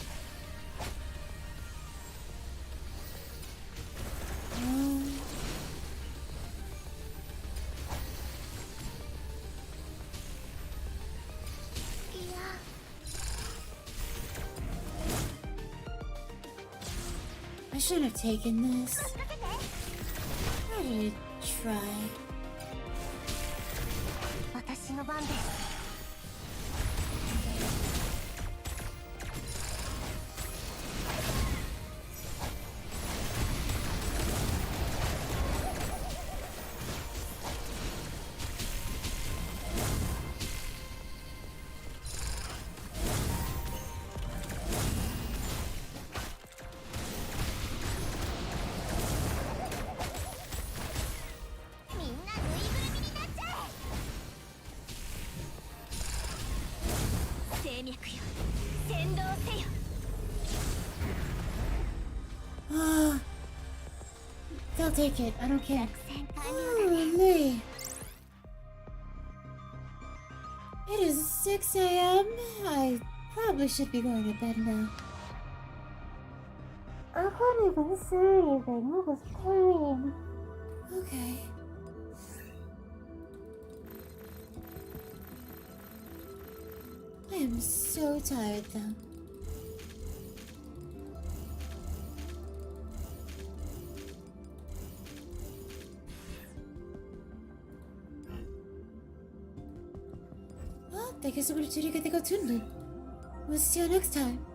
should have taken this. I did try. 私の番です。I'll take it. I don't care. Holy. It is 6 a.m. I probably should be going to bed now. I couldn't even say anything. I was playing. Okay. I am so tired though. Well, I guess I'm gonna get to go tune. We'll see you next time.